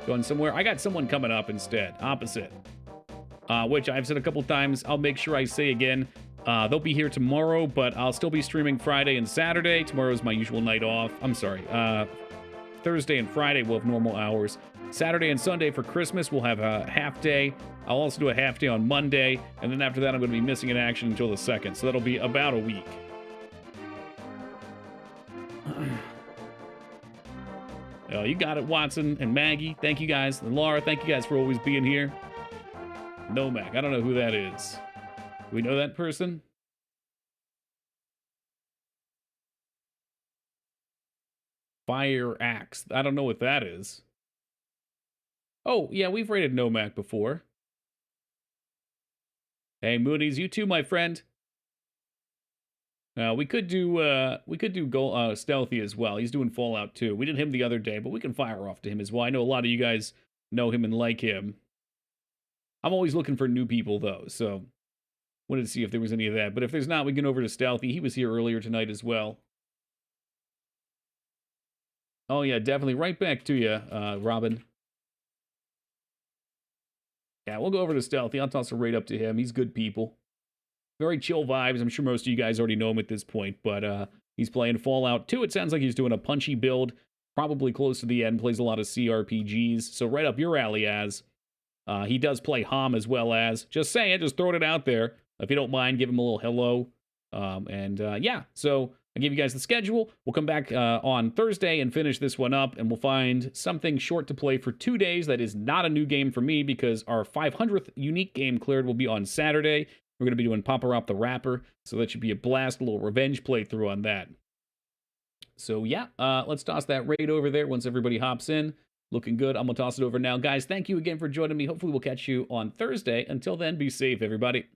Going somewhere. I got someone coming up instead, opposite. Which I've said a couple times. I'll make sure I say again. They'll be here tomorrow, but I'll still be streaming Friday and Saturday. Tomorrow's my usual night off. I'm sorry. Thursday and Friday we'll have normal hours. Saturday and Sunday for Christmas we'll have a half day. I'll also do a half day on Monday, and then after that I'm going to be missing in action until the 2nd, so that'll be about a week. Oh, you got it, Watson and Maggie. Thank you guys. And Laura, thank you guys for always being here. Nomac, I don't know who that is. Do we know that person? Fire Axe. I don't know what that is. Oh, yeah, we've raided Nomac before. Hey, Moonies, you too, my friend. We could do Stealthy as well. He's doing Fallout 2. We did him the other day, but we can fire off to him as well. I know a lot of you guys know him and like him. I'm always looking for new people, though, so wanted to see if there was any of that. But if there's not, we can go over to Stealthy. He was here earlier tonight as well. Oh, yeah, definitely. Right back to you, Robin. Yeah, we'll go over to Stealthy. I'll toss a raid up to him. He's good people. Very chill vibes. I'm sure most of you guys already know him at this point, but he's playing Fallout 2. It sounds like he's doing a punchy build, probably close to the end, plays a lot of CRPGs, so right up your alley, Az. He does play HOM as well as. Just saying, just throwing it out there. If you don't mind, give him a little hello. Yeah, so I give you guys the schedule. We'll come back on Thursday and finish this one up, and we'll find something short to play for 2 days. That is not a new game for me because our 500th unique game cleared will be on Saturday. We're going to be doing Papa Rop the Rapper, so that should be a blast, a little revenge playthrough on that. So yeah, let's toss that raid over there once everybody hops in. Looking good. I'm going to toss it over now. Guys, thank you again for joining me. Hopefully we'll catch you on Thursday. Until then, be safe, everybody.